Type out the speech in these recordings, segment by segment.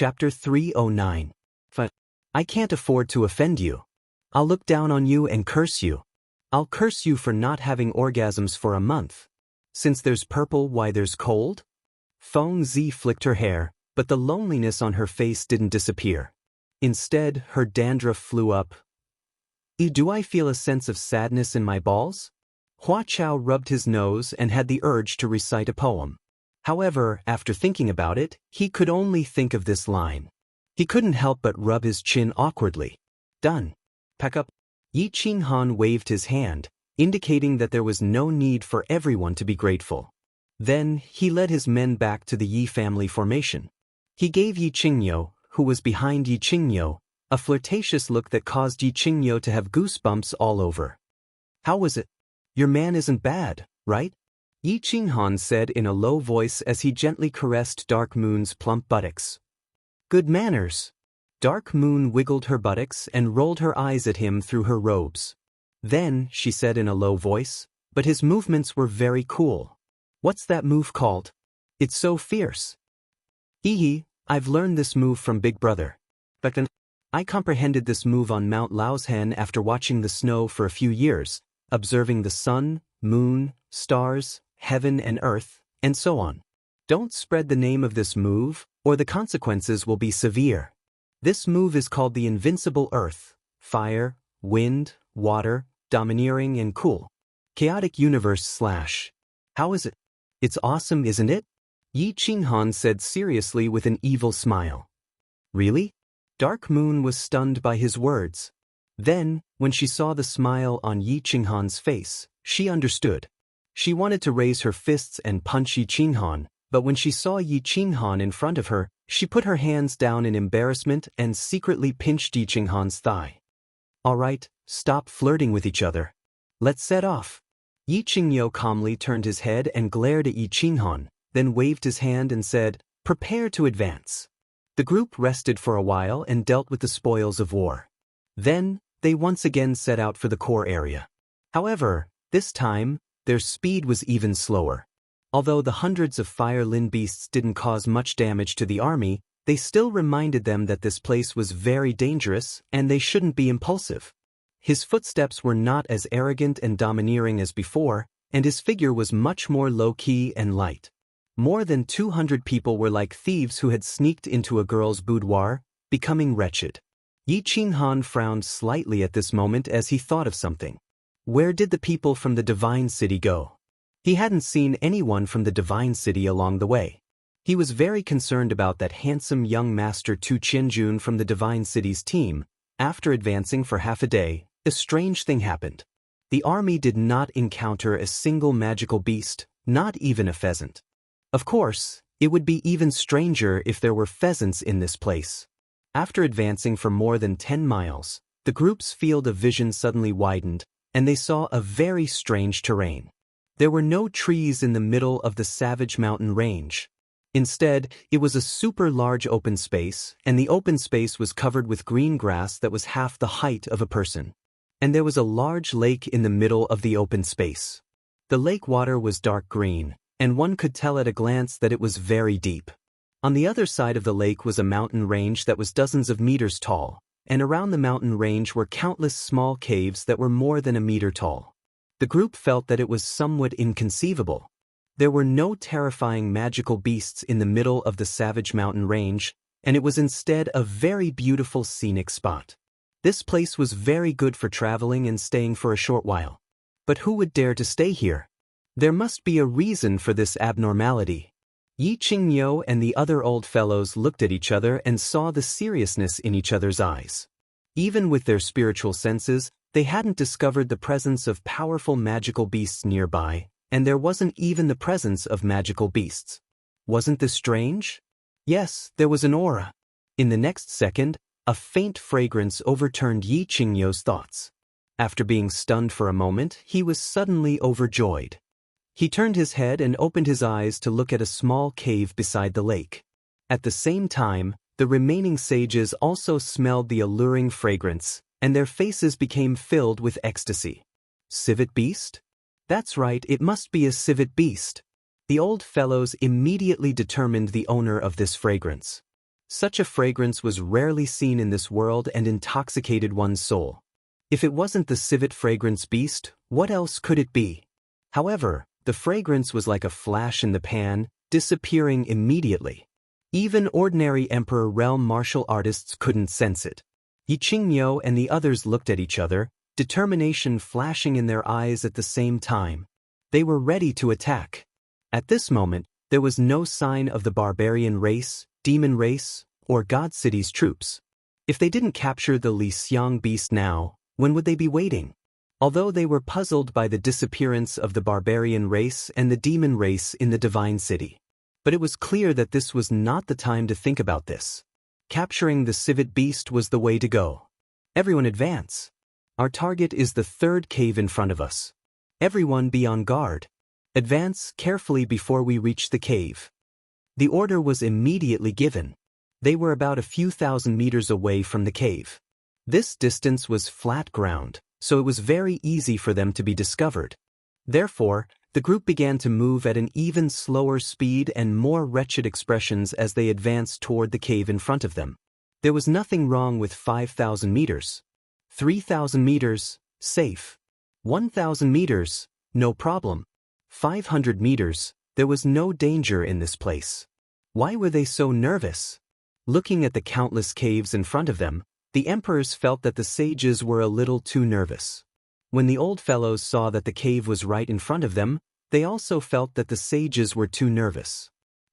Chapter 309. I can't afford to offend you. I'll look down on you and curse you. I'll curse you for not having orgasms for a month. Since there's purple, why there's cold? Feng Zi flicked her hair, but the loneliness on her face didn't disappear. Instead, her dandruff flew up. Do I feel a sense of sadness in my balls? Hua Chao rubbed his nose and had the urge to recite a poem. However, after thinking about it, he could only think of this line. He couldn't help but rub his chin awkwardly. Done. Pack up. Yi Qinghan waved his hand, indicating that there was no need for everyone to be grateful. Then, he led his men back to the Yi family formation. He gave Yi Qingyo, who was behind Yi Qingyo, a flirtatious look that caused Yi Qingyo to have goosebumps all over. How was it? Your man isn't bad, right? Yi Qinghan said in a low voice as he gently caressed Dark Moon's plump buttocks. Good manners. Dark Moon wiggled her buttocks and rolled her eyes at him through her robes. Then, she said in a low voice, but his movements were very cool. What's that move called? It's so fierce. Hee, I've learned this move from Big Brother. But I comprehended this move on Mount Laoshan after watching the snow for a few years, observing the sun, moon, stars, heaven and earth, and so on. Don't spread the name of this move, or the consequences will be severe. This move is called the invincible earth, fire, wind, water, domineering and cool. Chaotic universe / How is it? It's awesome, isn't it? Yi Qinghan said seriously with an evil smile. Really? Dark Moon was stunned by his words. Then, when she saw the smile on Yi Qinghan's face, she understood. She wanted to raise her fists and punch Yi Qinghan, but when she saw Yi Qinghan in front of her, she put her hands down in embarrassment and secretly pinched Yi Qinghan's thigh. All right, stop flirting with each other. Let's set off. Yi Qingyo calmly turned his head and glared at Yi Qinghan, then waved his hand and said, Prepare to advance. The group rested for a while and dealt with the spoils of war. Then, they once again set out for the core area. However, this time, their speed was even slower. Although the hundreds of Fire Lin beasts didn't cause much damage to the army, they still reminded them that this place was very dangerous and they shouldn't be impulsive. His footsteps were not as arrogant and domineering as before, and his figure was much more low-key and light. More than 200 people were like thieves who had sneaked into a girl's boudoir, becoming wretched. Yi Qinghan frowned slightly at this moment as he thought of something. Where did the people from the Divine City go? He hadn't seen anyone from the Divine City along the way. He was very concerned about that handsome young master Tu Qianjun from the Divine City's team. After advancing for half a day, a strange thing happened. The army did not encounter a single magical beast, not even a pheasant. Of course, it would be even stranger if there were pheasants in this place. After advancing for more than 10 miles, the group's field of vision suddenly widened, and they saw a very strange terrain. There were no trees in the middle of the savage mountain range. Instead, it was a super large open space, and the open space was covered with green grass that was half the height of a person. And there was a large lake in the middle of the open space. The lake water was dark green, and one could tell at a glance that it was very deep. On the other side of the lake was a mountain range that was dozens of meters tall, and around the mountain range were countless small caves that were more than a meter tall. The group felt that it was somewhat inconceivable. There were no terrifying magical beasts in the middle of the savage mountain range, and it was instead a very beautiful scenic spot. This place was very good for traveling and staying for a short while. But who would dare to stay here? There must be a reason for this abnormality. Yi Qingyo and the other old fellows looked at each other and saw the seriousness in each other's eyes. Even with their spiritual senses, they hadn't discovered the presence of powerful magical beasts nearby, and there wasn't even the presence of magical beasts. Wasn't this strange? Yes, there was an aura. In the next second, a faint fragrance overturned Yi Qingyo's thoughts. After being stunned for a moment, he was suddenly overjoyed. He turned his head and opened his eyes to look at a small cave beside the lake. At the same time, the remaining sages also smelled the alluring fragrance, and their faces became filled with ecstasy. Civet beast? That's right, it must be a civet beast. The old fellows immediately determined the owner of this fragrance. Such a fragrance was rarely seen in this world and intoxicated one's soul. If it wasn't the civet fragrance beast, what else could it be? However, the fragrance was like a flash in the pan, disappearing immediately. Even ordinary Emperor Realm martial artists couldn't sense it. Yi Qingniu and the others looked at each other, determination flashing in their eyes at the same time. They were ready to attack. At this moment, there was no sign of the barbarian race, demon race, or God City's troops. If they didn't capture the Li Xiang beast now, when would they be waiting? Although they were puzzled by the disappearance of the barbarian race and the demon race in the Divine City. But it was clear that this was not the time to think about this. Capturing the civet beast was the way to go. Everyone advance. Our target is the third cave in front of us. Everyone be on guard. Advance carefully before we reach the cave. The order was immediately given. They were about a few thousand meters away from the cave. This distance was flat ground, so it was very easy for them to be discovered. Therefore, the group began to move at an even slower speed and more wretched expressions as they advanced toward the cave in front of them. There was nothing wrong with 5,000 meters. 3,000 meters, safe. 1,000 meters, no problem. 500 meters, there was no danger in this place. Why were they so nervous? Looking at the countless caves in front of them, the emperors felt that the sages were a little too nervous. When the old fellows saw that the cave was right in front of them, they also felt that the sages were too nervous.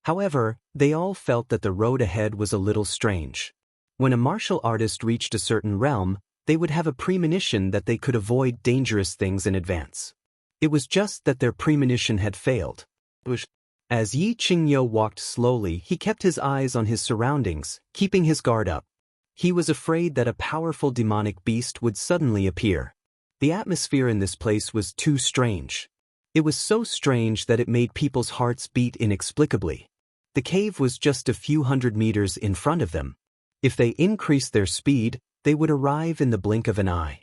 However, they all felt that the road ahead was a little strange. When a martial artist reached a certain realm, they would have a premonition that they could avoid dangerous things in advance. It was just that their premonition had failed. As Yi Qingniu walked slowly, he kept his eyes on his surroundings, keeping his guard up. He was afraid that a powerful demonic beast would suddenly appear. The atmosphere in this place was too strange. It was so strange that it made people's hearts beat inexplicably. The cave was just a few hundred meters in front of them. If they increased their speed, they would arrive in the blink of an eye.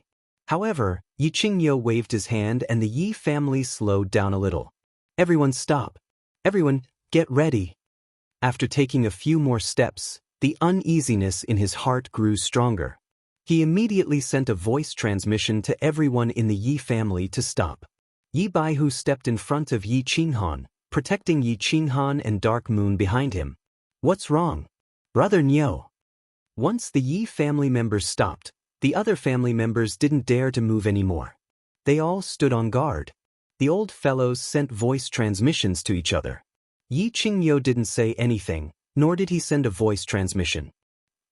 However, Yi Qingniu waved his hand and the Yi family slowed down a little. Everyone stop. Everyone, get ready. After taking a few more steps, the uneasiness in his heart grew stronger. He immediately sent a voice transmission to everyone in the Yi family to stop. Yi Baihu stepped in front of Yi Qinghan, protecting Yi Qinghan and Dark Moon behind him. What's wrong? Brother Niu. Once the Yi family members stopped, the other family members didn't dare to move anymore. They all stood on guard. The old fellows sent voice transmissions to each other. Yi Qingniu didn't say anything, nor did he send a voice transmission.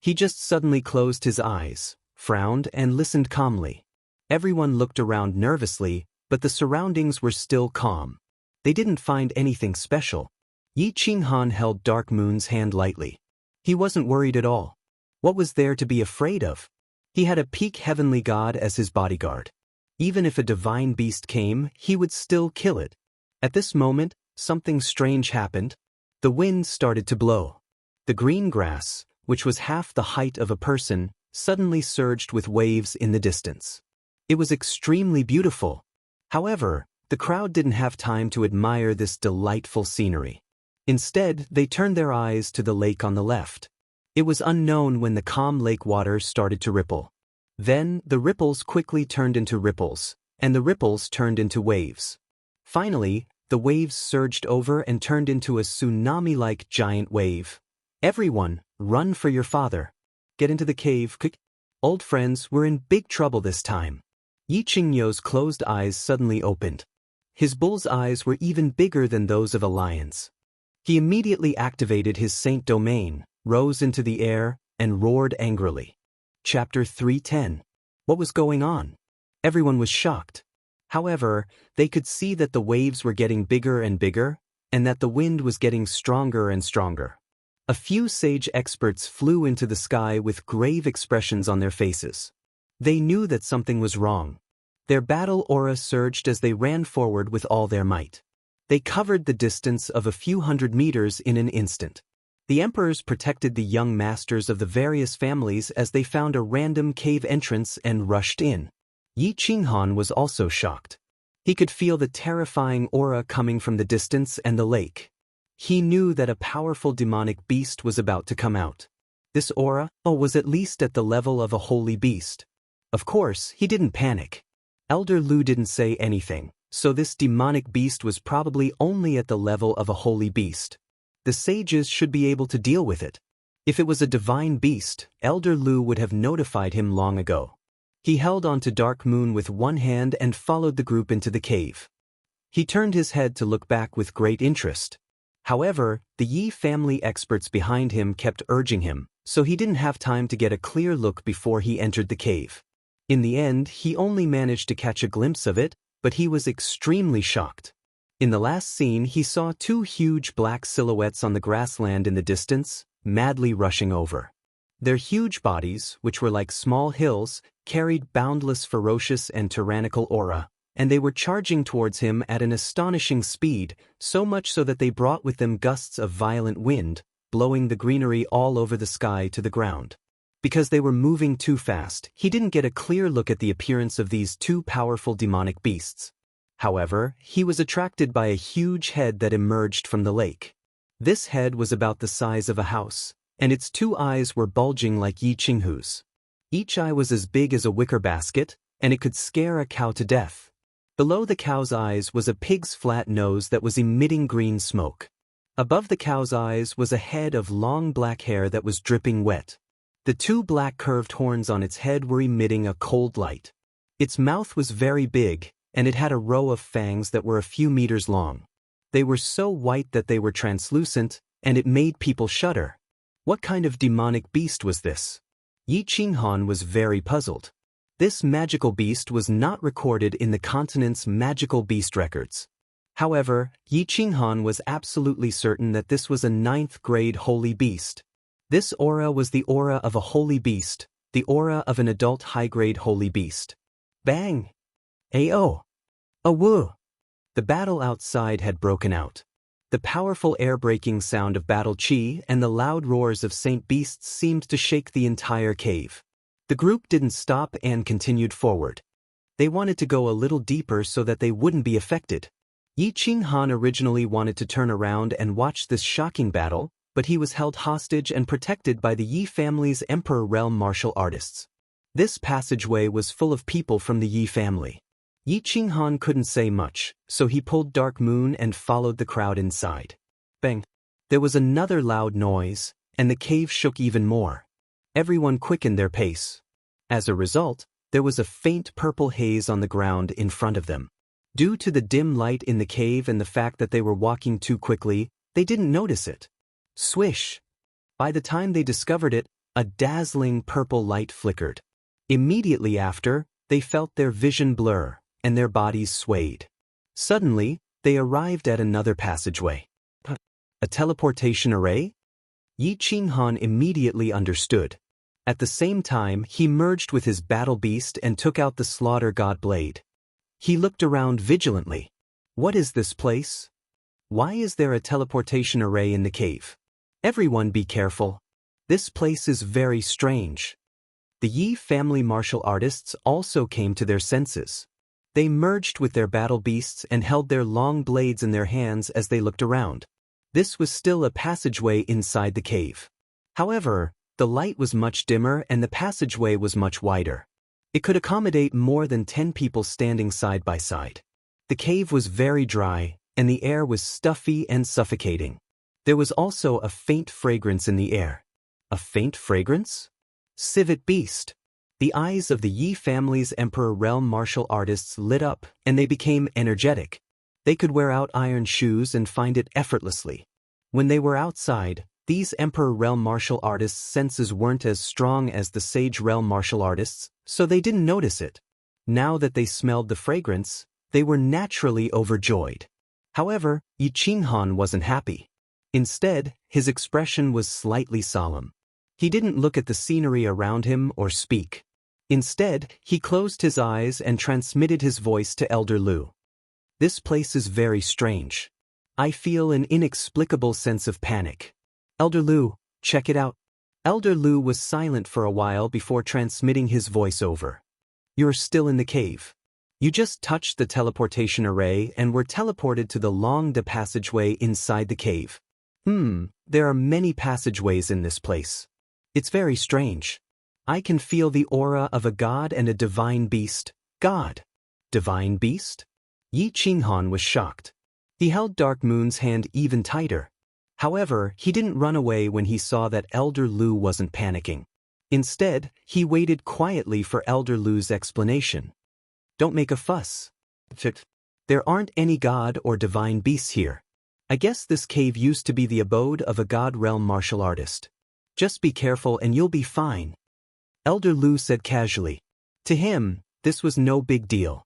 He just suddenly closed his eyes, frowned and listened calmly. Everyone looked around nervously, but the surroundings were still calm. They didn't find anything special. Yi Qinghan held Dark Moon's hand lightly. He wasn't worried at all. What was there to be afraid of? He had a peak heavenly god as his bodyguard. Even if a divine beast came, he would still kill it. At this moment, something strange happened. The wind started to blow. The green grass, which was half the height of a person, suddenly surged with waves in the distance. It was extremely beautiful. However, the crowd didn't have time to admire this delightful scenery. Instead, they turned their eyes to the lake on the left. It was unknown when the calm lake water started to ripple. Then, the ripples quickly turned into ripples, and the ripples turned into waves. Finally, the waves surged over and turned into a tsunami-like giant wave. Everyone, run for your father. Get into the cave, quick. Old friends were in big trouble this time. Yi Qingniu's closed eyes suddenly opened. His bull's eyes were even bigger than those of a lion's. He immediately activated his saint domain, rose into the air, and roared angrily. Chapter 310. What was going on? Everyone was shocked. However, they could see that the waves were getting bigger and bigger, and that the wind was getting stronger and stronger. A few sage experts flew into the sky with grave expressions on their faces. They knew that something was wrong. Their battle aura surged as they ran forward with all their might. They covered the distance of a few hundred meters in an instant. The emperors protected the young masters of the various families as they found a random cave entrance and rushed in. Yi Qinghan was also shocked. He could feel the terrifying aura coming from the distance and the lake. He knew that a powerful demonic beast was about to come out. This aura, was at least at the level of a holy beast. Of course, he didn't panic. Elder Lu didn't say anything, so this demonic beast was probably only at the level of a holy beast. The sages should be able to deal with it. If it was a divine beast, Elder Lu would have notified him long ago. He held on to Dark Moon with one hand and followed the group into the cave. He turned his head to look back with great interest. However, the Yi family experts behind him kept urging him, so he didn't have time to get a clear look before he entered the cave. In the end, he only managed to catch a glimpse of it, but he was extremely shocked. In the last scene, he saw two huge black silhouettes on the grassland in the distance, madly rushing over. Their huge bodies, which were like small hills, carried boundless ferocious and tyrannical aura, and they were charging towards him at an astonishing speed, so much so that they brought with them gusts of violent wind, blowing the greenery all over the sky to the ground. Because they were moving too fast, he didn't get a clear look at the appearance of these two powerful demonic beasts. However, he was attracted by a huge head that emerged from the lake. This head was about the size of a house, and its two eyes were bulging like Yi Qinghu's. Each eye was as big as a wicker basket, and it could scare a cow to death. Below the cow's eyes was a pig's flat nose that was emitting green smoke. Above the cow's eyes was a head of long black hair that was dripping wet. The two black curved horns on its head were emitting a cold light. Its mouth was very big, and it had a row of fangs that were a few meters long. They were so white that they were translucent, and it made people shudder. What kind of demonic beast was this? Yi Qinghan was very puzzled. This magical beast was not recorded in the continent's magical beast records. However, Yi Qinghan was absolutely certain that this was a 9th-grade holy beast. This aura was the aura of a holy beast, the aura of an adult high-grade holy beast. Bang! Ao! Awoo! The battle outside had broken out. The powerful air-breaking sound of battle chi and the loud roars of Saint Beasts seemed to shake the entire cave. The group didn't stop and continued forward. They wanted to go a little deeper so that they wouldn't be affected. Yi Qinghan originally wanted to turn around and watch this shocking battle, but he was held hostage and protected by the Yi family's Emperor Realm martial artists. This passageway was full of people from the Yi family. Yi Qinghan couldn't say much, so he pulled Dark Moon and followed the crowd inside. Bang! There was another loud noise, and the cave shook even more. Everyone quickened their pace. As a result, there was a faint purple haze on the ground in front of them. Due to the dim light in the cave and the fact that they were walking too quickly, they didn't notice it. Swish! By the time they discovered it, a dazzling purple light flickered. Immediately after, they felt their vision blur, and their bodies swayed. Suddenly, they arrived at another passageway. A teleportation array? Yi Qinghan immediately understood. At the same time, he merged with his battle beast and took out the slaughter god blade. He looked around vigilantly. What is this place? Why is there a teleportation array in the cave? Everyone be careful. This place is very strange. The Yi family martial artists also came to their senses. They merged with their battle beasts and held their long blades in their hands as they looked around. This was still a passageway inside the cave. However, the light was much dimmer and the passageway was much wider. It could accommodate more than 10 people standing side by side. The cave was very dry, and the air was stuffy and suffocating. There was also a faint fragrance in the air. A faint fragrance? Civet beast. The eyes of the Yi family's Emperor Realm martial artists lit up, and they became energetic. They could wear out iron shoes and find it effortlessly. When they were outside, these Emperor Realm martial artists' senses weren't as strong as the Sage Realm martial artists, so they didn't notice it. Now that they smelled the fragrance, they were naturally overjoyed. However, Yi Qinghan wasn't happy. Instead, his expression was slightly solemn. He didn't look at the scenery around him or speak. Instead, he closed his eyes and transmitted his voice to Elder Lu. This place is very strange. I feel an inexplicable sense of panic. Elder Lu, check it out. Elder Lu was silent for a while before transmitting his voice over. You're still in the cave. You just touched the teleportation array and were teleported to the long passageway inside the cave. There are many passageways in this place. It's very strange. I can feel the aura of a god and a divine beast. God. Divine beast? Yi Qinghan was shocked. He held Dark Moon's hand even tighter. However, he didn't run away when he saw that Elder Lu wasn't panicking. Instead, he waited quietly for Elder Lu's explanation. Don't make a fuss. There aren't any god or divine beasts here. I guess this cave used to be the abode of a god realm martial artist. Just be careful and you'll be fine. Elder Lu said casually. To him, this was no big deal.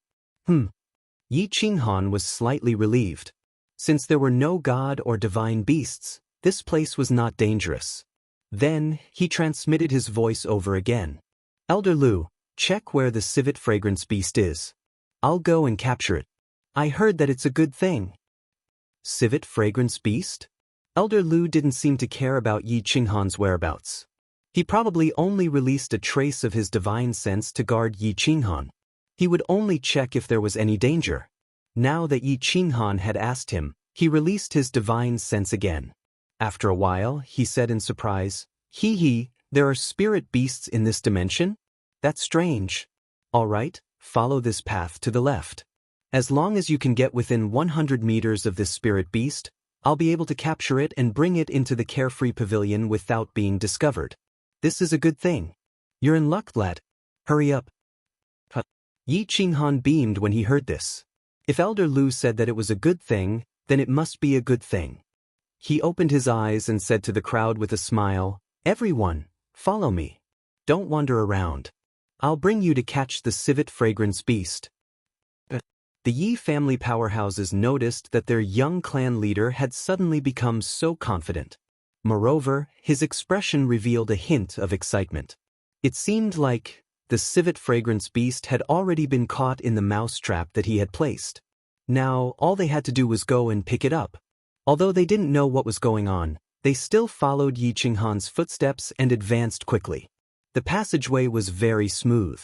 Yi Qinghan was slightly relieved. Since there were no god or divine beasts, this place was not dangerous. Then, he transmitted his voice over again. Elder Lu, check where the civet fragrance beast is. I'll go and capture it. I heard that it's a good thing. Civet fragrance beast? Elder Lu didn't seem to care about Yi Qinghan's whereabouts. He probably only released a trace of his divine sense to guard Yi Qinghan. He would only check if there was any danger. Now that Yi Qinghan had asked him, he released his divine sense again. After a while, he said in surprise, there are spirit beasts in this dimension? That's strange. All right, follow this path to the left. As long as you can get within 100 meters of this spirit beast, I'll be able to capture it and bring it into the carefree pavilion without being discovered. This is a good thing. You're in luck, lad. Hurry up. Yi Qinghan beamed when he heard this. If Elder Lu said that it was a good thing, then it must be a good thing. He opened his eyes and said to the crowd with a smile, Everyone, follow me. Don't wander around. I'll bring you to catch the civet fragrance beast. The Yi family powerhouses noticed that their young clan leader had suddenly become so confident. Moreover, his expression revealed a hint of excitement. It seemed like the civet fragrance beast had already been caught in the mousetrap that he had placed. Now, all they had to do was go and pick it up. Although they didn't know what was going on, they still followed Yi Qinghan's footsteps and advanced quickly. The passageway was very smooth.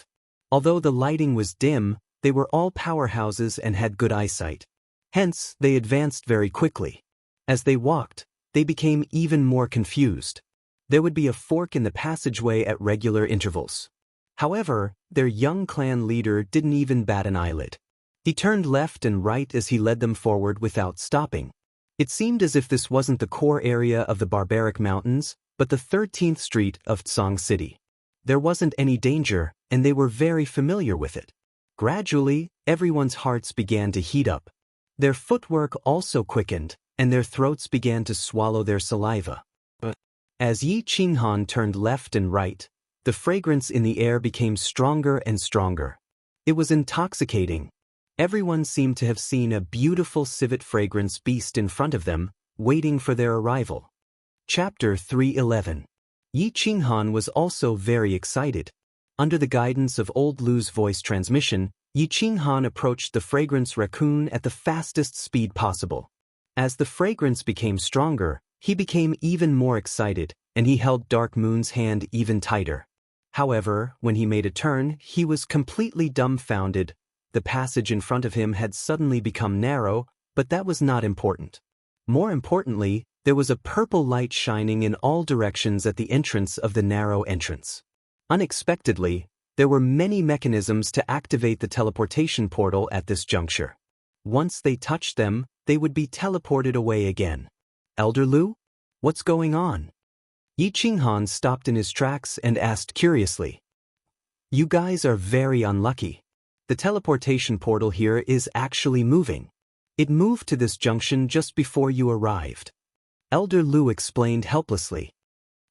Although the lighting was dim, they were all powerhouses and had good eyesight. Hence, they advanced very quickly. As they walked, they became even more confused. There would be a fork in the passageway at regular intervals. However, their young clan leader didn't even bat an eyelid. He turned left and right as he led them forward without stopping. It seemed as if this wasn't the core area of the barbaric mountains, but the 13th street of Tsang City. There wasn't any danger, and they were very familiar with it. Gradually, everyone's hearts began to heat up. Their footwork also quickened, and their throats began to swallow their saliva. As Yi Qinghan turned left and right, the fragrance in the air became stronger and stronger. It was intoxicating. Everyone seemed to have seen a beautiful civet fragrance beast in front of them, waiting for their arrival. Chapter 311. Yi Qinghan was also very excited. Under the guidance of Old Lu's voice transmission, Yi Qinghan approached the fragrance raccoon at the fastest speed possible. As the fragrance became stronger, he became even more excited, and he held Dark Moon's hand even tighter. However, when he made a turn, he was completely dumbfounded. The passage in front of him had suddenly become narrow, but that was not important. More importantly, there was a purple light shining in all directions at the entrance of the narrow entrance. Unexpectedly, there were many mechanisms to activate the teleportation portal at this juncture. Once they touched them, they would be teleported away again. Elder Lu? What's going on? Yi Qinghan stopped in his tracks and asked curiously. You guys are very unlucky. The teleportation portal here is actually moving. It moved to this junction just before you arrived. Elder Lu explained helplessly.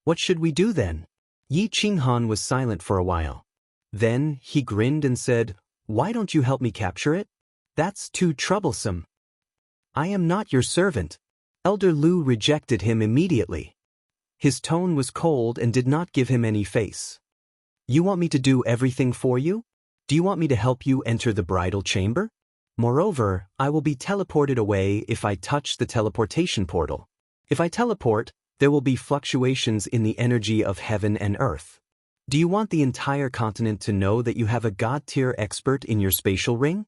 What should we do then? Yi Qinghan was silent for a while. Then, he grinned and said, Why don't you help me capture it? That's too troublesome. I am not your servant. Elder Lu rejected him immediately. His tone was cold and did not give him any face. You want me to do everything for you? Do you want me to help you enter the bridal chamber? Moreover, I will be teleported away if I touch the teleportation portal. If I teleport, there will be fluctuations in the energy of heaven and earth. Do you want the entire continent to know that you have a god-tier expert in your spatial ring?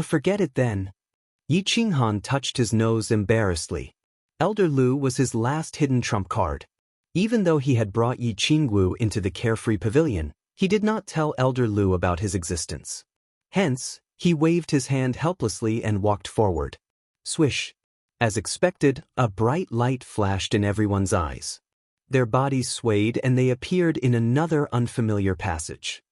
Forget it then. Yi Qinghan touched his nose embarrassedly. Elder Lu was his last hidden trump card. Even though he had brought Yi Qingwu into the carefree pavilion, he did not tell Elder Lu about his existence. Hence, he waved his hand helplessly and walked forward. Swish. As expected, a bright light flashed in everyone's eyes. Their bodies swayed and they appeared in another unfamiliar passage.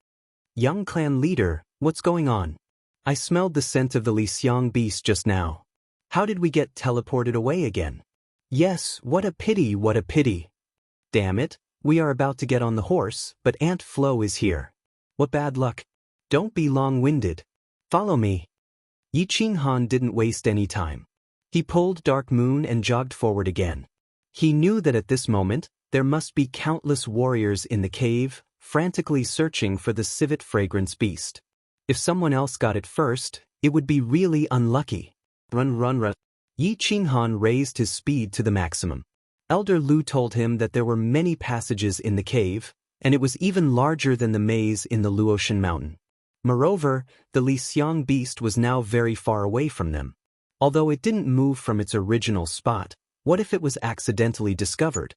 Young clan leader, what's going on? I smelled the scent of the Lixiang beast just now. How did we get teleported away again? Yes, what a pity, what a pity. Damn it, we are about to get on the horse, but Aunt Flo is here. What bad luck. Don't be long-winded. Follow me. Yi Qinghan didn't waste any time. He pulled Dark Moon and jogged forward again. He knew that at this moment, there must be countless warriors in the cave, frantically searching for the civet fragrance beast. If someone else got it first, it would be really unlucky. Run, run, run. Yi Qinghan raised his speed to the maximum. Elder Lu told him that there were many passages in the cave, and it was even larger than the maze in the Luotian mountain. Moreover, the Lixiang beast was now very far away from them. Although it didn't move from its original spot, what if it was accidentally discovered?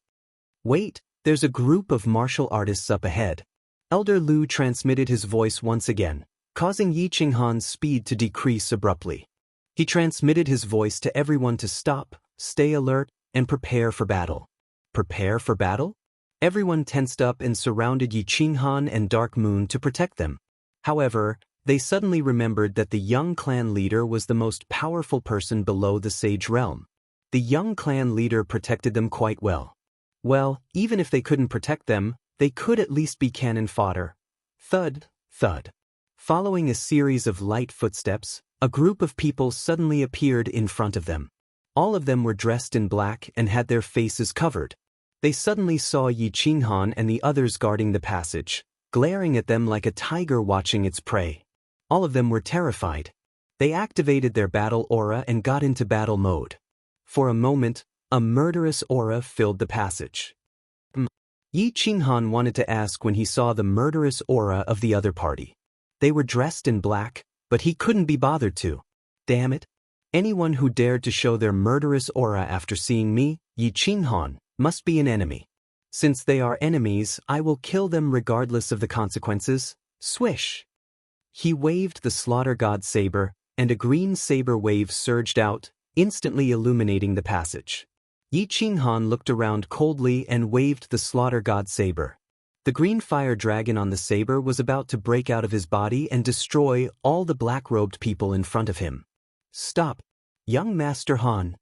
Wait, there's a group of martial artists up ahead. Elder Lu transmitted his voice once again, causing Yi Qinghan's speed to decrease abruptly. He transmitted his voice to everyone to stop, stay alert, and prepare for battle. Prepare for battle? Everyone tensed up and surrounded Yi Qinghan and Dark Moon to protect them. However, they suddenly remembered that the young clan leader was the most powerful person below the Sage Realm. The young clan leader protected them quite well. Well, even if they couldn't protect them, they could at least be cannon fodder. Thud, thud. Following a series of light footsteps, a group of people suddenly appeared in front of them. All of them were dressed in black and had their faces covered. They suddenly saw Yi Qinghan and the others guarding the passage, glaring at them like a tiger watching its prey. All of them were terrified. They activated their battle aura and got into battle mode. For a moment, a murderous aura filled the passage. Yi Qinghan wanted to ask when he saw the murderous aura of the other party. They were dressed in black, but he couldn't be bothered to. Damn it. Anyone who dared to show their murderous aura after seeing me, Yi Qinghan, must be an enemy. Since they are enemies, I will kill them regardless of the consequences. Swish! He waved the slaughter god saber, and a green saber wave surged out, instantly illuminating the passage. Yi Qinghan looked around coldly and waved the slaughter god saber. The green fire dragon on the saber was about to break out of his body and destroy all the black-robed people in front of him. Stop, young Master Han.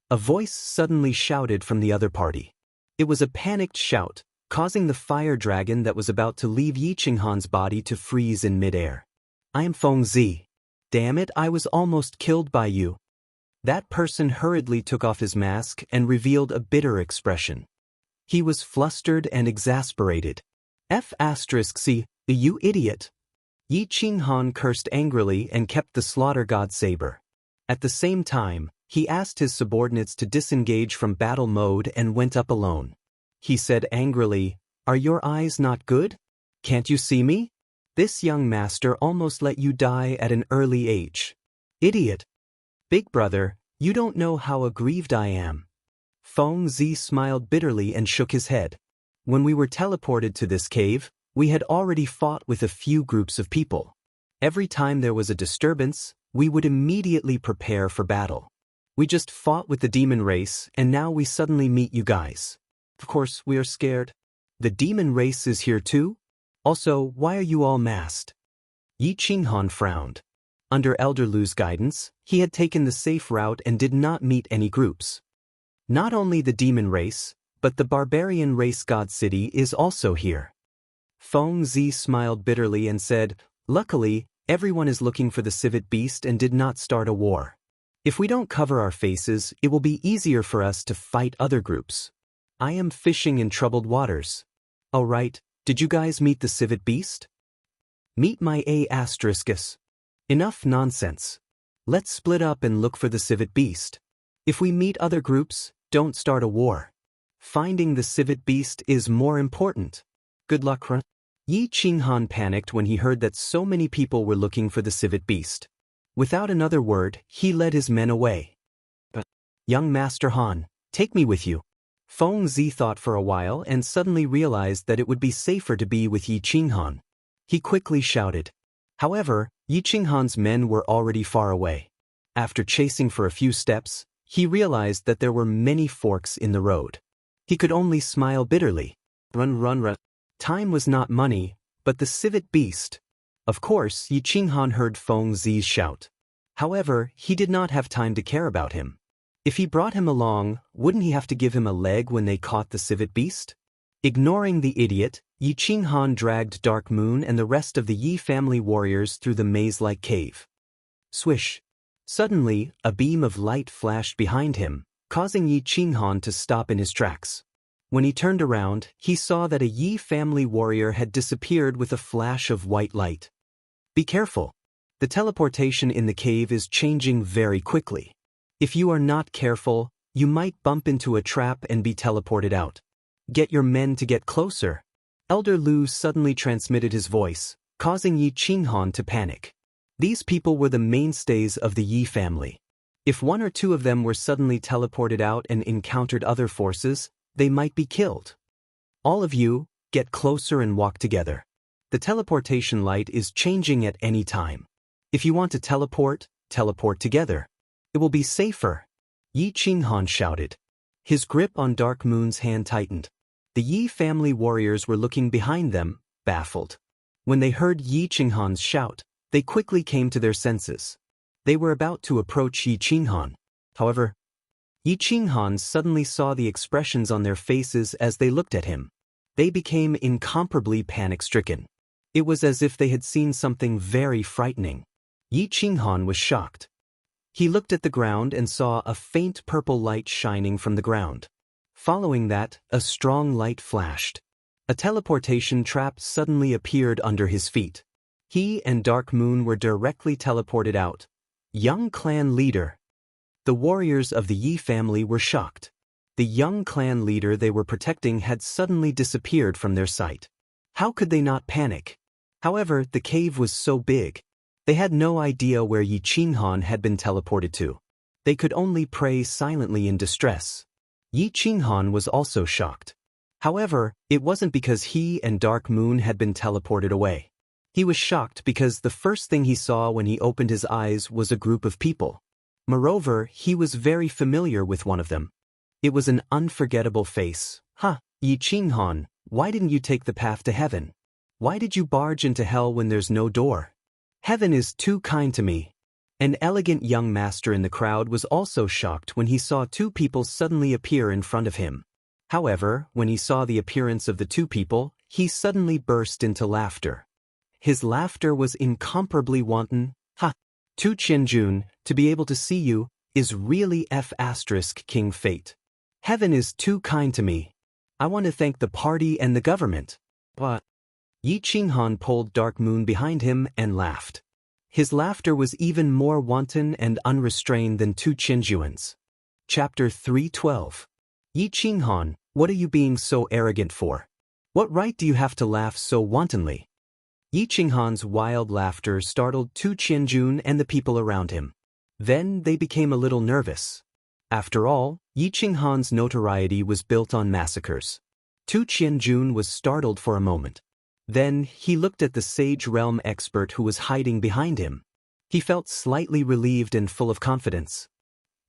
A voice suddenly shouted from the other party. It was a panicked shout, causing the fire dragon that was about to leave Yi Qinghan's body to freeze in midair. I am Feng Zi. Damn it, I was almost killed by you. That person hurriedly took off his mask and revealed a bitter expression. He was flustered and exasperated. F***C, you idiot. Yi Qinghan cursed angrily and kept the slaughter god saber. At the same time, he asked his subordinates to disengage from battle mode and went up alone. He said angrily, "Are your eyes not good? Can't you see me? This young master almost let you die at an early age. Idiot. Big brother, you don't know how aggrieved I am." Feng Zi smiled bitterly and shook his head. When we were teleported to this cave, we had already fought with a few groups of people. Every time there was a disturbance, we would immediately prepare for battle. We just fought with the demon race, and now we suddenly meet you guys. Of course, we are scared. The demon race is here too? Also, why are you all masked? Yi Qinghan frowned. Under Elder Lu's guidance, he had taken the safe route and did not meet any groups. Not only the demon race, but the barbarian race god city is also here. Feng Zi smiled bitterly and said, "Luckily, everyone is looking for the civet beast and did not start a war. If we don't cover our faces, it will be easier for us to fight other groups. I am fishing in troubled waters. Oh right, did you guys meet the civet beast? Meet my A***. Enough nonsense. Let's split up and look for the civet beast. If we meet other groups, don't start a war. Finding the civet beast is more important. Good luck, Run." Yi Qinghan panicked when he heard that so many people were looking for the civet beast. Without another word, he led his men away. Young Master Han, take me with you. Feng Zi thought for a while and suddenly realized that it would be safer to be with Yi Qinghan. He quickly shouted. However, Yi Qinghan's men were already far away. After chasing for a few steps, he realized that there were many forks in the road. He could only smile bitterly. Run. Time was not money, but the civet beast. Of course, Yi Qinghan heard Feng Zi's shout. However, he did not have time to care about him. If he brought him along, wouldn't he have to give him a leg when they caught the civet beast? Ignoring the idiot, Yi Qinghan dragged Dark Moon and the rest of the Yi family warriors through the maze-like cave. Swish. Suddenly, a beam of light flashed behind him, causing Yi Qinghan to stop in his tracks. When he turned around, he saw that a Yi family warrior had disappeared with a flash of white light. Be careful. The teleportation in the cave is changing very quickly. If you are not careful, you might bump into a trap and be teleported out. Get your men to get closer. Elder Lu suddenly transmitted his voice, causing Yi Qinghan to panic. These people were the mainstays of the Yi family. If one or two of them were suddenly teleported out and encountered other forces, they might be killed. All of you, get closer and walk together. The teleportation light is changing at any time. If you want to teleport together. It will be safer. Yi Qinghan shouted. His grip on Dark Moon's hand tightened. The Yi family warriors were looking behind them, baffled. When they heard Yi Qinghan's shout, they quickly came to their senses. They were about to approach Yi Qinghan. However, Yi Qinghan suddenly saw the expressions on their faces as they looked at him. They became incomparably panic-stricken. It was as if they had seen something very frightening. Yi Qinghan was shocked. He looked at the ground and saw a faint purple light shining from the ground. Following that, a strong light flashed. A teleportation trap suddenly appeared under his feet. He and Dark Moon were directly teleported out. Young clan leader. The warriors of the Yi family were shocked. The young clan leader they were protecting had suddenly disappeared from their sight. How could they not panic? However, the cave was so big. They had no idea where Yi Qinghan had been teleported to. They could only pray silently in distress. Yi Qinghan was also shocked. However, it wasn't because he and Dark Moon had been teleported away. He was shocked because the first thing he saw when he opened his eyes was a group of people. Moreover, he was very familiar with one of them. It was an unforgettable face. Yi Qinghan, why didn't you take the path to heaven? Why did you barge into hell when there's no door? Heaven is too kind to me. An elegant young master in the crowd was also shocked when he saw two people suddenly appear in front of him. However, when he saw the appearance of the two people, he suddenly burst into laughter. His laughter was incomparably wanton. Tu Qianjun, to be able to see you, is really King Fate. Heaven is too kind to me. I want to thank the party and the government. But Yi Qinghan pulled Dark Moon behind him and laughed. His laughter was even more wanton and unrestrained than Tu Qianjuan's. Chapter 312. Yi Qinghan, what are you being so arrogant for? What right do you have to laugh so wantonly? Yi Qinghan's wild laughter startled Tu Qianjun and the people around him. Then they became a little nervous. After all, Yi Qinghan's notoriety was built on massacres. Tu Qianjun was startled for a moment. Then he looked at the Sage Realm expert who was hiding behind him. He felt slightly relieved and full of confidence.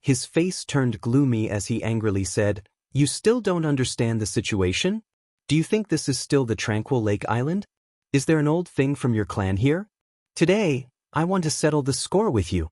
His face turned gloomy as he angrily said, "You still don't understand the situation? Do you think this is still the Tranquil Lake Island? Is there an old thing from your clan here? Today, I want to settle the score with you."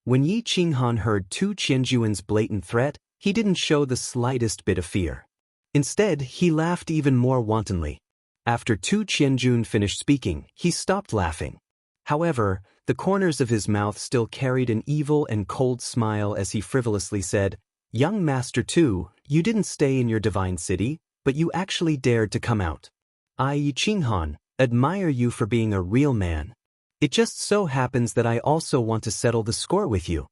When Yi Qinghan heard Tu Qianjuan's blatant threat, he didn't show the slightest bit of fear. Instead, he laughed even more wantonly. After Tu Qianjun finished speaking, he stopped laughing. However, the corners of his mouth still carried an evil and cold smile as he frivolously said, "Young Master Tu, you didn't stay in your divine city, but you actually dared to come out. I, Yi Qinghan, admire you for being a real man. It just so happens that I also want to settle the score with you.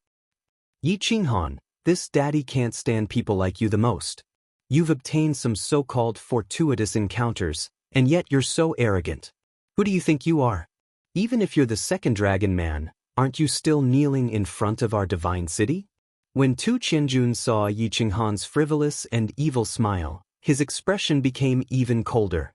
Yi Qinghan, this daddy can't stand people like you the most. You've obtained some so-called fortuitous encounters, and yet you're so arrogant. Who do you think you are? Even if you're the second dragon man, aren't you still kneeling in front of our divine city? When Tu Qianjun saw Yi Qinghan's frivolous and evil smile, his expression became even colder.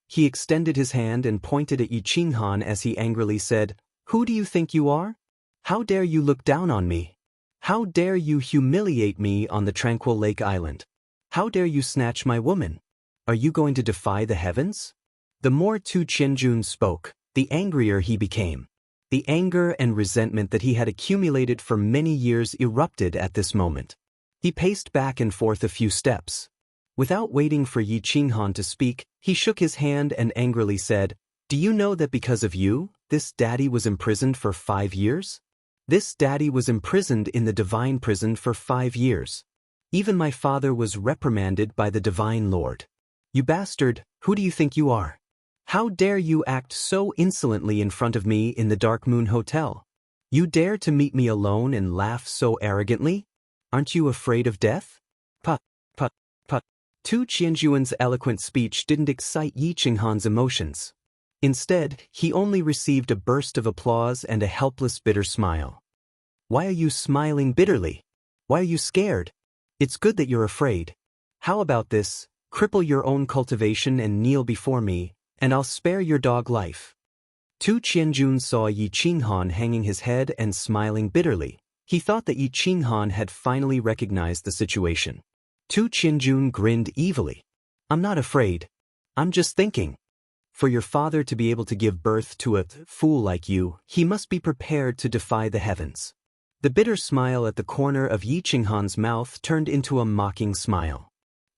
He extended his hand and pointed at Yi Qinghan as he angrily said, "Who do you think you are? How dare you look down on me? How dare you humiliate me on the tranquil lake island? How dare you snatch my woman? Are you going to defy the heavens?" The more Tu Qianjun spoke, the angrier he became. The anger and resentment that he had accumulated for many years erupted at this moment. He paced back and forth a few steps. Without waiting for Yi Qinghan to speak, he shook his hand and angrily said, "Do you know that because of you, this daddy was imprisoned for 5 years? This daddy was imprisoned in the divine prison for 5 years. Even my father was reprimanded by the divine Lord. You bastard, who do you think you are? How dare you act so insolently in front of me in the Dark Moon Hotel? You dare to meet me alone and laugh so arrogantly? Aren't you afraid of death?" Put. Tu Qianjuan's eloquent speech didn't excite Yi Qinghan's emotions. Instead, he only received a burst of applause and a helpless bitter smile. "Why are you smiling bitterly? Why are you scared? It's good that you're afraid. How about this, cripple your own cultivation and kneel before me, and I'll spare your dog life." Tu Qianjun saw Yi Qinghan hanging his head and smiling bitterly. He thought that Yi Qinghan had finally recognized the situation. Tu Qianjun grinned evilly. "I'm not afraid. I'm just thinking. For your father to be able to give birth to a fool like you, he must be prepared to defy the heavens." The bitter smile at the corner of Yi Qinghan's mouth turned into a mocking smile.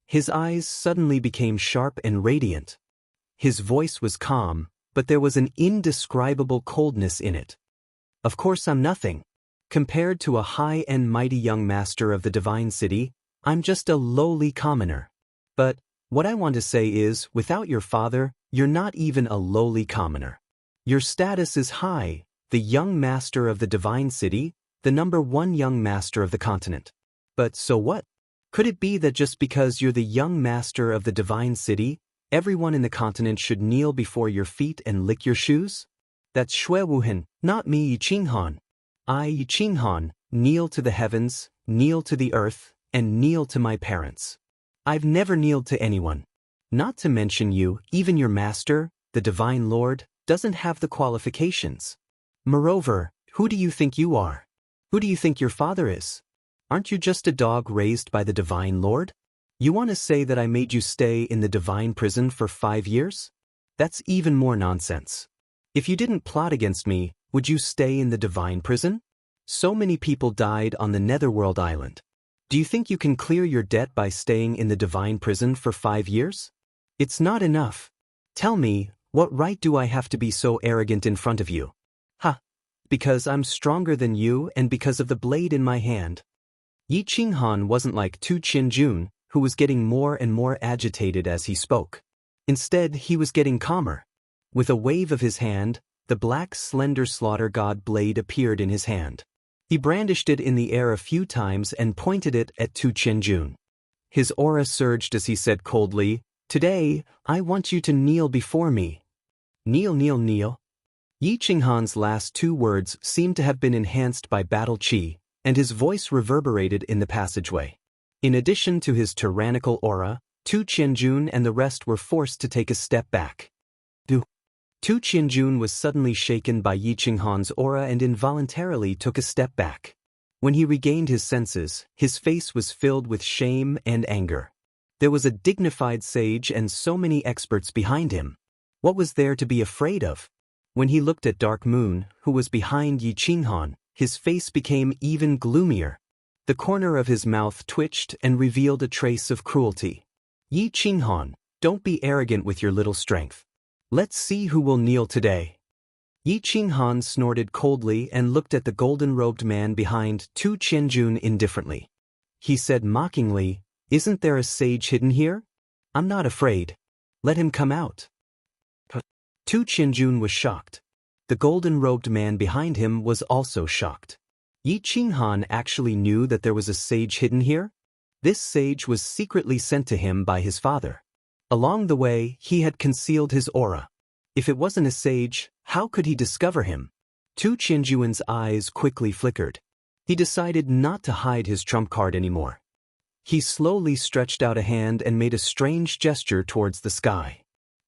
His eyes suddenly became sharp and radiant. His voice was calm, but there was an indescribable coldness in it. "Of course I'm nothing. Compared to a high and mighty young master of the divine city, I'm just a lowly commoner. But what I want to say is, without your father, you're not even a lowly commoner. Your status is high, the young master of the divine city, the #1 young master of the continent. But so what? Could it be that just because you're the young master of the divine city, everyone in the continent should kneel before your feet and lick your shoes? That's Shui Wuhan, not me, Yi Qinghan. I, Yi Qinghan, kneel to the heavens, kneel to the earth, and kneel to my parents. I've never kneeled to anyone. Not to mention you, even your master, the divine Lord, doesn't have the qualifications. Moreover, who do you think you are? Who do you think your father is? Aren't you just a dog raised by the divine Lord? You want to say that I made you stay in the divine prison for 5 years? That's even more nonsense. If you didn't plot against me, would you stay in the divine prison? So many people died on the Netherworld Island. Do you think you can clear your debt by staying in the divine prison for 5 years? It's not enough. Tell me, what right do I have to be so arrogant in front of you? Ha! Because I'm stronger than you and because of the blade in my hand." Yi Qinghan wasn't like Tu Qianjun, who was getting more and more agitated as he spoke. Instead, he was getting calmer. With a wave of his hand, the black slender slaughter god blade appeared in his hand. He brandished it in the air a few times and pointed it at Tu Qianjun. His aura surged as he said coldly, "Today, I want you to kneel before me." "Kneel, kneel, kneel." Yi Qinghan's last 2 words seemed to have been enhanced by battle qi, and his voice reverberated in the passageway. In addition to his tyrannical aura, Tu Qianjun and the rest were forced to take a step back. Tu Qianjun was suddenly shaken by Yi Qinghan's aura and involuntarily took a step back. When he regained his senses, his face was filled with shame and anger. There was a dignified sage and so many experts behind him. What was there to be afraid of? When he looked at Dark Moon, who was behind Yi Qinghan, his face became even gloomier. The corner of his mouth twitched and revealed a trace of cruelty. "Yi Qinghan, don't be arrogant with your little strength. Let's see who will kneel today." Yi Qinghan snorted coldly and looked at the golden-robed man behind Tu Qianjun indifferently. He said mockingly, "Isn't there a sage hidden here? I'm not afraid. Let him come out." Tu Qianjun was shocked. The golden-robed man behind him was also shocked. Yi Qinghan actually knew that there was a sage hidden here? This sage was secretly sent to him by his father. Along the way, he had concealed his aura. If it wasn't a sage, how could he discover him? Tu Qianjuan's eyes quickly flickered. He decided not to hide his trump card anymore. He slowly stretched out a hand and made a strange gesture towards the sky.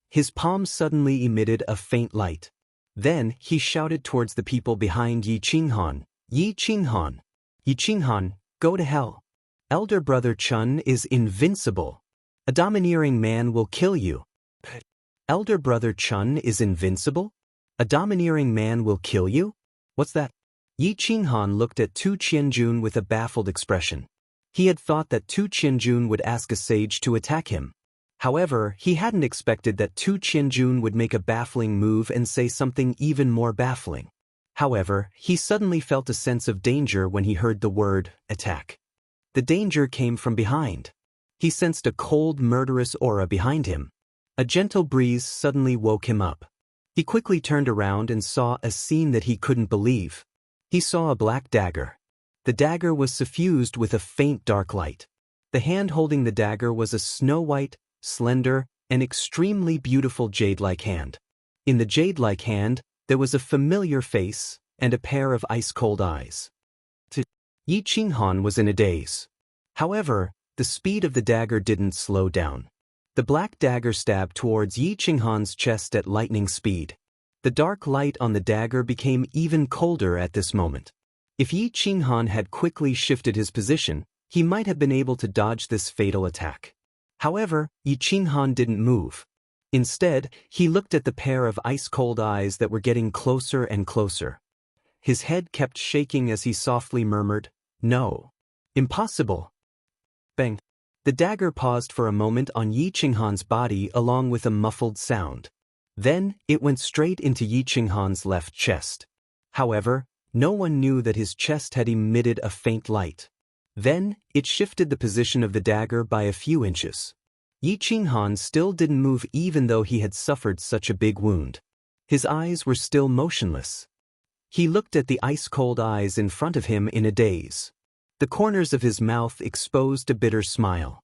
His palm suddenly emitted a faint light. Then he shouted towards the people behind Yi Qinghan, Yi Qinghan, Yi Qinghan, go to hell. Elder brother Chun is invincible. A domineering man will kill you. Elder brother Chun is invincible? A domineering man will kill you? What's that? Yi Qinghan looked at Tu Qianjun with a baffled expression. He had thought that Tu Qianjun would ask a sage to attack him. However, he hadn't expected that Tu Qianjun would make a baffling move and say something even more baffling. However, he suddenly felt a sense of danger when he heard the word, attack. The danger came from behind. He sensed a cold, murderous aura behind him. A gentle breeze suddenly woke him up. He quickly turned around and saw a scene that he couldn't believe. He saw a black dagger. The dagger was suffused with a faint dark light. The hand holding the dagger was a snow-white, slender, and extremely beautiful jade-like hand. In the jade-like hand, there was a familiar face and a pair of ice-cold eyes. Yi Qinghan was in a daze. However, the speed of the dagger didn't slow down. The black dagger stabbed towards Yi Qinghan's chest at lightning speed. The dark light on the dagger became even colder at this moment. If Yi Qinghan had quickly shifted his position, he might have been able to dodge this fatal attack. However, Yi Qinghan didn't move. Instead, he looked at the pair of ice-cold eyes that were getting closer and closer. His head kept shaking as he softly murmured, "No. Impossible." Bang. The dagger paused for a moment on Yi Qinghan's body along with a muffled sound. Then, it went straight into Yi Qinghan's left chest. However, no one knew that his chest had emitted a faint light. Then, it shifted the position of the dagger by a few inches. Yi Qinghan still didn't move even though he had suffered such a big wound. His eyes were still motionless. He looked at the ice-cold eyes in front of him in a daze. The corners of his mouth exposed a bitter smile.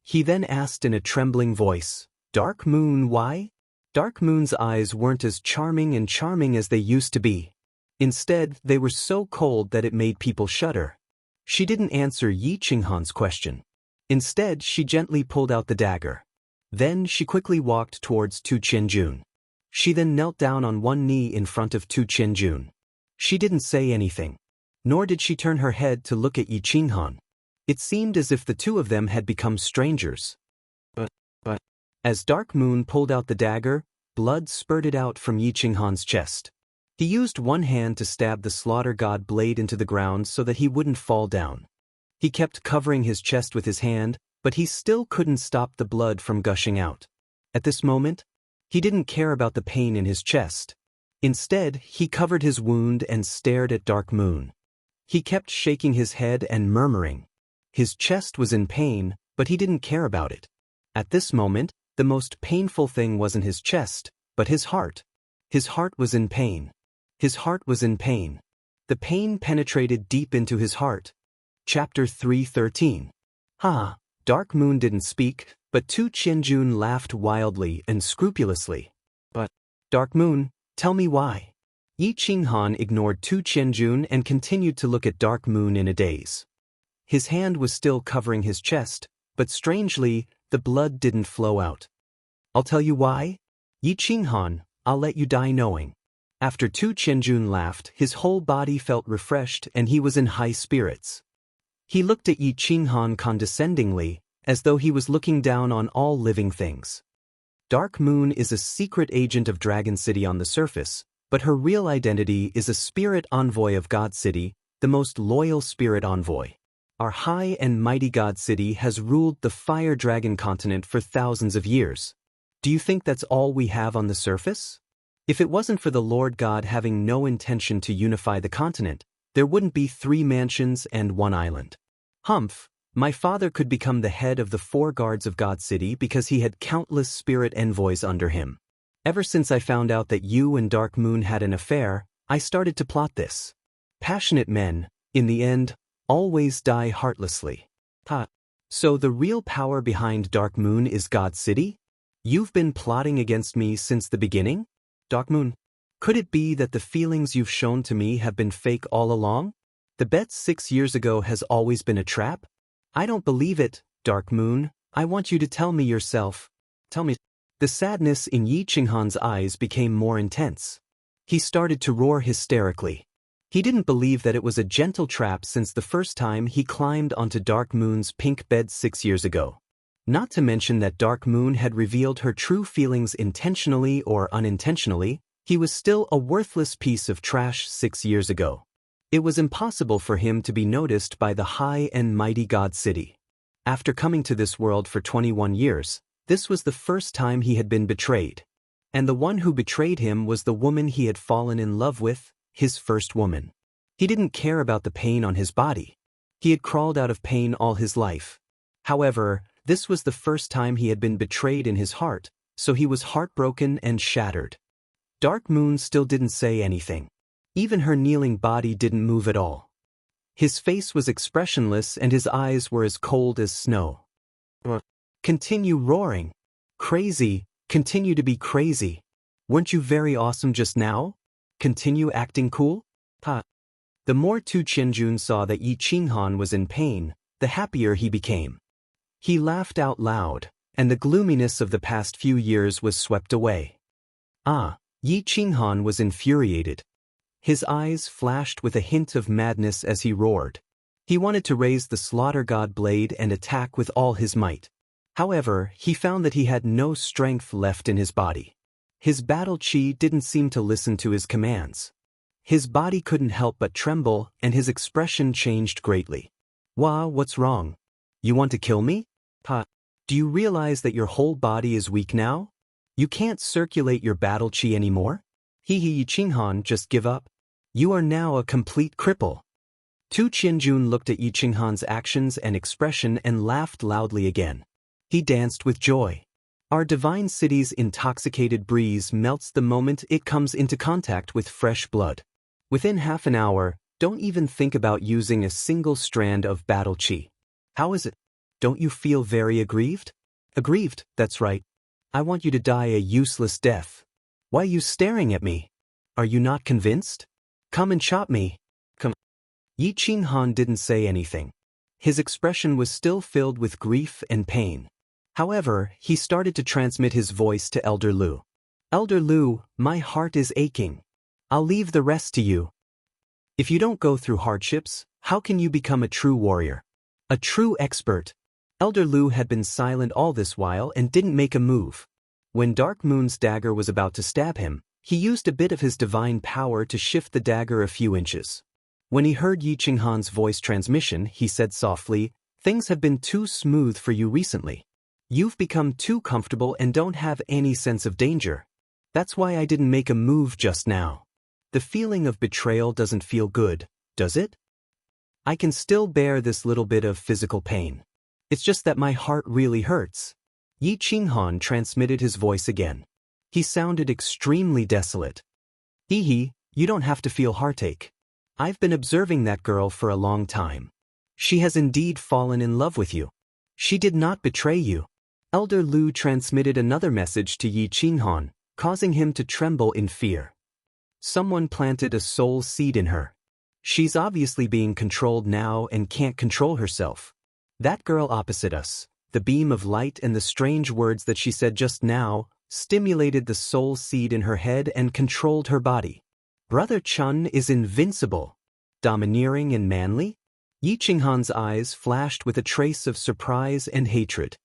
He then asked in a trembling voice, "Dark Moon, why?" Dark Moon's eyes weren't as charming as they used to be. Instead, they were so cold that it made people shudder. She didn't answer Yi Qinghan's question. Instead, she gently pulled out the dagger. Then she quickly walked towards Tu Qianjun. She then knelt down on one knee in front of Tu Qianjun. She didn't say anything. Nor did she turn her head to look at Yi Qinghan. It seemed as if the two of them had become strangers. But, as Dark Moon pulled out the dagger, blood spurted out from Yi Qinghan's chest. He used one hand to stab the slaughter god blade into the ground so that he wouldn't fall down. He kept covering his chest with his hand, but he still couldn't stop the blood from gushing out. At this moment, he didn't care about the pain in his chest. Instead, he covered his wound and stared at Dark Moon. He kept shaking his head and murmuring. His chest was in pain, but he didn't care about it. At this moment, the most painful thing wasn't his chest, but his heart. His heart was in pain. His heart was in pain. The pain penetrated deep into his heart. Chapter 3:13. Dark Moon didn't speak, but Tu Qianjun laughed wildly and scrupulously. But, Dark Moon, tell me why. Yi Qinghan ignored Tu Qianjun and continued to look at Dark Moon in a daze. His hand was still covering his chest, but strangely, the blood didn't flow out. I'll tell you why. Yi Qinghan, I'll let you die knowing. After Tu Qianjun laughed, his whole body felt refreshed and he was in high spirits. He looked at Yi Qinghan condescendingly, as though he was looking down on all living things. Dark Moon is a secret agent of Dragon City on the surface, but her real identity is a spirit envoy of God City, the most loyal spirit envoy. Our high and mighty God City has ruled the Fire Dragon continent for thousands of years. Do you think that's all we have on the surface? If it wasn't for the Lord God having no intention to unify the continent, there wouldn't be 3 mansions and 1 island. My father could become the head of the 4 guards of God City because he had countless spirit envoys under him. Ever since I found out that you and Dark Moon had an affair, I started to plot this. Passionate men, in the end, always die heartlessly. So the real power behind Dark Moon is God City? You've been plotting against me since the beginning? Dark Moon, could it be that the feelings you've shown to me have been fake all along? The bet 6 years ago has always been a trap? I don't believe it, Dark Moon. I want you to tell me yourself. Tell me. The sadness in Yi Qinghan's eyes became more intense. He started to roar hysterically. He didn't believe that it was a gentle trap since the first time he climbed onto Dark Moon's pink bed 6 years ago. Not to mention that Dark Moon had revealed her true feelings intentionally or unintentionally, he was still a worthless piece of trash 6 years ago. It was impossible for him to be noticed by the high and mighty God City. After coming to this world for 21 years, this was the first time he had been betrayed. And the one who betrayed him was the woman he had fallen in love with, his first woman. He didn't care about the pain on his body. He had crawled out of pain all his life. However, this was the first time he had been betrayed in his heart, so he was heartbroken and shattered. Dark Moon still didn't say anything. Even her kneeling body didn't move at all. His face was expressionless and his eyes were as cold as snow. Continue roaring. Crazy, continue to be crazy. Weren't you very awesome just now? Continue acting cool? Ha. The more Tu Qianjun saw that Yi Qinghan was in pain, the happier he became. He laughed out loud, and the gloominess of the past few years was swept away. Yi Qinghan was infuriated. His eyes flashed with a hint of madness as he roared. He wanted to raise the slaughter god blade and attack with all his might. However, he found that he had no strength left in his body. His battle chi didn't seem to listen to his commands. His body couldn't help but tremble, and his expression changed greatly. What's wrong? You want to kill me? Do you realize that your whole body is weak now? You can't circulate your battle chi anymore? Yi Qinghan, just give up. You are now a complete cripple. Tu Qianjun looked at Yi Qinghan's actions and expression and laughed loudly again. He danced with joy. Our divine city's intoxicated breeze melts the moment it comes into contact with fresh blood. Within half an hour, don't even think about using a single strand of battle chi. How is it? Don't you feel very aggrieved? Aggrieved, that's right. I want you to die a useless death. Why are you staring at me? Are you not convinced? Come and chop me. Come. Yi Qinghan didn't say anything. His expression was still filled with grief and pain. However, he started to transmit his voice to Elder Lu. Elder Lu, my heart is aching. I'll leave the rest to you. If you don't go through hardships, how can you become a true warrior? A true expert? Elder Lu had been silent all this while and didn't make a move. When Dark Moon's dagger was about to stab him, he used a bit of his divine power to shift the dagger a few inches. When he heard Yi Qinghan's voice transmission, he said softly, "Things have been too smooth for you recently. You've become too comfortable and don't have any sense of danger. That's why I didn't make a move just now. The feeling of betrayal doesn't feel good, does it? I can still bear this little bit of physical pain. It's just that my heart really hurts." Yi Qinghan transmitted his voice again. He sounded extremely desolate. "You don't have to feel heartache. I've been observing that girl for a long time. She has indeed fallen in love with you. She did not betray you." Elder Lu transmitted another message to Yi Qinghan, causing him to tremble in fear. Someone planted a soul seed in her. She's obviously being controlled now and can't control herself. That girl opposite us, the beam of light and the strange words that she said just now, stimulated the soul seed in her head and controlled her body. Brother Chun is invincible, domineering and manly? Yi Qinghan's eyes flashed with a trace of surprise and hatred.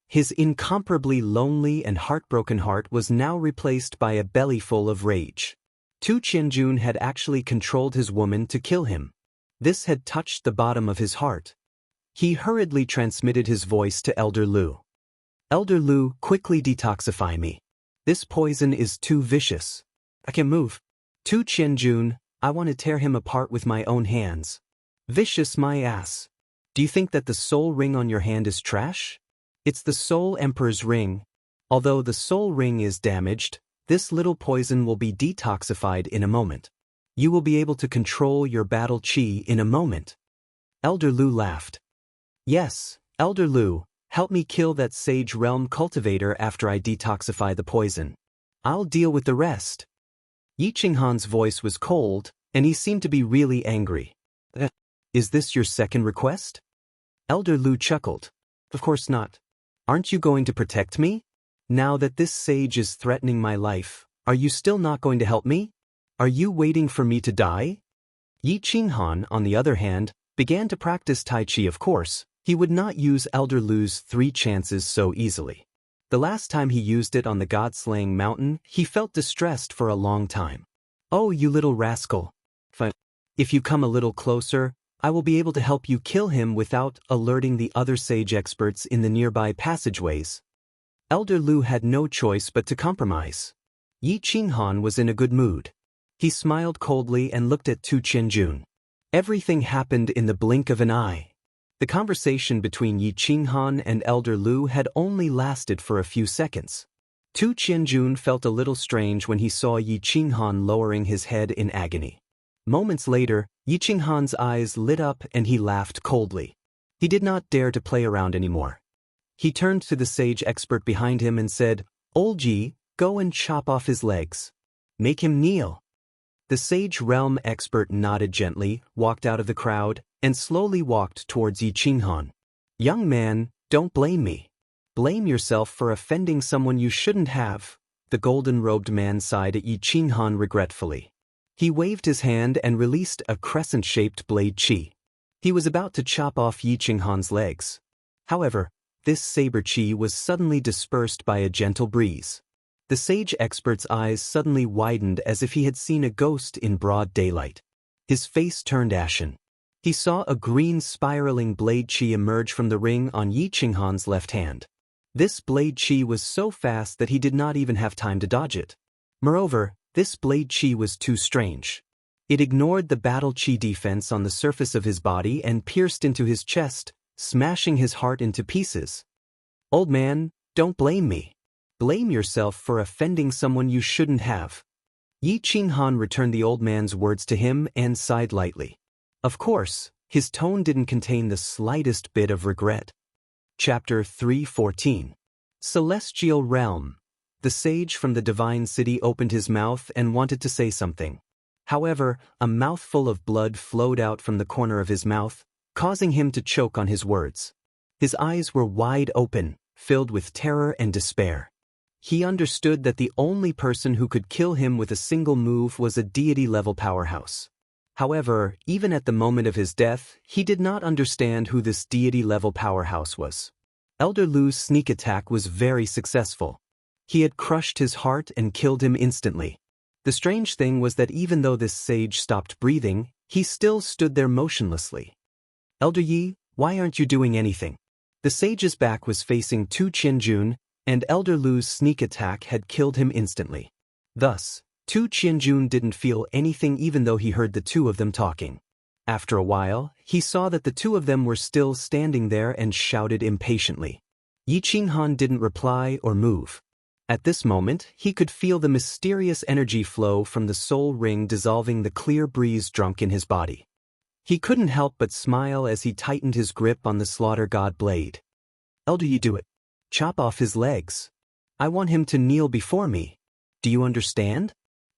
His incomparably lonely and heartbroken heart was now replaced by a bellyful of rage. Tu Qianjun had actually controlled his woman to kill him. This had touched the bottom of his heart. He hurriedly transmitted his voice to Elder Lu. "Elder Lu, quickly detoxify me. This poison is too vicious. I can't move. Tu Qianjun, I want to tear him apart with my own hands. Vicious my ass. Do you think that the soul ring on your hand is trash? It's the Soul Emperor's ring. Although the soul ring is damaged, this little poison will be detoxified in a moment. You will be able to control your battle chi in a moment." Elder Lu laughed. "Yes, Elder Lu, help me kill that Sage Realm cultivator after I detoxify the poison. I'll deal with the rest." Yi Qinghan's voice was cold, and he seemed to be really angry. Is this your second request? Elder Lu chuckled. Of course not. Aren't you going to protect me? Now that this sage is threatening my life, are you still not going to help me? Are you waiting for me to die? Yi Qinghan, on the other hand, began to practice Tai Chi. Of course, he would not use Elder Lu's 3 chances so easily. The last time he used it on the god-slaying mountain, he felt distressed for a long time. Oh, you little rascal. If you come a little closer, I will be able to help you kill him without alerting the other sage experts in the nearby passageways. Elder Lu had no choice but to compromise. Yi Qinghan was in a good mood. He smiled coldly and looked at Tu Qianjun. Everything happened in the blink of an eye. The conversation between Yi Qinghan and Elder Lu had only lasted for a few seconds. Tu Qianjun felt a little strange when he saw Yi Qinghan lowering his head in agony. Moments later, Yi Qinghan's eyes lit up and he laughed coldly. He did not dare to play around anymore. He turned to the sage expert behind him and said, "Old Yi, go and chop off his legs. Make him kneel." The sage realm expert nodded gently, walked out of the crowd, and slowly walked towards Yi Qinghan. "Young man, don't blame me. Blame yourself for offending someone you shouldn't have." The golden-robed man sighed at Yi Qinghan regretfully. He waved his hand and released a crescent-shaped blade chi. He was about to chop off Yi Qinghan's legs. However, this saber chi was suddenly dispersed by a gentle breeze. The sage expert's eyes suddenly widened as if he had seen a ghost in broad daylight. His face turned ashen. He saw a green spiraling blade chi emerge from the ring on Yi Qinghan's left hand. This blade chi was so fast that he did not even have time to dodge it. Moreover, this blade chi was too strange. It ignored the battle chi defense on the surface of his body and pierced into his chest, smashing his heart into pieces. "Old man, don't blame me. Blame yourself for offending someone you shouldn't have." Yi Qinghan returned the old man's words to him and sighed lightly. Of course, his tone didn't contain the slightest bit of regret. Chapter 3:14. Celestial Realm. The sage from the divine city opened his mouth and wanted to say something. However, a mouthful of blood flowed out from the corner of his mouth, causing him to choke on his words. His eyes were wide open, filled with terror and despair. He understood that the only person who could kill him with a single move was a deity-level powerhouse. However, even at the moment of his death, he did not understand who this deity-level powerhouse was. Elder Lu's sneak attack was very successful. He had crushed his heart and killed him instantly. The strange thing was that even though this sage stopped breathing, he still stood there motionlessly. "Elder Yi, why aren't you doing anything?" The sage's back was facing Tu Qianjun, and Elder Lu's sneak attack had killed him instantly. Thus, Tu Qianjun didn't feel anything even though he heard the two of them talking. After a while, he saw that the two of them were still standing there and shouted impatiently. Yi Qinghan didn't reply or move. At this moment, he could feel the mysterious energy flow from the soul ring dissolving the clear breeze drunk in his body. He couldn't help but smile as he tightened his grip on the slaughter god blade. "Elder Yi, do it. Chop off his legs. I want him to kneel before me. Do you understand?"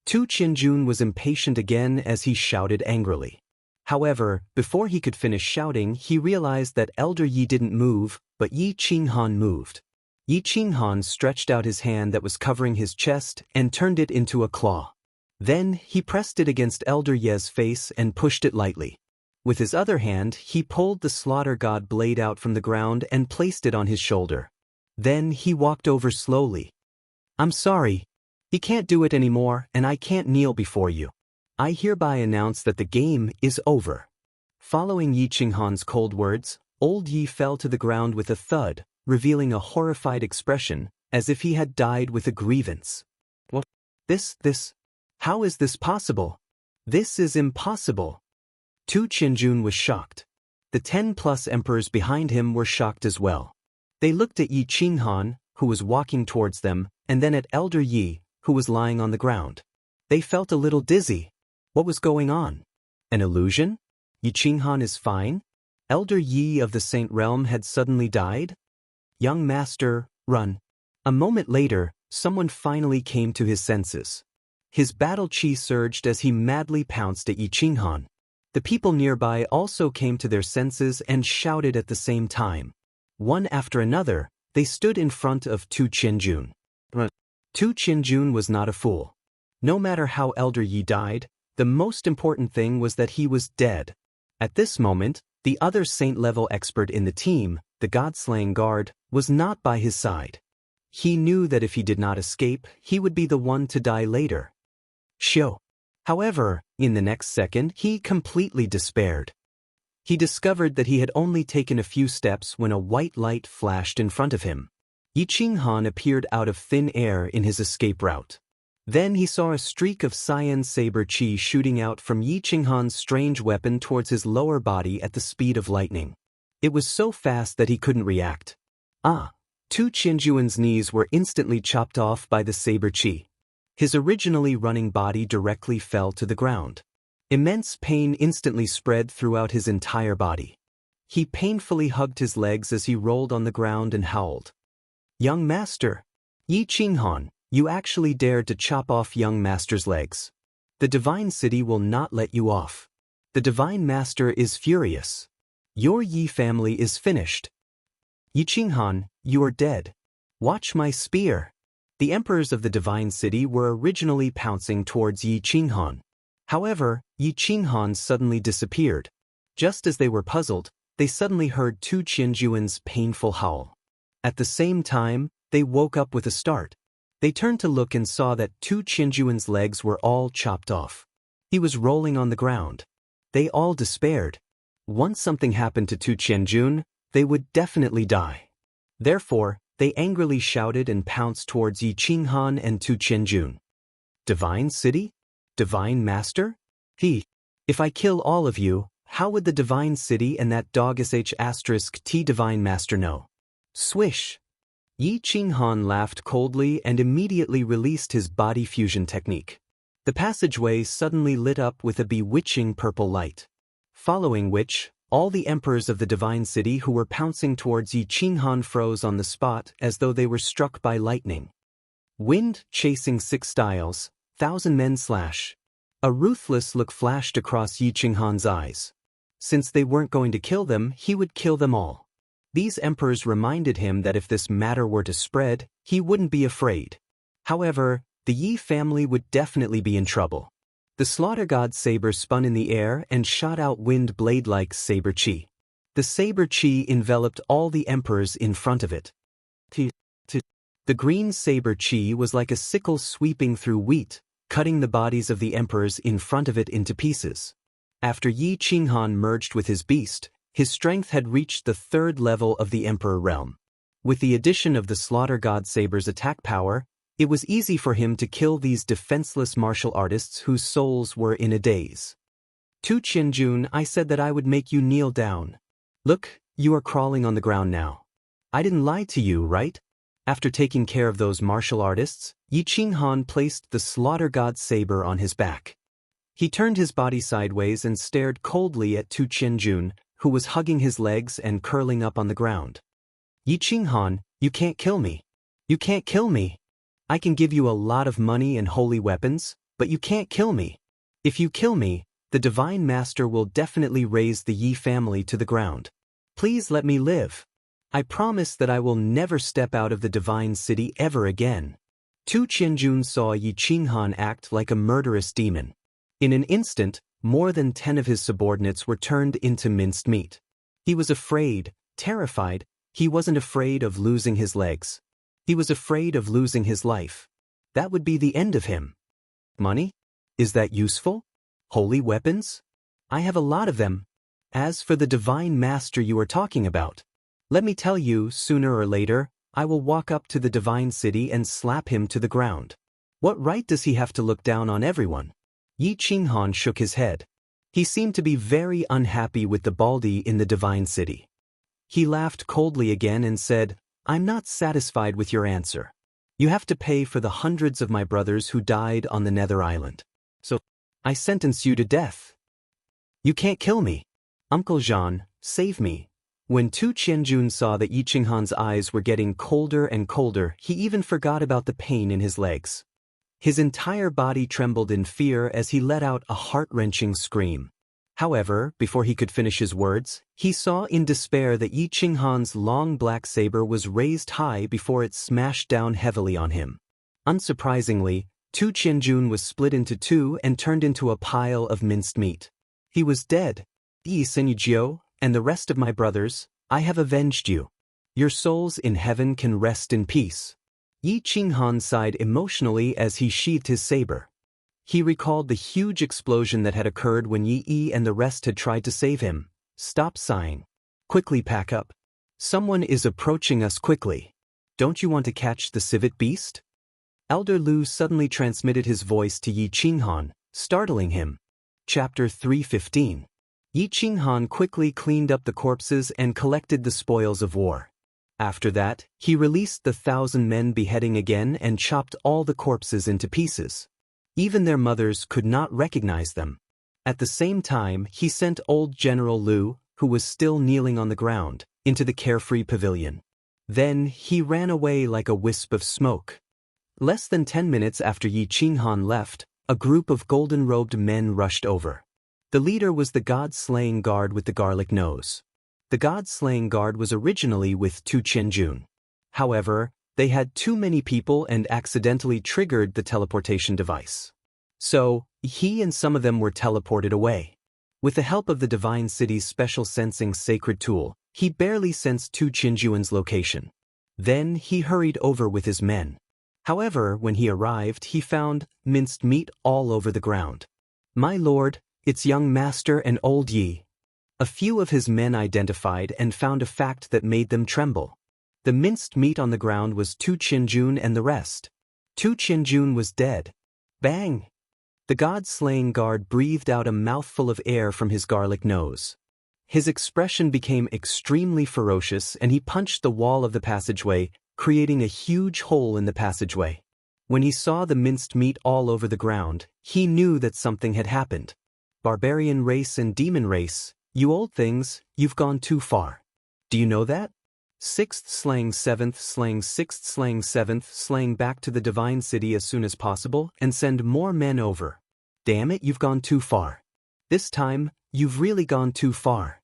Tu Qianjun was impatient again as he shouted angrily. However, before he could finish shouting, he realized that Elder Yi didn't move, but Yi Qinghan moved. Yi Qinghan stretched out his hand that was covering his chest and turned it into a claw. Then, he pressed it against Elder Ye's face and pushed it lightly. With his other hand, he pulled the slaughter god blade out from the ground and placed it on his shoulder. Then, he walked over slowly. "I'm sorry. He can't do it anymore, and I can't kneel before you. I hereby announce that the game is over." Following Yi Qinghan's cold words, Old Yi fell to the ground with a thud, revealing a horrified expression, as if he had died with a grievance. "What? How is this possible? This is impossible." Tu Qianjun was shocked. The 10+ emperors behind him were shocked as well. They looked at Yi Qinghan, who was walking towards them, and then at Elder Yi, who was lying on the ground. They felt a little dizzy. What was going on? An illusion? Yi Qinghan is fine? Elder Yi of the Saint Realm had suddenly died? "Young master, run." A moment later, someone finally came to his senses. His battle chi surged as he madly pounced at Yi Qinghan. The people nearby also came to their senses and shouted at the same time. One after another, they stood in front of Tu Qianjun. Tu Qianjun was not a fool. No matter how elder Yi died, the most important thing was that he was dead. At this moment, the other saint-level expert in the team, the god-slaying guard, was not by his side. He knew that if he did not escape, he would be the one to die later. Xiu. However, in the next second, he completely despaired. He discovered that he had only taken a few steps when a white light flashed in front of him. Yi Qinghan appeared out of thin air in his escape route. Then he saw a streak of cyan saber qi shooting out from Yi Qinghan's strange weapon towards his lower body at the speed of lightning. It was so fast that he couldn't react. Tu Qianjuan's knees were instantly chopped off by the saber qi. His originally running body directly fell to the ground. Immense pain instantly spread throughout his entire body. He painfully hugged his legs as he rolled on the ground and howled. Young master! Yi Qinghan, you actually dared to chop off young master's legs. The divine city will not let you off. The divine master is furious. Your Yi family is finished. Yi Qinghan, you are dead. Watch my spear. The emperors of the divine city were originally pouncing towards Yi Qinghan. However, Yi Qinghan suddenly disappeared. Just as they were puzzled, they suddenly heard Tu Qianjuan's painful howl. At the same time, they woke up with a start. They turned to look and saw that Tu Qianjuan's legs were all chopped off. He was rolling on the ground. They all despaired. Once something happened to Tu Qianjun, they would definitely die. Therefore, they angrily shouted and pounced towards Yi Qinghan and Tu Qianjun. Divine city? Divine master? If I kill all of you, how would the divine city and that dog**t divine master know? Swish! Yi Qinghan laughed coldly and immediately released his body fusion technique. The passageway suddenly lit up with a bewitching purple light. Following which, all the emperors of the divine city who were pouncing towards Yi Qinghan froze on the spot as though they were struck by lightning. Wind chasing 6 styles, 1,000 men slash. A ruthless look flashed across Yi Qinghan's eyes. Since they weren't going to kill them, he would kill them all. These emperors reminded him that if this matter were to spread, he wouldn't be afraid. However, the Yi family would definitely be in trouble. The slaughter god's saber spun in the air and shot out wind blade-like saber qi. The saber qi enveloped all the emperors in front of it. The green saber qi was like a sickle sweeping through wheat, cutting the bodies of the emperors in front of it into pieces. After Yi Qinghan merged with his beast, his strength had reached the 3rd level of the emperor realm. With the addition of the slaughter god saber's attack power, it was easy for him to kill these defenseless martial artists whose souls were in a daze. Tu Qianjun, I said that I would make you kneel down. Look, you are crawling on the ground now. I didn't lie to you, right? After taking care of those martial artists, Yi Qinghan placed the slaughter god saber on his back. He turned his body sideways and stared coldly at Tu Qianjun, who was hugging his legs and curling up on the ground. Yi Qinghan, you can't kill me. You can't kill me. I can give you a lot of money and holy weapons, but you can't kill me. If you kill me, the divine master will definitely raze the Yi family to the ground. Please let me live. I promise that I will never step out of the divine city ever again. Tu Qianjun saw Yi Qinghan act like a murderous demon. In an instant, more than 10 of his subordinates were turned into minced meat. He was afraid, terrified. He wasn't afraid of losing his legs. He was afraid of losing his life. That would be the end of him. Money? Is that useful? Holy weapons? I have a lot of them. As for the divine master you are talking about, let me tell you, sooner or later, I will walk up to the divine city and slap him to the ground. What right does he have to look down on everyone? Yi Qinghan shook his head. He seemed to be very unhappy with the Baldi in the divine city. He laughed coldly again and said, I'm not satisfied with your answer. You have to pay for the hundreds of my brothers who died on the Nether Island. So, I sentence you to death. You can't kill me. Uncle Jean, save me. When Tu Qianjun saw that Yi Qinghan's eyes were getting colder and colder, he even forgot about the pain in his legs. His entire body trembled in fear as he let out a heart-wrenching scream. However, before he could finish his words, he saw in despair that Yi Qinghan's long black saber was raised high before it smashed down heavily on him. Unsurprisingly, Tu Qianjun was split into two and turned into a pile of minced meat. He was dead. Yi Senjiu, and the rest of my brothers, I have avenged you. Your souls in heaven can rest in peace. Yi Qinghan sighed emotionally as he sheathed his saber. He recalled the huge explosion that had occurred when Yi Yi and the rest had tried to save him. Stop sighing. Quickly pack up. Someone is approaching us quickly. Don't you want to catch the civet beast? Elder Lu suddenly transmitted his voice to Yi Qinghan, startling him. Chapter 3:15. Yi Qinghan quickly cleaned up the corpses and collected the spoils of war. After that, he released the 1,000 men beheading again and chopped all the corpses into pieces. Even their mothers could not recognize them. At the same time, he sent old General Lu, who was still kneeling on the ground, into the carefree pavilion. Then he ran away like a wisp of smoke. Less than 10 minutes after Yi Qinghan left, a group of golden-robed men rushed over. The leader was the god-slaying guard with the garlic nose. The god-slaying guard was originally with Tu Qianjun. However, they had too many people and accidentally triggered the teleportation device. So, he and some of them were teleported away. With the help of the Divine City's special sensing sacred tool, he barely sensed Tu Qianjuan's location. Then he hurried over with his men. However, when he arrived, he found minced meat all over the ground. My lord, it's young master and old Yi. A few of his men identified and found a fact that made them tremble. The minced meat on the ground was Tu Qianjun and the rest. Tu Qianjun was dead. Bang! The god-slaying guard breathed out a mouthful of air from his garlic nose. His expression became extremely ferocious and he punched the wall of the passageway, creating a huge hole in the passageway. When he saw the minced meat all over the ground, he knew that something had happened. Barbarian race and demon race, you old things, you've gone too far. Do you know that? 6th slang 7th slang 6th slang 7th slang back to the Divine City as soon as possible and send more men over. Damn it, you've gone too far. This time, you've really gone too far.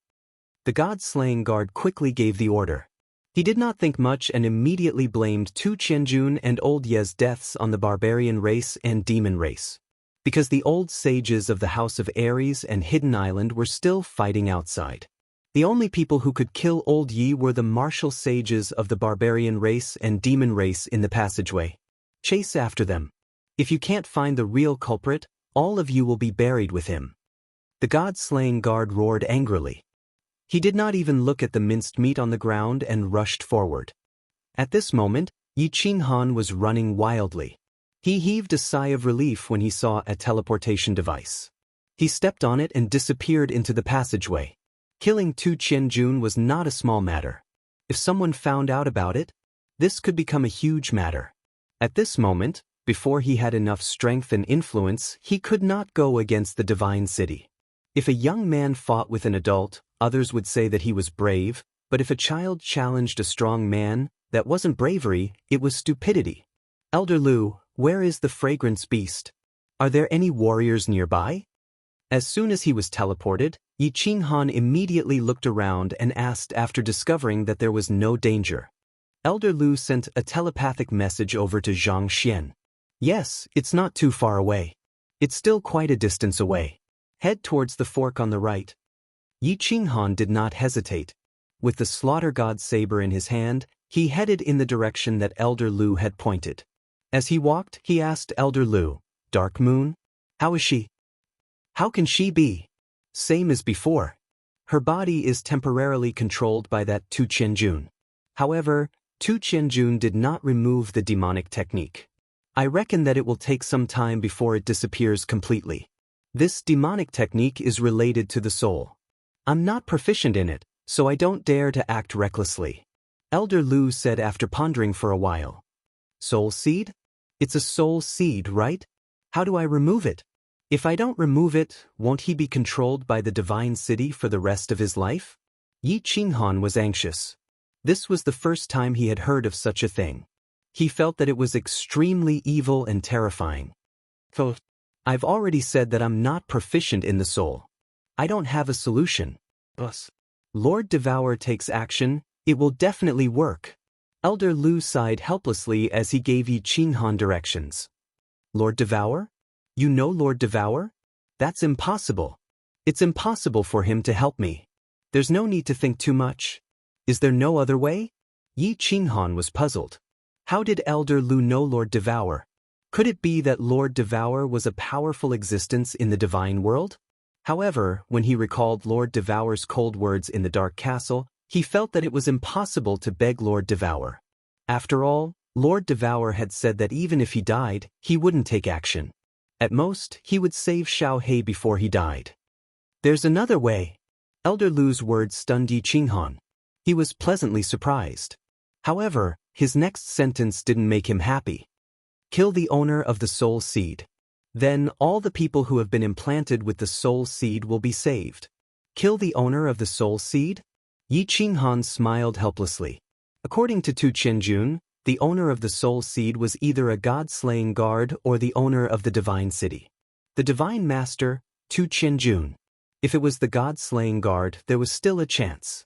The god-slaying guard quickly gave the order. He did not think much and immediately blamed Tu Qianjun and Old Ye's deaths on the barbarian race and demon race. Because the old sages of the House of Ares and Hidden Island were still fighting outside. The only people who could kill Old Yi were the martial sages of the barbarian race and demon race in the passageway. Chase after them. If you can't find the real culprit, all of you will be buried with him. The god-slaying guard roared angrily. He did not even look at the minced meat on the ground and rushed forward. At this moment, Yi Qinghan was running wildly. He heaved a sigh of relief when he saw a teleportation device. He stepped on it and disappeared into the passageway. Killing Tu Qianjun was not a small matter. If someone found out about it, this could become a huge matter. At this moment, before he had enough strength and influence, he could not go against the Divine City. If a young man fought with an adult, others would say that he was brave, but if a child challenged a strong man, that wasn't bravery, it was stupidity. Elder Lu, where is the fragrance beast? Are there any warriors nearby? As soon as he was teleported, Yi Qinghan immediately looked around and asked after discovering that there was no danger. Elder Lu sent a telepathic message over to Zhang Xian. Yes, it's not too far away. It's still quite a distance away. Head towards the fork on the right. Yi Qinghan did not hesitate. With the slaughter god's saber in his hand, he headed in the direction that Elder Lu had pointed. As he walked, he asked Elder Lu, Dark Moon? How is she? How can she be? Same as before. Her body is temporarily controlled by that Tu Qianjun. However, Tu Qianjun did not remove the demonic technique. I reckon that it will take some time before it disappears completely. This demonic technique is related to the soul. I'm not proficient in it, so I don't dare to act recklessly. Elder Lu said after pondering for a while. Soul seed? It's a soul seed, right? How do I remove it? If I don't remove it, won't he be controlled by the Divine City for the rest of his life? Yi Qinghan was anxious. This was the first time he had heard of such a thing. He felt that it was extremely evil and terrifying. So, I've already said that I'm not proficient in the soul. I don't have a solution. Bus. Lord Devour takes action, it will definitely work. Elder Lu sighed helplessly as he gave Yi Qinghan directions. Lord Devour? You know Lord Devour? That's impossible. It's impossible for him to help me. There's no need to think too much. Is there no other way? Yi Qinghan was puzzled. How did Elder Lu know Lord Devour? Could it be that Lord Devour was a powerful existence in the divine world? However, when he recalled Lord Devour's cold words in the Dark Castle, he felt that it was impossible to beg Lord Devour. After all, Lord Devour had said that even if he died, he wouldn't take action. At most, he would save Xiao He before he died. There's another way. Elder Lu's words stunned Yi Qinghan. He was pleasantly surprised. However, his next sentence didn't make him happy. Kill the owner of the soul seed. Then all the people who have been implanted with the soul seed will be saved. Kill the owner of the soul seed? Yi Qinghan smiled helplessly. According to Tu Qianjun, the owner of the soul seed was either a god-slaying guard or the owner of the divine city. The divine master, Tu Qianjun. If it was the god-slaying guard, there was still a chance.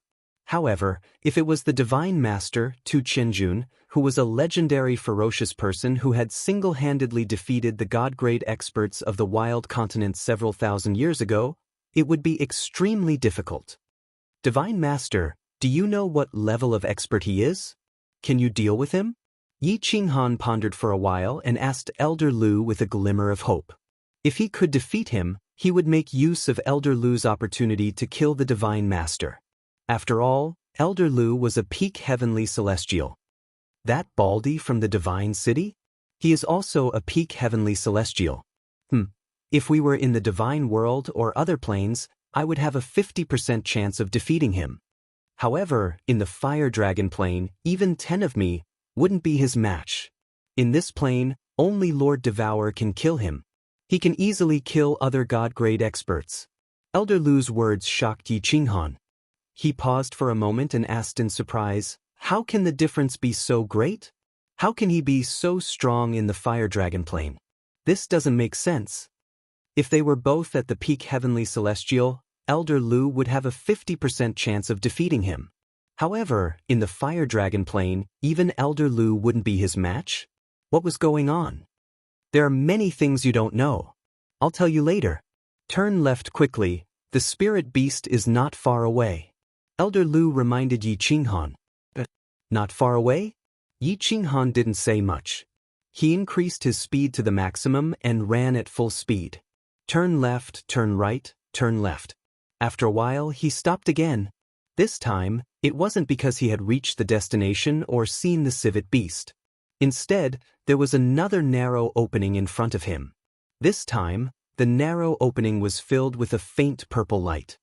However, if it was the divine master, Tu Qianjun, who was a legendary ferocious person who had single-handedly defeated the god-grade experts of the wild continent several thousand years ago, it would be extremely difficult. Divine Master, do you know what level of expert he is? Can you deal with him? Yi Qinghan pondered for a while and asked Elder Lu with a glimmer of hope. If he could defeat him, he would make use of Elder Lu's opportunity to kill the Divine Master. After all, Elder Lu was a peak heavenly celestial. That Baldy from the Divine City? He is also a peak heavenly celestial. If we were in the divine world or other planes, I would have a 50% chance of defeating him. However, in the Fire Dragon plane, even 10 of me wouldn't be his match. In this plane, only Lord Devour can kill him. He can easily kill other god-grade experts. Elder Lu's words shocked Yi Qinghan. He paused for a moment and asked in surprise, how can the difference be so great? How can he be so strong in the Fire Dragon plane? This doesn't make sense. If they were both at the peak heavenly celestial, Elder Lu would have a 50% chance of defeating him. However, in the Fire Dragon plane, even Elder Lu wouldn't be his match? What was going on? There are many things you don't know. I'll tell you later. Turn left quickly, the spirit beast is not far away. Elder Lu reminded Yi Qinghan. Not far away? Yi Qinghan didn't say much. He increased his speed to the maximum and ran at full speed. Turn left, turn right, turn left. After a while, he stopped again. This time, it wasn't because he had reached the destination or seen the civet beast. Instead, there was another narrow opening in front of him. This time, the narrow opening was filled with a faint purple light.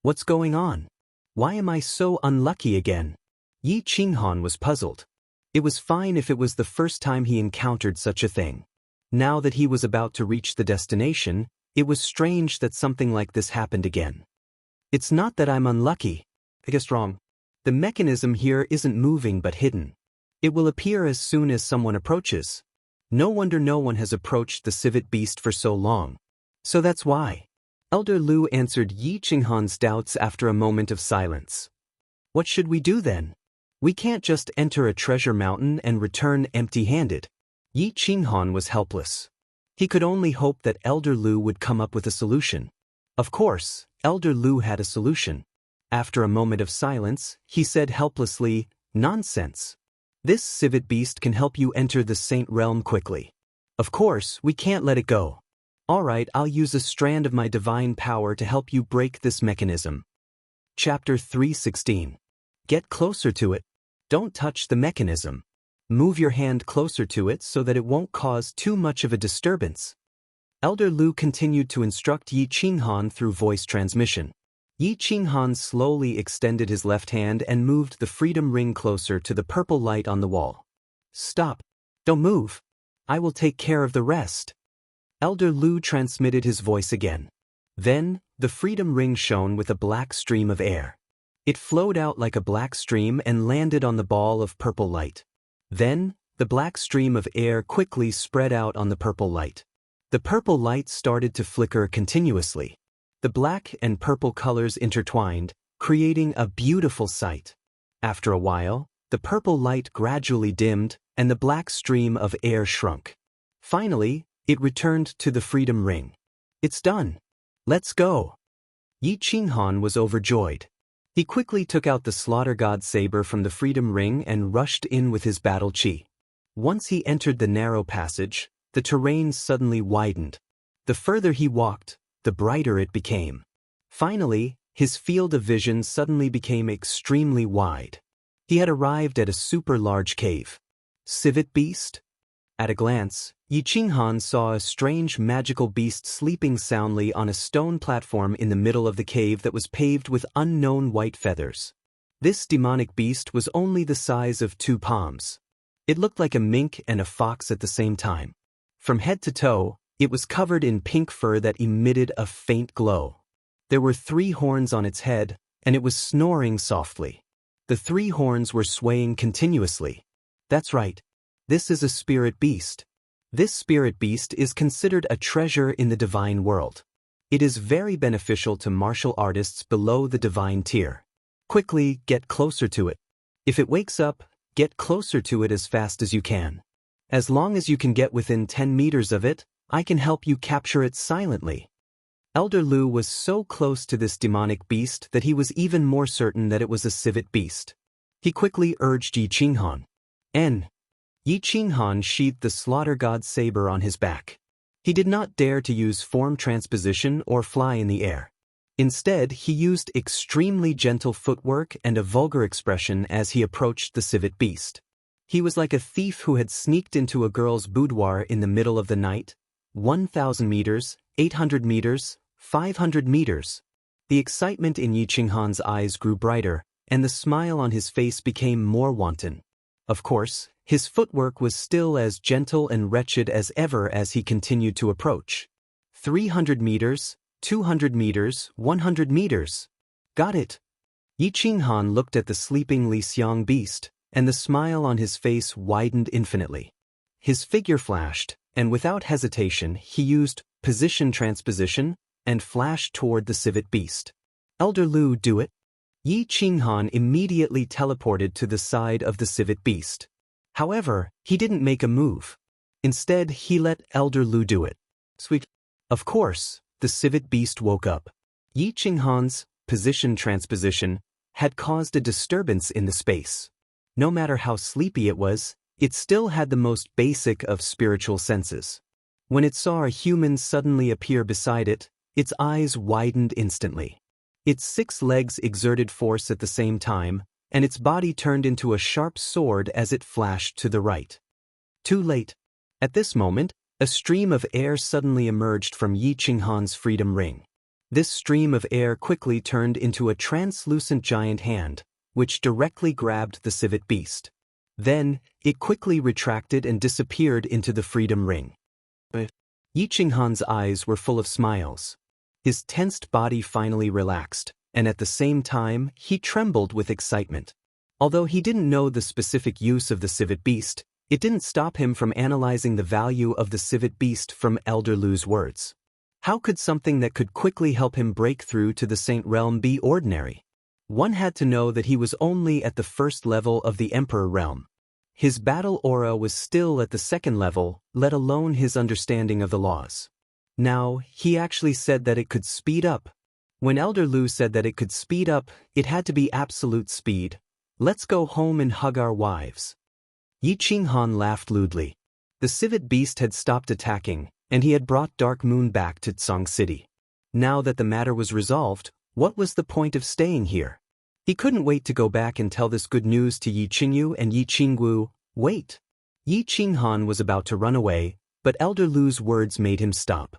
What's going on? Why am I so unlucky again? Yi Qinghan was puzzled. It was fine if it was the first time he encountered such a thing. Now that he was about to reach the destination, it was strange that something like this happened again. It's not that I'm unlucky. I guess wrong. The mechanism here isn't moving but hidden. It will appear as soon as someone approaches. No wonder no one has approached the civet beast for so long. So that's why. Elder Lu answered Yi Qinghan's doubts after a moment of silence. What should we do then? We can't just enter a treasure mountain and return empty-handed. Yi Qinghan was helpless. He could only hope that Elder Lu would come up with a solution. Of course, Elder Lu had a solution. After a moment of silence, he said helplessly, "Nonsense. This civet beast can help you enter the Saint Realm quickly. Of course, we can't let it go. Alright, I'll use a strand of my divine power to help you break this mechanism." Chapter 3:16. Get closer to it. Don't touch the mechanism. Move your hand closer to it so that it won't cause too much of a disturbance. Elder Lu continued to instruct Yi Qinghan through voice transmission. Yi Qinghan slowly extended his left hand and moved the freedom ring closer to the purple light on the wall. Stop. Don't move. I will take care of the rest. Elder Lu transmitted his voice again. Then, the freedom ring shone with a black stream of air. It flowed out like a black stream and landed on the ball of purple light. Then, the black stream of air quickly spread out on the purple light. The purple light started to flicker continuously. The black and purple colors intertwined, creating a beautiful sight. After a while, the purple light gradually dimmed, and the black stream of air shrunk. Finally, it returned to the freedom ring. It's done. Let's go. Yi Qinghan was overjoyed. He quickly took out the slaughter god saber from the freedom ring and rushed in with his battle chi. Once he entered the narrow passage, the terrain suddenly widened. The further he walked, the brighter it became. Finally, his field of vision suddenly became extremely wide. He had arrived at a super-large cave. Civet beast? At a glance, Yi Qinghan saw a strange magical beast sleeping soundly on a stone platform in the middle of the cave that was paved with unknown white feathers. This demonic beast was only the size of 2 palms. It looked like a mink and a fox at the same time. From head to toe, it was covered in pink fur that emitted a faint glow. There were 3 horns on its head, and it was snoring softly. The 3 horns were swaying continuously. That's right. This is a spirit beast. This spirit beast is considered a treasure in the divine world. It is very beneficial to martial artists below the divine tier. Quickly get closer to it. If it wakes up, get closer to it as fast as you can. As long as you can get within 10 meters of it, I can help you capture it silently. Elder Lu was so close to this demonic beast that he was even more certain that it was a civet beast. He quickly urged Yi Qinghan. Yi Qinghan sheathed the slaughter god's saber on his back. He did not dare to use form transposition or fly in the air. Instead, he used extremely gentle footwork and a vulgar expression as he approached the civet beast. He was like a thief who had sneaked into a girl's boudoir in the middle of the night. 1,000 meters, 800 meters, 500 meters. The excitement in Yi Qinghan's eyes grew brighter, and the smile on his face became more wanton. Of course, his footwork was still as gentle and wretched as ever as he continued to approach. 300 meters, 200 meters, 100 meters. Got it. Yi Qinghan looked at the sleeping Li Xiang beast, and the smile on his face widened infinitely. His figure flashed, and without hesitation he used position transposition and flashed toward the civet beast. Elder Lu, do it. Yi Qinghan immediately teleported to the side of the civet beast. However, he didn't make a move. Instead, he let Elder Lu do it. Sweet. Of course, the civet beast woke up. Yi Qinghan's position transposition had caused a disturbance in the space. No matter how sleepy it was, it still had the most basic of spiritual senses. When it saw a human suddenly appear beside it, its eyes widened instantly. Its 6 legs exerted force at the same time, and its body turned into a sharp sword as it flashed to the right. Too late. At this moment, a stream of air suddenly emerged from Yi Qinghan's freedom ring. This stream of air quickly turned into a translucent giant hand, which directly grabbed the civet beast. Then, it quickly retracted and disappeared into the freedom ring. Yi Qinghan's eyes were full of smiles. His tensed body finally relaxed, and at the same time, he trembled with excitement. Although he didn't know the specific use of the civet beast, it didn't stop him from analyzing the value of the civet beast from Elder Lu's words. How could something that could quickly help him break through to the Saint Realm be ordinary? One had to know that he was only at the first level of the Emperor Realm. His battle aura was still at the second level, let alone his understanding of the laws. Now, he actually said that it could speed up. When Elder Lu said that it could speed up, it had to be absolute speed. Let's go home and hug our wives. Yi Qinghan laughed lewdly. The civet beast had stopped attacking, and he had brought Dark Moon back to Tsang City. Now that the matter was resolved, what was the point of staying here? He couldn't wait to go back and tell this good news to Yi Qingyu and Yi Qingwu. Wait! Yi Qinghan was about to run away, but Elder Lu's words made him stop.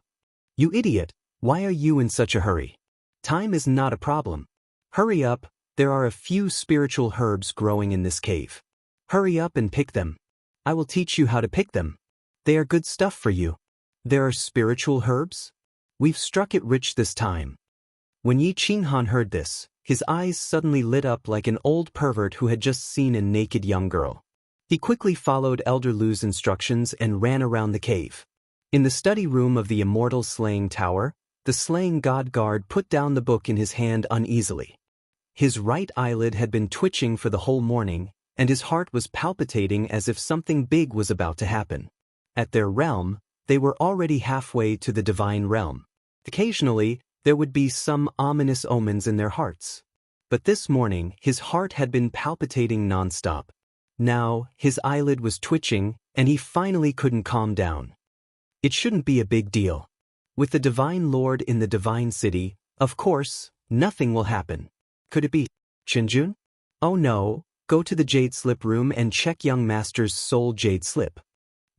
You idiot, why are you in such a hurry? Time is not a problem. Hurry up, there are a few spiritual herbs growing in this cave. Hurry up and pick them. I will teach you how to pick them. They are good stuff for you. There are spiritual herbs? We've struck it rich this time. When Yi Qinghan heard this, his eyes suddenly lit up like an old pervert who had just seen a naked young girl. He quickly followed Elder Lu's instructions and ran around the cave. In the study room of the Immortal Slaying Tower, The slaying god guard put down the book in his hand uneasily. His right eyelid had been twitching for the whole morning, and his heart was palpitating as if something big was about to happen. At their realm, they were already halfway to the divine realm. Occasionally, there would be some ominous omens in their hearts. But this morning, his heart had been palpitating nonstop. Now, his eyelid was twitching, and he finally couldn't calm down. It shouldn't be a big deal. With the Divine Lord in the Divine City, of course, nothing will happen. Could it be Qianjun? Oh no, go to the Jade Slip room and check young master's soul Jade Slip.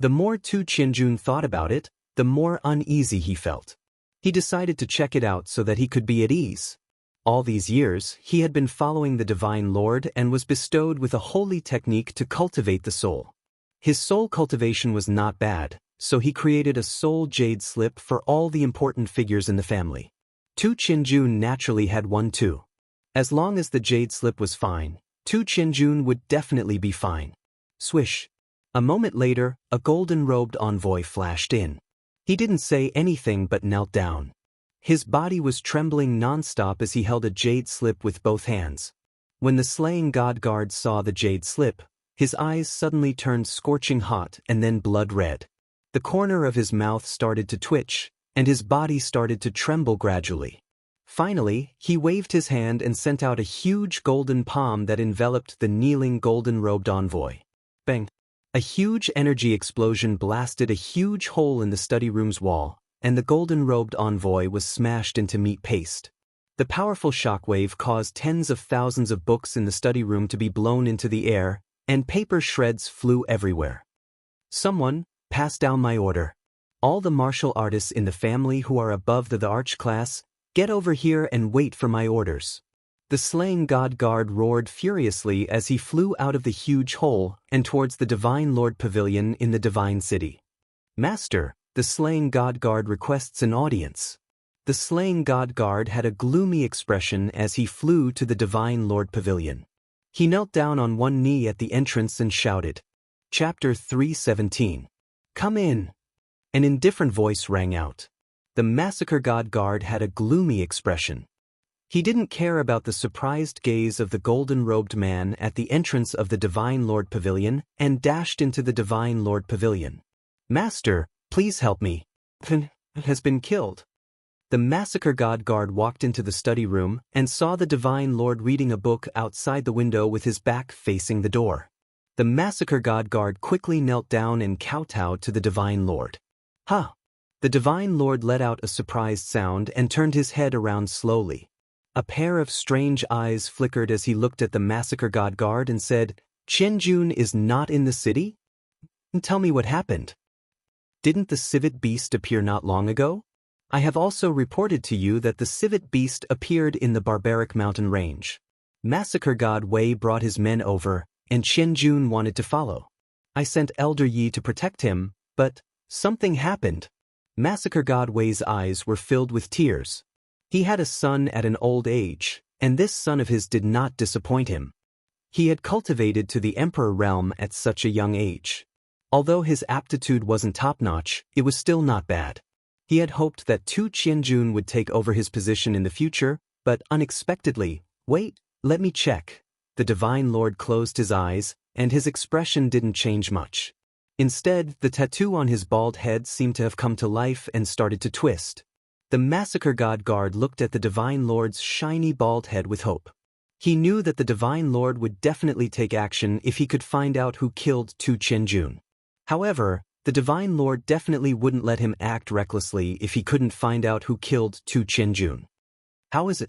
The more Tu Qianjun thought about it, the more uneasy he felt. He decided to check it out so that he could be at ease. All these years, he had been following the Divine Lord and was bestowed with a holy technique to cultivate the soul. His soul cultivation was not bad, so he created a soul jade slip for all the important figures in the family. Tu Qianjun naturally had one too. As long as the jade slip was fine, Tu Qianjun would definitely be fine. Swish. A moment later, a golden-robed envoy flashed in. He didn't say anything but knelt down. His body was trembling non-stop as he held a jade slip with both hands. When the slaying god guard saw the jade slip, his eyes suddenly turned scorching hot and then blood red. The corner of his mouth started to twitch, and his body started to tremble gradually. Finally, he waved his hand and sent out a huge golden palm that enveloped the kneeling golden-robed envoy. Bang! A huge energy explosion blasted a huge hole in the study room's wall, and the golden-robed envoy was smashed into meat paste. The powerful shockwave caused tens of thousands of books in the study room to be blown into the air, and paper shreds flew everywhere. Someone, pass down my order. All the martial artists in the family who are above the arch class, get over here and wait for my orders. The slaying god guard roared furiously as he flew out of the huge hole and towards the Divine Lord Pavilion in the Divine City. Master, the slaying god guard requests an audience. The slaying god guard had a gloomy expression as he flew to the Divine Lord Pavilion. He knelt down on one knee at the entrance and shouted. Chapter 317. Come in. An indifferent voice rang out. The massacre god guard had a gloomy expression. He didn't care about the surprised gaze of the golden-robed man at the entrance of the Divine Lord Pavilion and dashed into the Divine Lord Pavilion. Master, please help me. Has been killed. The massacre god guard walked into the study room and saw the Divine Lord reading a book outside the window with his back facing the door. The massacre god guard quickly knelt down and kowtowed to the Divine Lord. Ha! The Divine Lord let out a surprised sound and turned his head around slowly. A pair of strange eyes flickered as he looked at the massacre god guard and said, Qianjun is not in the city? Tell me what happened. Didn't the civet beast appear not long ago? I have also reported to you that the civet beast appeared in the barbaric mountain range. Massacre god Wei brought his men over, and Qianjun wanted to follow. I sent Elder Yi to protect him, but something happened. Massacre god Wei's eyes were filled with tears. He had a son at an old age, and this son of his did not disappoint him. He had cultivated to the emperor realm at such a young age. Although his aptitude wasn't top-notch, it was still not bad. He had hoped that Tu Qianjun would take over his position in the future, but unexpectedly, wait, let me check. The Divine Lord closed his eyes, and his expression didn't change much. Instead, the tattoo on his bald head seemed to have come to life and started to twist. The massacre god guard looked at the Divine Lord's shiny bald head with hope. He knew that the Divine Lord would definitely take action if he could find out who killed Tu Qianjun. However, the Divine Lord definitely wouldn't let him act recklessly if he couldn't find out who killed Tu Qianjun. How is it?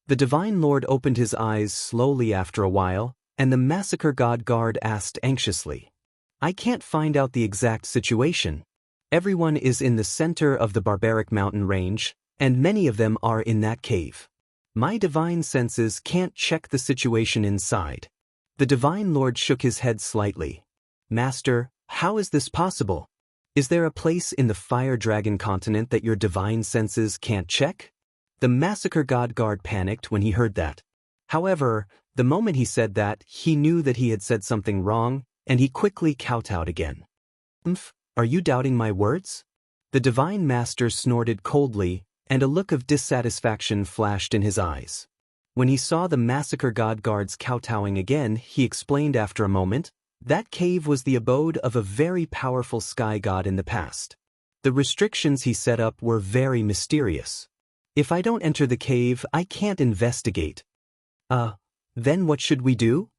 The Divine Lord opened his eyes slowly after a while, and the massacre god guard asked anxiously. I can't find out the exact situation. Everyone is in the center of the barbaric mountain range, and many of them are in that cave. My divine senses can't check the situation inside. The Divine Lord shook his head slightly. Master, how is this possible? Is there a place in the Fire Dragon continent that your divine senses can't check? The massacre god guard panicked when he heard that. However, the moment he said that, he knew that he had said something wrong, and he quickly kowtowed again. Are you doubting my words? The Divine Master snorted coldly, and a look of dissatisfaction flashed in his eyes. When he saw the massacre god guards kowtowing again, he explained after a moment, that cave was the abode of a very powerful sky god in the past. The restrictions he set up were very mysterious. If I don't enter the cave, I can't investigate. Then what should we do?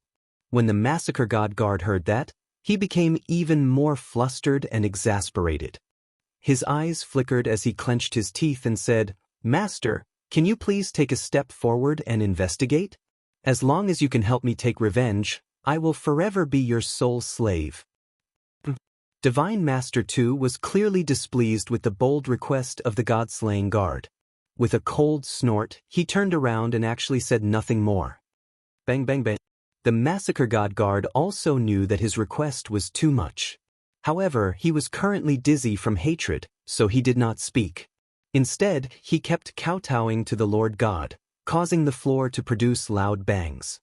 When the massacre god guard heard that, he became even more flustered and exasperated. His eyes flickered as he clenched his teeth and said, "Master, can you please take a step forward and investigate? As long as you can help me take revenge, I will forever be your sole slave." Divine Master 2 was clearly displeased with the bold request of the god-slaying guard. With a cold snort, he turned around and actually said nothing more. Bang bang bang. The massacre god guard also knew that his request was too much. However, he was currently dizzy from hatred, so he did not speak. Instead, he kept kowtowing to the Lord God, causing the floor to produce loud bangs.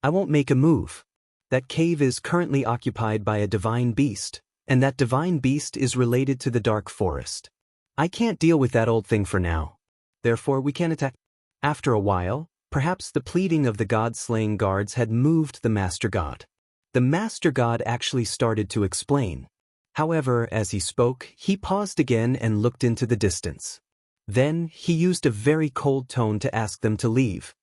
"I won't make a move. That cave is currently occupied by a divine beast, and that divine beast is related to the dark forest. I can't deal with that old thing for now. Therefore we can't attack." After a while, perhaps the pleading of the god-slaying guards had moved the Master God. The Master God actually started to explain. However, as he spoke, he paused again and looked into the distance. Then, he used a very cold tone to ask them to leave.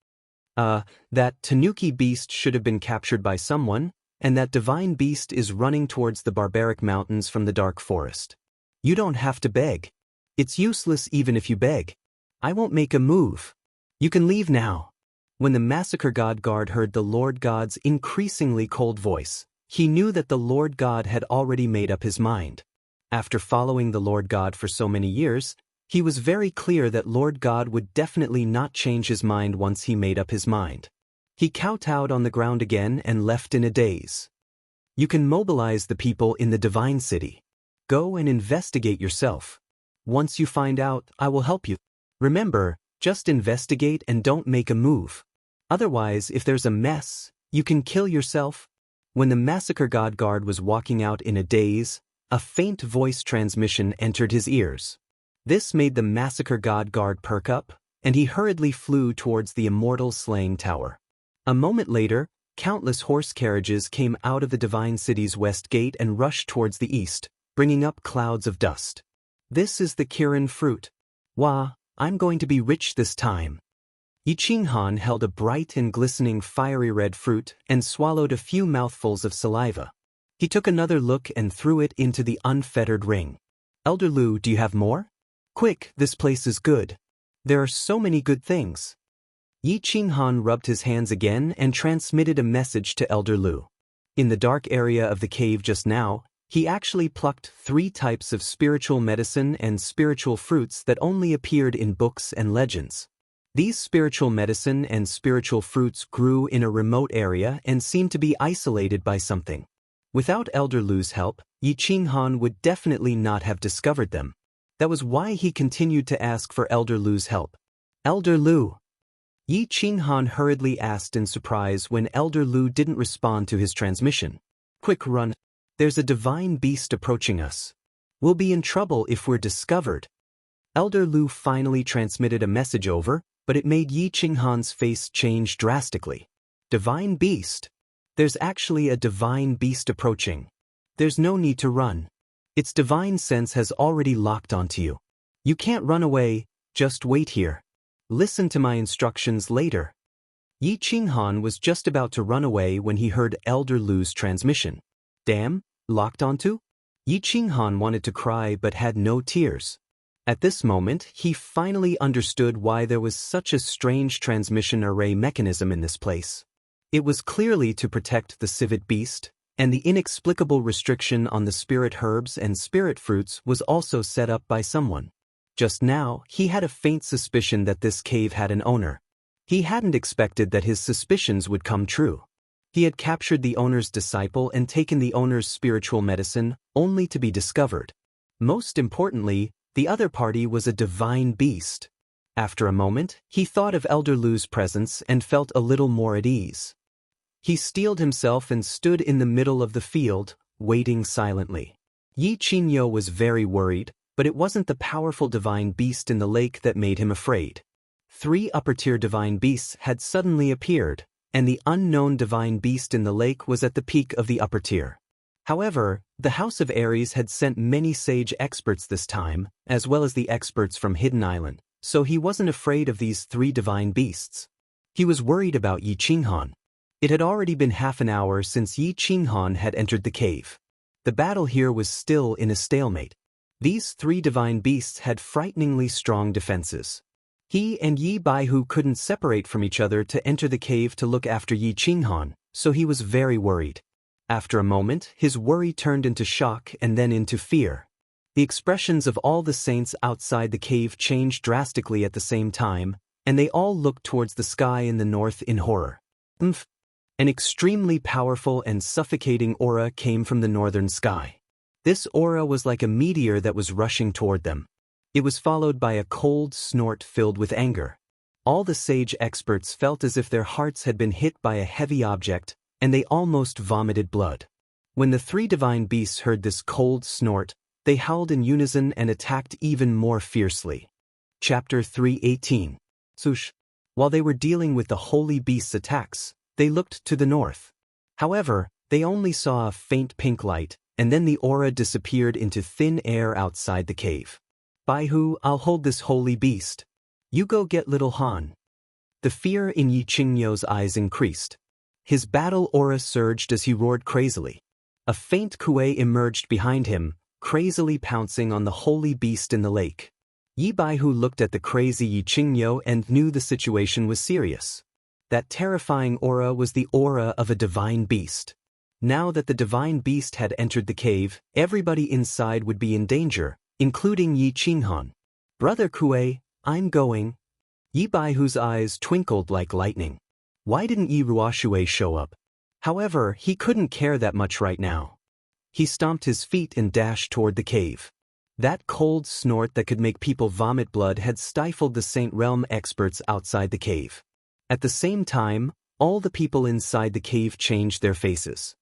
That Tanuki beast should have been captured by someone, and that divine beast is running towards the barbaric mountains from the dark forest. You don't have to beg. It's useless even if you beg. I won't make a move. You can leave now. When the massacre god guard heard the Lord God's increasingly cold voice, he knew that the Lord God had already made up his mind. After following the Lord God for so many years, he was very clear that Lord God would definitely not change his mind once he made up his mind. He kowtowed on the ground again and left in a daze. You can mobilize the people in the divine city. Go and investigate yourself. Once you find out, I will help you. Remember, just investigate and don't make a move. Otherwise, if there's a mess, you can kill yourself. When the massacre god guard was walking out in a daze, a faint voice transmission entered his ears. This made the massacre god guard perk up, and he hurriedly flew towards the immortal slaying tower. A moment later, countless horse carriages came out of the divine city's west gate and rushed towards the east, bringing up clouds of dust. This is the Kirin fruit. Wah, I'm going to be rich this time. Yi Qinghan held a bright and glistening fiery red fruit and swallowed a few mouthfuls of saliva. He took another look and threw it into the unfettered ring. Elder Lu, do you have more? Quick, this place is good. There are so many good things. Yi Qinghan rubbed his hands again and transmitted a message to Elder Lu. In the dark area of the cave just now, he actually plucked 3 types of spiritual medicine and spiritual fruits that only appeared in books and legends. These spiritual medicine and spiritual fruits grew in a remote area and seemed to be isolated by something. Without Elder Lu's help, Yi Qinghan would definitely not have discovered them. That was why he continued to ask for Elder Lu's help. Elder Lu. Yi Qinghan hurriedly asked in surprise when Elder Lu didn't respond to his transmission. Quick run. There's a divine beast approaching us. We'll be in trouble if we're discovered. Elder Lu finally transmitted a message over, but it made Yi Qinghan's face change drastically. Divine beast? There's actually a divine beast approaching. There's no need to run. Its divine sense has already locked onto you. You can't run away, just wait here. Listen to my instructions later. Yi Qinghan was just about to run away when he heard Elder Lu's transmission. Damn, locked onto? Yi Qinghan wanted to cry but had no tears. At this moment, he finally understood why there was such a strange transmission array mechanism in this place. It was clearly to protect the civet beast, and the inexplicable restriction on the spirit herbs and spirit fruits was also set up by someone. Just now, he had a faint suspicion that this cave had an owner. He hadn't expected that his suspicions would come true. He had captured the owner's disciple and taken the owner's spiritual medicine, only to be discovered. Most importantly, the other party was a divine beast. After a moment, he thought of Elder Lu's presence and felt a little more at ease. He steeled himself and stood in the middle of the field, waiting silently. Yi Qingyo was very worried, But it wasn't the powerful divine beast in the lake that made him afraid. 3 upper-tier divine beasts had suddenly appeared, and the unknown divine beast in the lake was at the peak of the upper tier. However, the House of Aries had sent many sage experts this time, as well as the experts from Hidden Island, so he wasn't afraid of these 3 divine beasts. He was worried about Yi Qinghan. It had already been half an hour since Yi Qinghan had entered the cave. The battle here was still in a stalemate. These 3 divine beasts had frighteningly strong defenses. He and Yi Baihu couldn't separate from each other to enter the cave to look after Yi Qinghan, so he was very worried. After a moment, his worry turned into shock and then into fear. The expressions of all the saints outside the cave changed drastically at the same time, and they all looked towards the sky in the north in horror. An extremely powerful and suffocating aura came from the northern sky. This aura was like a meteor that was rushing toward them. It was followed by a cold snort filled with anger. All the sage experts felt as if their hearts had been hit by a heavy object, and they almost vomited blood. When the 3 divine beasts heard this cold snort, they howled in unison and attacked even more fiercely. Chapter 3:18. Sush. While they were dealing with the holy beast's attacks, they looked to the north. However, they only saw a faint pink light, and then the aura disappeared into thin air outside the cave. Baihu, I'll hold this holy beast. You go get little Han. The fear in Yi Qingyou's eyes increased. His battle aura surged as he roared crazily. A faint kuei emerged behind him, crazily pouncing on the holy beast in the lake. Yi Baihu looked at the crazy Yi Qingyou and knew the situation was serious. That terrifying aura was the aura of a divine beast. Now that the divine beast had entered the cave, everybody inside would be in danger, including Yi Qinghan. Brother Kuei, I'm going. Yi Baihu's eyes twinkled like lightning. Why didn't Yi Ruoshui show up? However, he couldn't care that much right now. He stomped his feet and dashed toward the cave. That cold snort that could make people vomit blood had stifled the Saint Realm experts outside the cave. At the same time, all the people inside the cave changed their faces.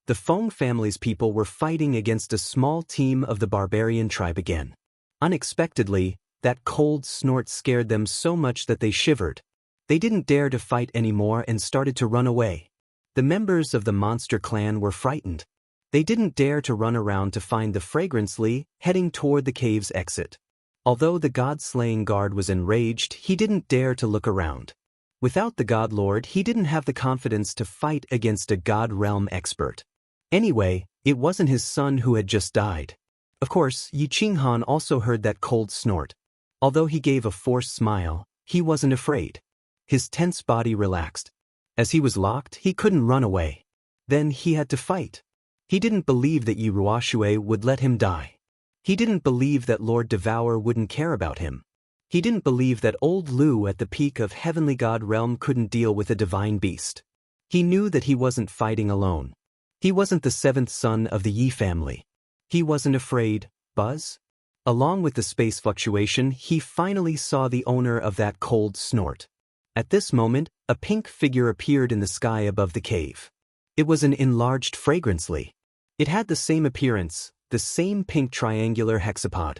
The Feng family's people were fighting against a small team of the barbarian tribe again. Unexpectedly, that cold snort scared them so much that they shivered. They didn't dare to fight anymore and started to run away. The members of the monster clan were frightened. They didn't dare to run around to find the Fragrancely, heading toward the cave's exit. Although the god-slaying guard was enraged, he didn't dare to look around. Without the God Lord, he didn't have the confidence to fight against a God Realm expert. Anyway, it wasn't his son who had just died. Of course, Yi Qinghan also heard that cold snort. Although he gave a forced smile, he wasn't afraid. His tense body relaxed. As he was locked, he couldn't run away. Then he had to fight. He didn't believe that Yi Ruoshui would let him die. He didn't believe that Lord Devour wouldn't care about him. He didn't believe that old Lu at the peak of Heavenly God Realm couldn't deal with a divine beast. He knew that he wasn't fighting alone. He wasn't the 7th son of the Yi family. He wasn't afraid, Buzz. Along with the space fluctuation, he finally saw the owner of that cold snort. At this moment, a pink figure appeared in the sky above the cave. It was an enlarged Fragrancely. It had the same appearance, the same pink triangular hexapod.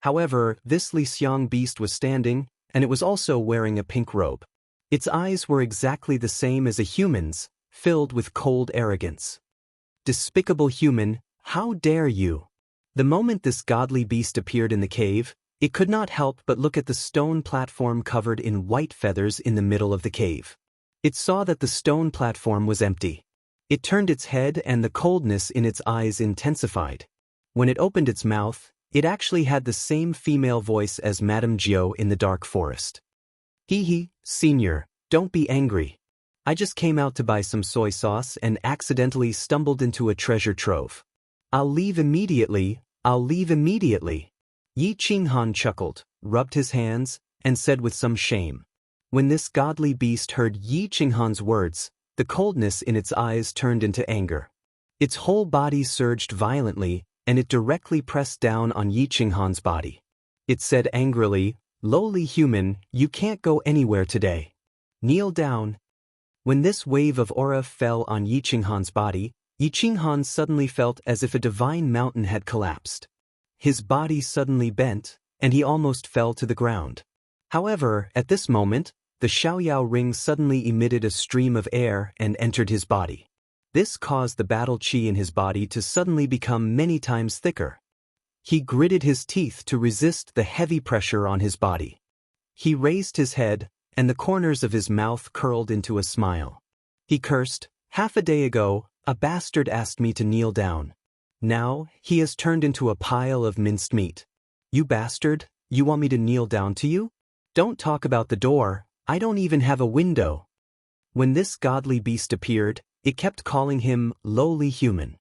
However, this Li Xiang beast was standing, and it was also wearing a pink robe. Its eyes were exactly the same as a human's, filled with cold arrogance. Despicable human, how dare you? The moment this godly beast appeared in the cave, it could not help but look at the stone platform covered in white feathers in the middle of the cave. It saw that the stone platform was empty. It turned its head and the coldness in its eyes intensified. When it opened its mouth, it actually had the same female voice as Madame Jiao in the dark forest. Hee, senior, don't be angry. I just came out to buy some soy sauce and accidentally stumbled into a treasure trove. I'll leave immediately. Yi Qinghan chuckled, rubbed his hands, and said with some shame. When this godly beast heard Yi Qinghan's words, the coldness in its eyes turned into anger. Its whole body surged violently, and it directly pressed down on Yi Qinghan's body. It said angrily, "Lowly human, you can't go anywhere today. Kneel down." When this wave of aura fell on Yi Qinghan's body, Yi Qinghan suddenly felt as if a divine mountain had collapsed. his body suddenly bent, and he almost fell to the ground. However, at this moment, the Xiaoyao ring suddenly emitted a stream of air and entered his body. This caused the battle qi in his body to suddenly become many times thicker. He gritted his teeth to resist the heavy pressure on his body. He raised his head, and the corners of his mouth curled into a smile. He cursed, "Half a day ago, a bastard asked me to kneel down. Now, he has turned into a pile of minced meat. You bastard, you want me to kneel down to you? Don't talk about the door, I don't even have a window." When this godly beast appeared, it kept calling him lowly human.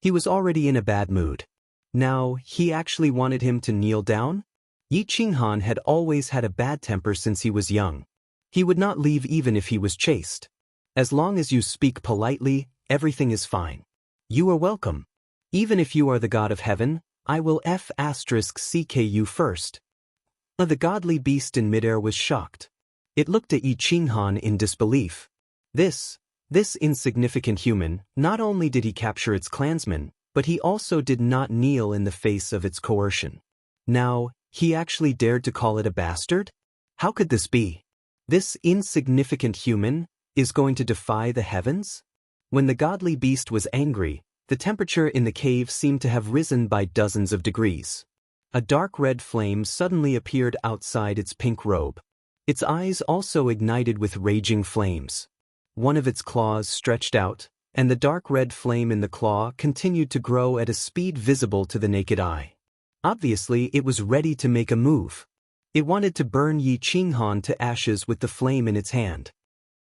He was already in a bad mood. Now, he actually wanted him to kneel down? Yi Qinghan had always had a bad temper since he was young. He would not leave even if he was chased. As long as you speak politely, everything is fine. You are welcome. Even if you are the god of heaven, I will *ck you first. The godly beast in midair was shocked. It looked at Yi Qinghan in disbelief. This insignificant human, not only did he capture its clansmen, but he also did not kneel in the face of its coercion. Now, he actually dared to call it a bastard? How could this be? This insignificant human is going to defy the heavens? When the godly beast was angry, the temperature in the cave seemed to have risen by dozens of degrees. A dark red flame suddenly appeared outside its pink robe. Its eyes also ignited with raging flames. One of its claws stretched out, and the dark red flame in the claw continued to grow at a speed visible to the naked eye. Obviously, it was ready to make a move. It wanted to burn Yi Qinghan to ashes with the flame in its hand.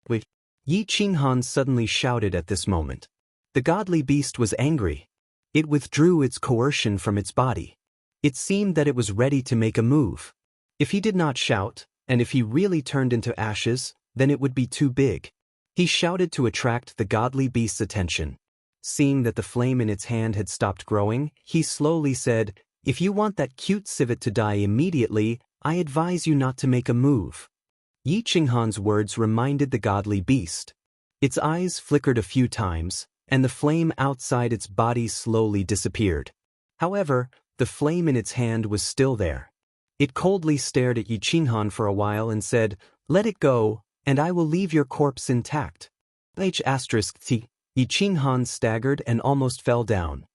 Wait! Yi Qinghan suddenly shouted at this moment. The godly beast was angry. It withdrew its coercion from its body. It seemed that it was ready to make a move. If he did not shout, and if he really turned into ashes, then it would be too big. He shouted to attract the godly beast's attention. Seeing that the flame in its hand had stopped growing, he slowly said, "If you want that cute civet to die immediately, I advise you not to make a move." Yi Qinghan's words reminded the godly beast. Its eyes flickered a few times, and the flame outside its body slowly disappeared. However, the flame in its hand was still there. It coldly stared at Yi Qinghan for a while and said, "Let it go, and I will leave your corpse intact." Yi Qinghan staggered and almost fell down.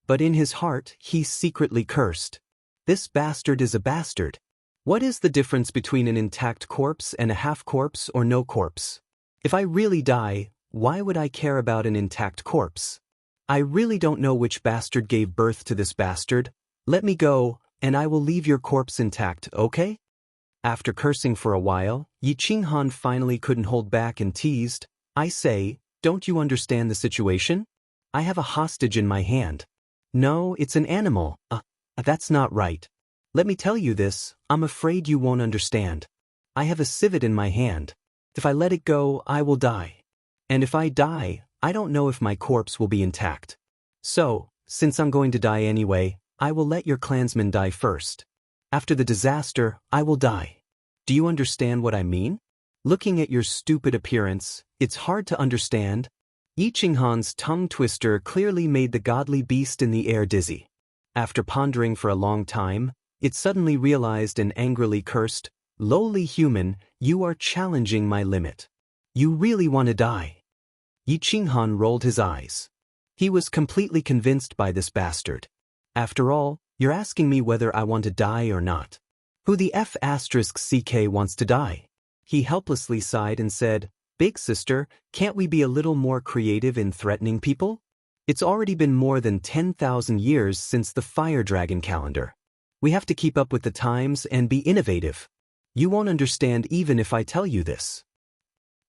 But in his heart, he secretly cursed. This bastard is a bastard. What is the difference between an intact corpse and a half corpse or no corpse? If I really die, why would I care about an intact corpse? I really don't know which bastard gave birth to this bastard. Let me go, and I will leave your corpse intact, okay? After cursing for a while, Yi Qinghan finally couldn't hold back and teased, "I say, don't you understand the situation? I have a hostage in my hand." "No, it's an animal." That's not right. Let me tell you this, I'm afraid you won't understand. I have a civet in my hand. If I let it go, I will die. And if I die, I don't know if my corpse will be intact. So, since I'm going to die anyway, I will let your clansmen die first. After the disaster, I will die. Do you understand what I mean? Looking at your stupid appearance, it's hard to understand. Yi Qinghan's tongue twister clearly made the godly beast in the air dizzy. After pondering for a long time, it suddenly realized and angrily cursed, "Lowly human, you are challenging my limit. You really want to die." Yi Qinghan rolled his eyes. He was completely convinced by this bastard. After all, you're asking me whether I want to die or not. Who the **ck wants to die? He helplessly sighed and said, "Big sister, can't we be a little more creative in threatening people? It's already been more than 10,000 years since the fire dragon calendar. We have to keep up with the times and be innovative. You won't understand even if I tell you this.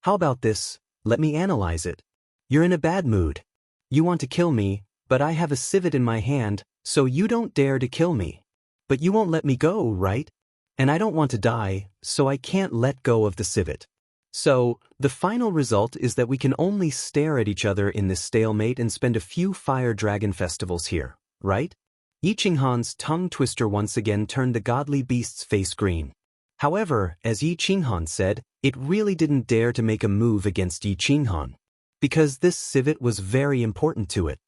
How about this? Let me analyze it. You're in a bad mood. You want to kill me, but I have a civet in my hand, so you don't dare to kill me. But you won't let me go, right? And I don't want to die, so I can't let go of the civet. So, the final result is that we can only stare at each other in this stalemate and spend a few fire dragon festivals here, right?" Yi Qinghan's tongue twister once again turned the godly beast's face green. However, as Yi Qinghan said, it really didn't dare to make a move against Yi Qinghan. Because this civet was very important to it.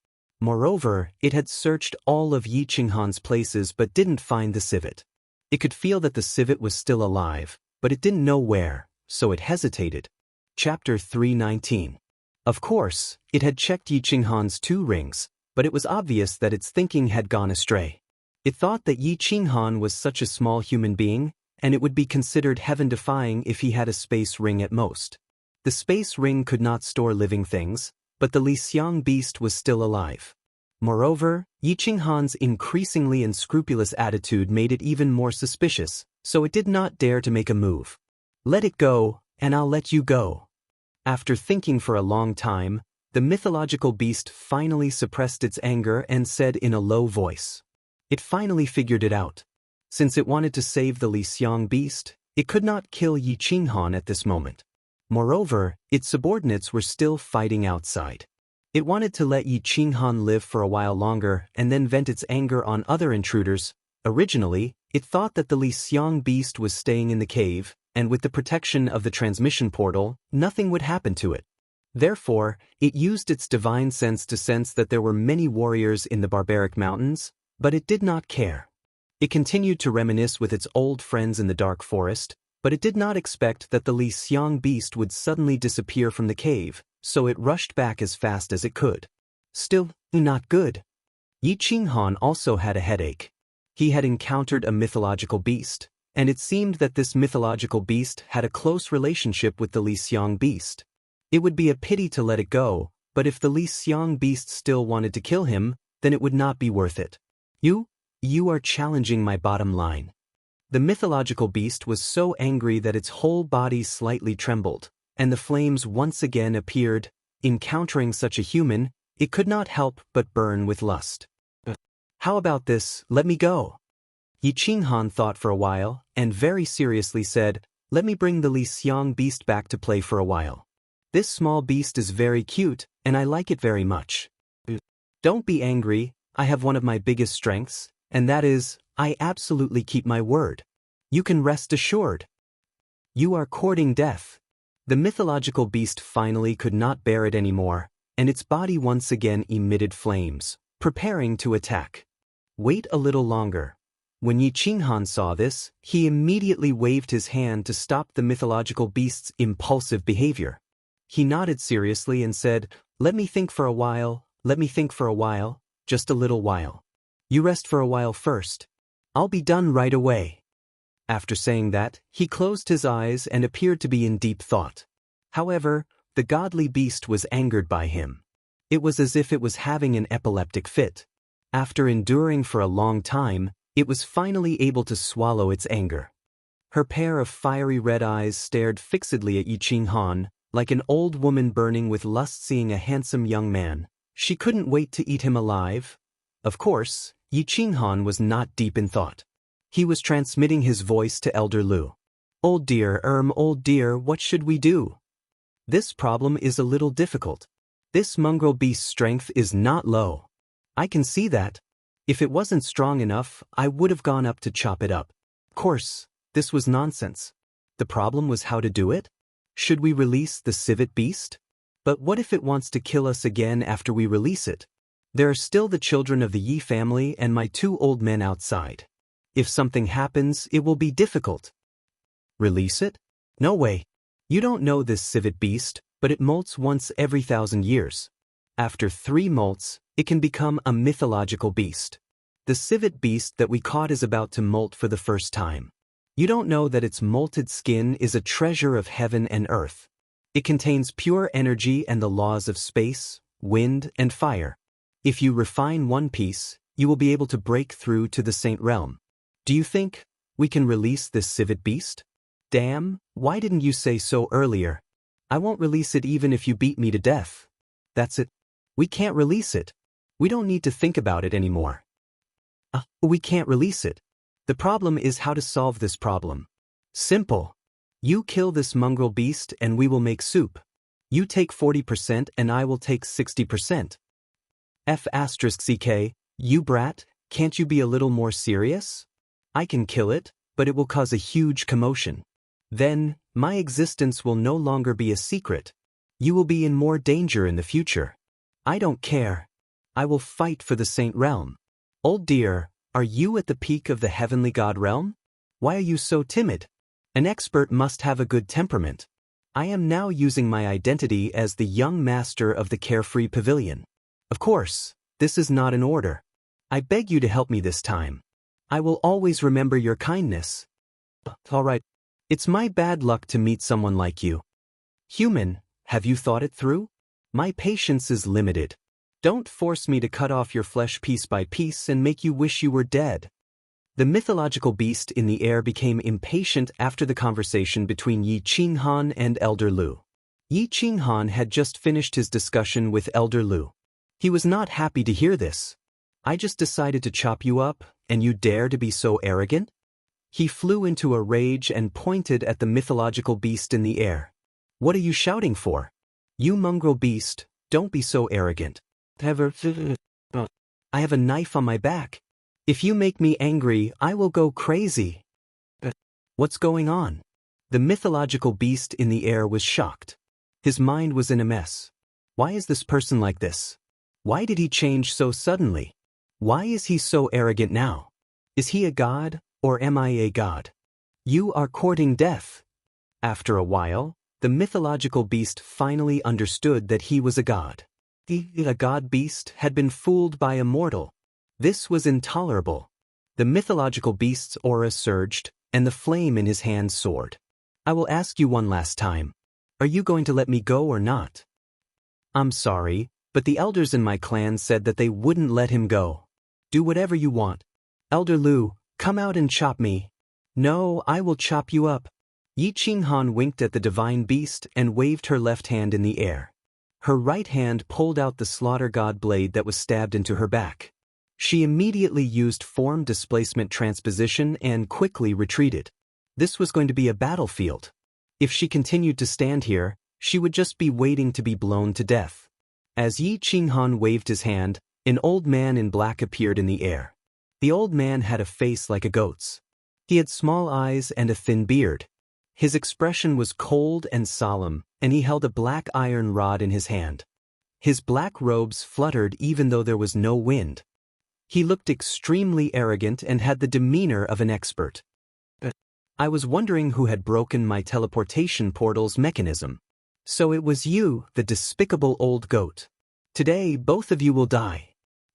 Moreover, it had searched all of Yi Qinghan's places but didn't find the civet. It could feel that the civet was still alive, but it didn't know where, so it hesitated. Chapter 319. Of course, it had checked Yi Qinghan's 2 rings, but it was obvious that its thinking had gone astray. It thought that Yi Qinghan was such a small human being, and it would be considered heaven-defying if he had a space ring at most. The space ring could not store living things, but the Lixiang beast was still alive. Moreover, Yi Qinghan's increasingly unscrupulous attitude made it even more suspicious, so it did not dare to make a move. Let it go, and I'll let you go. After thinking for a long time, the mythological beast finally suppressed its anger and said in a low voice. It finally figured it out. Since it wanted to save the Lixiang beast, it could not kill Yi Qinghan at this moment. Moreover, its subordinates were still fighting outside. It wanted to let Yi Qinghan live for a while longer and then vent its anger on other intruders. Originally, it thought that the Lixiang beast was staying in the cave, and with the protection of the transmission portal, nothing would happen to it. Therefore, it used its divine sense to sense that there were many warriors in the barbaric mountains, but it did not care. It continued to reminisce with its old friends in the dark forest, but it did not expect that the Lixiang beast would suddenly disappear from the cave, so it rushed back as fast as it could. Still, not good. Yi Qinghan also had a headache. He had encountered a mythological beast, and it seemed that this mythological beast had a close relationship with the Lixiang beast. It would be a pity to let it go, but if the Lixiang beast still wanted to kill him, then it would not be worth it. You are challenging my bottom line. The mythological beast was so angry that its whole body slightly trembled, and the flames once again appeared. Encountering such a human, it could not help but burn with lust. How about this, let me go? Yi Qinghan thought for a while, and very seriously said, let me bring the Lixiang beast back to play for a while. This small beast is very cute, and I like it very much. Don't be angry, I have one of my biggest strengths, and that is, I absolutely keep my word. You can rest assured. You are courting death. The mythological beast finally could not bear it anymore, and its body once again emitted flames, preparing to attack. Wait a little longer. When Yi Qinghan saw this, he immediately waved his hand to stop the mythological beast's impulsive behavior. He nodded seriously and said, let me think for a while, just a little while. You rest for a while first. I'll be done right away. After saying that, he closed his eyes and appeared to be in deep thought. However, the godly beast was angered by him. It was as if it was having an epileptic fit. After enduring for a long time, it was finally able to swallow its anger. Her pair of fiery red eyes stared fixedly at Yi Qinghan, like an old woman burning with lust seeing a handsome young man. She couldn't wait to eat him alive. Of course, Yi Qinghan was not deep in thought. He was transmitting his voice to Elder Lu. Old dear, what should we do? This problem is a little difficult. This mongrel beast's strength is not low. I can see that. If it wasn't strong enough, I would have gone up to chop it up. Of course, this was nonsense. The problem was how to do it? Should we release the civet beast? But what if it wants to kill us again after we release it? There are still the children of the Yi family and my 2 old men outside. If something happens, it will be difficult. Release it? No way. You don't know this civet beast, but it molts once every 1,000 years. After 3 molts, it can become a mythological beast. The civet beast that we caught is about to molt for the first time. You don't know that its molted skin is a treasure of heaven and earth. It contains pure energy and the laws of space, wind, and fire. If you refine one piece, you will be able to break through to the Saint Realm. Do you think we can release this civet beast? Damn, why didn't you say so earlier? I won't release it even if you beat me to death. That's it. We can't release it. We don't need to think about it anymore. We can't release it. The problem is how to solve this problem. Simple. You kill this mongrel beast and we will make soup. You take 40% and I will take 60%. F***ck, you brat, can't you be a little more serious? I can kill it, but it will cause a huge commotion. Then, my existence will no longer be a secret. You will be in more danger in the future. I don't care. I will fight for the Saint Realm. Old dear, are you at the peak of the heavenly god realm? Why are you so timid? An expert must have a good temperament. I am now using my identity as the young master of the carefree pavilion. Of course, this is not an order. I beg you to help me this time. I will always remember your kindness. All right. It's my bad luck to meet someone like you. Human, have you thought it through? My patience is limited. Don't force me to cut off your flesh piece by piece and make you wish you were dead. The mythological beast in the air became impatient after the conversation between Yi Qinghan and Elder Lu. Yi Qinghan had just finished his discussion with Elder Lu. He was not happy to hear this. I just decided to chop you up, and you dare to be so arrogant? He flew into a rage and pointed at the mythological beast in the air. What are you shouting for? You mongrel beast, don't be so arrogant. I have a knife on my back. If you make me angry, I will go crazy. What's going on? The mythological beast in the air was shocked. His mind was in a mess. Why is this person like this? Why did he change so suddenly? Why is he so arrogant now? Is he a god, or am I a god? You are courting death. After a while, the mythological beast finally understood that he was a god. A god beast had been fooled by Immortal. This was intolerable. The mythological beast's aura surged, and the flame in his hand soared. I will ask you one last time. Are you going to let me go or not? I'm sorry, but the elders in my clan said that they wouldn't let him go. Do whatever you want. Elder Lu, come out and chop me. No, I will chop you up. Yi Qinghan winked at the divine beast and waved her left hand in the air. Her right hand pulled out the slaughter god blade that was stabbed into her back. She immediately used form displacement transposition and quickly retreated. This was going to be a battlefield. If she continued to stand here, she would just be waiting to be blown to death. As Yi Qinghan waved his hand, an old man in black appeared in the air. The old man had a face like a goat's. He had small eyes and a thin beard. His expression was cold and solemn, and he held a black iron rod in his hand. His black robes fluttered even though there was no wind. He looked extremely arrogant and had the demeanor of an expert. I was wondering who had broken my teleportation portal's mechanism. So it was you, the despicable old goat. Today, both of you will die.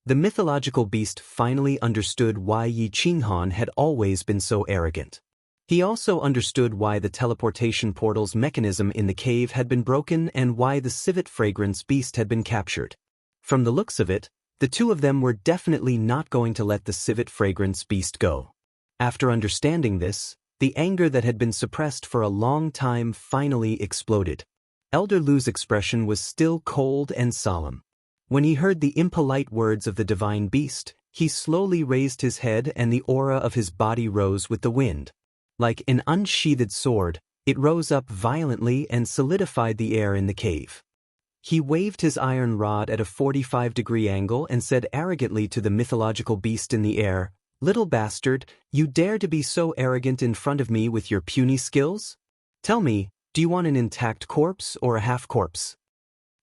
The mythological beast finally understood why Yi Qinghan had always been so arrogant. He also understood why the teleportation portal's mechanism in the cave had been broken and why the civet fragrance beast had been captured. From the looks of it, the two of them were definitely not going to let the civet fragrance beast go. After understanding this, the anger that had been suppressed for a long time finally exploded. Elder Lu's expression was still cold and solemn. When he heard the impolite words of the divine beast, he slowly raised his head and the aura of his body rose with the wind. Like an unsheathed sword, it rose up violently and solidified the air in the cave. He waved his iron rod at a 45-degree angle and said arrogantly to the mythological beast in the air, "Little bastard, you dare to be so arrogant in front of me with your puny skills? Tell me, do you want an intact corpse or a half-corpse?"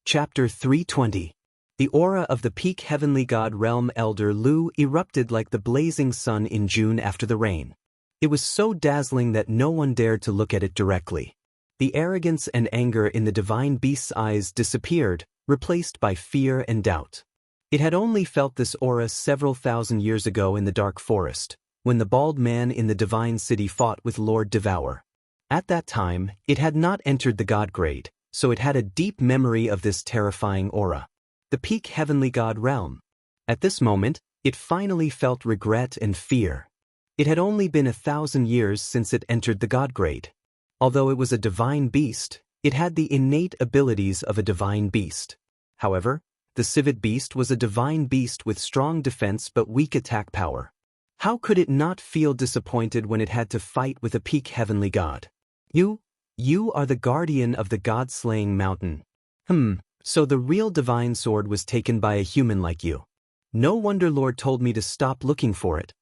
Chapter 320. The aura of the peak heavenly god realm Elder Lu erupted like the blazing sun in June after the rain. It was so dazzling that no one dared to look at it directly. The arrogance and anger in the divine beast's eyes disappeared, replaced by fear and doubt. It had only felt this aura several thousand years ago in the dark forest, when the bald man in the divine city fought with Lord Devour. At that time, it had not entered the god grade, so it had a deep memory of this terrifying aura. The peak heavenly god realm. At this moment, it finally felt regret and fear. It had only been 1,000 years since it entered the god grade. Although it was a divine beast, it had the innate abilities of a divine beast. However, the civet beast was a divine beast with strong defense but weak attack power. How could it not feel disappointed when it had to fight with a peak heavenly god? You are the guardian of the god-slaying mountain. So the real divine sword was taken by a human like you. No wonder Lord told me to stop looking for it.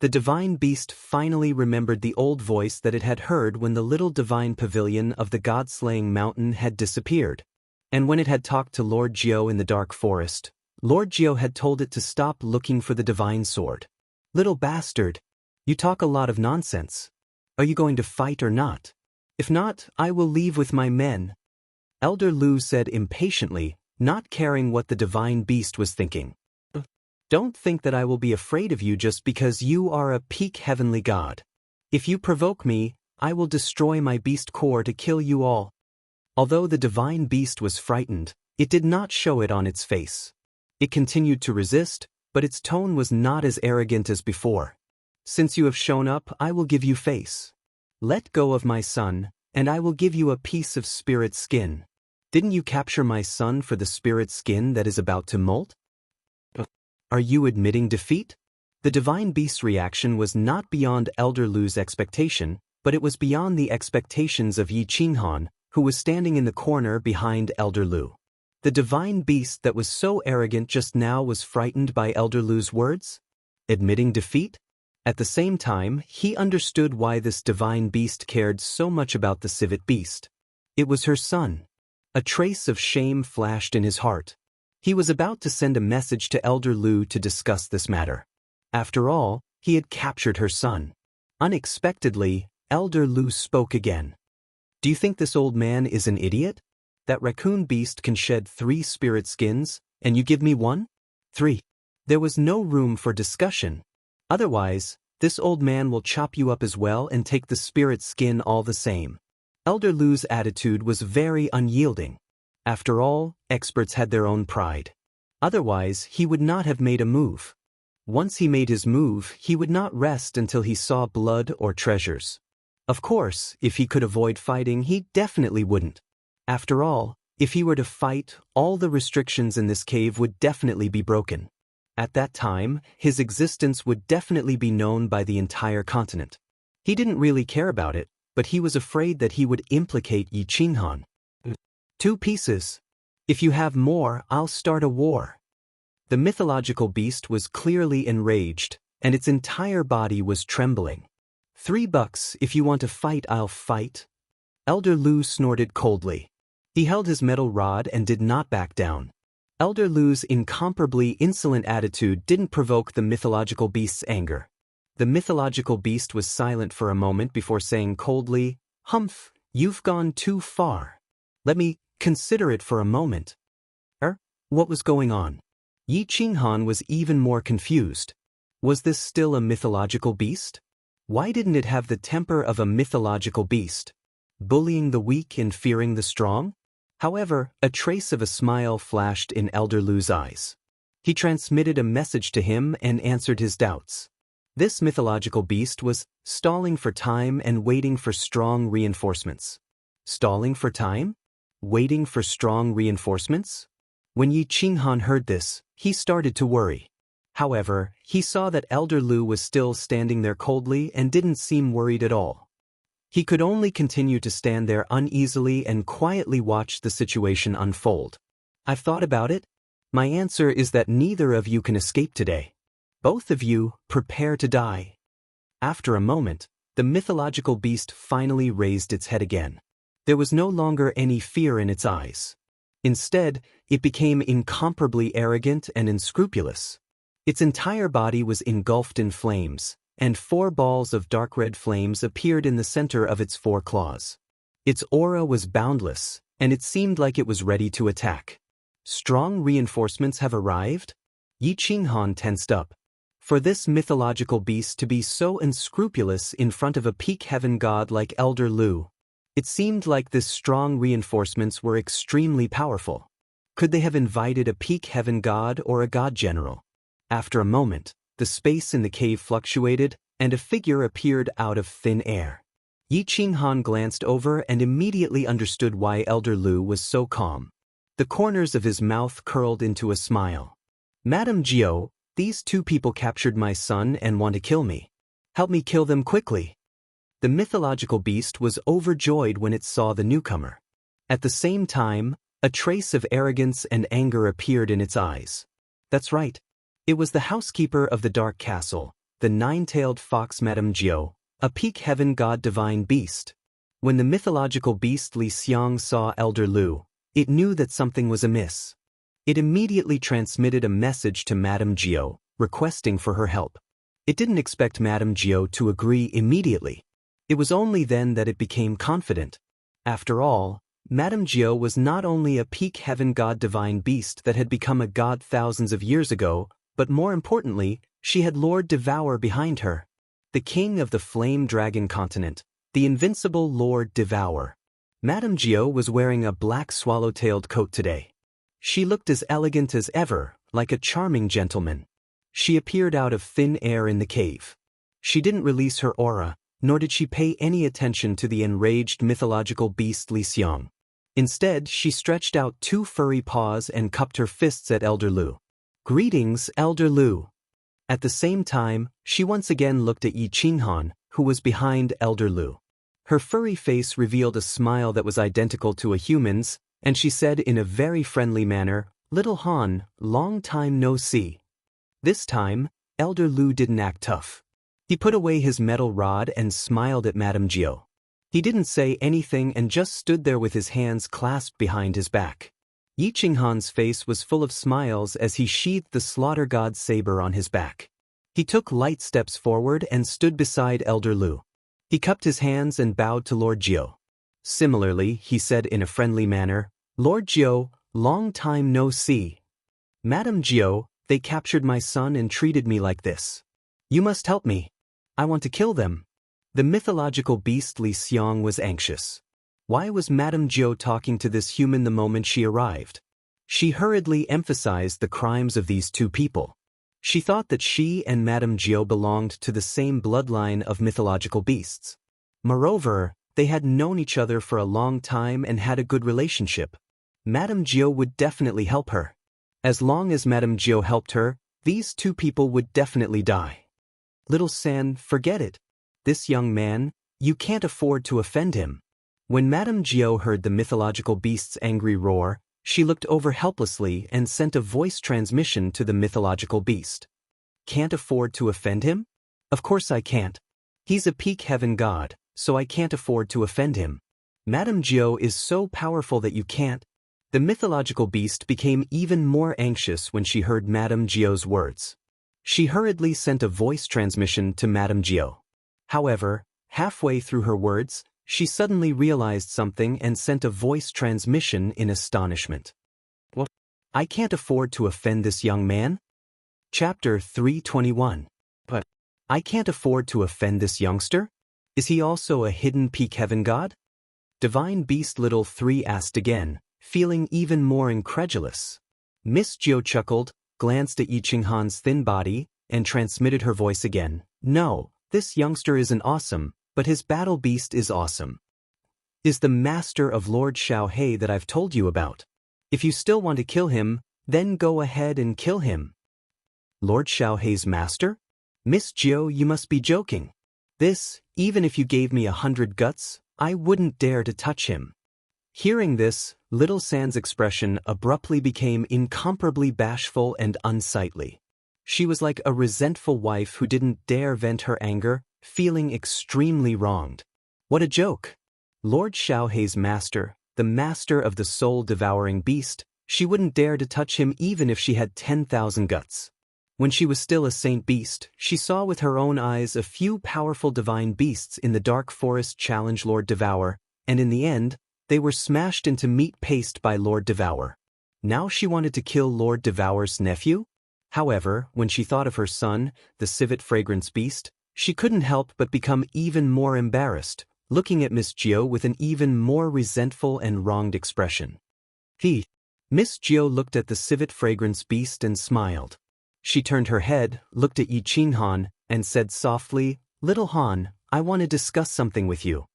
The divine beast finally remembered the old voice that it had heard when the little divine pavilion of the god-slaying mountain had disappeared. And when it had talked to Lord Jiao in the dark forest, Lord Jiao had told it to stop looking for the divine sword. Little bastard. You talk a lot of nonsense. Are you going to fight or not? If not, I will leave with my men. Elder Lu said impatiently, not caring what the divine beast was thinking. Don't think that I will be afraid of you just because you are a peak heavenly god. If you provoke me, I will destroy my beast core to kill you all. Although the divine beast was frightened, it did not show it on its face. It continued to resist, but its tone was not as arrogant as before. Since you have shown up, I will give you face. Let go of my son, and I will give you a piece of spirit skin. Didn't you capture my son for the spirit skin that is about to molt? Are you admitting defeat? The divine beast's reaction was not beyond Elder Lu's expectation, but it was beyond the expectations of Yi Qinghan, who was standing in the corner behind Elder Lu. The divine beast that was so arrogant just now was frightened by Elder Lu's words? Admitting defeat? At the same time, he understood why this divine beast cared so much about the civet beast. It was her son. A trace of shame flashed in his heart. He was about to send a message to Elder Lu to discuss this matter. After all, he had captured her son. Unexpectedly, Elder Lu spoke again. Do you think this old man is an idiot? That raccoon beast can shed 3 spirit skins, and you give me 1? 3. There was no room for discussion. Otherwise, this old man will chop you up as well and take the spirit skin all the same. Elder Lu's attitude was very unyielding. After all, experts had their own pride. Otherwise, he would not have made a move. Once he made his move, he would not rest until he saw blood or treasures. Of course, if he could avoid fighting, he definitely wouldn't. After all, if he were to fight, all the restrictions in this cave would definitely be broken. At that time, his existence would definitely be known by the entire continent. He didn't really care about it, but he was afraid that he would implicate Yi Qinghan. 2 pieces. If you have more, I'll start a war. The mythological beast was clearly enraged, and its entire body was trembling. $3 if you want to fight, I'll fight. Elder Lu snorted coldly. He held his metal rod and did not back down. Elder Lu's incomparably insolent attitude didn't provoke the mythological beast's anger. The mythological beast was silent for a moment before saying coldly, "Humph, you've gone too far. Let me consider it for a moment." What was going on? Yi Qinghan was even more confused. Was this still a mythological beast? Why didn't it have the temper of a mythological beast? Bullying the weak and fearing the strong? However, a trace of a smile flashed in Elder Lu's eyes. He transmitted a message to him and answered his doubts. This mythological beast was stalling for time and waiting for strong reinforcements. Stalling for time? Waiting for strong reinforcements? When Yi Qinghan heard this, he started to worry. However, he saw that Elder Lu was still standing there coldly and didn't seem worried at all. He could only continue to stand there uneasily and quietly watch the situation unfold. I've thought about it. My answer is that neither of you can escape today. Both of you prepare to die. After a moment, the mythological beast finally raised its head again. There was no longer any fear in its eyes. Instead, it became incomparably arrogant and unscrupulous. Its entire body was engulfed in flames, and 4 balls of dark red flames appeared in the center of its 4 claws. Its aura was boundless, and it seemed like it was ready to attack. Strong reinforcements have arrived? Yi Qinghan tensed up. For this mythological beast to be so unscrupulous in front of a peak heaven god like Elder Lu, it seemed like this strong reinforcements were extremely powerful. Could they have invited a peak heaven god or a god general? After a moment, the space in the cave fluctuated, and a figure appeared out of thin air. Yi Qinghan glanced over and immediately understood why Elder Lu was so calm. The corners of his mouth curled into a smile. "Madam Jiao, these 2 people captured my son and want to kill me. Help me kill them quickly." The mythological beast was overjoyed when it saw the newcomer. At the same time, a trace of arrogance and anger appeared in its eyes. That's right. It was the housekeeper of the Dark Castle, the 9-tailed fox Madame Jiao, a peak heaven god divine beast. When the mythological beast Li Xiang saw Elder Lu, it knew that something was amiss. It immediately transmitted a message to Madame Gio, requesting for her help. It didn't expect Madame Gio to agree immediately. It was only then that it became confident. After all, Madame Gio was not only a peak heaven god divine beast that had become a god thousands of years ago, but more importantly, she had Lord Devour behind her. The king of the Flame Dragon continent, the invincible Lord Devour. Madame Gio was wearing a black swallow-tailed coat today. She looked as elegant as ever, like a charming gentleman. She appeared out of thin air in the cave. She didn't release her aura, nor did she pay any attention to the enraged mythological beast Li Xiang. Instead, she stretched out two furry paws and cupped her fists at Elder Lu. "Greetings, Elder Lu." At the same time, she once again looked at Yi Qinghan, who was behind Elder Lu. Her furry face revealed a smile that was identical to a human's, and she said in a very friendly manner, "Little Han, long time no see." This time, Elder Lu didn't act tough. He put away his metal rod and smiled at Madame Gio. He didn't say anything and just stood there with his hands clasped behind his back. Yi Qinghan's face was full of smiles as he sheathed the slaughter god's saber on his back. He took light steps forward and stood beside Elder Lu. He cupped his hands and bowed to Lord Gio. Similarly, he said in a friendly manner, "Lord Gio, long time no see. Madame Gio, they captured my son and treated me like this. You must help me. I want to kill them." The mythological beast Li Xiang was anxious. Why was Madame Gio talking to this human the moment she arrived? She hurriedly emphasized the crimes of these two people. She thought that she and Madame Gio belonged to the same bloodline of mythological beasts. Moreover, they had known each other for a long time and had a good relationship. Madame Gio would definitely help her. As long as Madame Gio helped her, these two people would definitely die. "Little San, forget it. This young man, you can't afford to offend him." When Madame Gio heard the mythological beast's angry roar, she looked over helplessly and sent a voice transmission to the mythological beast. "Can't afford to offend him? Of course I can't. He's a peak heaven god, so I can't afford to offend him. Madame Gio is so powerful that you can't." The mythological beast became even more anxious when she heard Madame Gio's words. She hurriedly sent a voice transmission to Madame Gio. However, halfway through her words, she suddenly realized something and sent a voice transmission in astonishment. "What? I can't afford to offend this young man?" Chapter 321. "But I can't afford to offend this youngster? Is he also a hidden peak heaven god?" Divine Beast Little 3 asked again, feeling even more incredulous. Miss Gio chuckled, glanced at Yi Qinghan's thin body, and transmitted her voice again. "No. This youngster isn't awesome, but his battle beast is awesome. Is the master of Lord Xiaohei that I've told you about. If you still want to kill him, then go ahead and kill him." "Lord Xiaohei's master? Miss Gio, you must be joking. This, even if you gave me 100 guts, I wouldn't dare to touch him." Hearing this, Little San's expression abruptly became incomparably bashful and unsightly. She was like a resentful wife who didn't dare vent her anger, feeling extremely wronged. What a joke! Lord Xiaohei's master, the master of the soul-devouring beast, she wouldn't dare to touch him even if she had 10,000 guts. When she was still a saint beast, she saw with her own eyes a few powerful divine beasts in the dark forest challenge Lord Devour, and in the end, they were smashed into meat paste by Lord Devour. Now she wanted to kill Lord Devour's nephew? However, when she thought of her son, the civet fragrance beast, she couldn't help but become even more embarrassed, looking at Miss Gio with an even more resentful and wronged expression. Miss Gio looked at the civet fragrance beast and smiled. She turned her head, looked at Yi Qinghan, and said softly, "Little Han, I want to discuss something with you."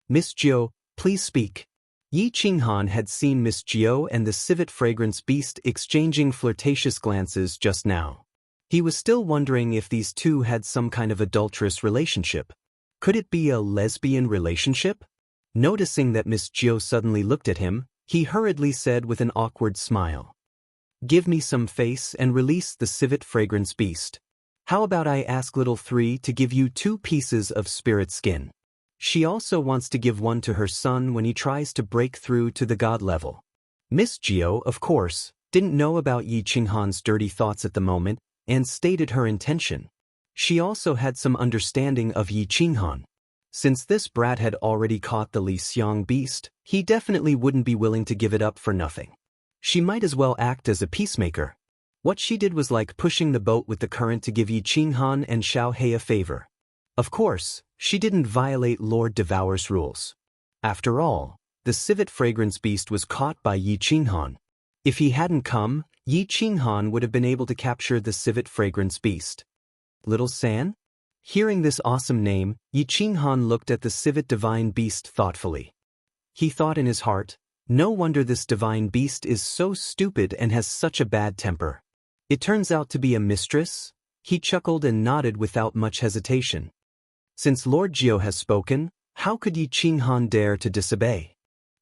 "Miss Gio, please speak." Yi Qinghan had seen Miss Gio and the civet fragrance beast exchanging flirtatious glances just now. He was still wondering if these two had some kind of adulterous relationship. Could it be a lesbian relationship? Noticing that Miss Gio suddenly looked at him, he hurriedly said with an awkward smile, "Give me some face and release the civet fragrance beast. How about I ask Little 3 to give you 2 pieces of spirit skin? She also wants to give one to her son when he tries to break through to the god level." Miss Gio, of course, didn't know about Yi Qinghan's dirty thoughts at the moment, and stated her intention. She also had some understanding of Yi Qinghan. Since this brat had already caught the Li Xiang beast, he definitely wouldn't be willing to give it up for nothing. She might as well act as a peacemaker. What she did was like pushing the boat with the current to give Yi Qinghan and Xiao He a favor. Of course, she didn't violate Lord Devour's rules. After all, the civet fragrance beast was caught by Yi Qinghan. If he hadn't come, Yi Qinghan would have been able to capture the civet fragrance beast. Little San? Hearing this awesome name, Yi Qinghan looked at the civet divine beast thoughtfully. He thought in his heart, no wonder this divine beast is so stupid and has such a bad temper. It turns out to be a mistress? He chuckled and nodded without much hesitation. Since Lord Jiao has spoken, how could Yi Qinghan dare to disobey?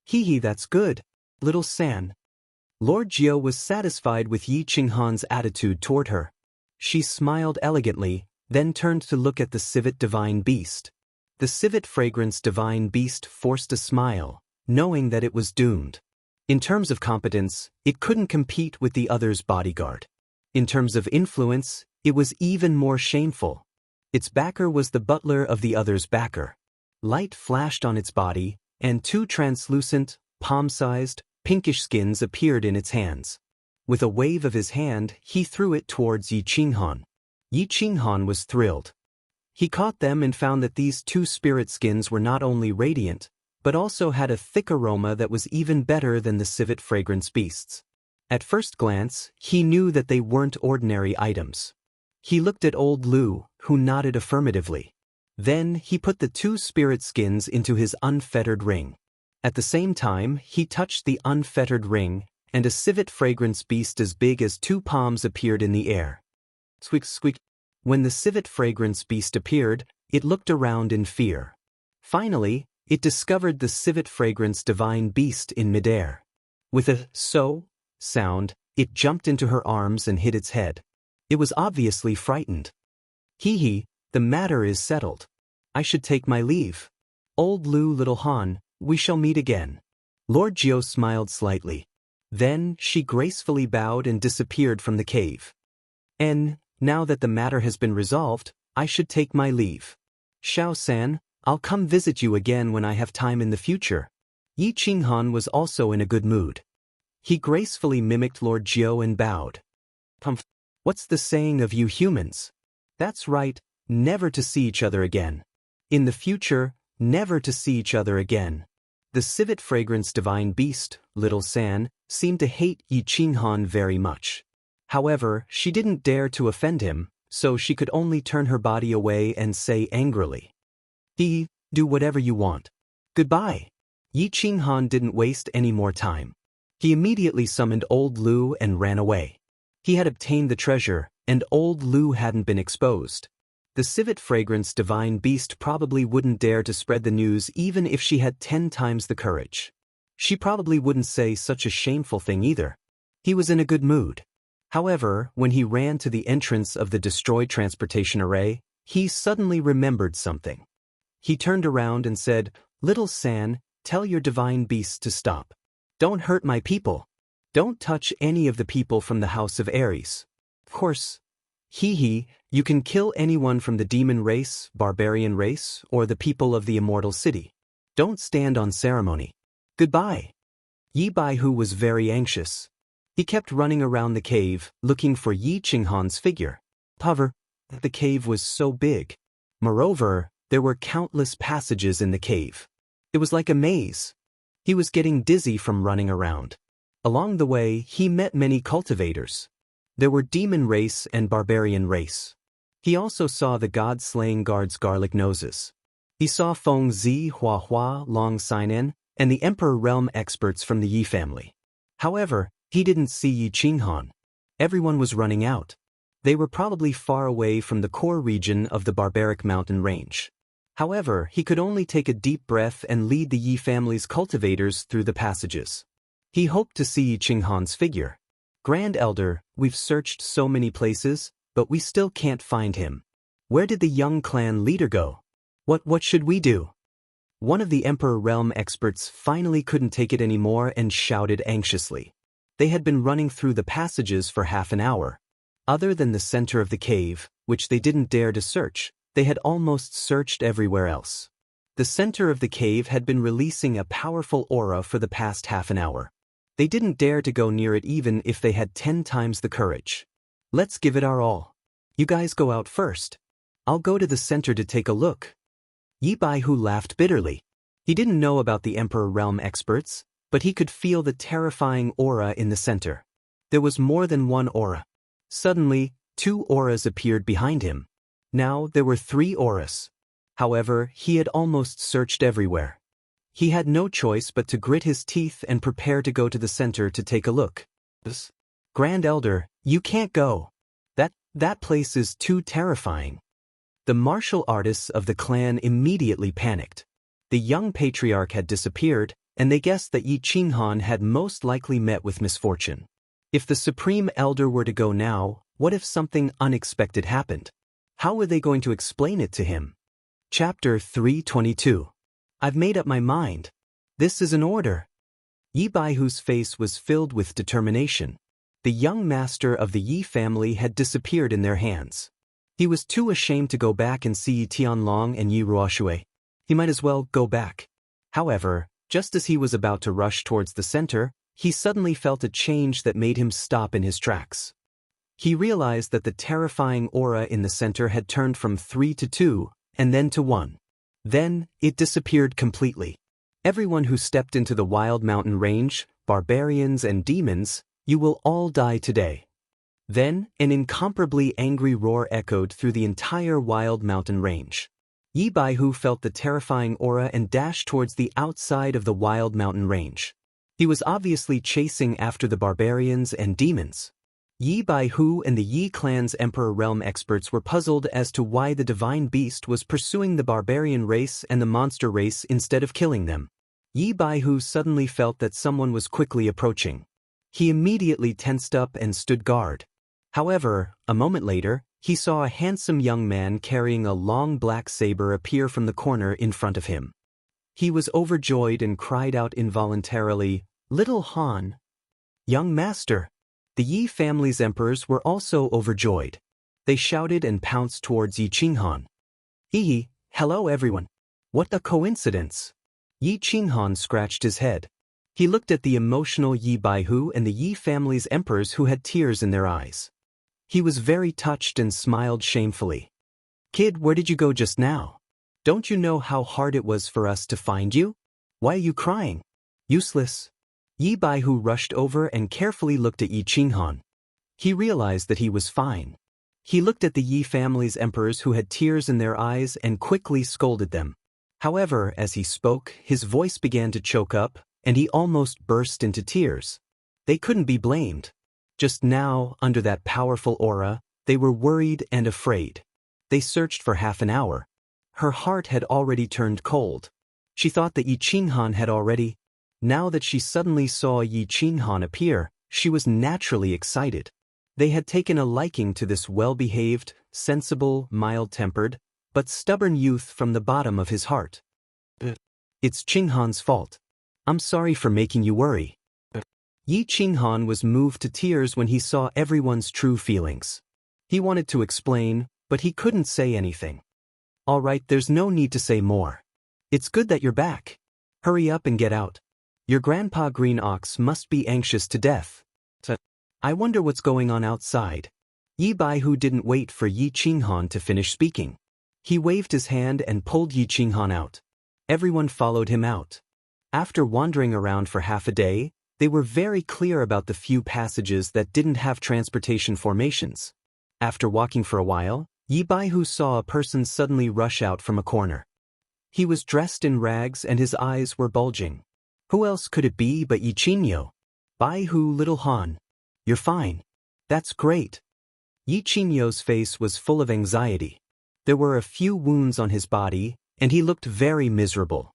Hee, that's good, little San. Lord Jiao was satisfied with Yi Qinghan's attitude toward her. She smiled elegantly, then turned to look at the civet divine beast. The civet fragrance divine beast forced a smile, knowing that it was doomed. In terms of competence, it couldn't compete with the other's bodyguard. In terms of influence, it was even more shameful. Its backer was the butler of the other's backer. Light flashed on its body, and two translucent, palm-sized, pinkish skins appeared in its hands. With a wave of his hand, he threw it towards Yi Qinghan. Yi Qinghan was thrilled. He caught them and found that these two spirit skins were not only radiant, but also had a thick aroma that was even better than the civet fragrance beasts. At first glance, he knew that they weren't ordinary items. He looked at old Lu, who nodded affirmatively. Then he put the two spirit skins into his unfettered ring. At the same time, he touched the unfettered ring, and a civet fragrance beast as big as two palms appeared in the air. Squeak, squeak. When the civet fragrance beast appeared, it looked around in fear. Finally, it discovered the civet fragrance divine beast in midair. With a so sound, it jumped into her arms and hit its head. It was obviously frightened. Hee, the matter is settled. I should take my leave. Old Lu, little Han, we shall meet again. Lord Jiao smiled slightly. Then she gracefully bowed and disappeared from the cave. Now that the matter has been resolved, I should take my leave. Xiao-san, I'll come visit you again when I have time in the future. Yi Qinghan was also in a good mood. He gracefully mimicked Lord Jiao and bowed. What's the saying of you humans? That's right, never to see each other again. In the future, never to see each other again. The civet fragrance divine beast, little San, seemed to hate Yi Qinghan very much. However, she didn't dare to offend him, so she could only turn her body away and say angrily, do whatever you want. Goodbye. Yi Qinghan didn't waste any more time. He immediately summoned old Lu and ran away. He had obtained the treasure, and old Lu hadn't been exposed. The civet fragrance divine beast probably wouldn't dare to spread the news even if she had 10 times the courage. She probably wouldn't say such a shameful thing either. He was in a good mood. However, when he ran to the entrance of the destroyed transportation array, he suddenly remembered something. He turned around and said, Little San, tell your divine beasts to stop. Don't hurt my people. Don't touch any of the people from the House of Ares. Of course, you can kill anyone from the demon race, barbarian race, or the people of the immortal city. Don't stand on ceremony. Goodbye. Yi Baihu was very anxious. He kept running around the cave, looking for Yi Qinghan's figure. However, the cave was so big. Moreover, there were countless passages in the cave. It was like a maze. He was getting dizzy from running around. Along the way, he met many cultivators. There were demon race and barbarian race. He also saw the god-slaying guards' garlic noses. He saw Feng Zi, Hua Hua, Long Sinan, and the Emperor Realm experts from the Yi family. However, he didn't see Yi Qinghan. Everyone was running out. They were probably far away from the core region of the barbaric mountain range. However, he could only take a deep breath and lead the Yi family's cultivators through the passages. He hoped to see Yi Qinghan's figure. Grand Elder, we've searched so many places, but we still can't find him. Where did the young clan leader go? What should we do? One of the Emperor Realm experts finally couldn't take it anymore and shouted anxiously. They had been running through the passages for half an hour. Other than the center of the cave, which they didn't dare to search, they had almost searched everywhere else. The center of the cave had been releasing a powerful aura for the past half an hour. They didn't dare to go near it even if they had 10 times the courage. Let's give it our all. You guys go out first. I'll go to the center to take a look. Yi Baihu laughed bitterly. He didn't know about the Emperor Realm experts, but he could feel the terrifying aura in the center. There was more than one aura. Suddenly, 2 auras appeared behind him. Now there were 3 auras. However, he had almost searched everywhere. He had no choice but to grit his teeth and prepare to go to the center to take a look. Grand Elder, you can't go. That place is too terrifying. The martial artists of the clan immediately panicked. The young patriarch had disappeared, and they guessed that Yi Qinghan had most likely met with misfortune. If the Supreme Elder were to go now, what if something unexpected happened? How were they going to explain it to him? Chapter 322. I've made up my mind. This is an order. Yi Baihu's face was filled with determination. The young master of the Yi family had disappeared in their hands. He was too ashamed to go back and see Yi Tianlong and Yi Ruoshui. He might as well go back. However, just as he was about to rush towards the center, he suddenly felt a change that made him stop in his tracks. He realized that the terrifying aura in the center had turned from 3 to 2, and then to 1. Then, it disappeared completely. Everyone who stepped into the wild mountain range, barbarians and demons, you will all die today. Then, an incomparably angry roar echoed through the entire wild mountain range. Yi Baihu felt the terrifying aura and dashed towards the outside of the wild mountain range. He was obviously chasing after the barbarians and demons. Yi Baihu and the Yi clan's Emperor Realm experts were puzzled as to why the divine beast was pursuing the barbarian race and the monster race instead of killing them. Yi Baihu suddenly felt that someone was quickly approaching. He immediately tensed up and stood guard. However, a moment later, he saw a handsome young man carrying a long black saber appear from the corner in front of him. He was overjoyed and cried out involuntarily, "Little Han!" "Young master!" The Yi family's emperors were also overjoyed. They shouted and pounced towards Yi Qinghan. Hello everyone. What a coincidence. Yi Qinghan scratched his head. He looked at the emotional Yi Baihu and the Yi family's emperors who had tears in their eyes. He was very touched and smiled shamefully. "Kid, where did you go just now? Don't you know how hard it was for us to find you? Why are you crying? Useless." Yi Baihu rushed over and carefully looked at Yi Qinghan. He realized that he was fine. He looked at the Yi family's emperors who had tears in their eyes and quickly scolded them. However, as he spoke, his voice began to choke up, and he almost burst into tears. They couldn't be blamed. Just now, under that powerful aura, they were worried and afraid. They searched for half an hour. Her heart had already turned cold. She thought that Yi Qinghan had already. Now that she suddenly saw Yi Qinghan appear, she was naturally excited. They had taken a liking to this well-behaved, sensible, mild-tempered, but stubborn youth from the bottom of his heart. "It's Qinghan's fault. I'm sorry for making you worry." Yi Qinghan was moved to tears when he saw everyone's true feelings. He wanted to explain, but he couldn't say anything. "All right, there's no need to say more. It's good that you're back. Hurry up and get out. Your grandpa Green Ox must be anxious to death. I wonder what's going on outside." Yi Baihu didn't wait for Yi Qinghan to finish speaking. He waved his hand and pulled Yi Qinghan out. Everyone followed him out. After wandering around for half a day, they were very clear about the few passages that didn't have transportation formations. After walking for a while, Yi Baihu saw a person suddenly rush out from a corner. He was dressed in rags and his eyes were bulging. Who else could it be but Yi Qingyo? "Baihu, little Han. You're fine. That's great." Yi Qingyo's face was full of anxiety. There were a few wounds on his body, and he looked very miserable.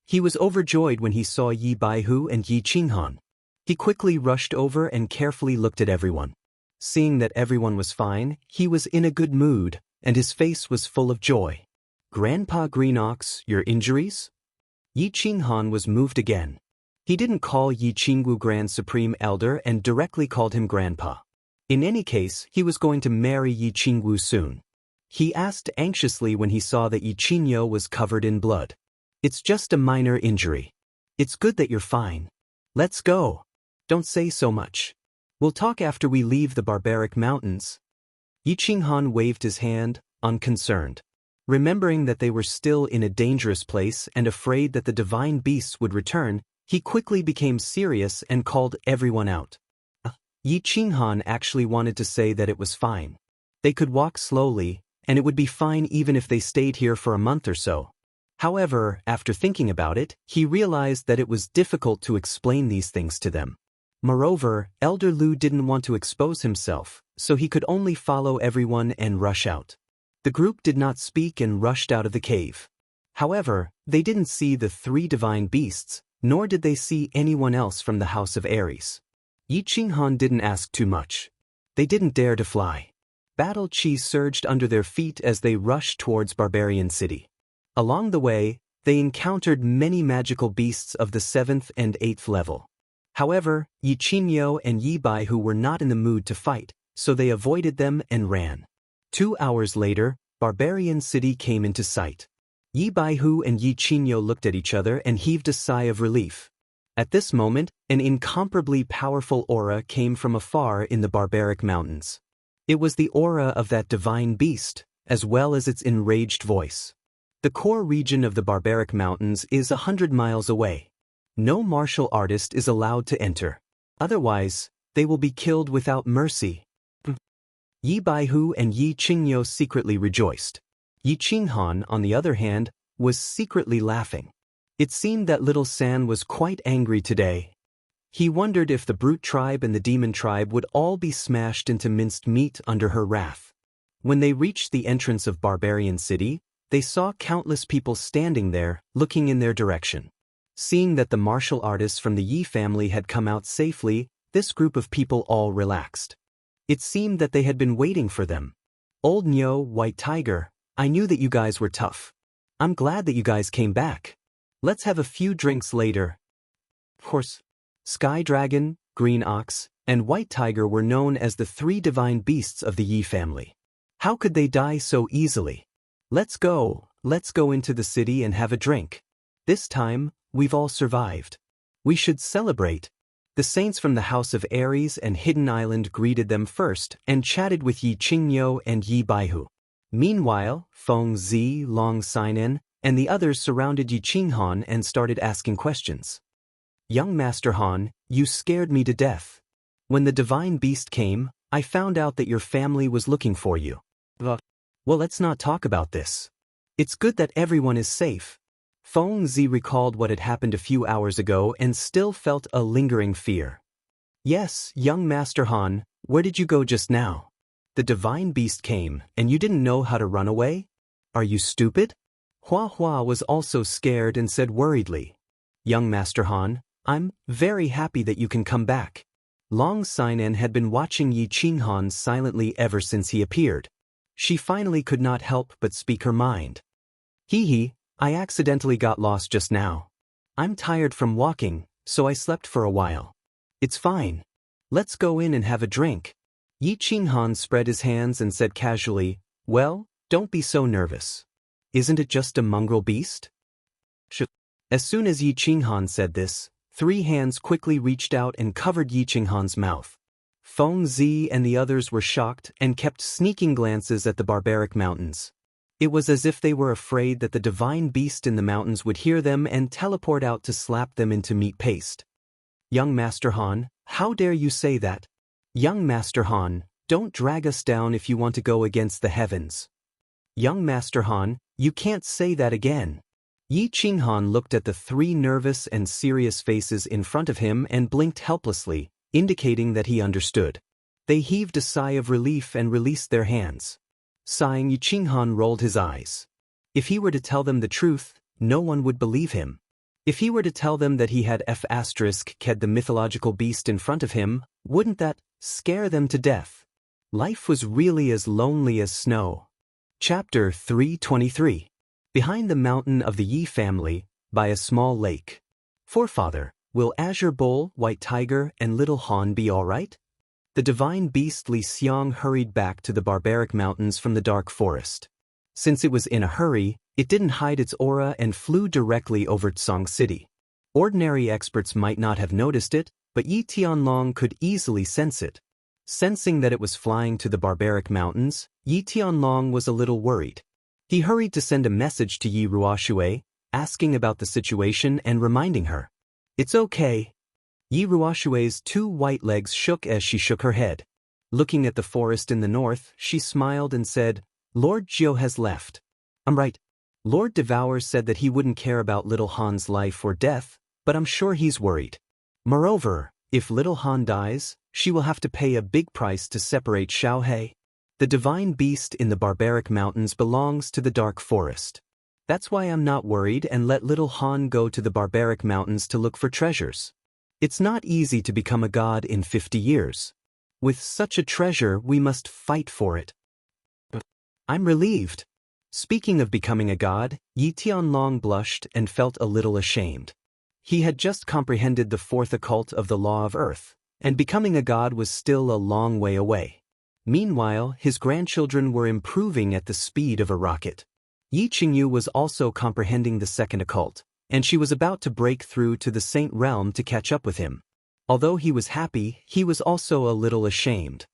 He was overjoyed when he saw Yi Baihu and Yi Qinghan. He quickly rushed over and carefully looked at everyone. Seeing that everyone was fine, he was in a good mood, and his face was full of joy. "Grandpa Green Ox, your injuries?" Yi Qinghan was moved again. He didn't call Yi Qingwu Grand Supreme Elder and directly called him Grandpa. In any case, he was going to marry Yi Qingwu soon. He asked anxiously when he saw that Yi Qingyo was covered in blood. It's just a minor injury. It's good that you're fine. Let's go. Don't say so much. We'll talk after we leave the barbaric mountains. Yi Qinghan waved his hand, unconcerned. Remembering that they were still in a dangerous place and afraid that the divine beasts would return, he quickly became serious and called everyone out. Yi Qinghan actually wanted to say that it was fine. They could walk slowly, and it would be fine even if they stayed here for a month or so. However, after thinking about it, he realized that it was difficult to explain these things to them. Moreover, Elder Lu didn't want to expose himself, so he could only follow everyone and rush out. The group did not speak and rushed out of the cave. However, they didn't see the three divine beasts, nor did they see anyone else from the House of Aries. Yi Qinghan didn't ask too much. They didn't dare to fly. Battle chi surged under their feet as they rushed towards Barbarian City. Along the way, they encountered many magical beasts of the 7th and 8th level. However, Yi Qingyo and Yi Baihu were not in the mood to fight, so they avoided them and ran. 2 hours later, Barbarian City came into sight. Yi Baihu and Yi Qingyo looked at each other and heaved a sigh of relief. At this moment, an incomparably powerful aura came from afar in the barbaric mountains. It was the aura of that divine beast, as well as its enraged voice. The core region of the barbaric mountains is 100 miles away. No martial artist is allowed to enter. Otherwise, they will be killed without mercy. Yi Baihu and Yi Qingyo secretly rejoiced. Yi Qinghan, on the other hand, was secretly laughing. It seemed that little San was quite angry today. He wondered if the brute tribe and the demon tribe would all be smashed into minced meat under her wrath. When they reached the entrance of Barbarian City, they saw countless people standing there, looking in their direction. Seeing that the martial artists from the Yi family had come out safely, this group of people all relaxed. It seemed that they had been waiting for them. Old Nyo, White Tiger, I knew that you guys were tough. I'm glad that you guys came back. Let's have a few drinks later. Of course, Sky Dragon, Green Ox, and White Tiger were known as the three divine beasts of the Yi family. How could they die so easily? Let's go into the city and have a drink. This time, we've all survived. We should celebrate. The saints from the House of Aries and Hidden Island greeted them first and chatted with Yi Qingyo and Yi Baihu. Meanwhile, Feng Zi, Long Sinan, and the others surrounded Yi Qinghan and started asking questions. Young Master Han, you scared me to death. When the divine beast came, I found out that your family was looking for you. Well, let's not talk about this. It's good that everyone is safe. Feng Zi recalled what had happened a few hours ago and still felt a lingering fear. Yes, young Master Han, where did you go just now? The divine beast came, and you didn't know how to run away? Are you stupid? Hua Hua was also scared and said worriedly. Young Master Han, I'm very happy that you can come back. Long Sinan had been watching Yi Qinghan silently ever since he appeared. She finally could not help but speak her mind. Hee, I accidentally got lost just now. I'm tired from walking, so I slept for a while. It's fine. Let's go in and have a drink. Yi Qinghan spread his hands and said casually, well, don't be so nervous. Isn't it just a mongrel beast? As soon as Yi Qinghan said this, 3 hands quickly reached out and covered Yi Qinghan's mouth. Feng Zi and the others were shocked and kept sneaking glances at the barbaric mountains. It was as if they were afraid that the divine beast in the mountains would hear them and teleport out to slap them into meat paste. Young Master Han, how dare you say that? Young Master Han, don't drag us down if you want to go against the heavens. Young Master Han, you can't say that again. Yi Qinghan looked at the 3 nervous and serious faces in front of him and blinked helplessly, indicating that he understood. They heaved a sigh of relief and released their hands. Sighing, Yi Qinghan rolled his eyes. If he were to tell them the truth, no one would believe him. If he were to tell them that he had the mythological beast in front of him, wouldn't that scare them to death? Life was really as lonely as snow. Chapter 323. Behind the mountain of the Yi family, by a small lake. Forefather, Will Azure Bull, White Tiger, and Little Han be all right? The divine beast Li Xiang hurried back to the barbaric mountains from the dark forest. Since it was in a hurry, it didn't hide its aura and flew directly over Tsang City. Ordinary experts might not have noticed it, but Yi Tianlong could easily sense it. Sensing that it was flying to the barbaric mountains, Yi Tianlong was a little worried. He hurried to send a message to Yi Ruoshui, asking about the situation and reminding her. It's okay. Yi Ruoshui's 2 white legs shook as she shook her head. Looking at the forest in the north, she smiled and said, Lord Jiu has left. I'm right. Lord Devour said that he wouldn't care about Little Han's life or death, but I'm sure he's worried. Moreover, if Little Han dies, she will have to pay a big price to separate Xiaohe. The divine beast in the barbaric mountains belongs to the dark forest. That's why I'm not worried and let Little Han go to the barbaric mountains to look for treasures. It's not easy to become a god in 50 years. With such a treasure, we must fight for it. I'm relieved. Speaking of becoming a god, Yi Tianlong blushed and felt a little ashamed. He had just comprehended the 4th occult of the law of earth, and becoming a god was still a long way away. Meanwhile, his grandchildren were improving at the speed of a rocket. Yi Qingyu was also comprehending the 2nd occult, and she was about to break through to the Saint realm to catch up with him. Although he was happy, he was also a little ashamed.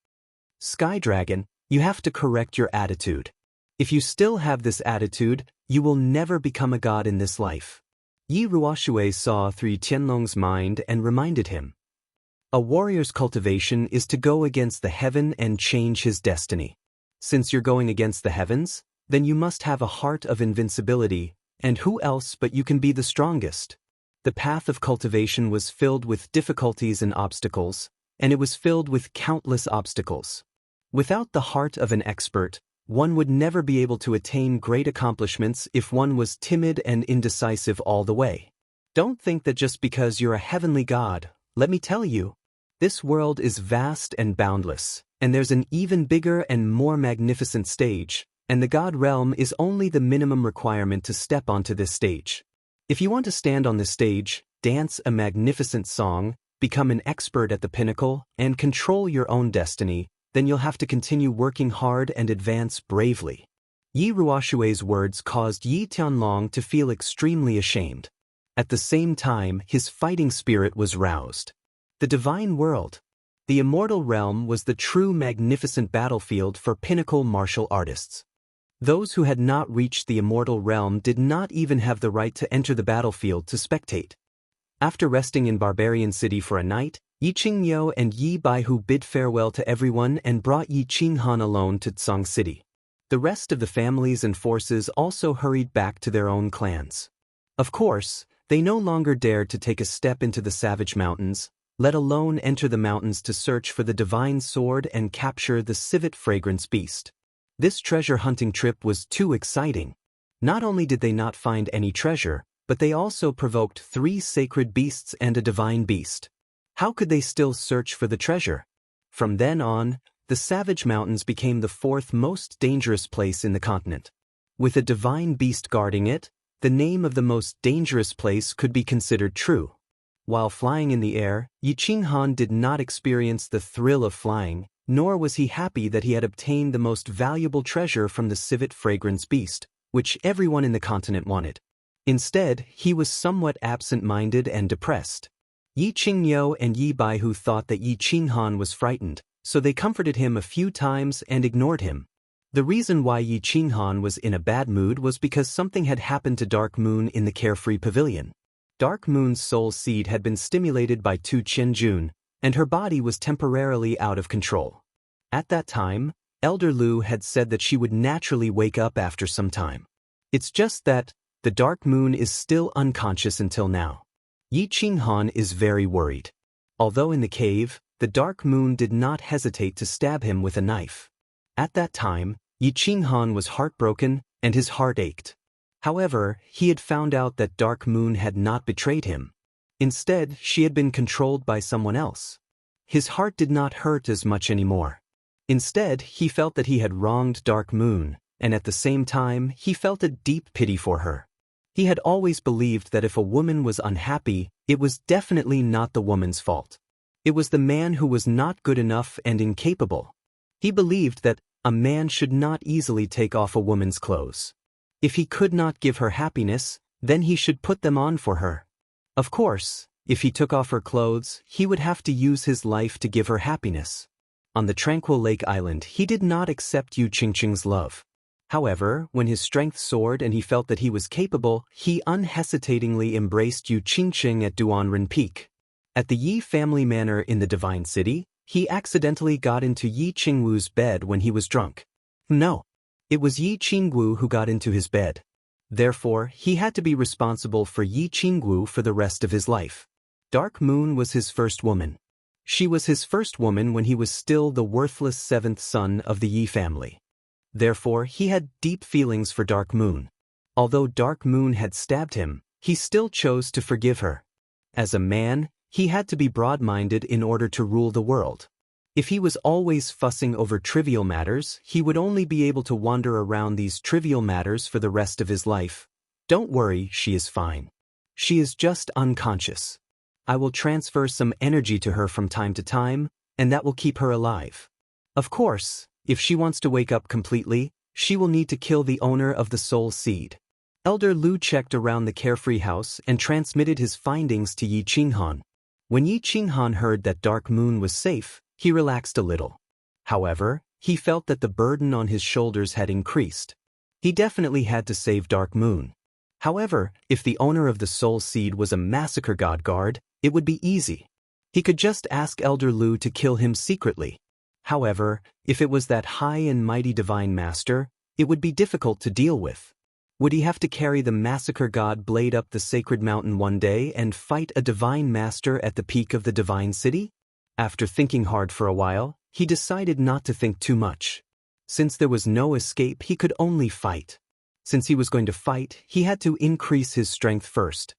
Sky Dragon, you have to correct your attitude. If you still have this attitude, you will never become a god in this life. Yi Ruoshui saw through Tianlong's mind and reminded him. A warrior's cultivation is to go against the heaven and change his destiny. Since you're going against the heavens, then you must have a heart of invincibility, and who else but you can be the strongest? The path of cultivation was filled with difficulties and obstacles, and it was filled with countless obstacles. Without the heart of an expert, one would never be able to attain great accomplishments if one was timid and indecisive all the way. Don't think that just because you're a heavenly god, let me tell you, this world is vast and boundless, and there's an even bigger and more magnificent stage, and the god realm is only the minimum requirement to step onto this stage. If you want to stand on this stage, dance a magnificent song, become an expert at the pinnacle, and control your own destiny, then you'll have to continue working hard and advance bravely. Yi Ruoshui's words caused Yi Tianlong to feel extremely ashamed. At the same time, his fighting spirit was roused. The divine world. The immortal realm was the true magnificent battlefield for pinnacle martial artists. Those who had not reached the immortal realm did not even have the right to enter the battlefield to spectate. After resting in Barbarian City for a night, Yi Qingyu and Yi Baihu bid farewell to everyone and brought Yi Qinghan alone to Tsang City. The rest of the families and forces also hurried back to their own clans. Of course, they no longer dared to take a step into the savage mountains, let alone enter the mountains to search for the divine sword and capture the civet fragrance beast. This treasure hunting trip was too exciting. Not only did they not find any treasure, but they also provoked 3 sacred beasts and a divine beast. How could they still search for the treasure? From then on, the savage mountains became the 4th most dangerous place in the continent. With a divine beast guarding it, the name of the most dangerous place could be considered true. While flying in the air, Yi Qinghan did not experience the thrill of flying, nor was he happy that he had obtained the most valuable treasure from the civet fragrance beast, which everyone in the continent wanted. Instead, he was somewhat absent-minded and depressed. Yi Qingyu and Yi Baihu thought that Yi Qinghan was frightened, so they comforted him a few times and ignored him. The reason why Yi Qinghan was in a bad mood was because something had happened to Dark Moon in the Carefree Pavilion. Dark Moon's soul seed had been stimulated by Tu Qianjun, and her body was temporarily out of control. At that time, Elder Lu had said that she would naturally wake up after some time. It's just that, the Dark Moon is still unconscious until now. Yi Qinghan is very worried. Although in the cave, the Dark Moon did not hesitate to stab him with a knife. At that time, Yi Qinghan was heartbroken, and his heart ached. However, he had found out that Dark Moon had not betrayed him. Instead, she had been controlled by someone else. His heart did not hurt as much anymore. Instead, he felt that he had wronged Dark Moon, and at the same time, he felt a deep pity for her. He had always believed that if a woman was unhappy, it was definitely not the woman's fault. It was the man who was not good enough and incapable. He believed that a man should not easily take off a woman's clothes. If he could not give her happiness, then he should put them on for her. Of course, if he took off her clothes, he would have to use his life to give her happiness. On the tranquil lake island, he did not accept Yu Qingqing's love. However, when his strength soared and he felt that he was capable, he unhesitatingly embraced Yu Qingqing at Duanren Peak. At the Yi family manor in the Divine City, he accidentally got into Yi Qingwu's bed when he was drunk. No, it was Yi Qingwu who got into his bed. Therefore, he had to be responsible for Yi Qingwu for the rest of his life. Dark Moon was his first woman. She was his first woman when he was still the worthless seventh son of the Yi family. Therefore, he had deep feelings for Dark Moon. Although Dark Moon had stabbed him, he still chose to forgive her. As a man, he had to be broad-minded in order to rule the world. If he was always fussing over trivial matters, he would only be able to wander around these trivial matters for the rest of his life. Don't worry, she is fine. She is just unconscious. I will transfer some energy to her from time to time, and that will keep her alive. Of course, if she wants to wake up completely, she will need to kill the owner of the soul seed. Elder Lu checked around the carefree house and transmitted his findings to Yi Qinghan. When Yi Qinghan heard that Dark Moon was safe, he relaxed a little. However, he felt that the burden on his shoulders had increased. He definitely had to save Dark Moon. However, if the owner of the soul seed was a massacre god guard, it would be easy. He could just ask Elder Lu to kill him secretly. However, if it was that high and mighty divine master, it would be difficult to deal with. Would he have to carry the massacre god blade up the sacred mountain one day and fight a divine master at the peak of the divine city? After thinking hard for a while, he decided not to think too much. Since there was no escape, he could only fight. Since he was going to fight, he had to increase his strength first.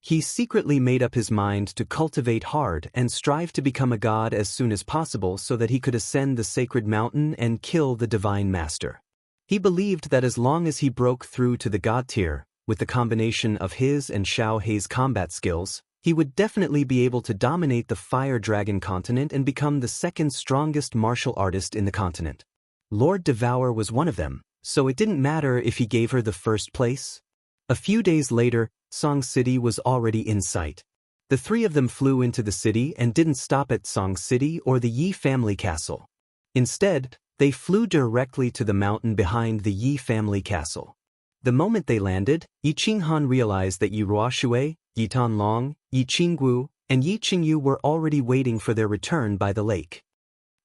He secretly made up his mind to cultivate hard and strive to become a god as soon as possible so that he could ascend the sacred mountain and kill the divine master. He believed that as long as he broke through to the god tier, with the combination of his and Xiao Hei's combat skills, he would definitely be able to dominate the Fire Dragon continent and become the second strongest martial artist in the continent. Lord Devour was one of them, so it didn't matter if he gave her the first place. A few days later, Song City was already in sight. The three of them flew into the city and didn't stop at Song City or the Yi family castle. Instead, they flew directly to the mountain behind the Yi family castle. The moment they landed, Yi Qinghan realized that Yi Ruoxue, Yi Tanlong, Yi Qingwu, and Yi Qingyu were already waiting for their return by the lake.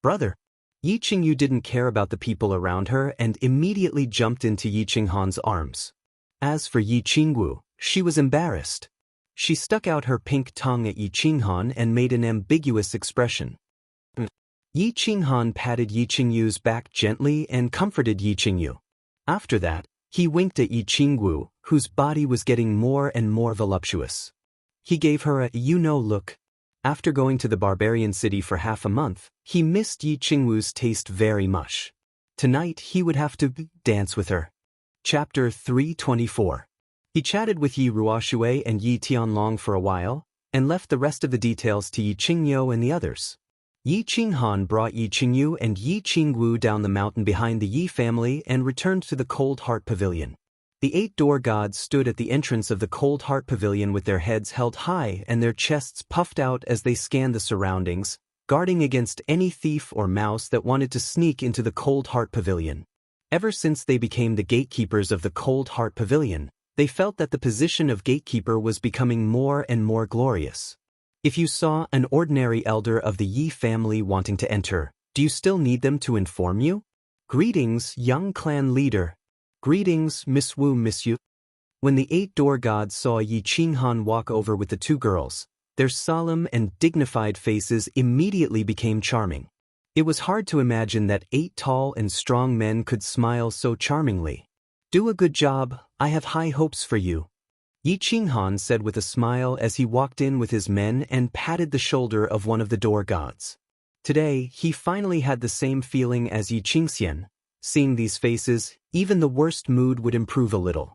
Brother! Yi Qingyu didn't care about the people around her and immediately jumped into Yi Qinghan's arms. As for Yi Qingwu, she was embarrassed. She stuck out her pink tongue at Yi Qinghan and made an ambiguous expression. Yi Qinghan patted Yi Qingyu's back gently and comforted Yi Qingyu. After that, he winked at Yi Qingwu, whose body was getting more and more voluptuous. He gave her a you-know look. After going to the barbarian city for half a month, he missed Yi Qingwu's taste very much. Tonight he would have to dance with her. Chapter 324. He chatted with Yi Ruoxue and Yi Tianlong for a while, and left the rest of the details to Yi Qingyu and the others. Yi Qinghan brought Yi Qingyu and Yi Qingwu down the mountain behind the Yi family and returned to the Cold Heart Pavilion. The 8 door gods stood at the entrance of the Cold Heart Pavilion with their heads held high and their chests puffed out as they scanned the surroundings, guarding against any thief or mouse that wanted to sneak into the Cold Heart Pavilion. Ever since they became the gatekeepers of the Cold Heart Pavilion, they felt that the position of gatekeeper was becoming more and more glorious. If you saw an ordinary elder of the Yi family wanting to enter, do you still need them to inform you? Greetings, young clan leader. Greetings, Miss Wu, Miss Yu. When the 8 door gods saw Yi Qinghan walk over with the 2 girls, their solemn and dignified faces immediately became charming. It was hard to imagine that 8 tall and strong men could smile so charmingly. Do a good job, I have high hopes for you. Yi Qinghan said with a smile as he walked in with his men and patted the shoulder of one of the door gods. Today, he finally had the same feeling as Yi Qingxian. Seeing these faces, even the worst mood would improve a little.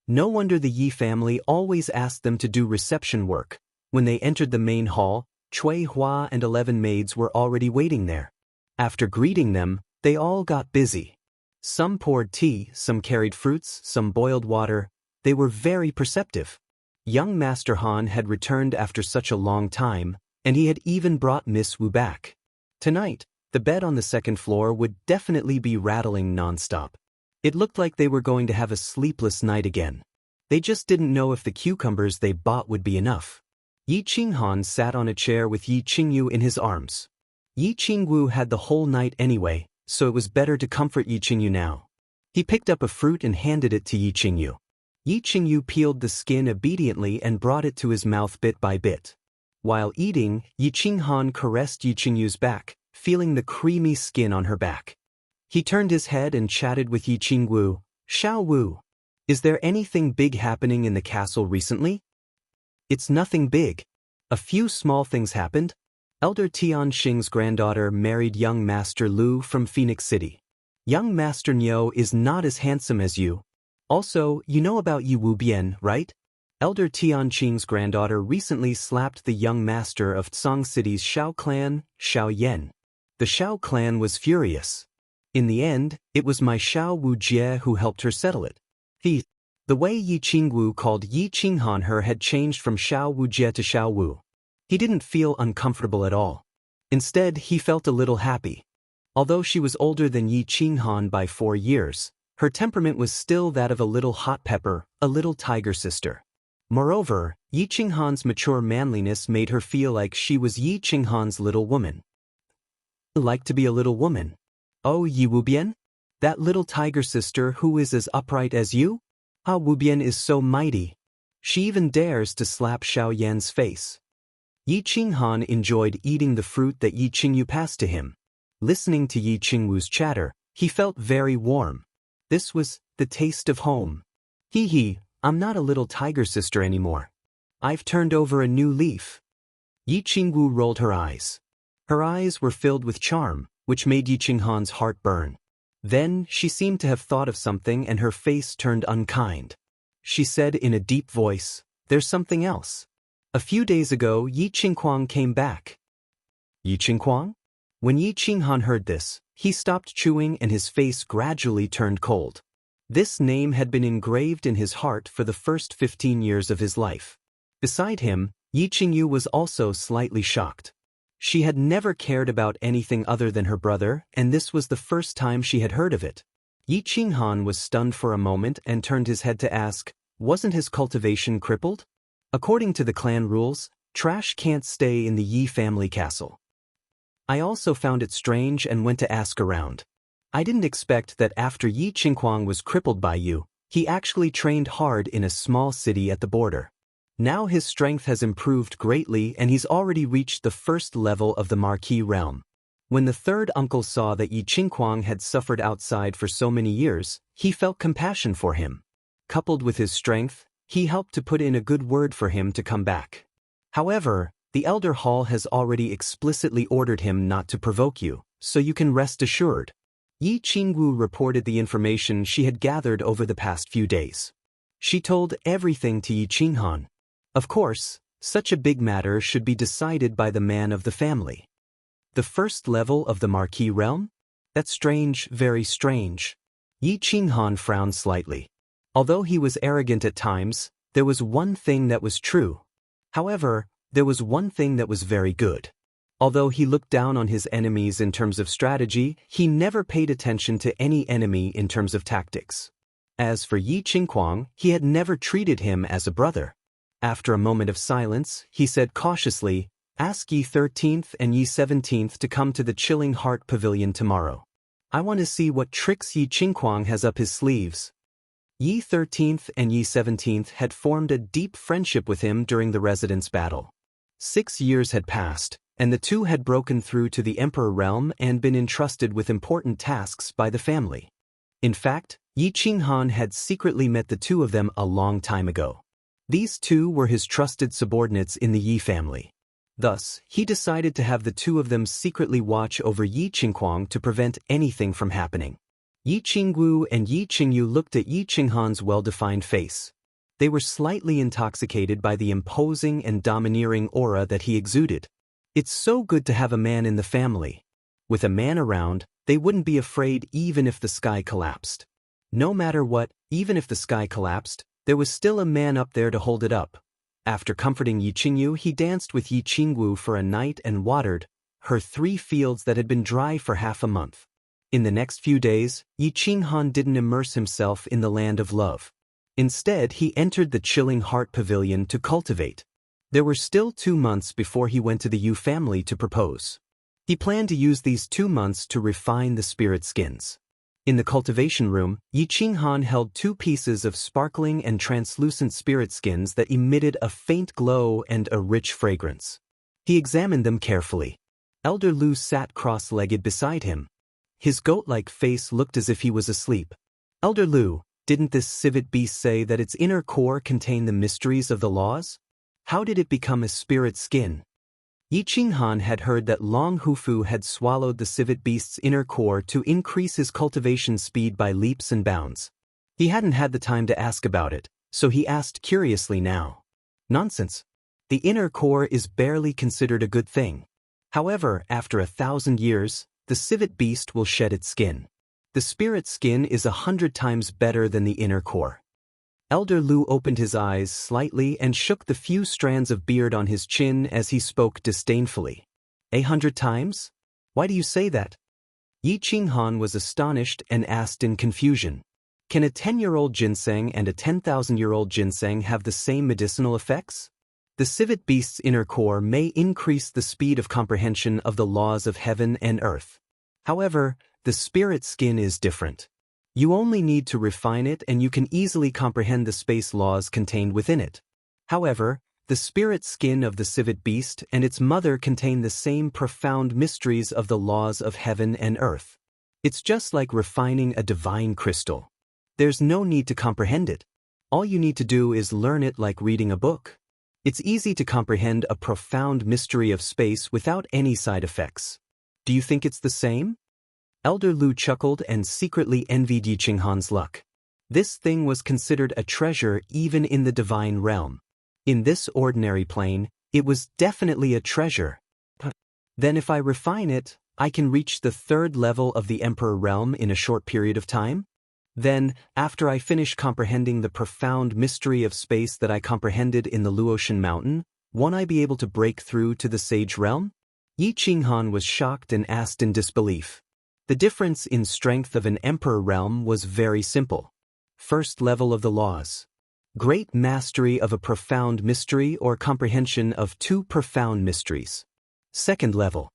No wonder the Yi family always asked them to do reception work. When they entered the main hall, Cui Hua and 11 maids were already waiting there. After greeting them, they all got busy. Some poured tea, some carried fruits, some boiled water. They were very perceptive. Young Master Han had returned after such a long time, and he had even brought Miss Wu back. Tonight, the bed on the second floor would definitely be rattling non-stop. It looked like they were going to have a sleepless night again. They just didn't know if the cucumbers they bought would be enough. Yi Qinghan sat on a chair with Yi Qingyu in his arms. Yi Qingwu had the whole night anyway, so it was better to comfort Yi Qingyu now. He picked up a fruit and handed it to Yi Qingyu. Yi Qingyu peeled the skin obediently and brought it to his mouth bit by bit. While eating, Yi Qinghan caressed Yi Qingyu's back, feeling the creamy skin on her back. He turned his head and chatted with Yi Qingwu. "Xiao Wu, is there anything big happening in the castle recently?" "It's nothing big. A few small things happened. Elder Tian Xing's granddaughter married young Master Lu from Phoenix City. Young Master Niu is not as handsome as you. Also, you know about Yi Wubian, right? Elder Tian Xing's granddaughter recently slapped the young master of Tsang City's Xiao clan, Xiao Yan. The Xiao clan was furious. In the end, it was my Xiao Wu Jie who helped her settle it." The way Yi Qingwu called Yi Qinghan her had changed from Xiao Wu Jie to Xiao Wu. He didn't feel uncomfortable at all. Instead, he felt a little happy. Although she was older than Yi Qinghan by 4 years, her temperament was still that of a little hot pepper, a little tiger sister. Moreover, Yi Qinghan's mature manliness made her feel like she was Yi Qinghan's little woman. "Like to be a little woman? Oh, Yi Wubian? That little tiger sister who is as upright as you? Ah, Wubian is so mighty. She even dares to slap Xiao Yan's face." Yi Qinghan enjoyed eating the fruit that Yi Qingyu passed to him. Listening to Yi Qingwu's chatter, he felt very warm. This was the taste of home. Hee, I'm not a little tiger sister anymore. I've turned over a new leaf." Yi Qingwu rolled her eyes. Her eyes were filled with charm, which made Yi Qinghan's heart burn. Then, she seemed to have thought of something and her face turned unkind. She said in a deep voice, "There's something else. A few days ago, Yi Qingquang came back." "Yi Qingquang?" When Yi Qinghan heard this, he stopped chewing and his face gradually turned cold. This name had been engraved in his heart for the first 15 years of his life. Beside him, Yi Qingyu was also slightly shocked. She had never cared about anything other than her brother, and this was the first time she had heard of it. Yi Qinghan was stunned for a moment and turned his head to ask, wasn't his cultivation crippled? According to the clan rules, trash can't stay in the Yi family castle. I also found it strange and went to ask around. I didn't expect that after Yi Qingquang was crippled by you, he actually trained hard in a small city at the border. Now his strength has improved greatly and he's already reached the first level of the Marquis realm. When the third uncle saw that Yi Qingquang had suffered outside for so many years, he felt compassion for him. Coupled with his strength, he helped to put in a good word for him to come back. However, the Elder Hall has already explicitly ordered him not to provoke you, so you can rest assured. Yi Qingwu reported the information she had gathered over the past few days. She told everything to Yi Qinghan. Of course, such a big matter should be decided by the man of the family. The first level of the Marquis realm? That's strange, very strange. Yi Qinghan frowned slightly. Although he was arrogant at times, there was one thing that was true. However, there was one thing that was very good. Although he looked down on his enemies in terms of strategy, he never paid attention to any enemy in terms of tactics. As for Yi Qingquang, he had never treated him as a brother. After a moment of silence, he said cautiously, "Ask Yi 13th and Yi 17th to come to the Chilling Heart Pavilion tomorrow. I want to see what tricks Yi Qingquang has up his sleeves." Yi 13th and Yi 17th had formed a deep friendship with him during the Residence Battle. 6 years had passed, and the two had broken through to the Emperor realm and been entrusted with important tasks by the family. In fact, Yi Qinghan had secretly met the two of them a long time ago. These two were his trusted subordinates in the Yi family. Thus, he decided to have the two of them secretly watch over Yi Qingquang to prevent anything from happening. Yi Qingwu and Yi Qingyu looked at Yi Qinghan's well-defined face. They were slightly intoxicated by the imposing and domineering aura that he exuded. It's so good to have a man in the family. With a man around, they wouldn't be afraid even if the sky collapsed. No matter what, even if the sky collapsed, there was still a man up there to hold it up. After comforting Yi Qingyu, he danced with Yi Qingwu for a night and watered her 3 fields that had been dry for half a month. In the next few days, Yi Qinghan didn't immerse himself in the land of love. Instead, he entered the chilling heart pavilion to cultivate. There were still 2 months before he went to the Yu family to propose. He planned to use these 2 months to refine the spirit skins. In the cultivation room, Yi Qinghan held 2 pieces of sparkling and translucent spirit skins that emitted a faint glow and a rich fragrance. He examined them carefully. Elder Lu sat cross-legged beside him. His goat-like face looked as if he was asleep. Elder Lu, didn't this civet beast say that its inner core contained the mysteries of the laws? How did it become a spirit skin? Yi Qinghan had heard that Long Hufu had swallowed the civet beast's inner core to increase his cultivation speed by leaps and bounds. He hadn't had the time to ask about it, so he asked curiously now. Nonsense. The inner core is barely considered a good thing. However, after 1,000 years, the civet beast will shed its skin. The spirit skin is 100 times better than the inner core. Elder Lu opened his eyes slightly and shook the few strands of beard on his chin as he spoke disdainfully. 100 times? Why do you say that? Yi Qinghan was astonished and asked in confusion. Can a 10-year-old ginseng and a 10,000-year-old ginseng have the same medicinal effects? The civet beast's inner core may increase the speed of comprehension of the laws of heaven and earth. However, the spirit skin is different. You only need to refine it and you can easily comprehend the space laws contained within it. However, the spirit skin of the civet beast and its mother contain the same profound mysteries of the laws of heaven and earth. It's just like refining a divine crystal. There's no need to comprehend it. All you need to do is learn it like reading a book. It's easy to comprehend a profound mystery of space without any side effects. Do you think it's the same? Elder Lu chuckled and secretly envied Yi Qinghan's luck. This thing was considered a treasure even in the divine realm. In this ordinary plane, it was definitely a treasure. Then if I refine it, I can reach the 3rd level of the Emperor realm in a short period of time? Then, after I finish comprehending the profound mystery of space that I comprehended in the Luotian mountain, won't I be able to break through to the sage realm? Yi Qinghan was shocked and asked in disbelief. The difference in strength of an emperor realm was very simple. 1st level of the laws. Great mastery of a profound mystery or comprehension of 2 profound mysteries. 2nd level.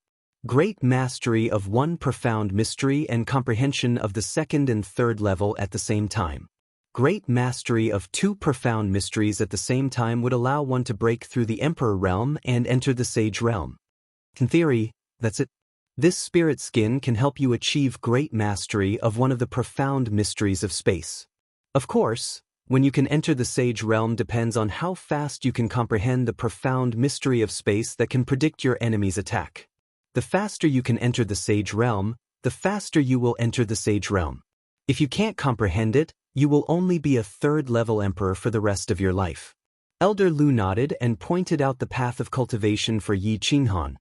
Great mastery of 1 profound mystery and comprehension of the 2nd and 3rd level at the same time. Great mastery of 2 profound mysteries at the same time would allow one to break through the emperor realm and enter the sage realm. In theory, that's it. This spirit skin can help you achieve great mastery of one of the profound mysteries of space. Of course, when you can enter the sage realm depends on how fast you can comprehend the profound mystery of space that can predict your enemy's attack. The faster you can enter the sage realm, the faster you will enter the sage realm. If you can't comprehend it, you will only be a 3rd level emperor for the rest of your life. Elder Lu nodded and pointed out the path of cultivation for Yi Qinghan.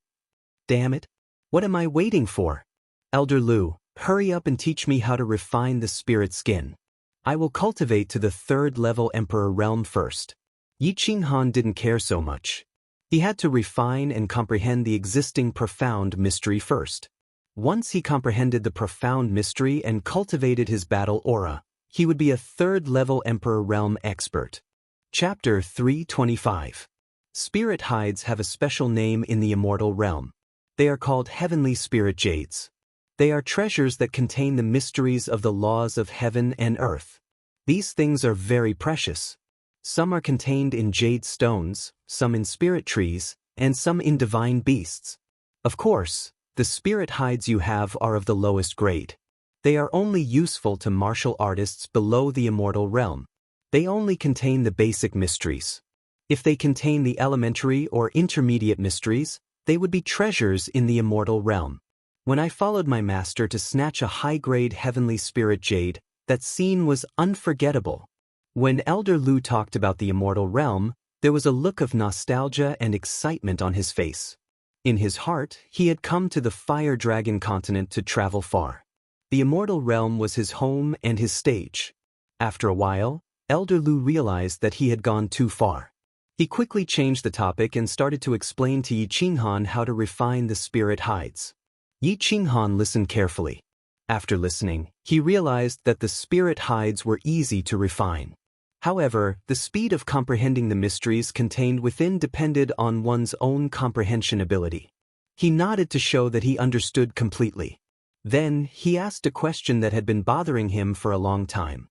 Damn it! What am I waiting for? Elder Lu, hurry up and teach me how to refine the spirit skin. I will cultivate to the 3rd level emperor realm first. Yi Qinghan didn't care so much. He had to refine and comprehend the existing profound mystery first. Once he comprehended the profound mystery and cultivated his battle aura, he would be a 3rd level emperor realm expert. Chapter 325. Spirit hides have a special name in the immortal realm. They are called heavenly spirit jades. They are treasures that contain the mysteries of the laws of heaven and earth. These things are very precious. Some are contained in jade stones, some in spirit trees, and some in divine beasts. Of course, the spirit hides you have are of the lowest grade. They are only useful to martial artists below the immortal realm. They only contain the basic mysteries. If they contain the elementary or intermediate mysteries, they would be treasures in the immortal realm. When I followed my master to snatch a high-grade heavenly spirit jade, that scene was unforgettable. When Elder Lu talked about the immortal realm, there was a look of nostalgia and excitement on his face. In his heart, he had come to the Fire Dragon continent to travel far. The immortal realm was his home and his stage. After a while, Elder Lu realized that he had gone too far. He quickly changed the topic and started to explain to Yi Qinghan how to refine the spirit hides. Yi Qinghan listened carefully. After listening, he realized that the spirit hides were easy to refine. However, the speed of comprehending the mysteries contained within depended on one's own comprehension ability. He nodded to show that he understood completely. Then, he asked a question that had been bothering him for a long time.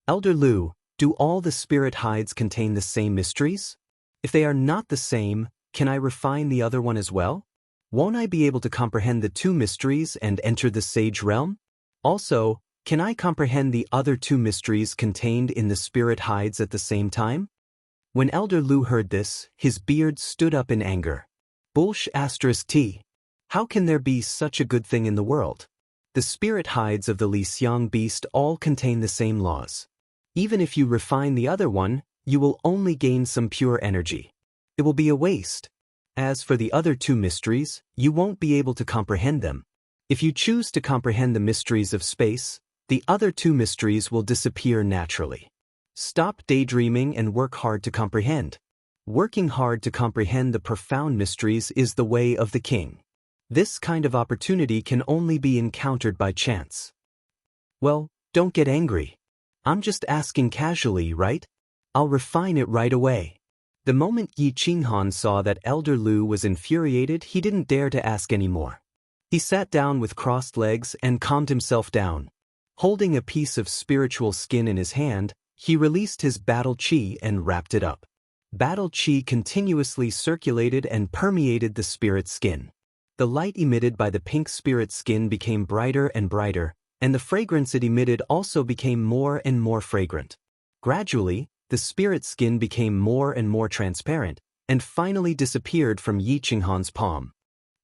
Elder Lu, do all the spirit hides contain the same mysteries? If they are not the same, can I refine the other one as well? Won't I be able to comprehend the two mysteries and enter the sage realm? Also, can I comprehend the other two mysteries contained in the spirit hides at the same time? When Elder Lu heard this, his beard stood up in anger. Bullsh *T. How can there be such a good thing in the world? The spirit hides of the Li Xiang beast all contain the same laws. Even if you refine the other one, you will only gain some pure energy. It will be a waste. As for the other two mysteries, you won't be able to comprehend them. If you choose to comprehend the mysteries of space, the other two mysteries will disappear naturally. Stop daydreaming and work hard to comprehend. Working hard to comprehend the profound mysteries is the way of the king. This kind of opportunity can only be encountered by chance. Well, don't get angry. I'm just asking casually, right? I'll refine it right away. The moment Yi Qinghan saw that Elder Lu was infuriated, he didn't dare to ask any more. He sat down with crossed legs and calmed himself down. Holding a piece of spiritual skin in his hand, he released his battle chi and wrapped it up. Battle chi continuously circulated and permeated the spirit skin. The light emitted by the pink spirit skin became brighter and brighter, and the fragrance it emitted also became more and more fragrant. Gradually, the spirit skin became more and more transparent, and finally disappeared from Yi Qinghan's palm.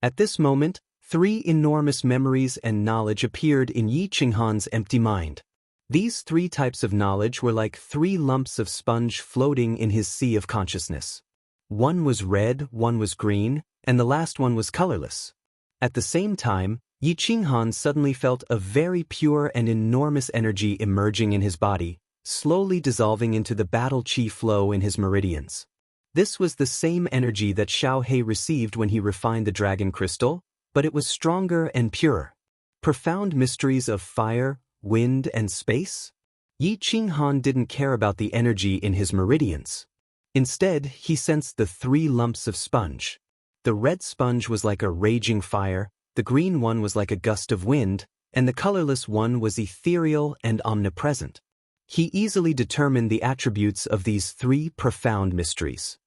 At this moment, 3 enormous memories and knowledge appeared in Yi Qinghan's empty mind. These 3 types of knowledge were like 3 lumps of sponge floating in his sea of consciousness. One was red, one was green, and the last one was colorless. At the same time, Yi Qinghan suddenly felt a very pure and enormous energy emerging in his body, slowly dissolving into the battle chi flow in his meridians. This was the same energy that Xiaohe received when he refined the dragon crystal, but it was stronger and purer. Profound mysteries of fire, wind, and space? Yi Qinghan didn't care about the energy in his meridians. Instead, he sensed the 3 lumps of sponge. The red sponge was like a raging fire, the green one was like a gust of wind, and the colorless one was ethereal and omnipresent. He easily determined the attributes of these 3 profound mysteries.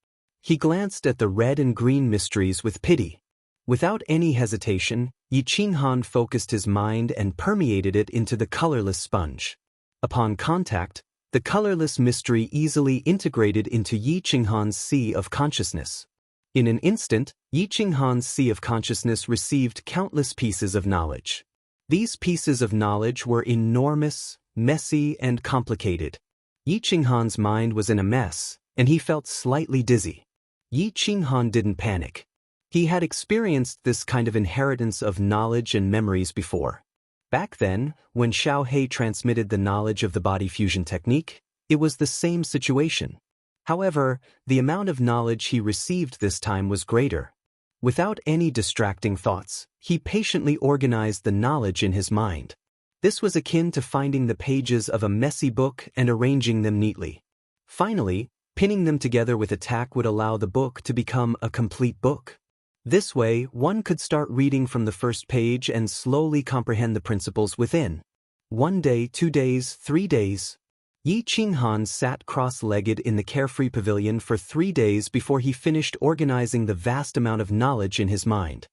He glanced at the red and green mysteries with pity. Without any hesitation, Yi Qinghan focused his mind and permeated it into the colorless sponge. Upon contact, the colorless mystery easily integrated into Yi Qinghan's sea of consciousness. In an instant, Yi Qinghan's sea of consciousness received countless pieces of knowledge. These pieces of knowledge were enormous, messy, and complicated. Yi Qinghan's mind was in a mess, and he felt slightly dizzy. Yi Qinghan didn't panic. He had experienced this kind of inheritance of knowledge and memories before. Back then, when Xiaohe transmitted the knowledge of the body fusion technique, it was the same situation. However, the amount of knowledge he received this time was greater. Without any distracting thoughts, he patiently organized the knowledge in his mind. This was akin to finding the pages of a messy book and arranging them neatly. Finally, pinning them together with a tack would allow the book to become a complete book. This way, one could start reading from the first page and slowly comprehend the principles within. 1 day, 2 days, 3 days. Yi Qinghan sat cross-legged in the carefree pavilion for 3 days before he finished organizing the vast amount of knowledge in his mind.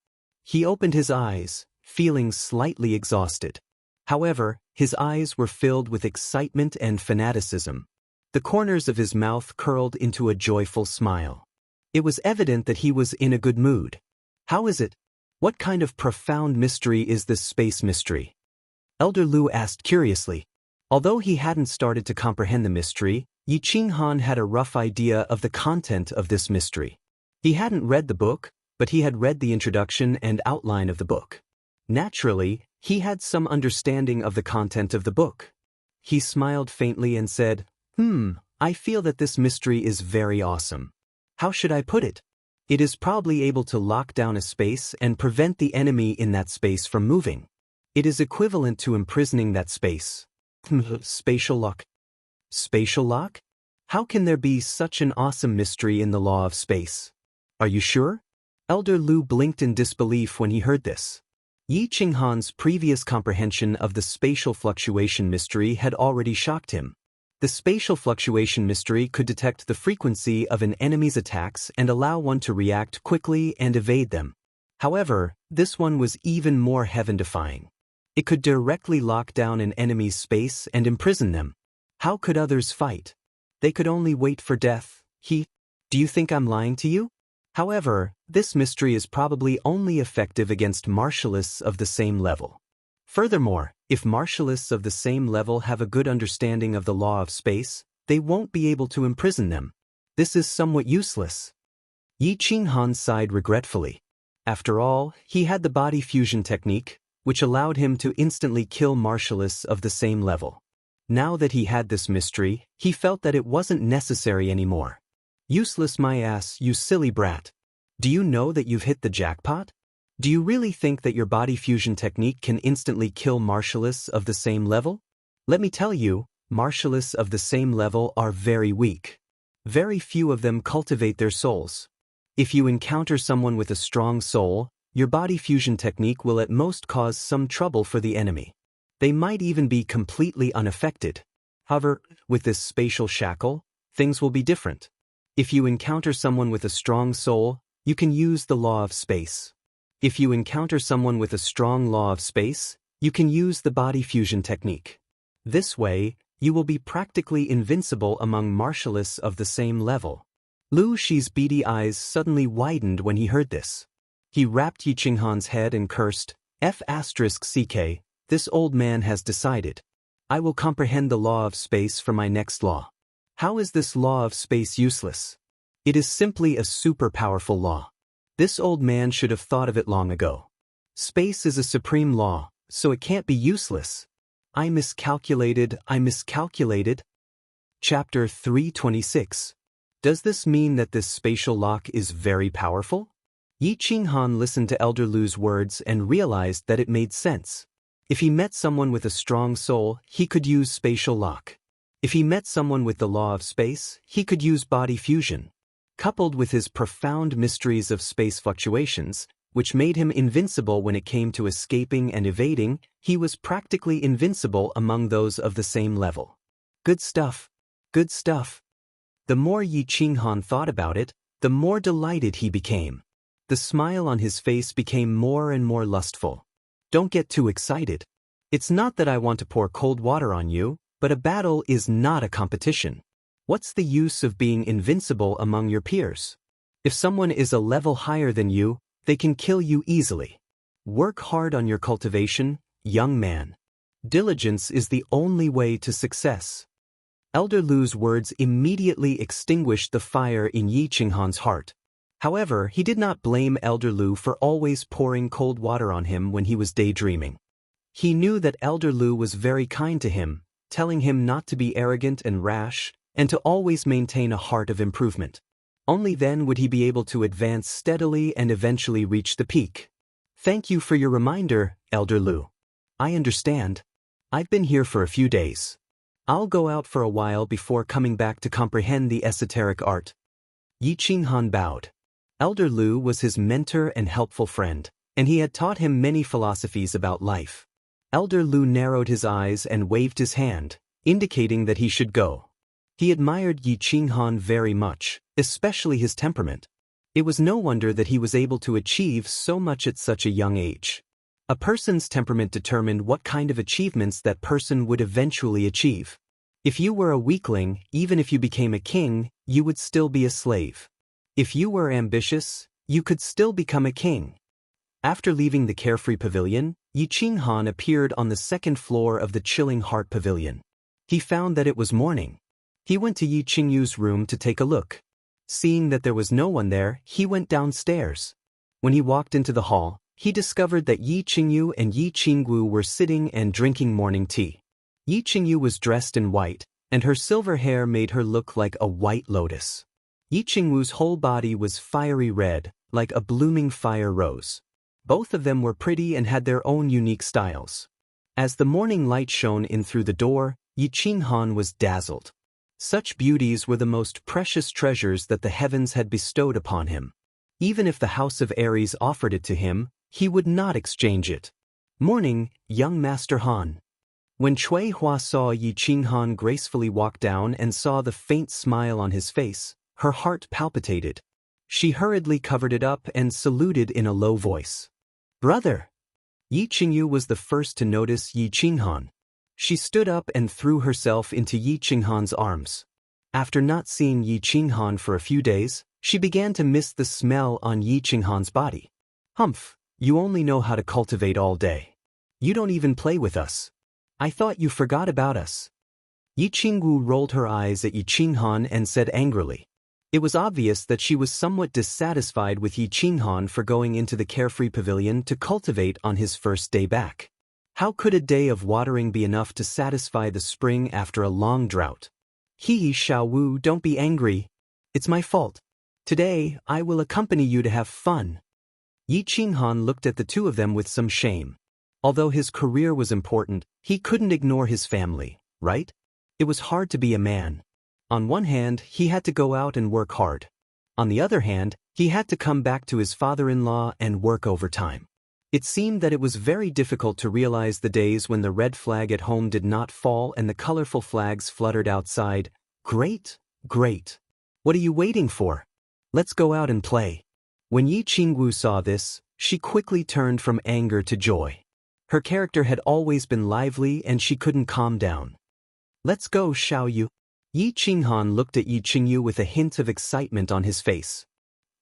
He opened his eyes, feeling slightly exhausted. However, his eyes were filled with excitement and fanaticism. The corners of his mouth curled into a joyful smile. It was evident that he was in a good mood. How is it? What kind of profound mystery is this space mystery? Elder Lu asked curiously. Although he hadn't started to comprehend the mystery, Yi Qinghan had a rough idea of the content of this mystery. He hadn't read the book, but he had read the introduction and outline of the book. Naturally, he had some understanding of the content of the book. He smiled faintly and said, I feel that this mystery is very awesome. How should I put it? It is probably able to lock down a space and prevent the enemy in that space from moving. It is equivalent to imprisoning that space. Spatial lock. Spatial lock? How can there be such an awesome mystery in the law of space? Are you sure? Elder Lu blinked in disbelief when he heard this. Yi Qinghan's previous comprehension of the spatial fluctuation mystery had already shocked him. The spatial fluctuation mystery could detect the frequency of an enemy's attacks and allow one to react quickly and evade them. However, this one was even more heaven-defying. It could directly lock down an enemy's space and imprison them. How could others fight? They could only wait for death. Do you think I'm lying to you? However, this mystery is probably only effective against martialists of the same level. Furthermore, if martialists of the same level have a good understanding of the law of space, they won't be able to imprison them. This is somewhat useless. Yi Qinghan sighed regretfully. After all, he had the body fusion technique, which allowed him to instantly kill martialists of the same level. Now that he had this mystery, he felt that it wasn't necessary anymore. Useless my ass, you silly brat. Do you know that you've hit the jackpot? Do you really think that your body fusion technique can instantly kill martialists of the same level? Let me tell you, martialists of the same level are very weak. Very few of them cultivate their souls. If you encounter someone with a strong soul, your body fusion technique will at most cause some trouble for the enemy. They might even be completely unaffected. However, with this spatial shackle, things will be different. If you encounter someone with a strong soul, you can use the law of space. If you encounter someone with a strong law of space, you can use the body fusion technique. This way, you will be practically invincible among martialists of the same level. Lu Shi's beady eyes suddenly widened when he heard this. He rapped Yi Qinghan's head and cursed, F***ck, this old man has decided. I will comprehend the law of space for my next law. How is this law of space useless? It is simply a super powerful law. This old man should have thought of it long ago. Space is a supreme law, so it can't be useless. I miscalculated. Chapter 326. Does this mean that this spatial lock is very powerful? Yi Qinghan listened to Elder Lu's words and realized that it made sense. If he met someone with a strong soul, he could use spatial lock. If he met someone with the law of space, he could use body fusion. Coupled with his profound mysteries of space fluctuations, which made him invincible when it came to escaping and evading, he was practically invincible among those of the same level. Good stuff. Good stuff. The more Yi Qinghan thought about it, the more delighted he became. The smile on his face became more and more lustful. Don't get too excited. It's not that I want to pour cold water on you, but a battle is not a competition. What's the use of being invincible among your peers? If someone is a level higher than you, they can kill you easily. Work hard on your cultivation, young man. Diligence is the only way to success. Elder Lu's words immediately extinguished the fire in Yi Qinghan's heart. However, he did not blame Elder Lu for always pouring cold water on him when he was daydreaming. He knew that Elder Lu was very kind to him, telling him not to be arrogant and rash, and to always maintain a heart of improvement. Only then would he be able to advance steadily and eventually reach the peak. Thank you for your reminder, Elder Lu. I understand. I've been here for a few days. I'll go out for a while before coming back to comprehend the esoteric art. Yi Qinghan bowed. Elder Lu was his mentor and helpful friend, and he had taught him many philosophies about life. Elder Lu narrowed his eyes and waved his hand, indicating that he should go. He admired Yi Qinghan very much, especially his temperament. It was no wonder that he was able to achieve so much at such a young age. A person's temperament determined what kind of achievements that person would eventually achieve. If you were a weakling, even if you became a king, you would still be a slave. If you were ambitious, you could still become a king. After leaving the carefree pavilion, Yi Qinghan appeared on the second floor of the Chilling Heart Pavilion. He found that it was morning. He went to Yi Qingyu's room to take a look. Seeing that there was no one there, he went downstairs. When he walked into the hall, he discovered that Yi Qingyu and Yi Qinggu were sitting and drinking morning tea. Yi Qingyu was dressed in white, and her silver hair made her look like a white lotus. Yi Qingwu's whole body was fiery red, like a blooming fire rose. Both of them were pretty and had their own unique styles. As the morning light shone in through the door, Yi Qinghan was dazzled. Such beauties were the most precious treasures that the heavens had bestowed upon him. Even if the House of Aries offered it to him, he would not exchange it. Morning, young Master Han. When Cui Hua saw Yi Qinghan gracefully walk down and saw the faint smile on his face, her heart palpitated. She hurriedly covered it up and saluted in a low voice. Brother! Yi Qingyu was the first to notice Yi Qinghan. She stood up and threw herself into Yi Qinghan's arms. After not seeing Yi Qinghan for a few days, she began to miss the smell on Yi Qinghan's body. Humph, you only know how to cultivate all day. You don't even play with us. I thought you forgot about us. Yi Qinggu rolled her eyes at Yi Qinghan and said angrily. It was obvious that she was somewhat dissatisfied with Yi Qinghan for going into the carefree pavilion to cultivate on his first day back. How could a day of watering be enough to satisfy the spring after a long drought? Xiao Wu, don't be angry. It's my fault. Today, I will accompany you to have fun. Yi Qinghan looked at the two of them with some shame. Although his career was important, he couldn't ignore his family, right? It was hard to be a man. On one hand, he had to go out and work hard. On the other hand, he had to come back to his father-in-law and work overtime. It seemed that it was very difficult to realize the days when the red flag at home did not fall and the colorful flags fluttered outside. Great, great. What are you waiting for? Let's go out and play. When Yi Qingwu saw this, she quickly turned from anger to joy. Her character had always been lively and she couldn't calm down. Let's go, Xiaoyu. Yi Qinghan looked at Yi Qingyu with a hint of excitement on his face.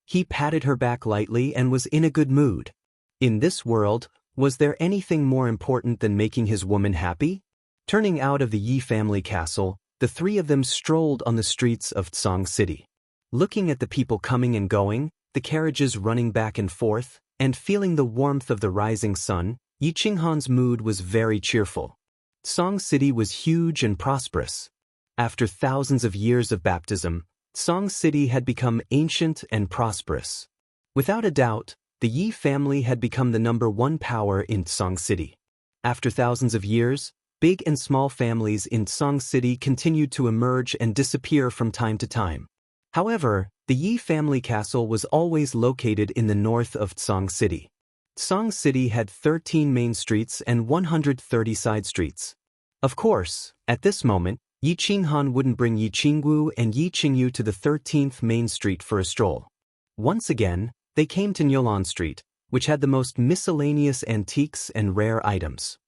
He patted her back lightly and was in a good mood. In this world, was there anything more important than making his woman happy? Turning out of the Yi family castle, the three of them strolled on the streets of Tsang City. Looking at the people coming and going, the carriages running back and forth, and feeling the warmth of the rising sun, Yi Qinghan's mood was very cheerful. Tsang City was huge and prosperous. After thousands of years of baptism, Tsang City had become ancient and prosperous. Without a doubt, the Yi family had become the #1 power in Tsang City. After thousands of years, big and small families in Tsang City continued to emerge and disappear from time to time. However, the Yi family castle was always located in the north of Tsang City. Tsang City had 13 main streets and 130 side streets. Of course, at this moment, Yi Qinghan wouldn't bring Yi Qingwu and Yi Qingyu to the 13th main street for a stroll. Once again, they came to Nyolan Street, which had the most miscellaneous antiques and rare items.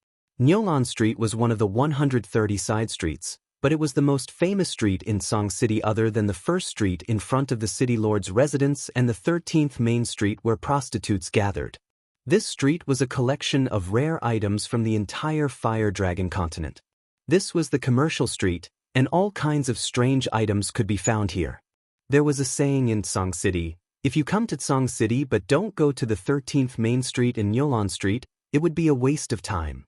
Nyolan Street was one of the 130 side streets, but it was the most famous street in Tsang City other than the first street in front of the city lord's residence and the 13th main street where prostitutes gathered. This street was a collection of rare items from the entire Fire Dragon continent. This was the commercial street, and all kinds of strange items could be found here. There was a saying in Tsang City, if you come to Tsang City but don't go to the 13th main street in Nyolan Street, it would be a waste of time.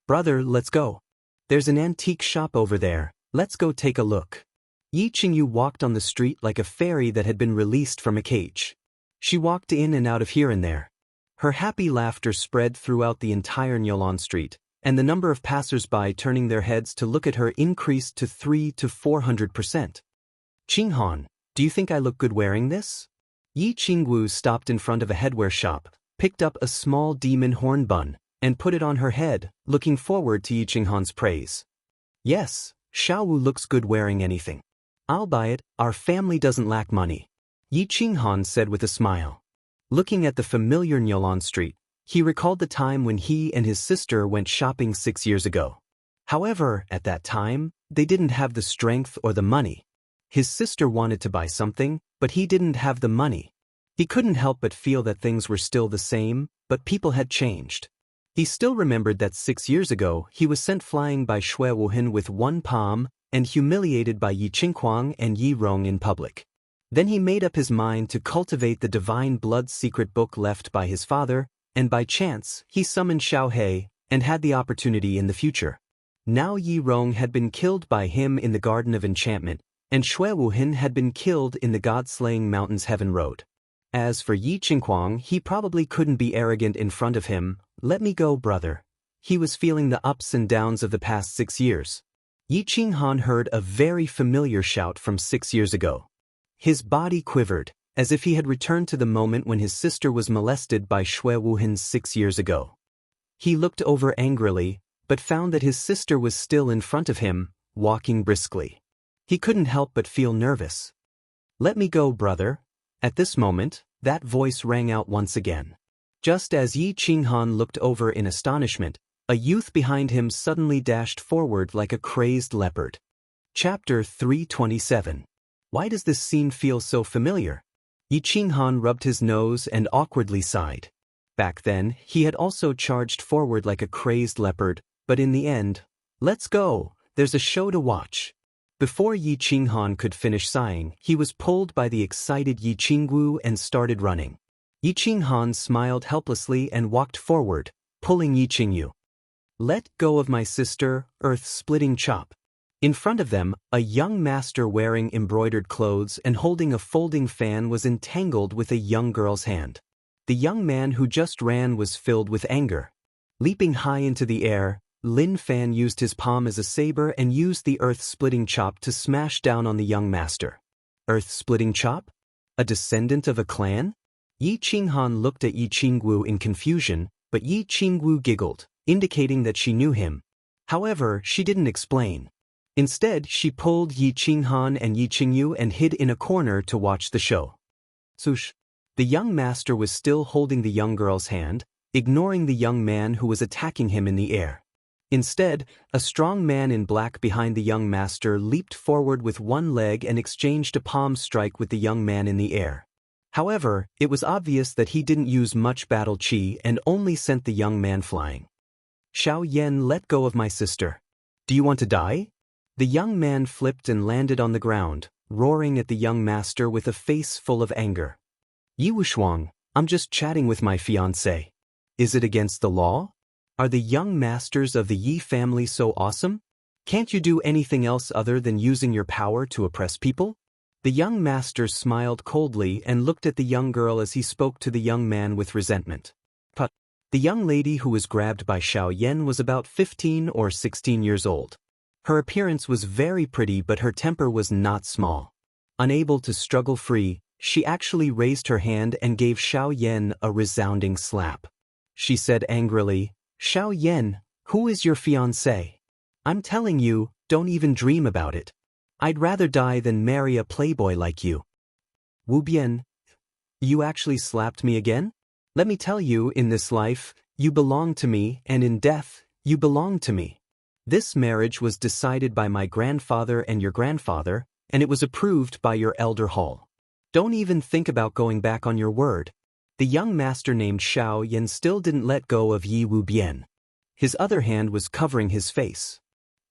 Brother, let's go. There's an antique shop over there, let's go take a look. Yi Qingyu walked on the street like a fairy that had been released from a cage. She walked in and out of here and there. Her happy laughter spread throughout the entire Nyolan Street, and the number of passers-by turning their heads to look at her increased to 300 to 400%. Qinghan, do you think I look good wearing this? Yi Qingwu stopped in front of a headwear shop, picked up a small demon horn bun, and put it on her head, looking forward to Yi Qinghan's praise. Yes, Xiaowu looks good wearing anything. I'll buy it, our family doesn't lack money. Yi Qinghan said with a smile. Looking at the familiar Nyolan Street, he recalled the time when he and his sister went shopping 6 years ago. However, at that time, they didn't have the strength or the money. His sister wanted to buy something, but he didn't have the money. He couldn't help but feel that things were still the same, but people had changed. He still remembered that 6 years ago he was sent flying by Shui Wuhan with one palm and humiliated by Yi Qinghuang and Yi Rong in public. Then he made up his mind to cultivate the divine blood secret book left by his father, and by chance he summoned Xiao He and had the opportunity in the future. Now Yi Rong had been killed by him in the Garden of Enchantment, and Shui Wuhan had been killed in the God-slaying Mountains Heaven Road. As for Yi Qinghuang, he probably couldn't be arrogant in front of him. Let me go, brother. He was feeling the ups and downs of the past 6 years. Yi Qinghuang heard a very familiar shout from 6 years ago. His body quivered, as if he had returned to the moment when his sister was molested by Shui Wuhan 6 years ago. He looked over angrily, but found that his sister was still in front of him, walking briskly. He couldn't help but feel nervous. Let me go, brother. At this moment, that voice rang out once again. Just as Yi Qinghuang looked over in astonishment, a youth behind him suddenly dashed forward like a crazed leopard. Chapter 327. Why does this scene feel so familiar? Yi Qinghuang rubbed his nose and awkwardly sighed. Back then, he had also charged forward like a crazed leopard, but in the end, let's go, there's a show to watch. Before Yi Qinghuang could finish sighing, he was pulled by the excited Yi Qingwu and started running. Yi Qinghuang smiled helplessly and walked forward, pulling Yi Qingyu. Let go of my sister, earth-splitting chop. In front of them, a young master wearing embroidered clothes and holding a folding fan was entangled with a young girl's hand. The young man who just ran was filled with anger. Leaping high into the air, Lin Fan used his palm as a saber and used the earth-splitting chop to smash down on the young master. Earth-splitting chop? A descendant of a clan? Yi Qinghuang looked at Yi Qingwu in confusion, but Yi Qingwu giggled, indicating that she knew him. However, she didn't explain. Instead, she pulled Yi Qinghuang and Yi Qingyu and hid in a corner to watch the show. Swoosh! The young master was still holding the young girl's hand, ignoring the young man who was attacking him in the air. Instead, a strong man in black behind the young master leaped forward with one leg and exchanged a palm strike with the young man in the air. However, it was obvious that he didn't use much battle chi and only sent the young man flying. Xiao Yan, let go of my sister. Do you want to die? The young man flipped and landed on the ground, roaring at the young master with a face full of anger. Yi Wushuang, I'm just chatting with my fiancé. Is it against the law? Are the young masters of the Yi family so awesome? Can't you do anything else other than using your power to oppress people? The young master smiled coldly and looked at the young girl as he spoke to the young man with resentment. But the young lady who was grabbed by Xiao Yan was about 15 or 16 years old. Her appearance was very pretty, but her temper was not small. Unable to struggle free, she actually raised her hand and gave Xiao Yan a resounding slap. She said angrily, Xiao Yan, who is your fiancé? I'm telling you, don't even dream about it. I'd rather die than marry a playboy like you. Wu Bian, you actually slapped me again? Let me tell you, in this life, you belong to me, and in death, you belong to me. This marriage was decided by my grandfather and your grandfather, and it was approved by your elder hall. Don't even think about going back on your word. The young master named Xiao Yan still didn't let go of Yi Wu Bian. His other hand was covering his face.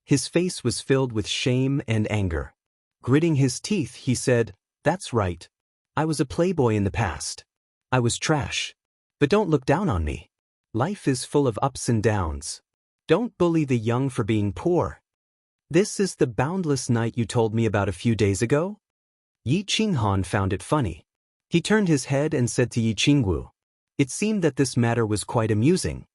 His face was filled with shame and anger. Gritting his teeth, he said, That's right. I was a playboy in the past. I was trash. But don't look down on me. Life is full of ups and downs. Don't bully the young for being poor. This is the boundless night you told me about a few days ago? Yi Qinghuang found it funny. He turned his head and said to Yi Qingwu. It seemed that this matter was quite amusing.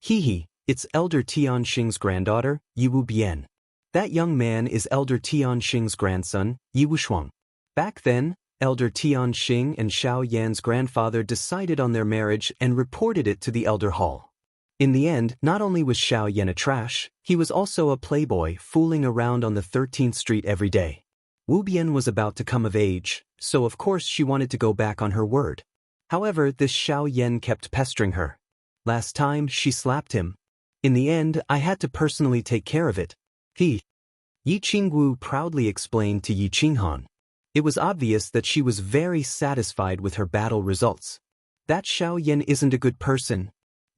Hee, it's Elder Tianxing's granddaughter, Yi Wu Bian. That young man is Elder Tianxing's grandson, Yi Wushuang. Back then, Elder Tianxing and Xiao Yan's grandfather decided on their marriage and reported it to the elder hall. In the end, not only was Xiao Yan a trash, he was also a playboy fooling around on the 13th Street every day. Wu Bian was about to come of age, so of course she wanted to go back on her word. However, this Xiao Yan kept pestering her. Last time, she slapped him. In the end, I had to personally take care of it. Yi Qingwu proudly explained to Yi Qinghuang. It was obvious that she was very satisfied with her battle results. That Xiao Yan isn't a good person.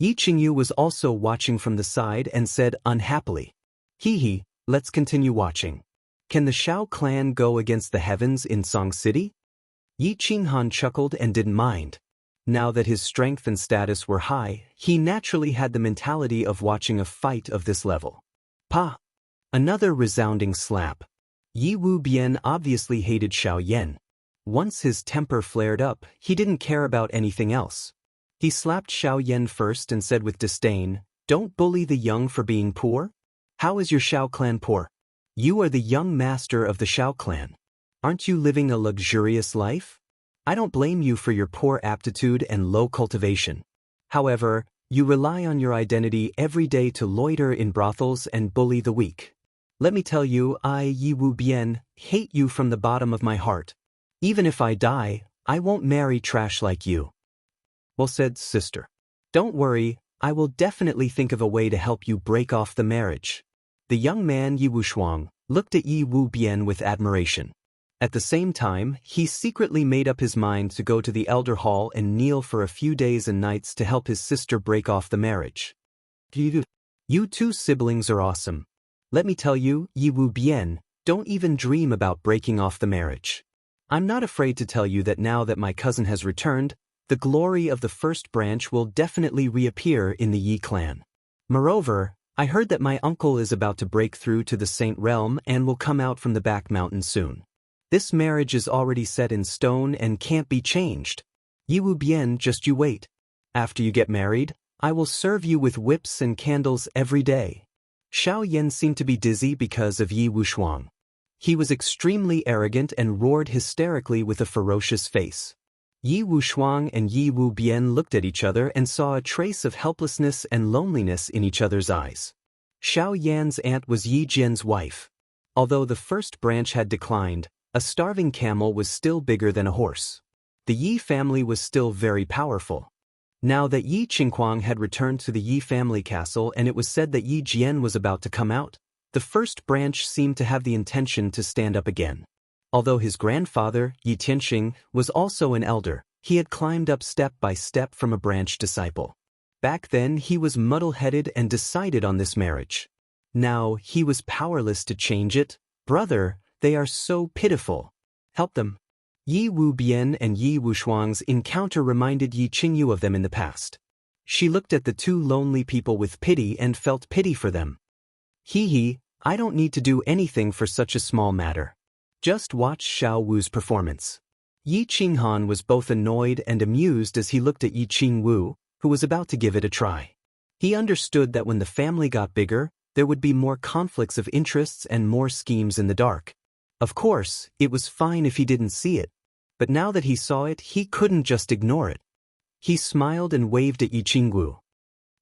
Yi Qingyu was also watching from the side and said unhappily, "Hee, let's continue watching. Can the Shao clan go against the heavens in Song City?" Yi Qinghan chuckled and didn't mind. Now that his strength and status were high, he naturally had the mentality of watching a fight of this level. Pa! Another resounding slap. Yi Wu Bian obviously hated Xiao Yan. Once his temper flared up, he didn't care about anything else. He slapped Xiao Yan first and said with disdain, "Don't bully the young for being poor? How is your Xiao clan poor? You are the young master of the Xiao clan. Aren't you living a luxurious life? I don't blame you for your poor aptitude and low cultivation. However, you rely on your identity every day to loiter in brothels and bully the weak. Let me tell you, I, Yi Wu Bian, hate you from the bottom of my heart. Even if I die, I won't marry trash like you." "Well said, sister. Don't worry, I will definitely think of a way to help you break off the marriage." The young man Yi Wushuang looked at Yi Wu Bian with admiration. At the same time, he secretly made up his mind to go to the elder hall and kneel for a few days and nights to help his sister break off the marriage. "You two siblings are awesome. Let me tell you, Yi Wu Bian, don't even dream about breaking off the marriage. I'm not afraid to tell you that now that my cousin has returned, the glory of the first branch will definitely reappear in the Yi clan. Moreover, I heard that my uncle is about to break through to the Saint Realm and will come out from the back mountain soon. This marriage is already set in stone and can't be changed. Yi Wu Bian, just you wait. After you get married, I will serve you with whips and candles every day." Xiao Yan seemed to be dizzy because of Yi Wushuang. He was extremely arrogant and roared hysterically with a ferocious face. Yi Wushuang and Yi Wu Bian looked at each other and saw a trace of helplessness and loneliness in each other's eyes. Xiao Yan's aunt was Yi Jian's wife. Although the first branch had declined, a starving camel was still bigger than a horse. The Yi family was still very powerful. Now that Yi Qinghuang had returned to the Yi family castle and it was said that Yi Jian was about to come out, the first branch seemed to have the intention to stand up again. Although his grandfather, Yi Tianxing, was also an elder, he had climbed up step by step from a branch disciple. Back then he was muddle-headed and decided on this marriage. Now he was powerless to change it. "Brother, they are so pitiful. Help them." Yi Wu Bian and Yi Wushuang's encounter reminded Yi Qingyu of them in the past. She looked at the two lonely people with pity and felt pity for them. "Hee, I don't need to do anything for such a small matter. Just watch Xiao Wu's performance." Yi Qinghan was both annoyed and amused as he looked at Yi Qingwu, who was about to give it a try. He understood that when the family got bigger, there would be more conflicts of interests and more schemes in the dark. Of course, it was fine if he didn't see it, but now that he saw it, he couldn't just ignore it. He smiled and waved at Yi Qingwu.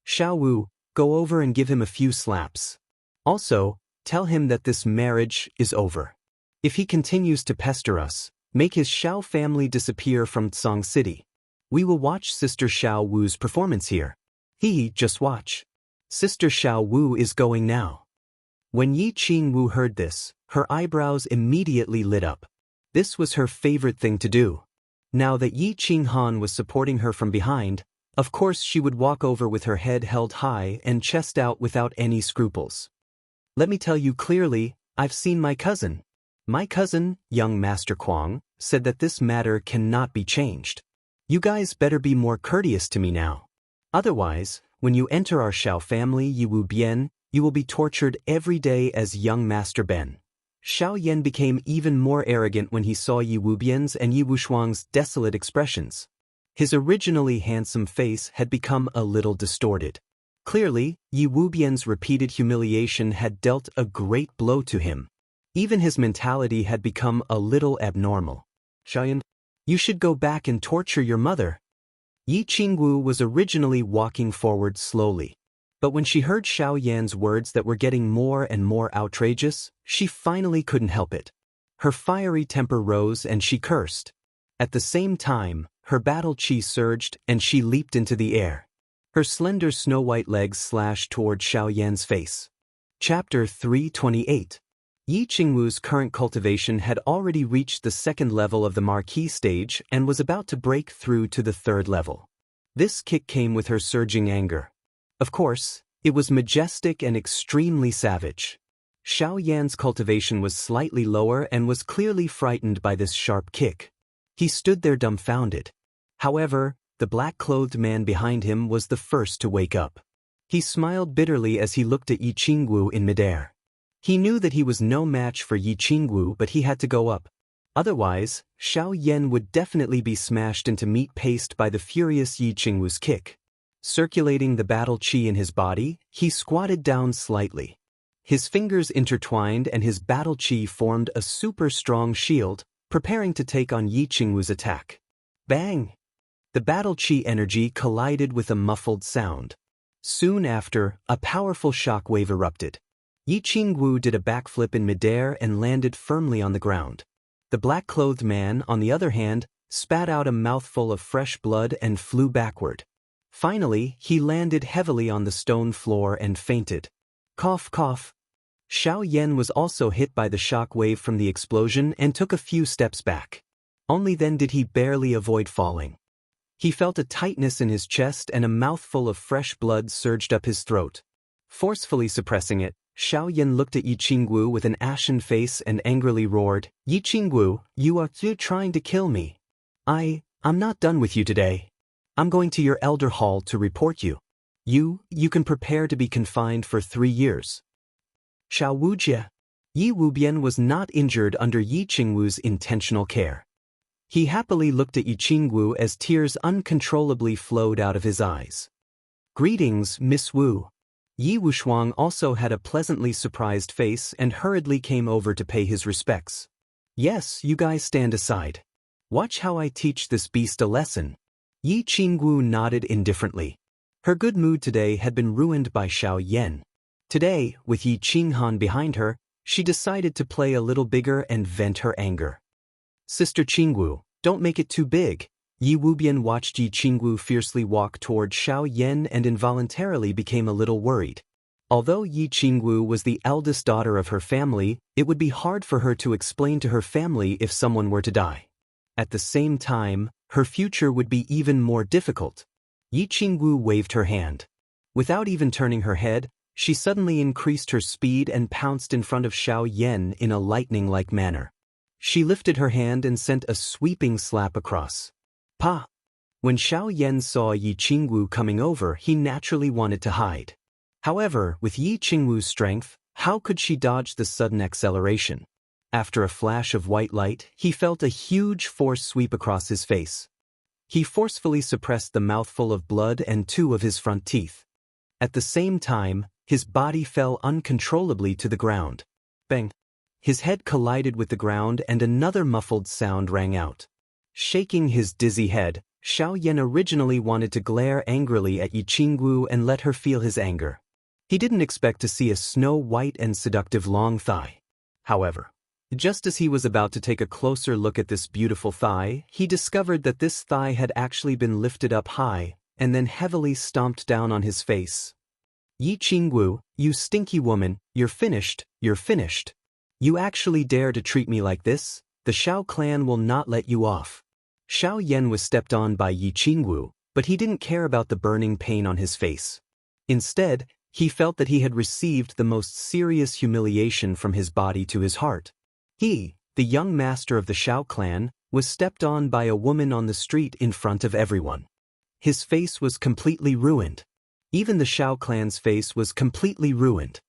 "Xiao Wu, go over and give him a few slaps. Also, tell him that this marriage is over. If he continues to pester us, make his Xiao family disappear from Song City. We will watch Sister Xiao Wu's performance here. Just watch. Sister Xiao Wu is going now." When Yi Qingwu heard this, her eyebrows immediately lit up. This was her favorite thing to do. Now that Yi Qinghan was supporting her from behind, of course she would walk over with her head held high and chest out without any scruples. "Let me tell you clearly, I've seen my cousin. My cousin, young Master Kuang, said that this matter cannot be changed. You guys better be more courteous to me now. Otherwise, when you enter our Xiao family, Yi Wu Bian, you will be tortured every day as young Master Ben." Xiao Yan became even more arrogant when he saw Yi Wu Bian's and Yi Wushuang's desolate expressions. His originally handsome face had become a little distorted. Clearly, Yi Wu Bian's repeated humiliation had dealt a great blow to him. Even his mentality had become a little abnormal. "Xiao Yan, you should go back and torture your mother." Yi Qingwu was originally walking forward slowly. But when she heard Xiao Yan's words that were getting more and more outrageous, she finally couldn't help it. Her fiery temper rose and she cursed. At the same time, her battle chi surged and she leaped into the air. Her slender snow-white legs slashed toward Xiao Yan's face. Chapter 328. Yi Qingwu's current cultivation had already reached the second level of the Marquis stage and was about to break through to the third level. This kick came with her surging anger. Of course, it was majestic and extremely savage. Xiao Yan's cultivation was slightly lower and was clearly frightened by this sharp kick. He stood there dumbfounded. However, the black-clothed man behind him was the first to wake up. He smiled bitterly as he looked at Yi Qingwu in midair. He knew that he was no match for Yi Qingwu, but he had to go up. Otherwise, Xiao Yan would definitely be smashed into meat paste by the furious Yi Qingwu's kick. Circulating the battle qi in his body, he squatted down slightly. His fingers intertwined and his battle qi formed a super strong shield, preparing to take on Yi Qingwu's attack. Bang! The battle qi energy collided with a muffled sound. Soon after, a powerful shockwave erupted. Yi Qingwu did a backflip in midair and landed firmly on the ground. The black-clothed man, on the other hand, spat out a mouthful of fresh blood and flew backward. Finally, he landed heavily on the stone floor and fainted. Cough, cough. Xiao Yan was also hit by the shock wave from the explosion and took a few steps back. Only then did he barely avoid falling. He felt a tightness in his chest and a mouthful of fresh blood surged up his throat. Forcefully suppressing it, Xiao Yan looked at Yi Qingwu with an ashen face and angrily roared, "Yi Qingwu, you are trying to kill me. I'm not done with you today. I'm going to your elder hall to report you. You can prepare to be confined for 3 years." Xiao Wujie. Yi Wubian was not injured under Yi Qingwu's intentional care. He happily looked at Yi Qingwu as tears uncontrollably flowed out of his eyes. "Greetings, Miss Wu." Yi Wushuang also had a pleasantly surprised face and hurriedly came over to pay his respects. "Yes, you guys stand aside. Watch how I teach this beast a lesson." Yi Qingwu nodded indifferently. Her good mood today had been ruined by Xiao Yan. Today, with Yi Qinghan behind her, she decided to play a little bigger and vent her anger. "Sister Qingwu, don't make it too big." Yi Wubian watched Yi Qingwu fiercely walk toward Xiao Yan and involuntarily became a little worried. Although Yi Qingwu was the eldest daughter of her family, it would be hard for her to explain to her family if someone were to die. At the same time, her future would be even more difficult. Yi Qingwu waved her hand. Without even turning her head, she suddenly increased her speed and pounced in front of Xiao Yan in a lightning-like manner. She lifted her hand and sent a sweeping slap across. Pa! When Xiao Yan saw Yi Qingwu coming over, he naturally wanted to hide. However, with Yi Qingwu's strength, how could she dodge the sudden acceleration? After a flash of white light, he felt a huge force sweep across his face. He forcefully suppressed the mouthful of blood and 2 of his front teeth. At the same time, his body fell uncontrollably to the ground. Bang! His head collided with the ground and another muffled sound rang out. Shaking his dizzy head, Xiao Yan originally wanted to glare angrily at Yi Qingwu and let her feel his anger. He didn't expect to see a snow-white and seductive long thigh. However, just as he was about to take a closer look at this beautiful thigh, he discovered that this thigh had actually been lifted up high and then heavily stomped down on his face. "Yi Qingwu, you stinky woman, you're finished, you're finished. You actually dare to treat me like this? The Xiao clan will not let you off." Xiao Yan was stepped on by Yi Qingwu, but he didn't care about the burning pain on his face. Instead, he felt that he had received the most serious humiliation from his body to his heart. He, the young master of the Xiao clan, was stepped on by a woman on the street in front of everyone. His face was completely ruined. Even the Xiao clan's face was completely ruined.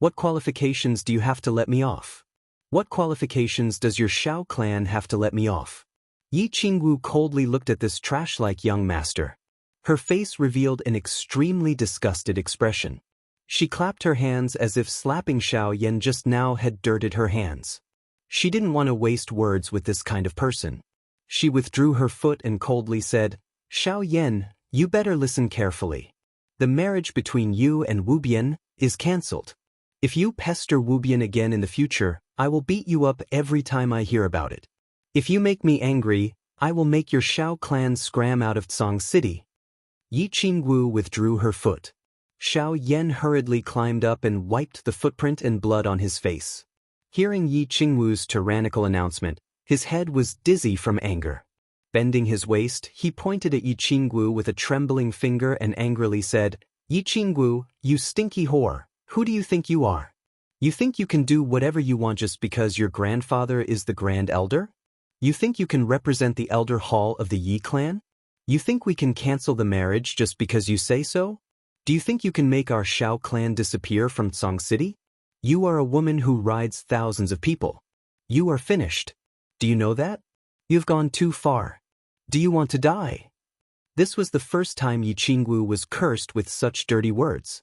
"What qualifications do you have to let me off? What qualifications does your Xiao clan have to let me off?" Yi Qingwu coldly looked at this trash-like young master. Her face revealed an extremely disgusted expression. She clapped her hands as if slapping Xiao Yan just now had dirted her hands. She didn't want to waste words with this kind of person. She withdrew her foot and coldly said, "Xiao Yan, you better listen carefully. The marriage between you and Wubian is cancelled. If you pester Wubian again in the future, I will beat you up every time I hear about it. If you make me angry, I will make your Xiao clan scram out of Tsang City." Yi Qingwu withdrew her foot. Xiao Yan hurriedly climbed up and wiped the footprint and blood on his face. Hearing Yi Qingwu's tyrannical announcement, his head was dizzy from anger. Bending his waist, he pointed at Yi Qinggu with a trembling finger and angrily said, "Yi Qinggu, you stinky whore, who do you think you are? You think you can do whatever you want just because your grandfather is the Grand Elder? You think you can represent the Elder Hall of the Yi clan? You think we can cancel the marriage just because you say so? Do you think you can make our Shao clan disappear from Song City? You are a woman who rides thousands of people. You are finished. Do you know that? You've gone too far. Do you want to die?" This was the first time Yi Qinggu was cursed with such dirty words.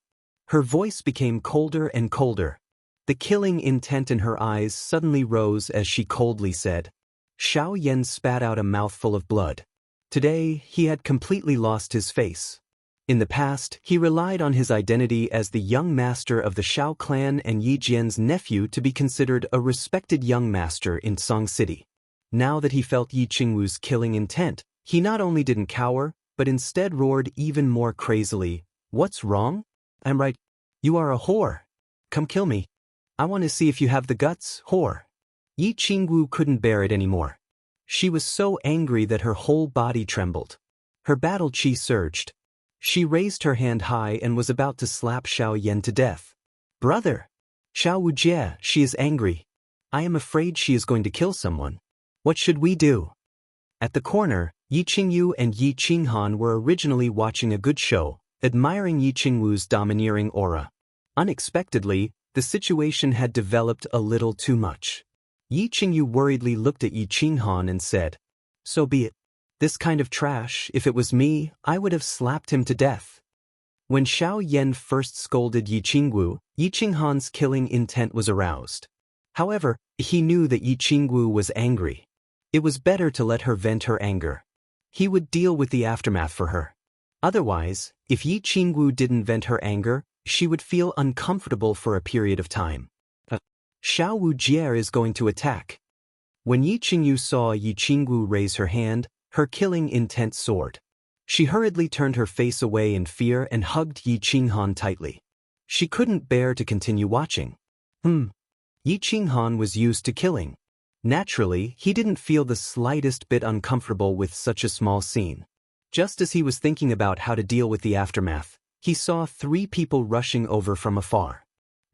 Her voice became colder and colder. The killing intent in her eyes suddenly rose as she coldly said. Xiao Yan spat out a mouthful of blood. Today, he had completely lost his face. In the past, he relied on his identity as the young master of the Shao clan and Yi Jian's nephew to be considered a respected young master in Song City. Now that he felt Yi Qingwu's killing intent, he not only didn't cower, but instead roared even more crazily, "What's wrong? I'm right. You are a whore. Come kill me. I want to see if you have the guts, whore." Yi Qingwu couldn't bear it anymore. She was so angry that her whole body trembled. Her battle chi surged. She raised her hand high and was about to slap Xiao Yan to death. "Brother! Xiao Wujie, she is angry. I am afraid she is going to kill someone. What should we do?" At the corner, Yi Qingyu and Yi Qinghan were originally watching a good show, admiring Yi Qingwu's domineering aura. Unexpectedly, the situation had developed a little too much. Yi Qingyu worriedly looked at Yi Qinghan and said, "So be it. This kind of trash, if it was me, I would have slapped him to death." When Xiao Yan first scolded Yi Qingwu, Yi Qinghan's killing intent was aroused. However, he knew that Yi Qingwu was angry. It was better to let her vent her anger. He would deal with the aftermath for her. Otherwise, if Yi Qingwu didn't vent her anger, she would feel uncomfortable for a period of time. Xiao Wujie is going to attack. When Yi Qingyu saw Yi Qingwu raise her hand, her killing intent soared. She hurriedly turned her face away in fear and hugged Yi Qinghan tightly. She couldn't bear to continue watching. Yi Qinghan was used to killing. Naturally, he didn't feel the slightest bit uncomfortable with such a small scene. Just as he was thinking about how to deal with the aftermath, he saw 3 people rushing over from afar.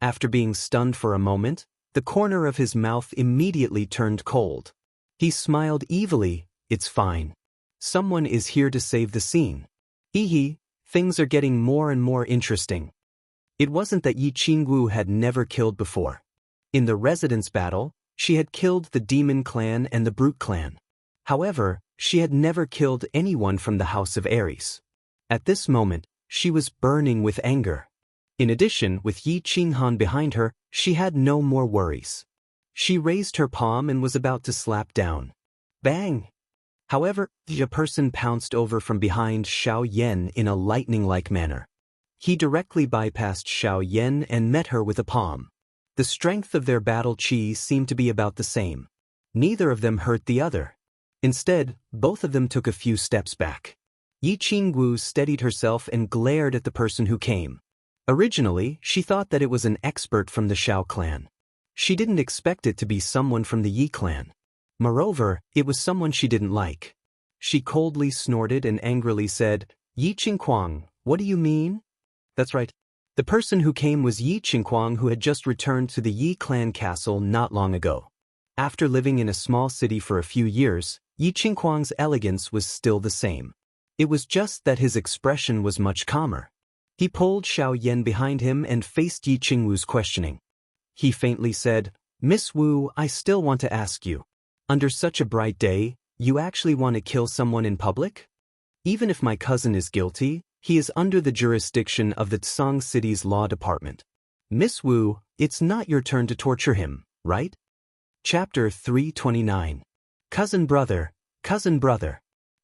After being stunned for a moment, the corner of his mouth immediately turned cold. He smiled evilly. "It's fine. Someone is here to save the scene. Hee, things are getting more and more interesting." It wasn't that Yi Qingwu had never killed before. In the residence battle, she had killed the Demon Clan and the Brute Clan. However, she had never killed anyone from the House of Ares. At this moment, she was burning with anger. In addition, with Yi Qinghan behind her, she had no more worries. She raised her palm and was about to slap down. Bang! However, a person pounced over from behind Xiao Yan in a lightning-like manner. He directly bypassed Xiao Yan and met her with a palm. The strength of their battle chi seemed to be about the same. Neither of them hurt the other. Instead, both of them took a few steps back. Yi Qingwu steadied herself and glared at the person who came. Originally, she thought that it was an expert from the Shao clan. She didn't expect it to be someone from the Yi clan. Moreover, it was someone she didn't like. She coldly snorted and angrily said, "Yi Qingquang, what do you mean?" That's right. The person who came was Yi Qingquang, who had just returned to the Yi clan castle not long ago. After living in a small city for a few years, Yi Qingquang's elegance was still the same. It was just that his expression was much calmer. He pulled Xiao Yan behind him and faced Yi Qingwu's questioning. He faintly said, "Miss Wu, I still want to ask you. Under such a bright day, you actually want to kill someone in public? Even if my cousin is guilty, he is under the jurisdiction of the Tsang City's law department. Miss Wu, it's not your turn to torture him, right?" Chapter 329. Cousin brother,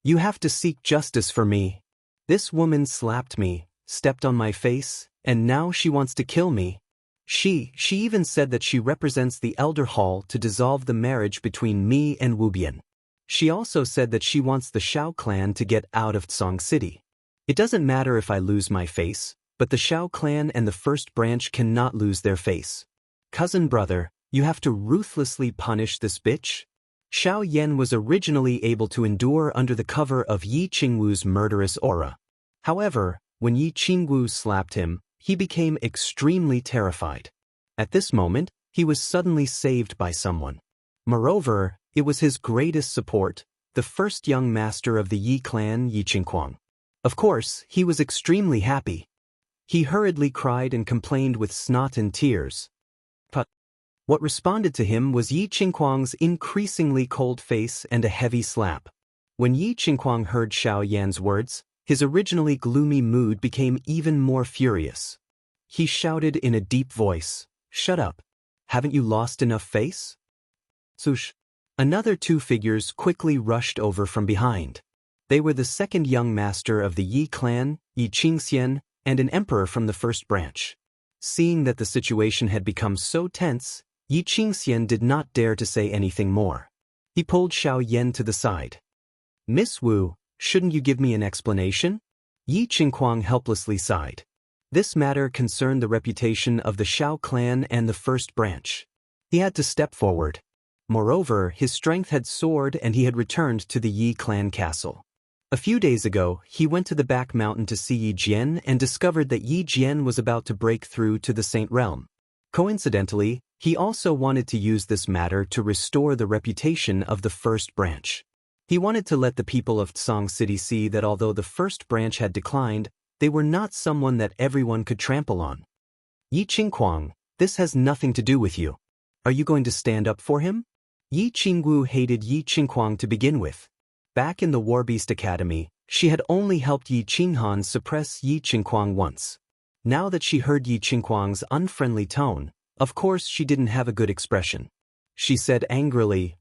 you have to seek justice for me. This woman slapped me, stepped on my face, and now she wants to kill me. She even said that she represents the Elder Hall to dissolve the marriage between me and Wu Bian. She also said that she wants the Shao clan to get out of Tsang City. It doesn't matter if I lose my face, but the Shao clan and the first branch cannot lose their face. Cousin brother, you have to ruthlessly punish this bitch. Xiao Yan was originally able to endure under the cover of Yi Qingwu's murderous aura. However, when Yi Qingwu slapped him, he became extremely terrified. At this moment, he was suddenly saved by someone. Moreover, it was his greatest support, the first young master of the Yi clan, Yi Qingquang. Of course, he was extremely happy. He hurriedly cried and complained with snot and tears. But what responded to him was Yi Qingquang's increasingly cold face and a heavy slap. When Yi Qingquang heard Xiao Yan's words, his originally gloomy mood became even more furious. He shouted in a deep voice, "Shut up! Haven't you lost enough face?" Swoosh! Another two figures quickly rushed over from behind. They were the second young master of the Yi clan, Yi Qingxian, and an emperor from the first branch. Seeing that the situation had become so tense, Yi Qingxian did not dare to say anything more. He pulled Xiao Yan to the side. "Miss Wu, shouldn't you give me an explanation?" Yi Qingquang helplessly sighed. This matter concerned the reputation of the Xiao clan and the first branch. He had to step forward. Moreover, his strength had soared and he had returned to the Yi clan castle. A few days ago, he went to the back mountain to see Yi Jian and discovered that Yi Jian was about to break through to the Saint Realm. Coincidentally, he also wanted to use this matter to restore the reputation of the first branch. He wanted to let the people of Tsang City see that although the first branch had declined, they were not someone that everyone could trample on. "Yi Qingquang, this has nothing to do with you. Are you going to stand up for him?" Yi Qingwu hated Yi Qingquang to begin with. Back in the Warbeast Academy, she had only helped Yi Qinghan suppress Yi Qingquang once. Now that she heard Yi Qingquang's unfriendly tone, of course she didn't have a good expression. She said angrily,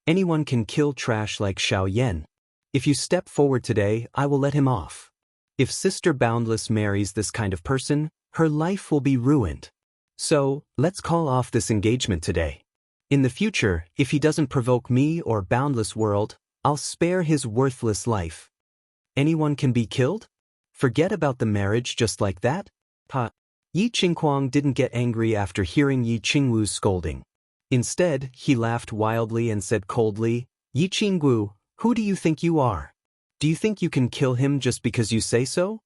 "Anyone can kill trash like Xiao Yan. If you step forward today, I will let him off. If Sister Boundless marries this kind of person, her life will be ruined. So, let's call off this engagement today. In the future, if he doesn't provoke me or Boundless World, I'll spare his worthless life." Anyone can be killed? Forget about the marriage just like that? Yi Qingquang didn't get angry after hearing Yi Qingwu's scolding. Instead, he laughed wildly and said coldly, "Yi Qingwu, who do you think you are? Do you think you can kill him just because you say so?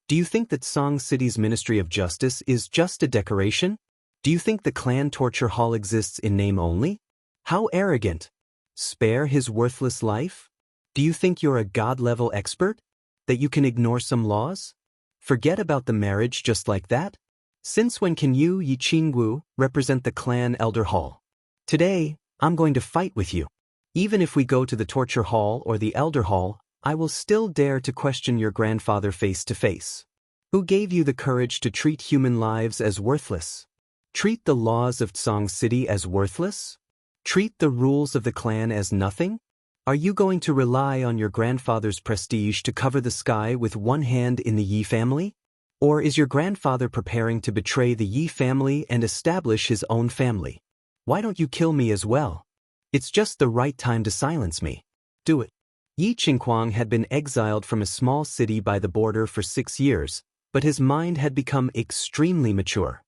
Do you think that Song City's Ministry of Justice is just a decoration? Do you think the clan torture hall exists in name only? How arrogant! Spare his worthless life? Do you think you're a god-level expert? That you can ignore some laws? Forget about the marriage just like that? Since when can you, Yi Qingwu, represent the clan elder hall? Today, I'm going to fight with you. Even if we go to the torture hall or the elder hall, I will still dare to question your grandfather face to face. Who gave you the courage to treat human lives as worthless? Treat the laws of Tsang City as worthless? Treat the rules of the clan as nothing? Are you going to rely on your grandfather's prestige to cover the sky with one hand in the Yi family? Or is your grandfather preparing to betray the Yi family and establish his own family? Why don't you kill me as well? It's just the right time to silence me. Do it." Yi Qingquang had been exiled from a small city by the border for 6 years, but his mind had become extremely mature.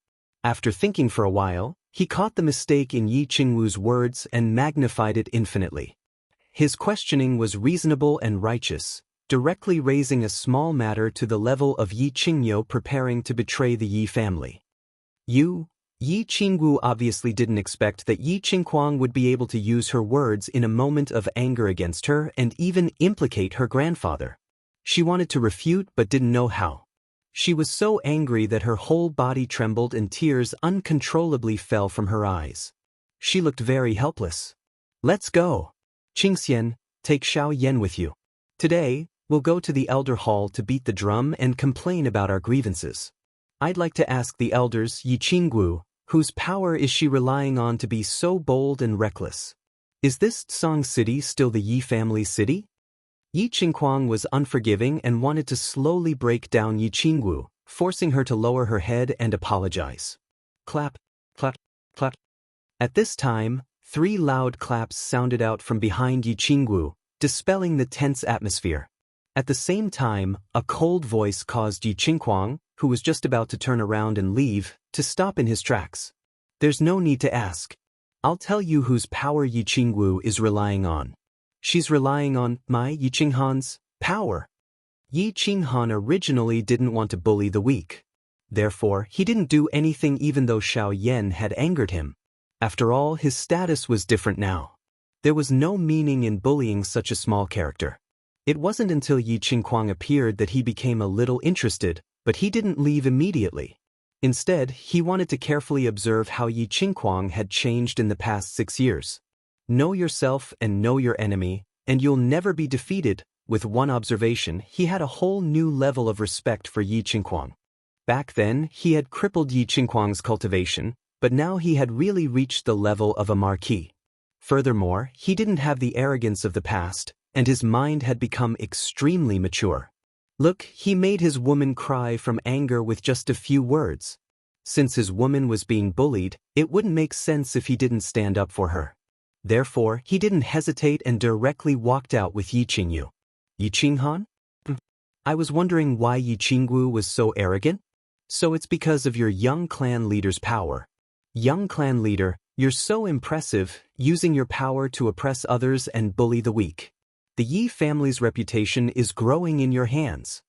After thinking for a while, he caught the mistake in Yi Qingwu's words and magnified it infinitely. His questioning was reasonable and righteous, directly raising a small matter to the level of Yi Qingyo preparing to betray the Yi family. Yi Qingwu obviously didn't expect that Yi Qingquang would be able to use her words in a moment of anger against her and even implicate her grandfather. She wanted to refute but didn't know how. She was so angry that her whole body trembled and tears uncontrollably fell from her eyes. She looked very helpless. "Let's go. Qingxian, take Xiao Yan with you. Today, we'll go to the elder hall to beat the drum and complain about our grievances. I'd like to ask the elders, Yi Qingwu, whose power is she relying on to be so bold and reckless? Is this Tsang City still the Yi family city?" Yi Qingquang was unforgiving and wanted to slowly break down Yi Qingwu, forcing her to lower her head and apologize. Clap, clap, clap. At this time, 3 loud claps sounded out from behind Yi Qingwu, dispelling the tense atmosphere. At the same time, a cold voice caused Yi Qingquang, who was just about to turn around and leave, to stop in his tracks. "There's no need to ask. I'll tell you whose power Yi Qingwu is relying on. She's relying on my Yi Qinghan's power. Yi Qinghan originally didn't want to bully the weak. Therefore, he didn't do anything even though Xiao Yan had angered him. After all, his status was different now. There was no meaning in bullying such a small character. It wasn't until Yi Qingquang appeared that he became a little interested, but he didn't leave immediately. Instead, he wanted to carefully observe how Yi Qingquang had changed in the past 6 years. Know yourself and know your enemy, and you'll never be defeated. With one observation, he had a whole new level of respect for Yi Qingquang. Back then, he had crippled Yi Qingquang's cultivation, but now he had really reached the level of a marquis. Furthermore, he didn't have the arrogance of the past, and his mind had become extremely mature. Look, he made his woman cry from anger with just a few words. Since his woman was being bullied, it wouldn't make sense if he didn't stand up for her. Therefore, he didn't hesitate and directly walked out with Yi Qingyu. Yi Qinghan? I was wondering why Yi Qingwu was so arrogant? So it's because of your young clan leader's power. Young clan leader, you're so impressive, using your power to oppress others and bully the weak. The Yi family's reputation is growing in your hands.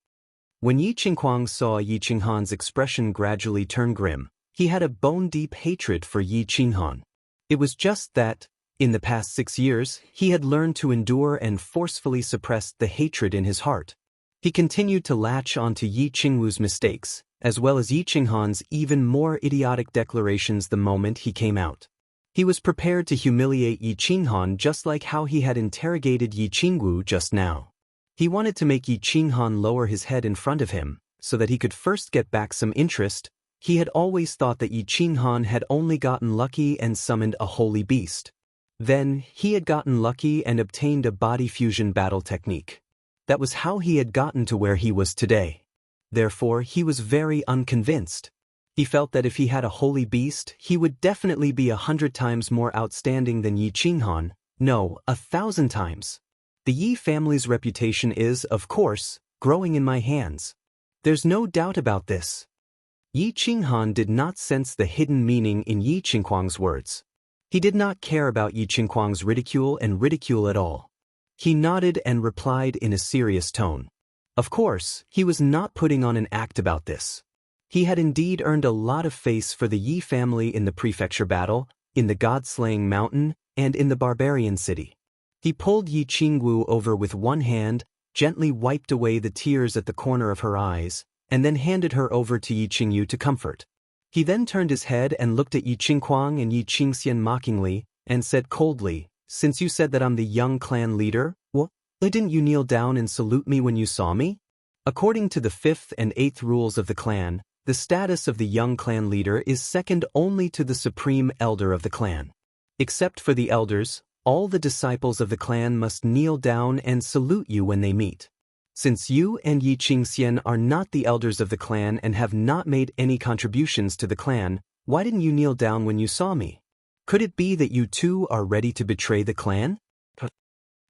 When Yi Qingquang saw Yi Qinghan's expression gradually turn grim, he had a bone-deep hatred for Yi Qinghan. It was just that, in the past 6 years, he had learned to endure and forcefully suppress the hatred in his heart. He continued to latch onto Yi Qingwu's mistakes, as well as Yi Qinghan's even more idiotic declarations the moment he came out. He was prepared to humiliate Yi Qinghan just like how he had interrogated Yi Qingwu just now. He wanted to make Yi Qinghan lower his head in front of him, so that he could first get back some interest. He had always thought that Yi Qinghan had only gotten lucky and summoned a holy beast. Then, he had gotten lucky and obtained a body fusion battle technique. That was how he had gotten to where he was today. Therefore, he was very unconvinced. He felt that if he had a holy beast, he would definitely be 100 times more outstanding than Yi Qinghan, no, 1,000 times. The Yi family's reputation is, of course, growing in my hands. There's no doubt about this. Yi Qinghan did not sense the hidden meaning in Yi Qingquang's words. He did not care about Yi Qingquang's ridicule at all. He nodded and replied in a serious tone. Of course, he was not putting on an act about this. He had indeed earned a lot of face for the Yi family in the prefecture battle, in the god-slaying mountain, and in the barbarian city. He pulled Yi Qingwu over with one hand, gently wiped away the tears at the corner of her eyes, and then handed her over to Yi Qingyu to comfort. He then turned his head and looked at Yi Qingquang and Yi Qingxian mockingly, and said coldly, "Since you said that I'm the young clan leader, what? Didn't you kneel down and salute me when you saw me?" According to the 5th and 8th rules of the clan, the status of the young clan leader is second only to the supreme elder of the clan. Except for the elders, all the disciples of the clan must kneel down and salute you when they meet. Since you and Yi Qingxian are not the elders of the clan and have not made any contributions to the clan, why didn't you kneel down when you saw me? Could it be that you too are ready to betray the clan?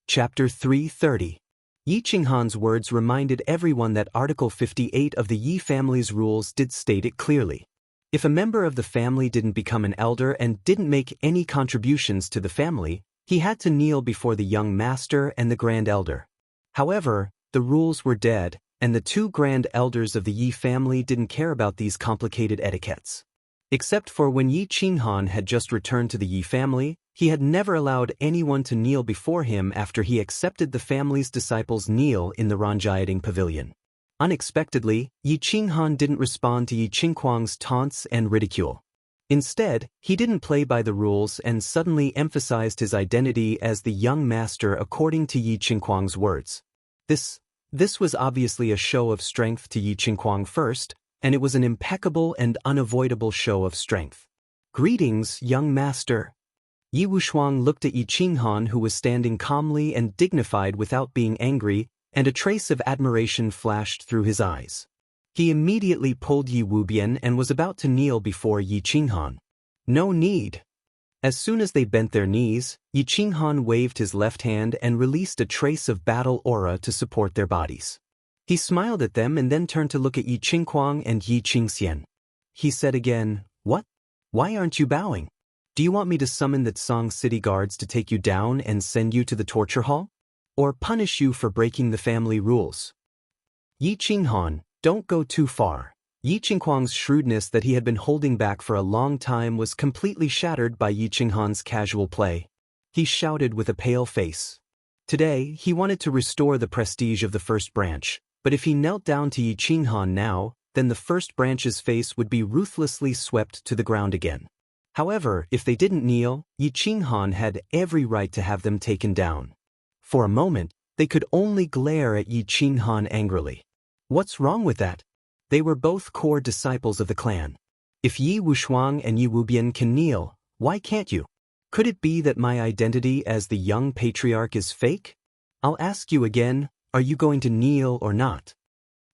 Chapter 330. Yi Qinghan's words reminded everyone that Article 58 of the Yi family's rules did state it clearly. If a member of the family didn't become an elder and didn't make any contributions to the family, he had to kneel before the young master and the grand elder. However, the rules were dead, and the 2 grand elders of the Yi family didn't care about these complicated etiquettes. Except for when Yi Qinghan had just returned to the Yi family, he had never allowed anyone to kneel before him after he accepted the family's disciples kneel in the Ranjiating pavilion. Unexpectedly, Yi Qinghan didn't respond to Yi Qingquang's taunts and ridicule. Instead, he didn't play by the rules and suddenly emphasized his identity as the young master according to Yi Qingquang's words. This was obviously a show of strength to Yi Qingquang first, and it was an impeccable and unavoidable show of strength. "Greetings, young master." Yi Wushuang looked at Yi Qinghan, who was standing calmly and dignified without being angry, and a trace of admiration flashed through his eyes. He immediately pulled Yi Wubian and was about to kneel before Yi Qinghan. No need. As soon as they bent their knees, Yi Qinghan waved his left hand and released a trace of battle aura to support their bodies. He smiled at them and then turned to look at Yi Qingquang and Yi Qingxian. He said again, "What? Why aren't you bowing? Do you want me to summon the Tsang City guards to take you down and send you to the torture hall? Or punish you for breaking the family rules? Yi Qinghan, don't go too far. Yi Qinghuang's shrewdness that he had been holding back for a long time was completely shattered by Yi Qinghan's casual play. He shouted with a pale face. Today, he wanted to restore the prestige of the first branch, but if he knelt down to Yi Qinghan now, then the first branch's face would be ruthlessly swept to the ground again. However, if they didn't kneel, Yi Qinghan had every right to have them taken down. For a moment, they could only glare at Yi Qinghan angrily. What's wrong with that? They were both core disciples of the clan. If Yi Wushuang and Yi Wubian can kneel, why can't you? Could it be that my identity as the young patriarch is fake? I'll ask you again, are you going to kneel or not?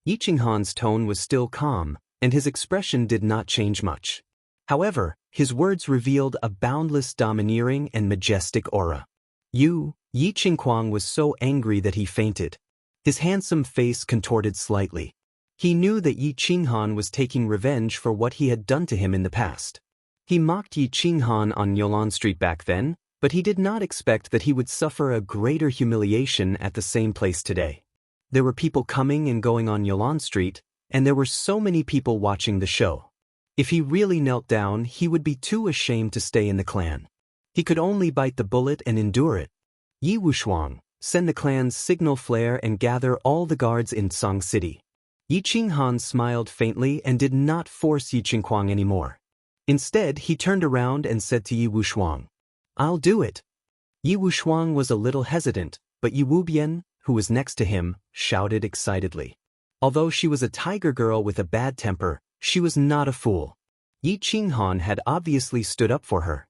Yi Qinghan's tone was still calm, and his expression did not change much. However, his words revealed a boundless domineering and majestic aura. Yi Qinghuang was so angry that he fainted. His handsome face contorted slightly. He knew that Yi Qinghan was taking revenge for what he had done to him in the past. He mocked Yi Qinghan on Yolan Street back then, but he did not expect that he would suffer a greater humiliation at the same place today. There were people coming and going on Yolan Street, and there were so many people watching the show. If he really knelt down, he would be too ashamed to stay in the clan. He could only bite the bullet and endure it. Yi Wushuang, send the clan's signal flare and gather all the guards in Tsang City. Yi Qinghan smiled faintly and did not force Yi Qinghuang anymore. Instead, he turned around and said to Yi Wushuang, I'll do it. Yi Wushuang was a little hesitant, but Yi Wubian, who was next to him, shouted excitedly. Although she was a tiger girl with a bad temper, she was not a fool. Yi Qinghan had obviously stood up for her.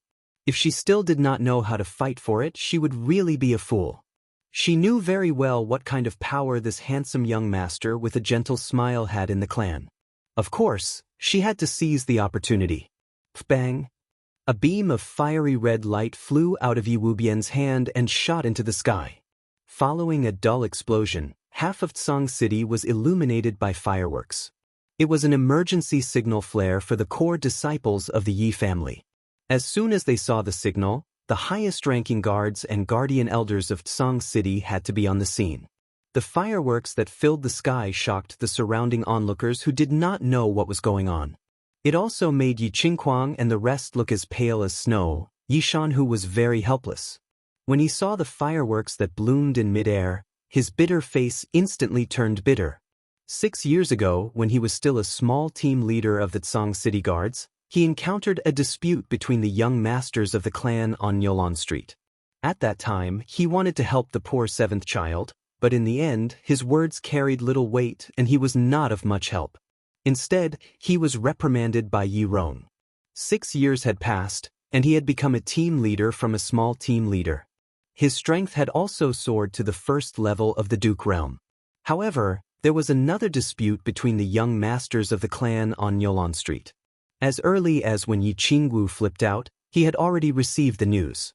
If she still did not know how to fight for it, she would really be a fool. She knew very well what kind of power this handsome young master with a gentle smile had in the clan. Of course, she had to seize the opportunity. Bang! A beam of fiery red light flew out of Yi Wubian's hand and shot into the sky. Following a dull explosion, half of Tsang City was illuminated by fireworks. It was an emergency signal flare for the core disciples of the Yi family. As soon as they saw the signal, the highest-ranking guards and guardian elders of Tsang City had to be on the scene. The fireworks that filled the sky shocked the surrounding onlookers who did not know what was going on. It also made Yi Qinghuang and the rest look as pale as snow. Yi Shanhu was very helpless. When he saw the fireworks that bloomed in midair, his bitter face instantly turned bitter. 6 years ago, when he was still a small team leader of the Tsang City Guards, he encountered a dispute between the young masters of the clan on Yolan Street. At that time, he wanted to help the poor seventh child, but in the end, his words carried little weight and he was not of much help. Instead, he was reprimanded by Yi Rong. 6 years had passed, and he had become a team leader from a small team leader. His strength had also soared to the first level of the Duke realm. However, there was another dispute between the young masters of the clan on Yolan Street. As early as when Yi Qingwu flipped out, he had already received the news.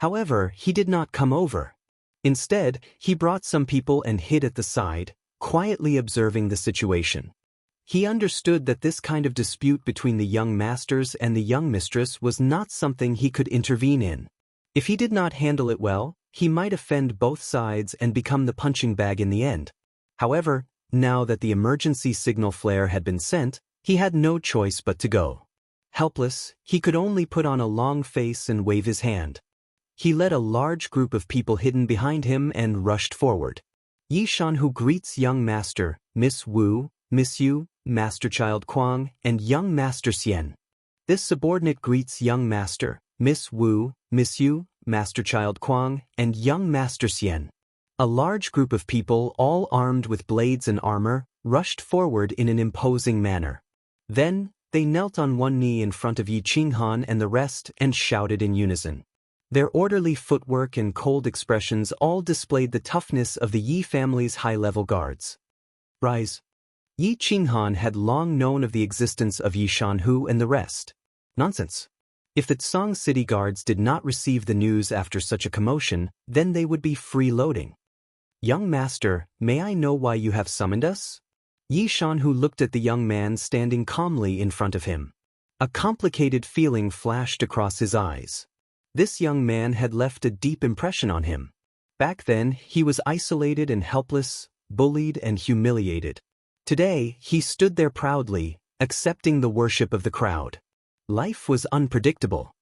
However, he did not come over. Instead, he brought some people and hid at the side, quietly observing the situation. He understood that this kind of dispute between the young masters and the young mistress was not something he could intervene in. If he did not handle it well, he might offend both sides and become the punching bag in the end. However, now that the emergency signal flare had been sent, he had no choice but to go. Helpless, he could only put on a long face and wave his hand. He led a large group of people hidden behind him and rushed forward. Yi Shanhu greets young master, Miss Wu, Miss Yu, Master Child Kuang, and young Master Xian. This subordinate greets young master, Miss Wu, Miss Yu, Master Child Kuang, and young Master Xian. A large group of people, all armed with blades and armor, rushed forward in an imposing manner. Then, they knelt on one knee in front of Yi Qinghan and the rest and shouted in unison. Their orderly footwork and cold expressions all displayed the toughness of the Yi family's high-level guards. Rise. Yi Qinghan had long known of the existence of Yi Shanhu and the rest. Nonsense. If the Tsang City Guards did not receive the news after such a commotion, then they would be freeloading. Young master, may I know why you have summoned us? Yi Shanhu looked at the young man standing calmly in front of him. A complicated feeling flashed across his eyes. This young man had left a deep impression on him. Back then, he was isolated and helpless, bullied and humiliated. Today, he stood there proudly, accepting the worship of the crowd. Life was unpredictable.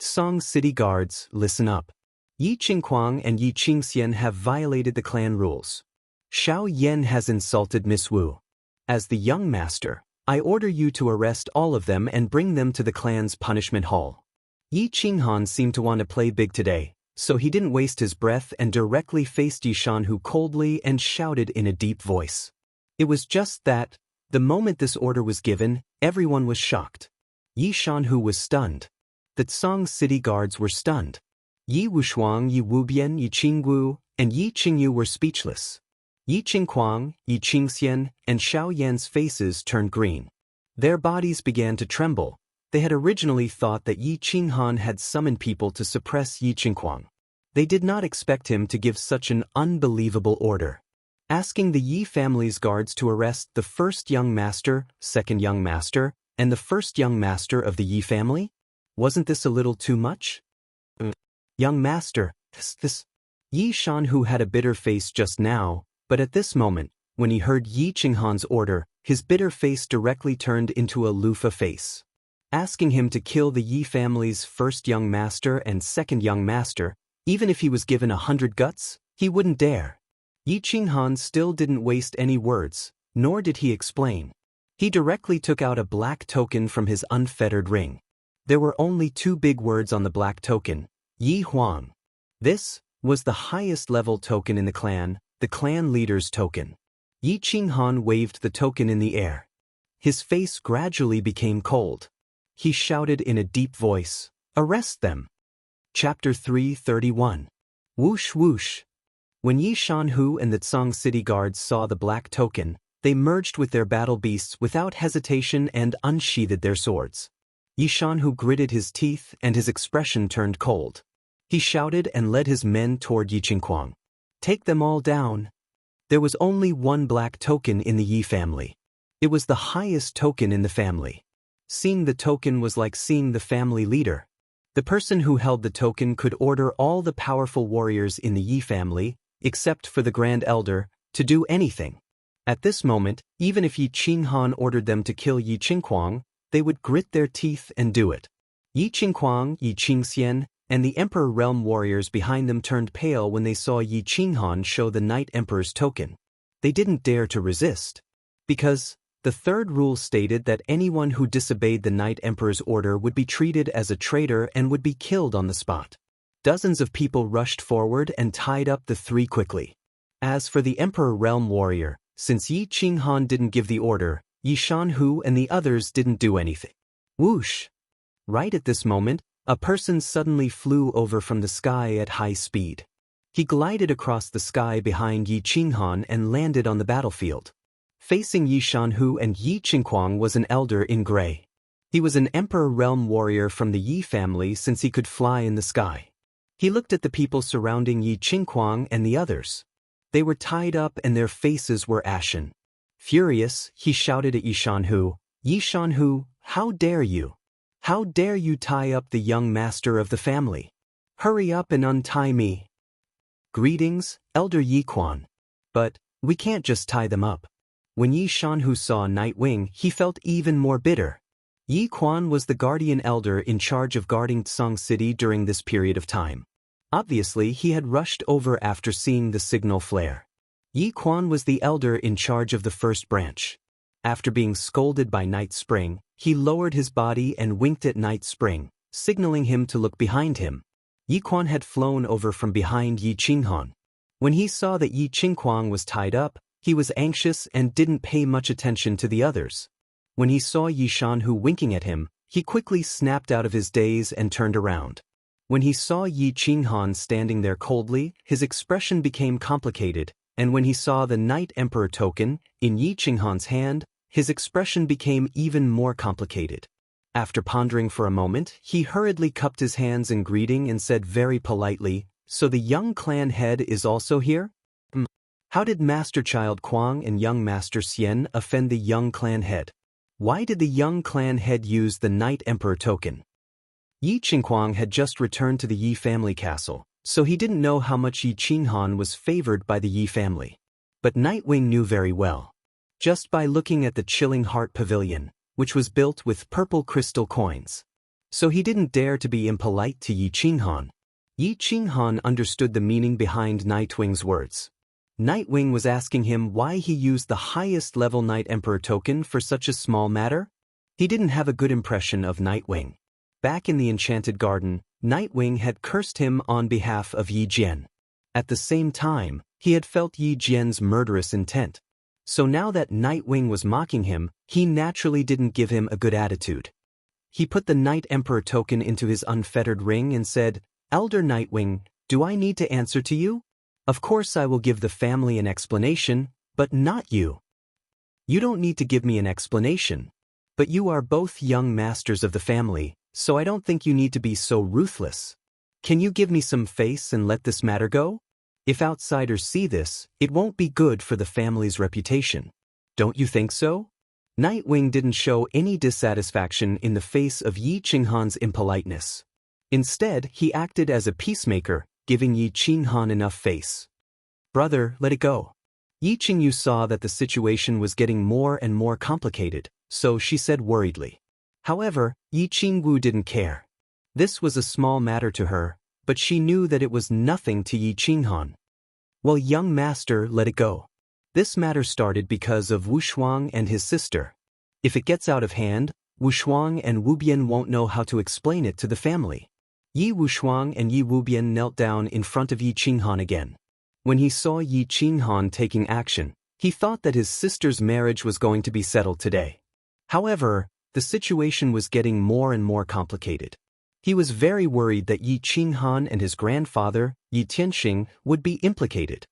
Song City Guards, listen up. Yi Qingquang and Yi Qingxian have violated the clan rules. Xiao Yan has insulted Miss Wu. As the young master, I order you to arrest all of them and bring them to the clan's punishment hall. Yi Qinghan seemed to want to play big today, so he didn't waste his breath and directly faced Yi Shanhu coldly and shouted in a deep voice. It was just that, the moment this order was given, everyone was shocked. Yi Shanhu was stunned. The Song City Guards were stunned. Yi Wushuang, Yi Wubian, Yi Qinggu, and Yi Qingyu were speechless. Yi Qingquang, Yi Qingxian, and Xiao Yan's faces turned green. Their bodies began to tremble. They had originally thought that Yi Qinghan had summoned people to suppress Yi Qingquang. They did not expect him to give such an unbelievable order. Asking the Yi family's guards to arrest the first young master, second young master, and the first young master of the Yi family? Wasn't this a little too much? Young master, this. Yi Shanhu had a bitter face just now, but at this moment, when he heard Yi Qinghan's order, his bitter face directly turned into a loofah face. Asking him to kill the Yi family's first young master and second young master, even if he was given 100 guts, he wouldn't dare. Yi Qinghan still didn't waste any words, nor did he explain. He directly took out a black token from his unfettered ring. There were only 2 big words on the black token, Yi Huang. This was the highest level token in the clan leader's token. Yi Qinghan waved the token in the air. His face gradually became cold. He shouted in a deep voice, "Arrest them!" Chapter 331. Whoosh whoosh. When Yi Shanhu and the Song City Guards saw the black token, they merged with their battle beasts without hesitation and unsheathed their swords. Yi Shanhu gritted his teeth and his expression turned cold. He shouted and led his men toward Yi Qingquang. Take them all down. There was only one black token in the Yi family. It was the highest token in the family. Seeing the token was like seeing the family leader. The person who held the token could order all the powerful warriors in the Yi family, except for the Grand Elder, to do anything. At this moment, even if Yi Qinghan ordered them to kill Yi Qingquang, they would grit their teeth and do it. Yi Qingquang, Yi Qingxian, and the Emperor Realm warriors behind them turned pale when they saw Yi Qinghan show the Night Emperor's token. They didn't dare to resist. Because the third rule stated that anyone who disobeyed the Night Emperor's order would be treated as a traitor and would be killed on the spot. Dozens of people rushed forward and tied up the 3 quickly. As for the Emperor Realm warrior, since Yi Qinghan didn't give the order, Yi Shanhu and the others didn't do anything. Whoosh! Right at this moment, a person suddenly flew over from the sky at high speed. He glided across the sky behind Yi Qinghan and landed on the battlefield. Facing Yi Shanhu and Yi Qingquang was an elder in gray. He was an Emperor Realm warrior from the Yi family since he could fly in the sky. He looked at the people surrounding Yi Qingquang and the others. They were tied up and their faces were ashen. Furious, he shouted at Yi Shanhu, how dare you? How dare you tie up the young master of the family? Hurry up and untie me. Greetings, Elder Yi Quan. But we can't just tie them up. When Yi Shanhu saw Nightwing, he felt even more bitter. Yi Quan was the guardian elder in charge of guarding Tsang City during this period of time. Obviously, he had rushed over after seeing the signal flare. Yi Quan was the elder in charge of the first branch. After being scolded by Night Spring, he lowered his body and winked at Night Spring, signaling him to look behind him. Yi Quan had flown over from behind Yi Qinghan. When he saw that Yi Qingquang was tied up, he was anxious and didn't pay much attention to the others. When he saw Yi Shanhu winking at him, he quickly snapped out of his daze and turned around. When he saw Yi Qinghan standing there coldly, his expression became complicated, and when he saw the Night Emperor token in Yi Qinghan's hand, his expression became even more complicated. After pondering for a moment, he hurriedly cupped his hands in greeting and said very politely, "So the young clan head is also here? How did Master Child Quang and young Master Xian offend the young clan head? Why did the young clan head use the Night Emperor token? Yi Qinghuang had just returned to the Yi family castle, so he didn't know how much Yi Qinghan was favored by the Yi family. But Nightwing knew very well. Just by looking at the Chilling Heart Pavilion, which was built with purple crystal coins. So he didn't dare to be impolite to Yi Qinghan. Yi Qinghan understood the meaning behind Nightwing's words. Nightwing was asking him why he used the highest level Night Emperor token for such a small matter. He didn't have a good impression of Nightwing. Back in the Enchanted Garden, Nightwing had cursed him on behalf of Yi Jian. At the same time, he had felt Yi Jian's murderous intent. So now that Nightwing was mocking him, he naturally didn't give him a good attitude. He put the Night Emperor token into his unfettered ring and said, "Elder Nightwing, do I need to answer to you? Of course I will give the family an explanation, but not you. You don't need to give me an explanation. But you are both young masters of the family, so I don't think you need to be so ruthless. Can you give me some face and let this matter go? If outsiders see this, it won't be good for the family's reputation. Don't you think so?" Nightwing didn't show any dissatisfaction in the face of Yi Qinghan's impoliteness. Instead, he acted as a peacemaker, giving Yi Qinghan enough face. "Brother, let it go." Yi Qingyu saw that the situation was getting more and more complicated, so she said worriedly. However, Yi Qingwu didn't care. This was a small matter to her, but she knew that it was nothing to Yi Qinghan. "Well, young master, let it go. This matter started because of Wu Shuang and his sister. If it gets out of hand, Wu Shuang and Wu Bian won't know how to explain it to the family." Yi Wushuang and Yi Wubian knelt down in front of Yi Qinghan again. When he saw Yi Qinghan taking action, he thought that his sister's marriage was going to be settled today. However, the situation was getting more and more complicated. He was very worried that Yi Qinghan and his grandfather, Yi Tianxing, would be implicated.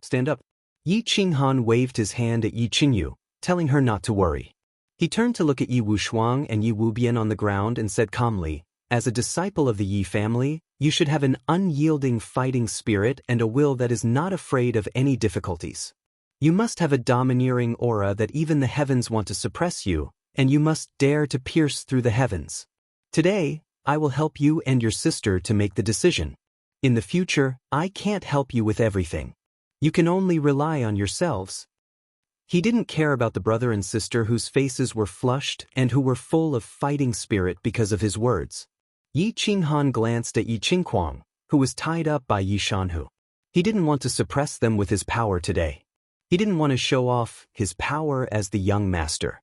"Stand up." Yi Qinghan waved his hand at Yi Qingyu, telling her not to worry. He turned to look at Yi Wushuang and Yi Wubian on the ground and said calmly, "As a disciple of the Yi family, you should have an unyielding fighting spirit and a will that is not afraid of any difficulties. You must have a domineering aura that even the heavens want to suppress you, and you must dare to pierce through the heavens. Today, I will help you and your sister to make the decision. In the future, I can't help you with everything. You can only rely on yourselves." He didn't care about the brother and sister whose faces were flushed and who were full of fighting spirit because of his words. Yi Qinghan glanced at Yi Qinghuang, who was tied up by Yi Shanhu. He didn't want to suppress them with his power today. He didn't want to show off his power as the young master.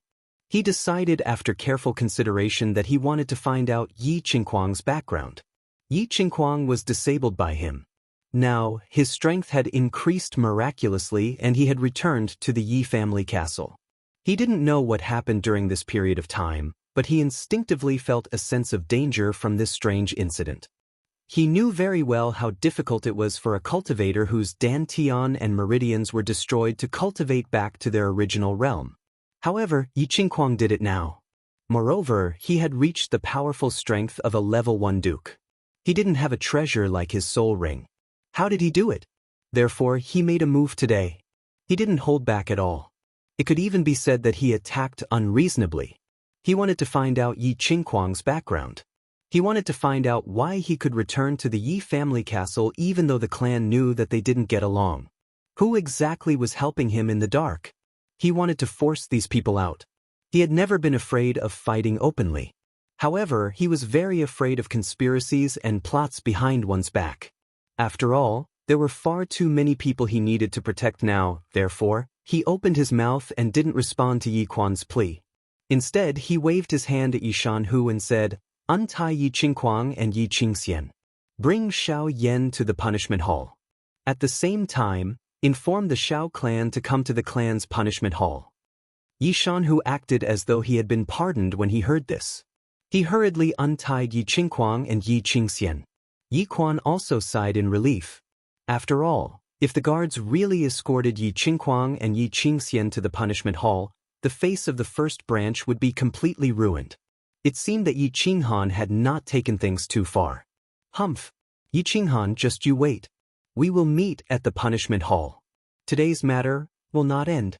He decided after careful consideration that he wanted to find out Yi Qinghuang's background. Yi Qinghuang was disabled by him. Now, his strength had increased miraculously and he had returned to the Yi family castle. He didn't know what happened during this period of time, but he instinctively felt a sense of danger from this strange incident. He knew very well how difficult it was for a cultivator whose dantian and meridians were destroyed to cultivate back to their original realm. However, Yi Qinghuang did it now. Moreover, he had reached the powerful strength of a level 1 duke. He didn't have a treasure like his soul ring. How did he do it? Therefore, he made a move today. He didn't hold back at all. It could even be said that he attacked unreasonably. He wanted to find out Yi Qinghuang's background. He wanted to find out why he could return to the Yi family castle even though the clan knew that they didn't get along. Who exactly was helping him in the dark? He wanted to force these people out. He had never been afraid of fighting openly. However, he was very afraid of conspiracies and plots behind one's back. After all, there were far too many people he needed to protect now. Therefore, he opened his mouth and didn't respond to Yi Quan's plea. Instead, he waved his hand at Yi Shanhu and said, "Untie Yi Qinghuang and Yi Qingxian. Bring Xiao Yan to the punishment hall. At the same time, inform the Xiao clan to come to the clan's punishment hall." Yi Shanhu acted as though he had been pardoned when he heard this. He hurriedly untied Yi Qinghuang and Yi Qingxian. Yi Quan also sighed in relief. After all, if the guards really escorted Yi Qinghuang and Yi Qingxian to the punishment hall, the face of the first branch would be completely ruined. It seemed that Yi Qinghan had not taken things too far. "Humph! Yi Qinghan, just you wait. We will meet at the punishment hall. Today's matter will not end."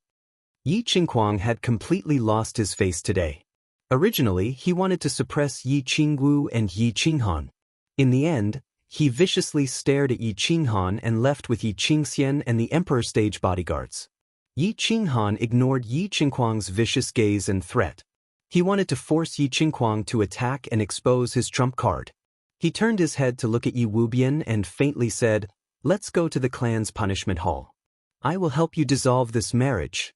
Yi Qingguang had completely lost his face today. Originally, he wanted to suppress Yi Qingwu and Yi Qinghan. In the end, he viciously stared at Yi Qinghan and left with Yi Qingxian and the Emperor stage bodyguards. Yi Qinghan ignored Yi Qingguang's vicious gaze and threat. He wanted to force Yi Qingguang to attack and expose his trump card. He turned his head to look at Yi Wubian and faintly said, "Let's go to the clan's punishment hall. I will help you dissolve this marriage."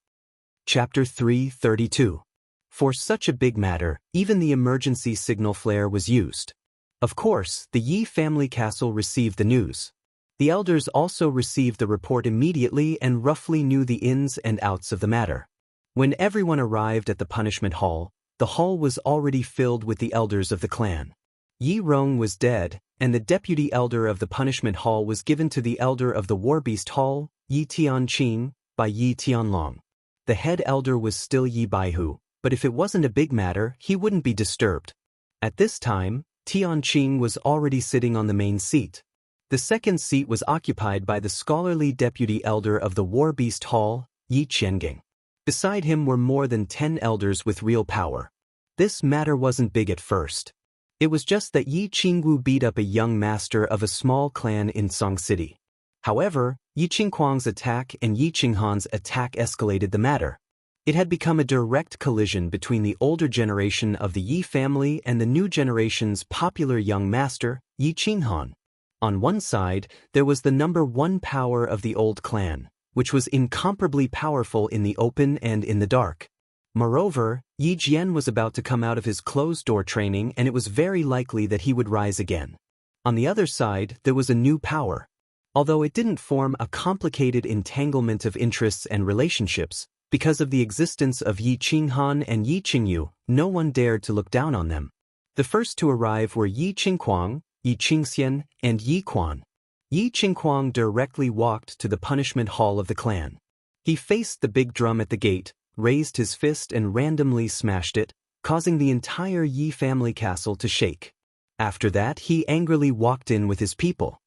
Chapter 332. For such a big matter, even the emergency signal flare was used. Of course, the Yi family castle received the news. The elders also received the report immediately and roughly knew the ins and outs of the matter. When everyone arrived at the punishment hall, the hall was already filled with the elders of the clan. Yi Rong was dead, and the deputy elder of the punishment hall was given to the elder of the Warbeast Hall, Yi Tianqing, by Yi Tianlong. The head elder was still Yi Baihu, but if it wasn't a big matter, he wouldn't be disturbed. At this time, Tianqing was already sitting on the main seat. The second seat was occupied by the scholarly deputy elder of the Warbeast Hall, Yi Qiangang. Beside him were more than 10 elders with real power. This matter wasn't big at first. It was just that Yi Qingwu beat up a young master of a small clan in Song City. However, Yi Qingguang's attack and Yi Qinghan's attack escalated the matter. It had become a direct collision between the older generation of the Yi family and the new generation's popular young master, Yi Qinghan. On one side, there was the #1 power of the old clan, which was incomparably powerful in the open and in the dark. Moreover, Yi Jian was about to come out of his closed-door training and it was very likely that he would rise again. On the other side, there was a new power. Although it didn't form a complicated entanglement of interests and relationships, because of the existence of Yi Qinghan and Yi Qingyu, no one dared to look down on them. The first to arrive were Yi Qingguang, Yi Qingxian, and Yi Quan. Yi Qingguang directly walked to the punishment hall of the clan. He faced the big drum at the gate, raised his fist and randomly smashed it, causing the entire Yi family castle to shake. After that, he angrily walked in with his people.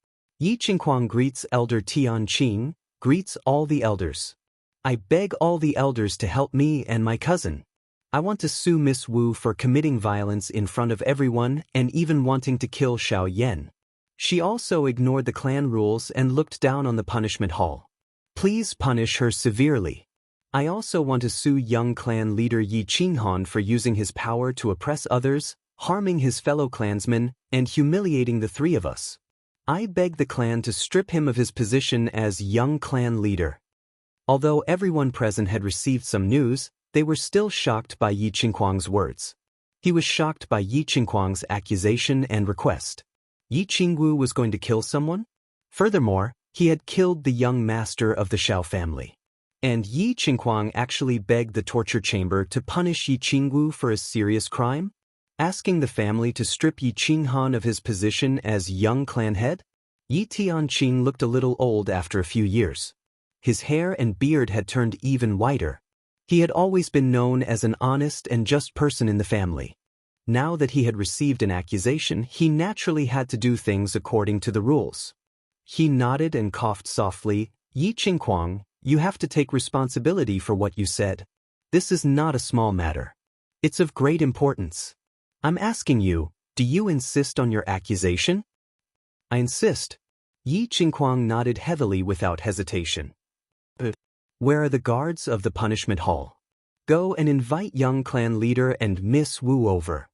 Yi Qingguang greets Elder Tianqing, greets all the elders. "I beg all the elders to help me and my cousin. I want to sue Miss Wu for committing violence in front of everyone and even wanting to kill Xiao Yan." She also ignored the clan rules and looked down on the punishment hall. "Please punish her severely. I also want to sue young clan leader Yi Qinghan for using his power to oppress others, harming his fellow clansmen, and humiliating the three of us. I beg the clan to strip him of his position as young clan leader." Although everyone present had received some news, they were still shocked by Yi Qingguang's words. He was shocked by Yi Qingguang's accusation and request. Yi Qingwu was going to kill someone? Furthermore, he had killed the young master of the Xiao family. And Yi Qingguang actually begged the torture chamber to punish Yi Qingwu for a serious crime? Asking the family to strip Yi Qinghan of his position as young clan head? Yi Tianqing looked a little old after a few years. His hair and beard had turned even whiter. He had always been known as an honest and just person in the family. Now that he had received an accusation, he naturally had to do things according to the rules. He nodded and coughed softly. "Yi Qingguang, you have to take responsibility for what you said. This is not a small matter. It's of great importance. I'm asking you, do you insist on your accusation?" "I insist." Yi Qingguang nodded heavily without hesitation. "Where are the guards of the punishment hall? Go and invite young clan leader and Miss Wu over."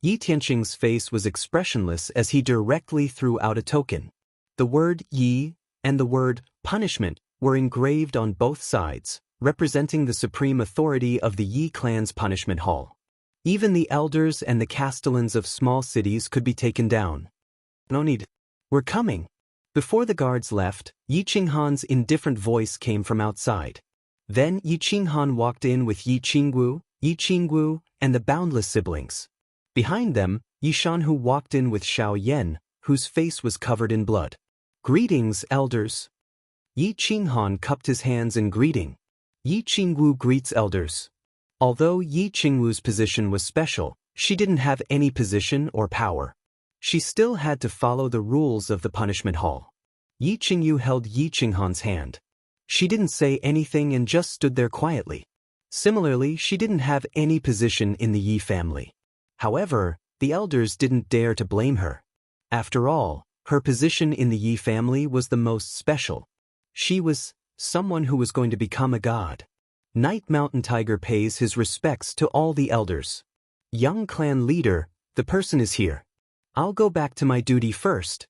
Yi Tianqing's face was expressionless as he directly threw out a token. The word Yi and the word punishment were engraved on both sides, representing the supreme authority of the Yi clan's punishment hall. Even the elders and the castellans of small cities could be taken down. "No need. We're coming." Before the guards left, Yi Qinghan's indifferent voice came from outside. Then Yi Qinghan walked in with Yi Qingwu, and the boundless siblings. Behind them, Yi Shanhu walked in with Xiao Yan, whose face was covered in blood. "Greetings, elders." Yi Qinghan cupped his hands in greeting. Yi Qingwu greets elders. Although Yi Qingwu's position was special, she didn't have any position or power. She still had to follow the rules of the punishment hall. Yi Qingyu held Yi Qinghan's hand. She didn't say anything and just stood there quietly. Similarly, she didn't have any position in the Yi family. However, the elders didn't dare to blame her. After all, her position in the Yi family was the most special. She was someone who was going to become a god. Night Mountain Tiger pays his respects to all the elders. Young clan leader, the person is here. I'll go back to my duty first.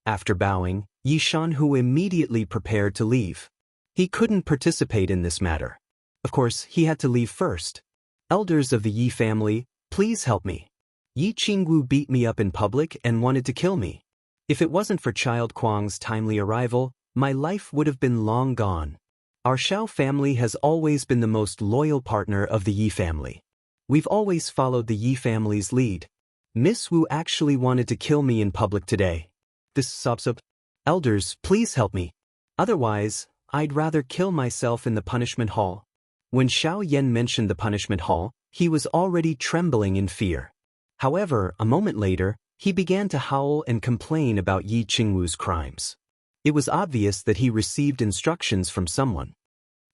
After bowing, Yi Shanhu immediately prepared to leave. He couldn't participate in this matter. Of course, he had to leave first. Elders of the Yi family, please help me. Yi Qingwu beat me up in public and wanted to kill me. If it wasn't for Child Kuang's timely arrival, my life would have been long gone. Our Xiao family has always been the most loyal partner of the Yi family. We've always followed the Yi family's lead. Miss Wu actually wanted to kill me in public today. This sobs-up. Elders, please help me. Otherwise, I'd rather kill myself in the punishment hall. When Xiao Yan mentioned the punishment hall, he was already trembling in fear. However, a moment later, he began to howl and complain about Yi Qingwu's crimes. It was obvious that he received instructions from someone.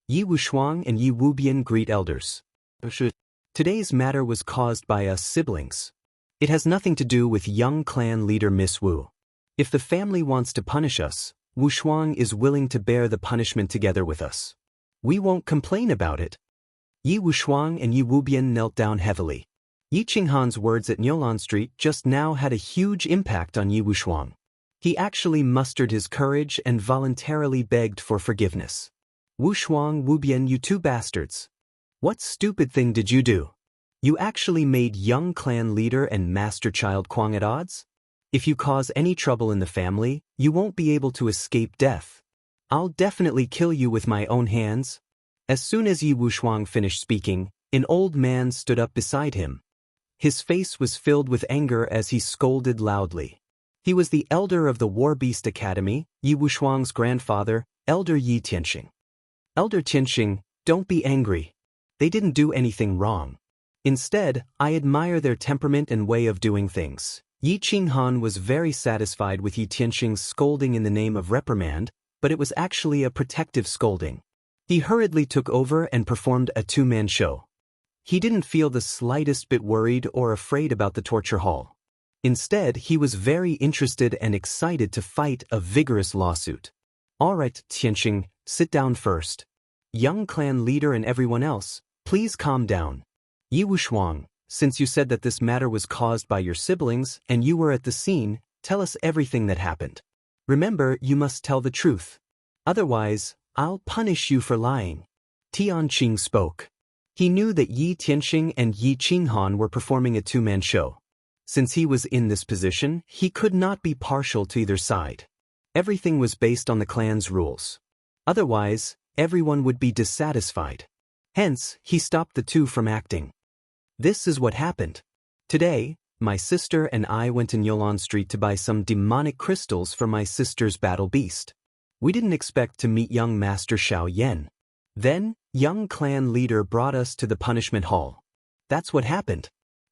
Yi Wushuang and Yi Wubian greet elders. Today's matter was caused by us siblings. It has nothing to do with young clan leader Miss Wu. If the family wants to punish us, Wushuang is willing to bear the punishment together with us. We won't complain about it. Yi Wushuang and Yi Wubian knelt down heavily. Yi Qinghan's words at Nyolan Street just now had a huge impact on Yi Wushuang. He actually mustered his courage and voluntarily begged for forgiveness. Wushuang, Wubian, you two bastards. What stupid thing did you do? You actually made young clan leader and master Child Kuang at odds? If you cause any trouble in the family, you won't be able to escape death. I'll definitely kill you with my own hands. As soon as Yi Wushuang finished speaking, an old man stood up beside him. His face was filled with anger as he scolded loudly. He was the elder of the War Beast Academy, Yi Wushuang's grandfather, Elder Yi Tianxing. Elder Tianxing, don't be angry. They didn't do anything wrong. Instead, I admire their temperament and way of doing things. Yi Qinghan was very satisfied with Yi Tianxing's scolding in the name of reprimand, but it was actually a protective scolding. He hurriedly took over and performed a two-man show. He didn't feel the slightest bit worried or afraid about the torture hall. Instead, he was very interested and excited to fight a vigorous lawsuit. All right, Tianxing, sit down first. Young clan leader and everyone else, please calm down. Yi Wushuang, since you said that this matter was caused by your siblings and you were at the scene, tell us everything that happened. Remember, you must tell the truth. Otherwise, I'll punish you for lying. Tianqing spoke. He knew that Yi Tianxing and Yi Qinghan were performing a two-man show. Since he was in this position, he could not be partial to either side. Everything was based on the clan's rules. Otherwise, everyone would be dissatisfied. Hence, he stopped the two from acting. This is what happened. Today, my sister and I went to Nyolan Street to buy some demonic crystals for my sister's battle beast. We didn't expect to meet young Master Xiao Yan. Then, young clan leader brought us to the punishment hall. That's what happened.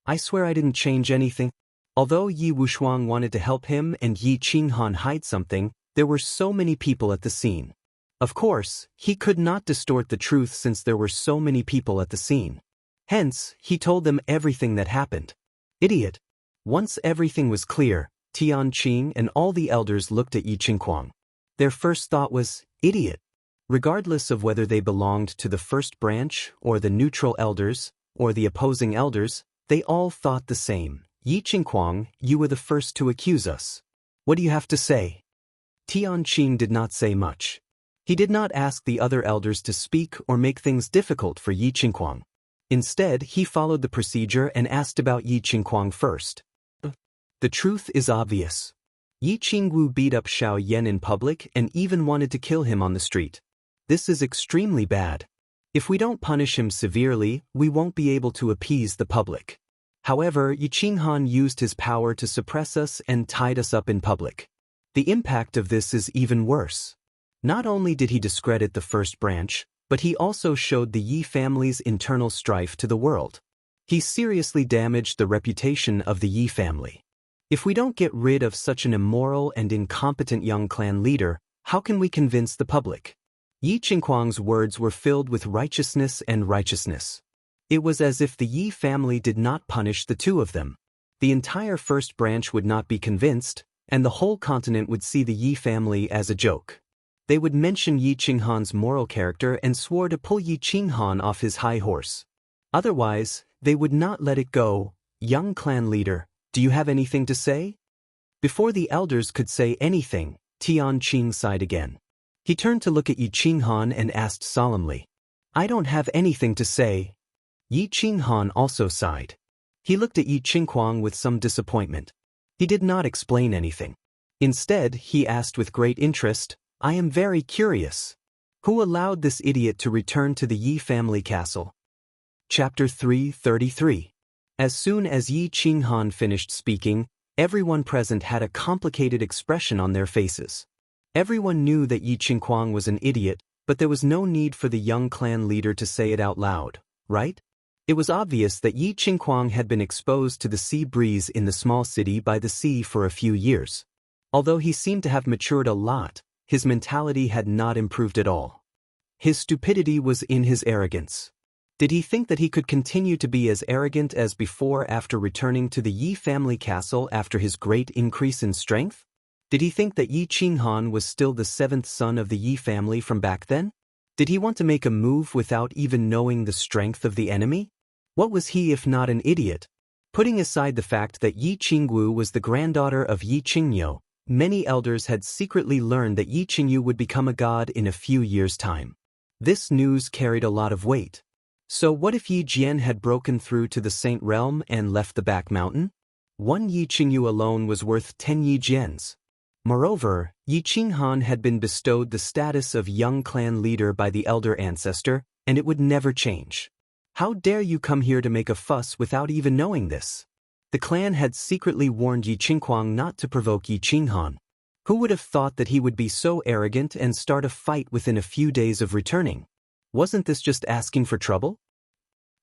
I swear I didn't change anything. Although Yi Wushuang wanted to help him and Yi Qinghan hide something, there were so many people at the scene. Of course, he could not distort the truth since there were so many people at the scene. Hence, he told them everything that happened. Idiot. Once everything was clear, Tianqing and all the elders looked at Yi Qinghuang. Their first thought was, idiot. Regardless of whether they belonged to the first branch, or the neutral elders, or the opposing elders, they all thought the same. Yi Qinghuang, you were the first to accuse us. What do you have to say? Tianqing did not say much. He did not ask the other elders to speak or make things difficult for Yi Qinghuang. Instead, he followed the procedure and asked about Yi Qinghuang first. The truth is obvious. Yi Qingwu beat up Xiao Yan in public and even wanted to kill him on the street. This is extremely bad. If we don't punish him severely, we won't be able to appease the public. However, Yi Qinghan used his power to suppress us and tied us up in public. The impact of this is even worse. Not only did he discredit the first branch, but he also showed the Yi family's internal strife to the world. He seriously damaged the reputation of the Yi family. If we don't get rid of such an immoral and incompetent young clan leader, how can we convince the public? Yi Qinghuang's words were filled with righteousness and righteousness. It was as if the Yi family did not punish the two of them. The entire first branch would not be convinced, and the whole continent would see the Yi family as a joke. They would mention Yi Qinghan's moral character and swore to pull Yi Qinghan off his high horse. Otherwise, they would not let it go. Young clan leader, do you have anything to say? Before the elders could say anything, Tianqing sighed again. He turned to look at Yi Qinghan and asked solemnly, I don't have anything to say. Yi Qinghan also sighed. He looked at Yi Qinghuang with some disappointment. He did not explain anything. Instead, he asked with great interest, I am very curious. Who allowed this idiot to return to the Yi family castle? Chapter 333. As soon as Yi Qinghan finished speaking, everyone present had a complicated expression on their faces. Everyone knew that Yi Qinghuang was an idiot, but there was no need for the young clan leader to say it out loud, right? It was obvious that Yi Qinghuang had been exposed to the sea breeze in the small city by the sea for a few years. Although he seemed to have matured a lot, his mentality had not improved at all. His stupidity was in his arrogance. Did he think that he could continue to be as arrogant as before after returning to the Yi family castle after his great increase in strength? Did he think that Yi Qinghan was still the seventh son of the Yi family from back then? Did he want to make a move without even knowing the strength of the enemy? What was he if not an idiot? Putting aside the fact that Yi Qingwu was the granddaughter of Yi Qingyu, many elders had secretly learned that Yi Qingyu would become a god in a few years' time. This news carried a lot of weight. So what if Yi Jian had broken through to the Saint Realm and left the back mountain? One Yi Qingyu alone was worth 10 Yi Jians. Moreover, Yi Qinghan had been bestowed the status of young clan leader by the elder ancestor, and it would never change. How dare you come here to make a fuss without even knowing this? The clan had secretly warned Yi Qinghuang not to provoke Yi Qinghan. Who would have thought that he would be so arrogant and start a fight within a few days of returning? Wasn't this just asking for trouble?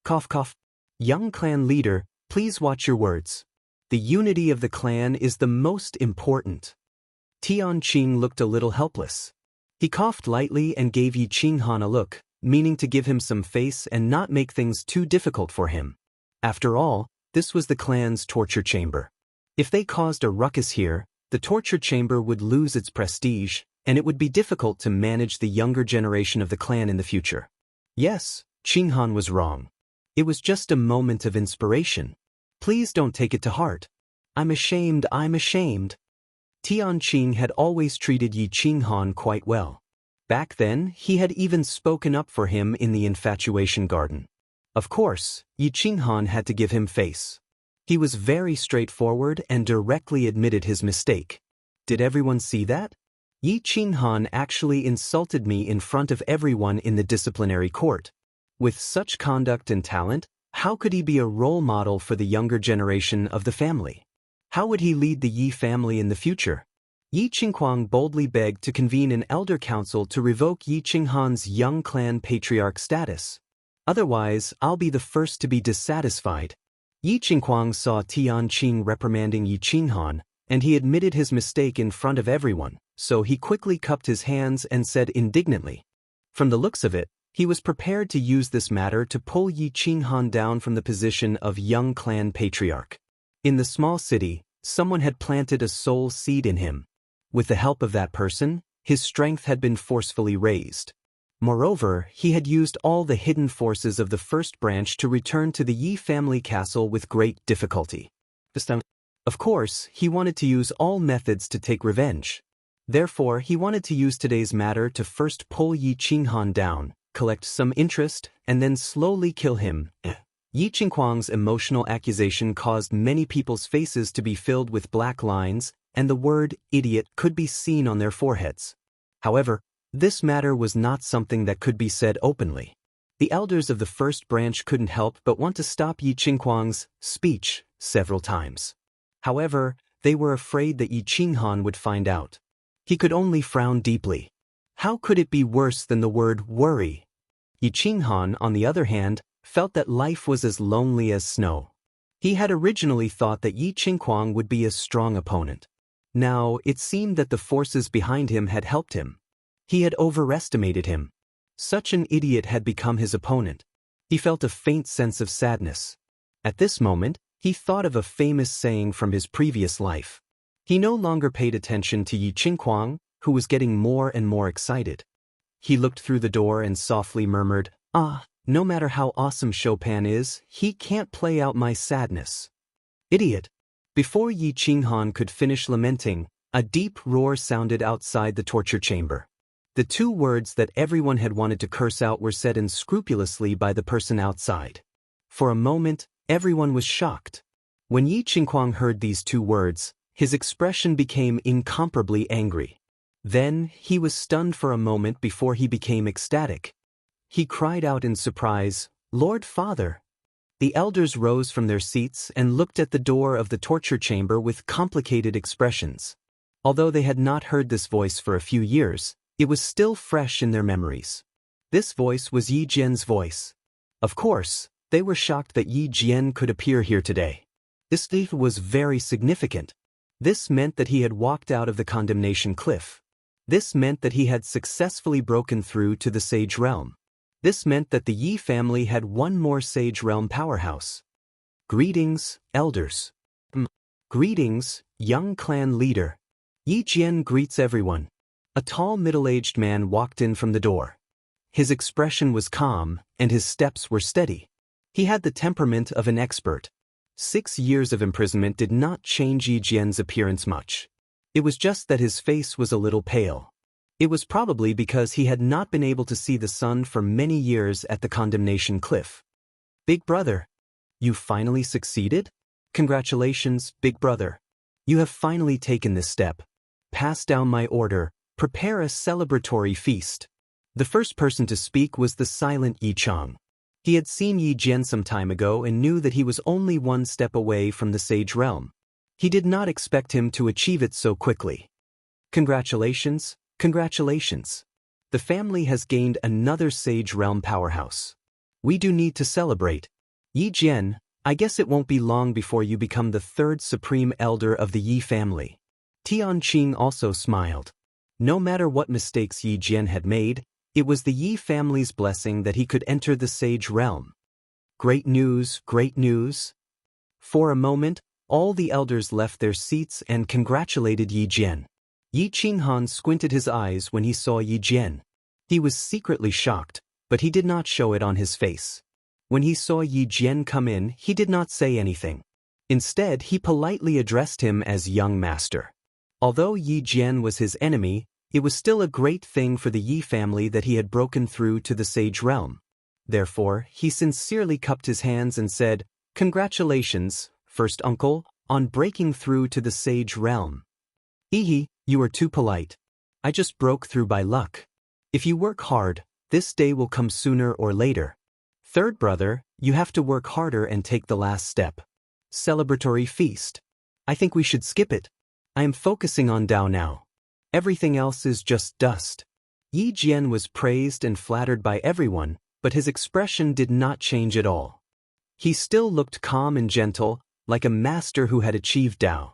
Cough cough. Young clan leader, please watch your words. The unity of the clan is the most important. Tianqing looked a little helpless. He coughed lightly and gave Yi Qinghan a look, meaning to give him some face and not make things too difficult for him. After all, this was the clan's torture chamber. If they caused a ruckus here, the torture chamber would lose its prestige, and it would be difficult to manage the younger generation of the clan in the future. Yes, Qinghan was wrong. It was just a moment of inspiration. Please don't take it to heart. I'm ashamed. Tianqing had always treated Yi Qinghan quite well. Back then, he had even spoken up for him in the infatuation garden. Of course, Yi Qinghan had to give him face. He was very straightforward and directly admitted his mistake. Did everyone see that? Yi Qinghan actually insulted me in front of everyone in the disciplinary court. With such conduct and talent, how could he be a role model for the younger generation of the family? How would he lead the Yi family in the future? Yi Qinghuang boldly begged to convene an elder council to revoke Yi Qinghan's young clan patriarch status. Otherwise, I'll be the first to be dissatisfied. Yi Qinghuang saw Tianqing reprimanding Yi Qinghan, and he admitted his mistake in front of everyone, so he quickly cupped his hands and said indignantly. From the looks of it, he was prepared to use this matter to pull Yi Qinghan down from the position of young clan patriarch. In the small city, someone had planted a soul seed in him. With the help of that person, his strength had been forcefully raised. Moreover, he had used all the hidden forces of the first branch to return to the Yi family castle with great difficulty. Of course, he wanted to use all methods to take revenge. Therefore, he wanted to use today's matter to first pull Yi Qinghan down, collect some interest, and then slowly kill him. Yi Qinghuang's emotional accusation caused many people's faces to be filled with black lines, and the word idiot could be seen on their foreheads. However, this matter was not something that could be said openly. The elders of the first branch couldn't help but want to stop Yi Qinghuang's speech several times. However, they were afraid that Yi Qinghan would find out. He could only frown deeply. How could it be worse than the word worry? Yi Qinghan, on the other hand, felt that life was as lonely as snow. He had originally thought that Yi Qinghuang would be a strong opponent. Now, it seemed that the forces behind him had helped him. He had overestimated him. Such an idiot had become his opponent. He felt a faint sense of sadness. At this moment, he thought of a famous saying from his previous life. He no longer paid attention to Yi Qinghuang, who was getting more and more excited. He looked through the door and softly murmured, "Ah, no matter how awesome Chopin is, he can't play out my sadness." Idiot! Before Yi Qinghuang could finish lamenting, a deep roar sounded outside the torture chamber. The two words that everyone had wanted to curse out were said unscrupulously by the person outside. For a moment, everyone was shocked. When Yi Qinghuang heard these two words, his expression became incomparably angry. Then, he was stunned for a moment before he became ecstatic. He cried out in surprise, "Lord Father!" The elders rose from their seats and looked at the door of the torture chamber with complicated expressions. Although they had not heard this voice for a few years, it was still fresh in their memories. This voice was Yi Jian's voice. Of course, they were shocked that Yi Jian could appear here today. This was very significant. This meant that he had walked out of the condemnation cliff. This meant that he had successfully broken through to the Sage Realm. This meant that the Yi family had one more Sage Realm powerhouse. Greetings, elders. Greetings, young clan leader. Yi Jian greets everyone. A tall middle-aged man walked in from the door. His expression was calm, and his steps were steady. He had the temperament of an expert. 6 years of imprisonment did not change Yi Jian's appearance much. It was just that his face was a little pale. It was probably because he had not been able to see the sun for many years at the condemnation cliff. Big brother, you finally succeeded? Congratulations, big brother. You have finally taken this step. Pass down my order, prepare a celebratory feast. The first person to speak was the silent Yi Chang. He had seen Yi Jian some time ago and knew that he was only one step away from the Sage Realm. He did not expect him to achieve it so quickly. Congratulations, congratulations. The family has gained another Sage Realm powerhouse. We do need to celebrate. Yi Jian, I guess it won't be long before you become the third supreme elder of the Yi family. Tianqing also smiled. No matter what mistakes Yi Jian had made, it was the Yi family's blessing that he could enter the Sage Realm. Great news, great news. For a moment, all the elders left their seats and congratulated Yi Jian. Yi Qinghuang squinted his eyes when he saw Yi Jian. He was secretly shocked, but he did not show it on his face. When he saw Yi Jian come in, he did not say anything. Instead, he politely addressed him as young master. Although Yi Jian was his enemy, it was still a great thing for the Yi family that he had broken through to the Sage Realm. Therefore, he sincerely cupped his hands and said, "Congratulations, first uncle, on breaking through to the Sage Realm." "Ehe, you are too polite. I just broke through by luck. If you work hard, this day will come sooner or later. Third brother, you have to work harder and take the last step. Celebratory feast. I think we should skip it. I am focusing on Dao now. Everything else is just dust." Yi Jian was praised and flattered by everyone, but his expression did not change at all. He still looked calm and gentle, like a master who had achieved Dao.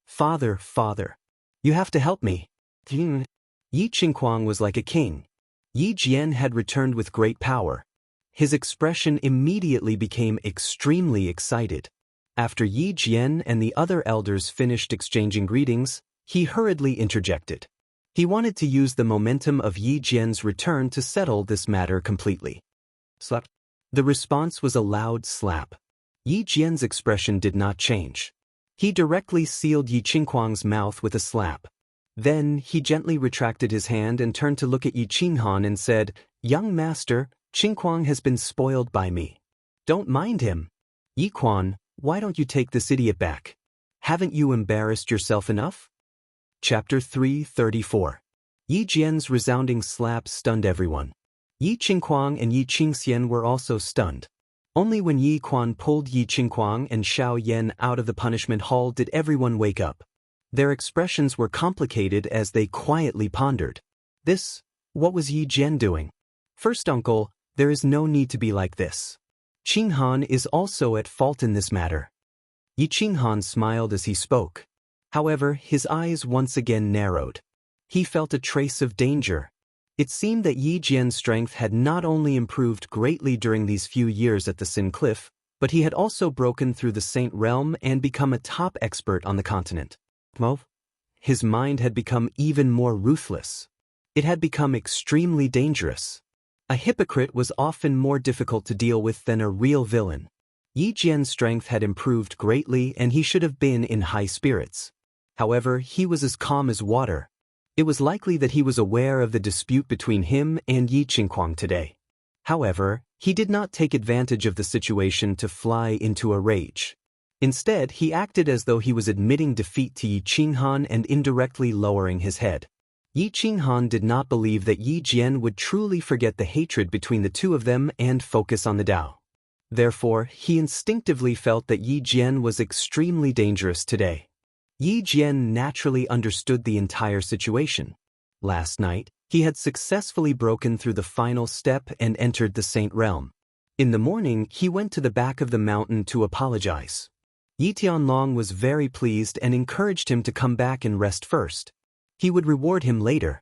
"Father, father, you have to help me." Yi Qinghuang was like a king. Yi Jian had returned with great power. His expression immediately became extremely excited. After Yi Jian and the other elders finished exchanging greetings, he hurriedly interjected. He wanted to use the momentum of Yi Jian's return to settle this matter completely. Slap. The response was a loud slap. Yi Jian's expression did not change. He directly sealed Yi Qinghuang's mouth with a slap. Then he gently retracted his hand and turned to look at Yi Qinghuang and said, "Young master, Qinghuang has been spoiled by me. Don't mind him. Yi Quan, why don't you take this idiot back? Haven't you embarrassed yourself enough?" Chapter 334. Yi Jian's resounding slap stunned everyone. Yi Qinghuang and Yi Qingxian were also stunned. Only when Yi Quan pulled Yi Qinghuang and Xiao Yan out of the punishment hall did everyone wake up. Their expressions were complicated as they quietly pondered. What was Yi Jian doing? First uncle, there is no need to be like this. Qinghan is also at fault in this matter. Yi Qinghan smiled as he spoke. However, his eyes once again narrowed. He felt a trace of danger. It seemed that Yi Jian's strength had not only improved greatly during these few years at the Sin Cliff, but he had also broken through the Saint Realm and become a top expert on the continent. His mind had become even more ruthless. It had become extremely dangerous. A hypocrite was often more difficult to deal with than a real villain. Yi Jian's strength had improved greatly and he should have been in high spirits. However, he was as calm as water. It was likely that he was aware of the dispute between him and Yi Qingquang today. However, he did not take advantage of the situation to fly into a rage. Instead, he acted as though he was admitting defeat to Yi Qinghan and indirectly lowering his head. Yi Qinghan did not believe that Yi Jian would truly forget the hatred between the two of them and focus on the Tao. Therefore, he instinctively felt that Yi Jian was extremely dangerous today. Yi Jian naturally understood the entire situation. Last night, he had successfully broken through the final step and entered the Saint Realm. In the morning, he went to the back of the mountain to apologize. Yi Tianlong was very pleased and encouraged him to come back and rest first. He would reward him later.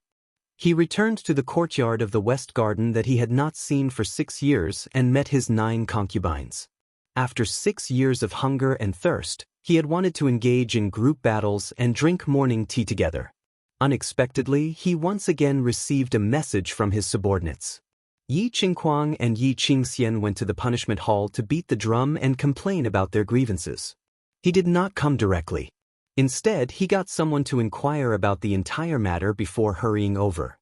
He returned to the courtyard of the West Garden that he had not seen for 6 years and met his 9 concubines. After 6 years of hunger and thirst, he had wanted to engage in group battles and drink morning tea together. Unexpectedly, he once again received a message from his subordinates. Yi Qingquang and Yi Qingxian went to the punishment hall to beat the drum and complain about their grievances. He did not come directly. Instead, he got someone to inquire about the entire matter before hurrying over.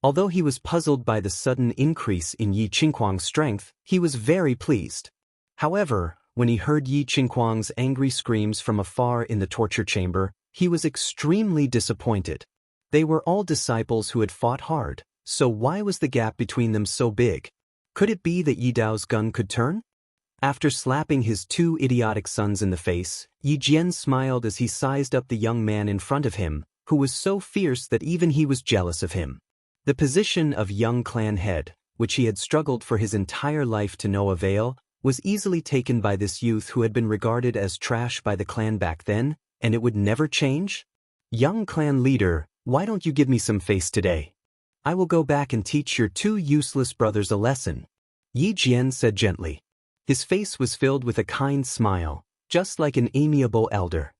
Although he was puzzled by the sudden increase in Yi Qingquang's strength, he was very pleased. However, when he heard Yi Qingquang's angry screams from afar in the torture chamber, he was extremely disappointed. They were all disciples who had fought hard, so why was the gap between them so big? Could it be that Yi Dao's gun could turn? After slapping his 2 idiotic sons in the face, Yi Jian smiled as he sized up the young man in front of him, who was so fierce that even he was jealous of him. The position of young clan head, which he had struggled for his entire life to no avail, was easily taken by this youth who had been regarded as trash by the clan back then, and it would never change? Young clan leader, why don't you give me some face today? I will go back and teach your 2 useless brothers a lesson. Yi Jian said gently. His face was filled with a kind smile, just like an amiable elder.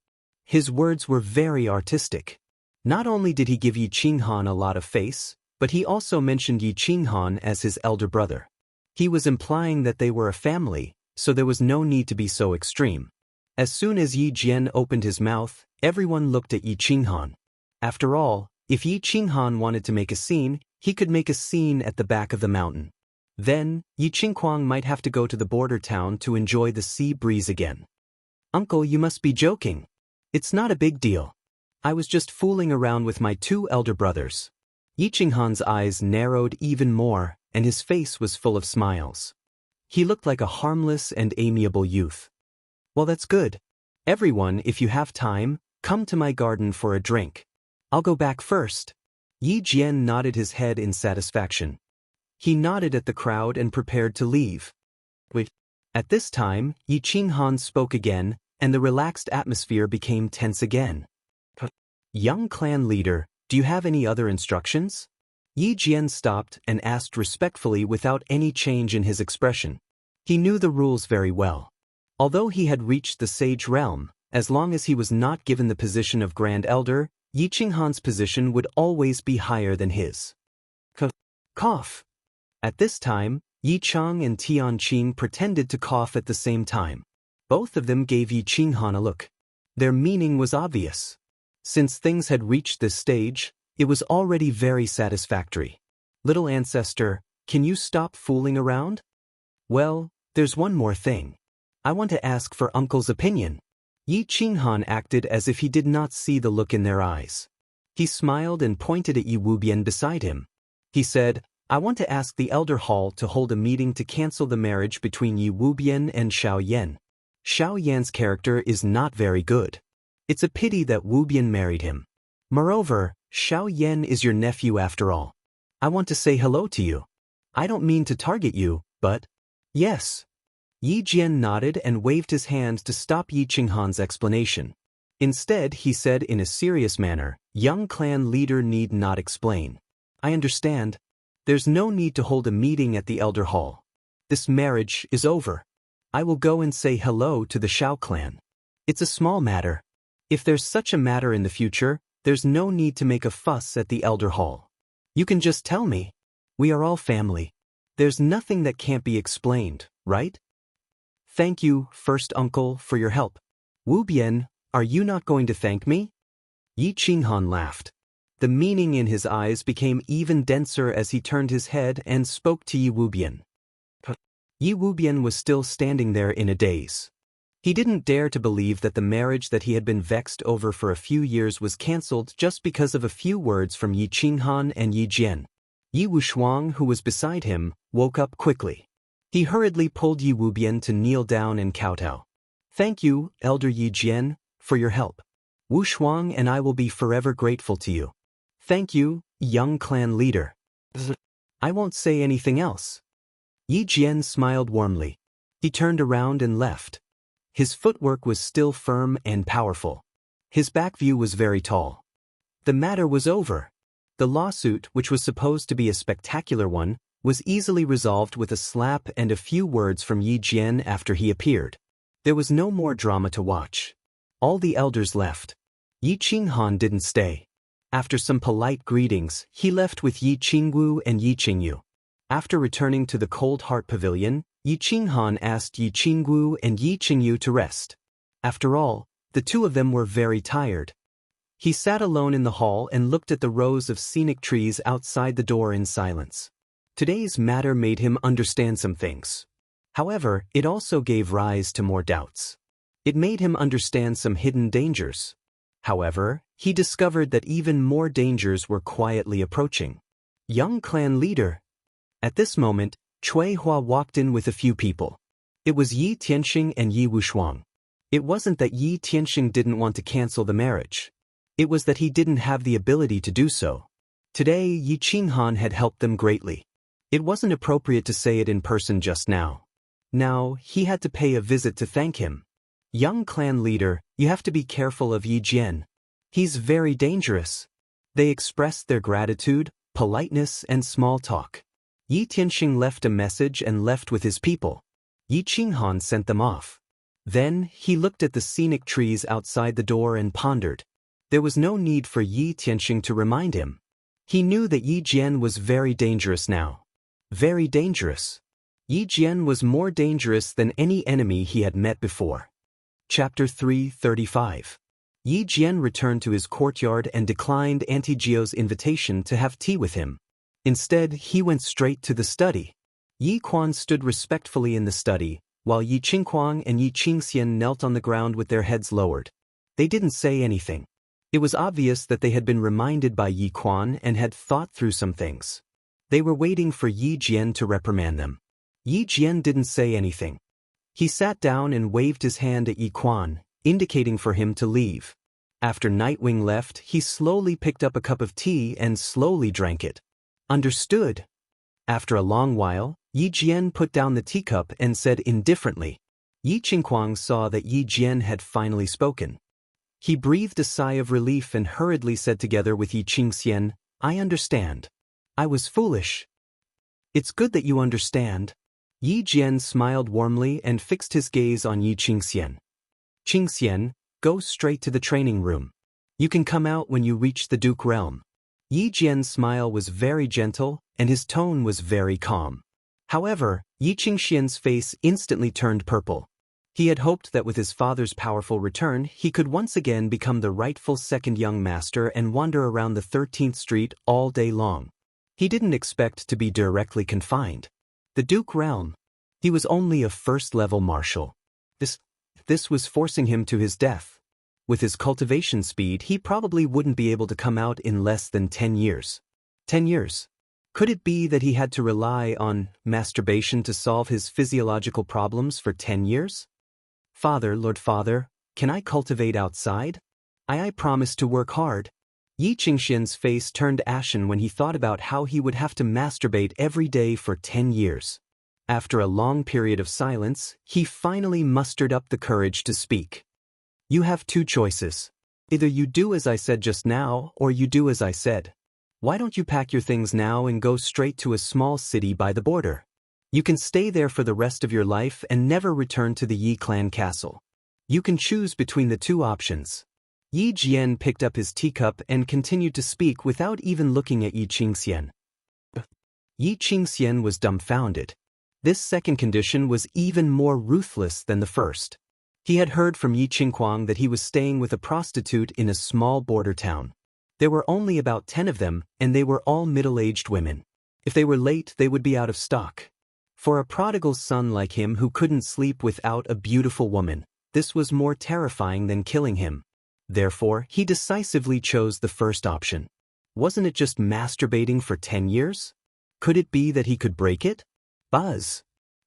His words were very artistic. Not only did he give Yi Qinghan a lot of face, but he also mentioned Yi Qinghan as his elder brother. He was implying that they were a family, so there was no need to be so extreme. As soon as Yi Jian opened his mouth, everyone looked at Yi Qinghan. After all, if Yi Qinghan wanted to make a scene, he could make a scene at the back of the mountain. Then, Yi Qingquang might have to go to the border town to enjoy the sea breeze again. Uncle, you must be joking. It's not a big deal. I was just fooling around with my 2 elder brothers. Yi Qinghan's eyes narrowed even more, and his face was full of smiles. He looked like a harmless and amiable youth. Well, that's good. Everyone, if you have time, come to my garden for a drink. I'll go back first. Yi Jian nodded his head in satisfaction. He nodded at the crowd and prepared to leave. Wait. At this time, Yi Qinghan spoke again, and the relaxed atmosphere became tense again. Young clan leader, do you have any other instructions? Yi Jian stopped and asked respectfully without any change in his expression. He knew the rules very well. Although he had reached the sage realm, as long as he was not given the position of Grand Elder, Yi Qinghan's position would always be higher than his. Cough. At this time, Yi Chang and Tianqing pretended to cough at the same time. Both of them gave Yi Qinghan a look. Their meaning was obvious. Since things had reached this stage, it was already very satisfactory. Little ancestor, can you stop fooling around? Well, there's one more thing. I want to ask for Uncle's opinion. Yi Qinghan acted as if he did not see the look in their eyes. He smiled and pointed at Yi Wubian beside him. He said, I want to ask the Elder Hall to hold a meeting to cancel the marriage between Yi Wubian and Xiao Yan. Xiao Yan's character is not very good. It's a pity that Wubian married him. Moreover, Xiao Yan is your nephew after all. I want to say hello to you. I don't mean to target you, but... Yes. Yi Jian nodded and waved his hand to stop Yi Qinghan's explanation. Instead, he said in a serious manner, young clan leader need not explain. I understand. There's no need to hold a meeting at the Elder Hall. This marriage is over. I will go and say hello to the Shao clan. It's a small matter. If there's such a matter in the future, there's no need to make a fuss at the Elder Hall. You can just tell me. We are all family. There's nothing that can't be explained, right? Thank you, first uncle, for your help. Wu Bian, are you not going to thank me? Yi Qinghan laughed. The meaning in his eyes became even denser as he turned his head and spoke to Yi Wubian. Yi Wubian was still standing there in a daze. He didn't dare to believe that the marriage that he had been vexed over for a few years was cancelled just because of a few words from Yi Qinghan and Yi Jian. Yi Wushuang, who was beside him, woke up quickly. He hurriedly pulled Yi Wubian to kneel down and kowtow. Thank you, Elder Yi Jian, for your help. Wushuang and I will be forever grateful to you. Thank you, young clan leader. I won't say anything else. Yi Jian smiled warmly. He turned around and left. His footwork was still firm and powerful. His back view was very tall. The matter was over. The lawsuit, which was supposed to be a spectacular one, was easily resolved with a slap and a few words from Yi Jian after he appeared. There was no more drama to watch. All the elders left. Yi Qinghan didn't stay. After some polite greetings, he left with Yi Qingwu and Yi Qingyu. After returning to the Cold Heart Pavilion, Yi Qinghan asked Yi Qingwu and Yi Qingyu to rest. After all, the two of them were very tired. He sat alone in the hall and looked at the rows of scenic trees outside the door in silence. Today's matter made him understand some things. However, it also gave rise to more doubts. It made him understand some hidden dangers. However, he discovered that even more dangers were quietly approaching. Young clan leader. At this moment, Cui Hua walked in with a few people. It was Yi Tianxing and Yi Wushuang. It wasn't that Yi Tianxing didn't want to cancel the marriage. It was that he didn't have the ability to do so. Today, Yi Qinghan had helped them greatly. It wasn't appropriate to say it in person just now. Now, he had to pay a visit to thank him. Young clan leader, you have to be careful of Yi Jian. He's very dangerous. They expressed their gratitude, politeness, and small talk. Yi Tianxing left a message and left with his people. Yi Qinghan sent them off. Then, he looked at the scenic trees outside the door and pondered. There was no need for Yi Tianxing to remind him. He knew that Yi Jian was very dangerous now. Very dangerous. Yi Jian was more dangerous than any enemy he had met before. Chapter 335. Yi Jian returned to his courtyard and declined Auntie Jio's invitation to have tea with him. Instead, he went straight to the study. Yi Quan stood respectfully in the study, while Yi Qingquang and Yi Qingxian knelt on the ground with their heads lowered. They didn't say anything. It was obvious that they had been reminded by Yi Quan and had thought through some things. They were waiting for Yi Jian to reprimand them. Yi Jian didn't say anything. He sat down and waved his hand at Yi Quan, indicating for him to leave. After Nightwing left, he slowly picked up a cup of tea and slowly drank it. Understood. After a long while, Yi Jian put down the teacup and said indifferently. Yi Qingquang saw that Yi Jian had finally spoken. He breathed a sigh of relief and hurriedly said together with Yi Qingxian, I understand. I was foolish. It's good that you understand. Yi Jian smiled warmly and fixed his gaze on Yi Qingxian. Qingxian, go straight to the training room. You can come out when you reach the Duke realm. Yi Jian's smile was very gentle, and his tone was very calm. However, Yi Qingxian's face instantly turned purple. He had hoped that with his father's powerful return, he could once again become the rightful second young master and wander around the 13th Street all day long. He didn't expect to be directly confined. The Duke realm. He was only a first-level marshal. This was forcing him to his death. With his cultivation speed, he probably wouldn't be able to come out in less than 10 years. 10 years. Could it be that he had to rely on masturbation to solve his physiological problems for 10 years? Father, Lord Father, can I cultivate outside? I promise to work hard. Yi Qingxian's face turned ashen when he thought about how he would have to masturbate every day for 10 years. After a long period of silence, he finally mustered up the courage to speak. You have two choices. Either you do as I said just now, or you do as I said. Why don't you pack your things now and go straight to a small city by the border? You can stay there for the rest of your life and never return to the Yi clan castle. You can choose between the two options. Yi Jian picked up his teacup and continued to speak without even looking at Yi Qingxian. Yi Qingxian was dumbfounded. This second condition was even more ruthless than the first. He had heard from Yi Qinghuang that he was staying with a prostitute in a small border town. There were only about 10 of them, and they were all middle-aged women. If they were late, they would be out of stock. For a prodigal son like him who couldn't sleep without a beautiful woman, this was more terrifying than killing him. Therefore, he decisively chose the first option. Wasn't it just masturbating for 10 years? Could it be that he could break it? Buzz.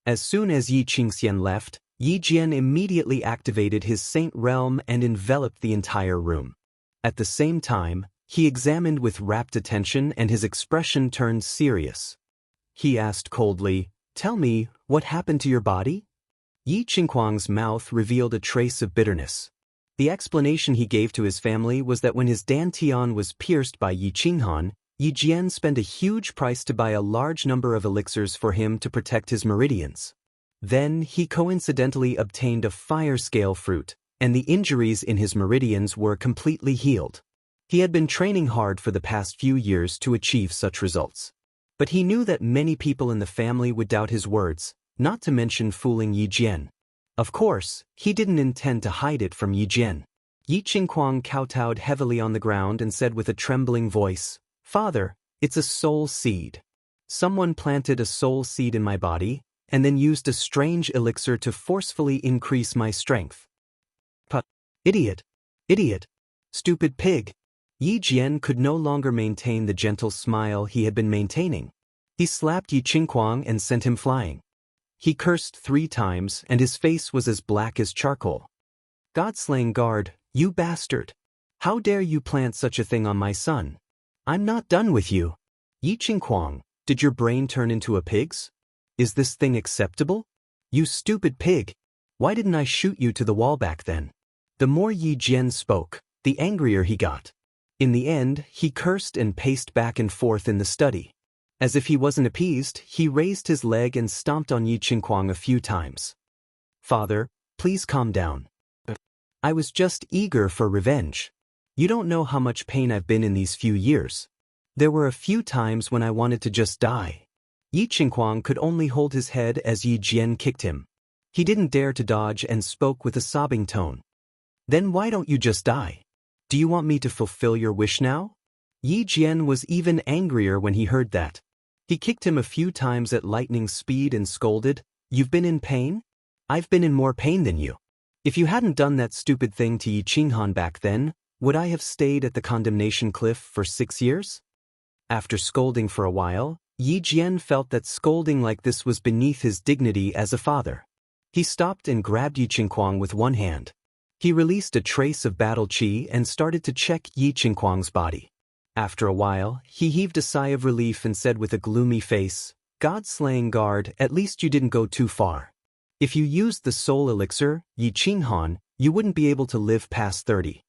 As soon as Yi Qingxian left, Yi Jian immediately activated his Saint Realm and enveloped the entire room. At the same time, he examined with rapt attention and his expression turned serious. He asked coldly, "Tell me, what happened to your body?" Yi Qinghuang's mouth revealed a trace of bitterness. The explanation he gave to his family was that when his dantian was pierced by Yi Qinghan, Yi Jian spent a huge price to buy a large number of elixirs for him to protect his meridians. Then he coincidentally obtained a fire scale fruit, and the injuries in his meridians were completely healed. He had been training hard for the past few years to achieve such results. But he knew that many people in the family would doubt his words, not to mention fooling Yi Jian. Of course, he didn't intend to hide it from Yi Jian. Yi Qinghuang kowtowed heavily on the ground and said with a trembling voice, "Father, it's a soul seed. Someone planted a soul seed in my body, and then used a strange elixir to forcefully increase my strength." Idiot! Idiot! Stupid pig! Yi Jian could no longer maintain the gentle smile he had been maintaining. He slapped Yi Qinghuang and sent him flying. He cursed 3 times and his face was as black as charcoal. "God-slaying guard, you bastard! How dare you plant such a thing on my son? I'm not done with you. Yi Qinghuang, did your brain turn into a pig's? Is this thing acceptable? You stupid pig! Why didn't I shoot you to the wall back then?" The more Yi Jian spoke, the angrier he got. In the end, he cursed and paced back and forth in the study. As if he wasn't appeased, he raised his leg and stomped on Yi Qinghuang a few times. "Father, please calm down. I was just eager for revenge. You don't know how much pain I've been in these few years. There were a few times when I wanted to just die." Yi Qinghuang could only hold his head as Yi Jian kicked him. He didn't dare to dodge and spoke with a sobbing tone. "Then why don't you just die? Do you want me to fulfill your wish now?" Yi Jian was even angrier when he heard that. He kicked him a few times at lightning speed and scolded, "You've been in pain? I've been in more pain than you. If you hadn't done that stupid thing to Yi Qinghan back then, would I have stayed at the condemnation cliff for 6 years?" After scolding for a while, Yi Jian felt that scolding like this was beneath his dignity as a father. He stopped and grabbed Yi Qinghuang with one hand. He released a trace of battle qi and started to check Yi Qinghuang's body. After a while, he heaved a sigh of relief and said with a gloomy face, "God-slaying guard, at least you didn't go too far. If you used the soul elixir, Yi Qinghan, you wouldn't be able to live past 30.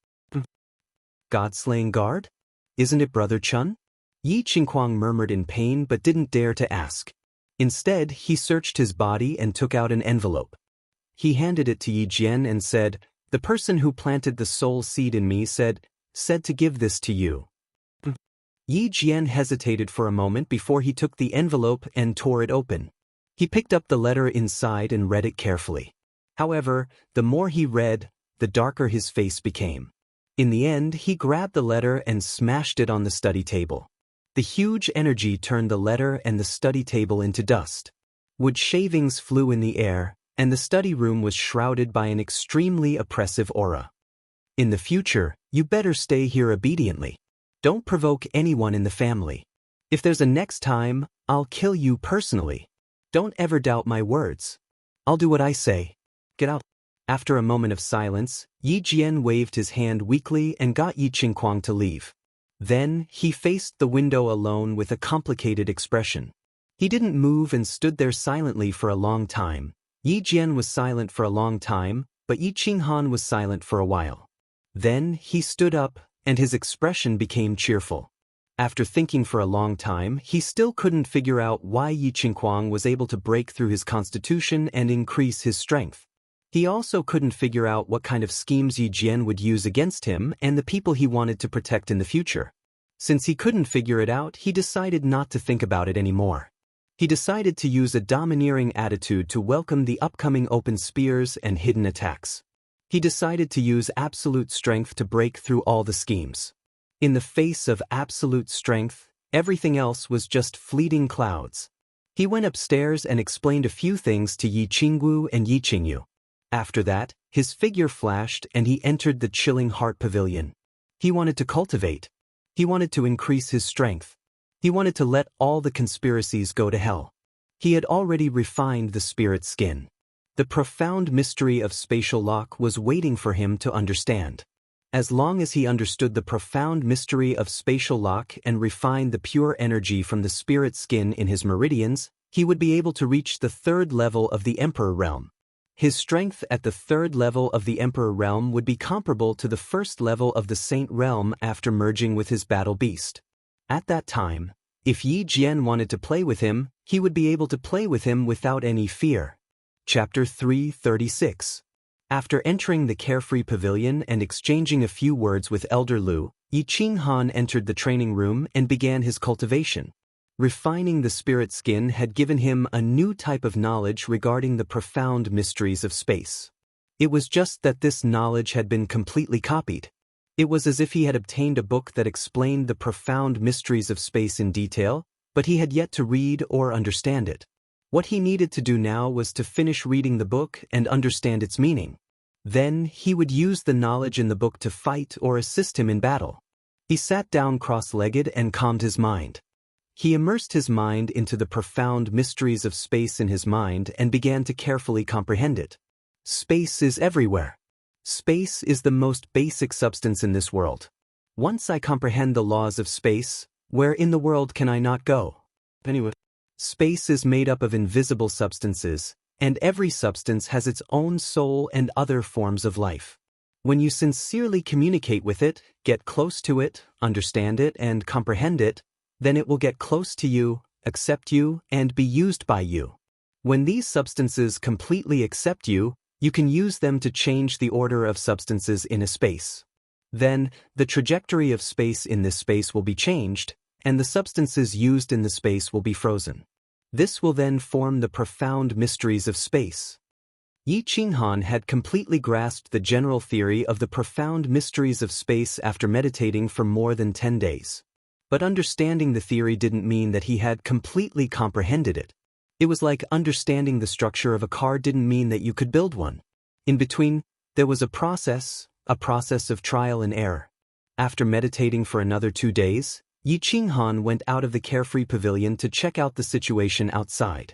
"God-slaying guard? Isn't it Brother Chun?" Yi Qinghuang murmured in pain but didn't dare to ask. Instead, he searched his body and took out an envelope. He handed it to Yi Jian and said, "The person who planted the soul seed in me said to give this to you." Yi Jian hesitated for a moment before he took the envelope and tore it open. He picked up the letter inside and read it carefully. However, the more he read, the darker his face became. In the end, he grabbed the letter and smashed it on the study table. The huge energy turned the letter and the study table into dust. Wood shavings flew in the air, and the study room was shrouded by an extremely oppressive aura. "In the future, you better stay here obediently. Don't provoke anyone in the family. If there's a next time, I'll kill you personally. Don't ever doubt my words. I'll do what I say. Get out." After a moment of silence, Yi Jian waved his hand weakly and got Yi Qinghuang to leave. Then, he faced the window alone with a complicated expression. He didn't move and stood there silently for a long time. Yi Jian was silent for a long time, but Yi Qinghan was silent for a while. Then, he stood up, and his expression became cheerful. After thinking for a long time, he still couldn't figure out why Yi Qinghuang was able to break through his constitution and increase his strength. He also couldn't figure out what kind of schemes Yi Jian would use against him and the people he wanted to protect in the future. Since he couldn't figure it out, he decided not to think about it anymore. He decided to use a domineering attitude to welcome the upcoming open spears and hidden attacks. He decided to use absolute strength to break through all the schemes. In the face of absolute strength, everything else was just fleeting clouds. He went upstairs and explained a few things to Yi Qingwu and Yi Qingyu. After that, his figure flashed and he entered the chilling heart pavilion. He wanted to cultivate. He wanted to increase his strength. He wanted to let all the conspiracies go to hell. He had already refined the spirit skin. The profound mystery of spatial lock was waiting for him to understand. As long as he understood the profound mystery of spatial lock and refined the pure energy from the spirit skin in his meridians, he would be able to reach the third level of the Emperor realm. His strength at the third level of the Emperor realm would be comparable to the first level of the Saint realm after merging with his battle beast. At that time, if Yi Jian wanted to play with him, he would be able to play with him without any fear. Chapter 336. After entering the carefree pavilion and exchanging a few words with Elder Lu, Yi Qinghan entered the training room and began his cultivation. Refining the spirit skin had given him a new type of knowledge regarding the profound mysteries of space. It was just that this knowledge had been completely copied. It was as if he had obtained a book that explained the profound mysteries of space in detail, but he had yet to read or understand it. What he needed to do now was to finish reading the book and understand its meaning. Then he would use the knowledge in the book to fight or assist him in battle. He sat down cross-legged and calmed his mind. He immersed his mind into the profound mysteries of space in his mind and began to carefully comprehend it. Space is everywhere. Space is the most basic substance in this world. Once I comprehend the laws of space, where in the world can I not go? Anyway, space is made up of invisible substances, and every substance has its own soul and other forms of life. When you sincerely communicate with it, get close to it, understand it, and comprehend it, then it will get close to you, accept you, and be used by you. When these substances completely accept you, you can use them to change the order of substances in a space. Then, the trajectory of space in this space will be changed, and the substances used in the space will be frozen. This will then form the profound mysteries of space. Yi Qinghan had completely grasped the general theory of the profound mysteries of space after meditating for more than 10 days. But understanding the theory didn't mean that he had completely comprehended it. It was like understanding the structure of a car didn't mean that you could build one. In between, there was a process of trial and error. After meditating for another 2 days, Yi Qinghan went out of the carefree pavilion to check out the situation outside.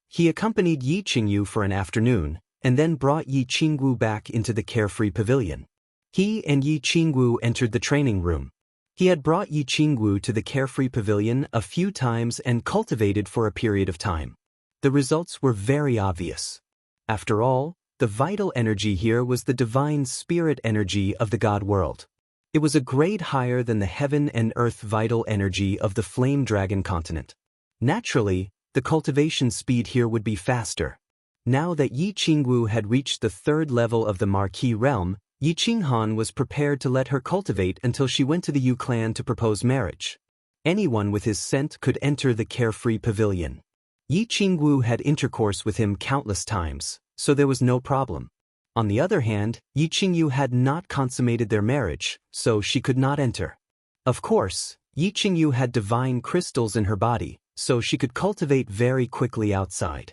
He accompanied Yi Qingyu for an afternoon, and then brought Yi Qingwu back into the carefree pavilion. He and Yi Qingwu entered the training room. He had brought Yi Qingwu to the carefree pavilion a few times and cultivated for a period of time. The results were very obvious. After all, the vital energy here was the divine spirit energy of the God world. It was a grade higher than the heaven and earth vital energy of the flame dragon continent. Naturally, the cultivation speed here would be faster. Now that Yi Qingwu had reached the third level of the Marquis realm, Yi Qinghan was prepared to let her cultivate until she went to the Yu clan to propose marriage. Anyone with his scent could enter the carefree pavilion. Yi Qingwu had intercourse with him countless times, so there was no problem. On the other hand, Yi Qingyu had not consummated their marriage, so she could not enter. Of course, Yi Qingyu had divine crystals in her body, so she could cultivate very quickly outside.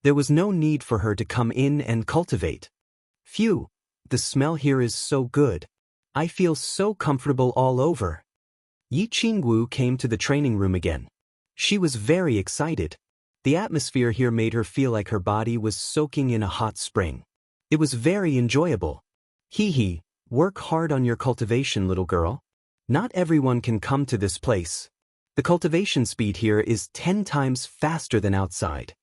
There was no need for her to come in and cultivate. Phew, the smell here is so good. I feel so comfortable all over. Yi Qingwu came to the training room again. She was very excited. The atmosphere here made her feel like her body was soaking in a hot spring. It was very enjoyable. Hee, work hard on your cultivation, little girl. Not everyone can come to this place. The cultivation speed here is 10 times faster than outside.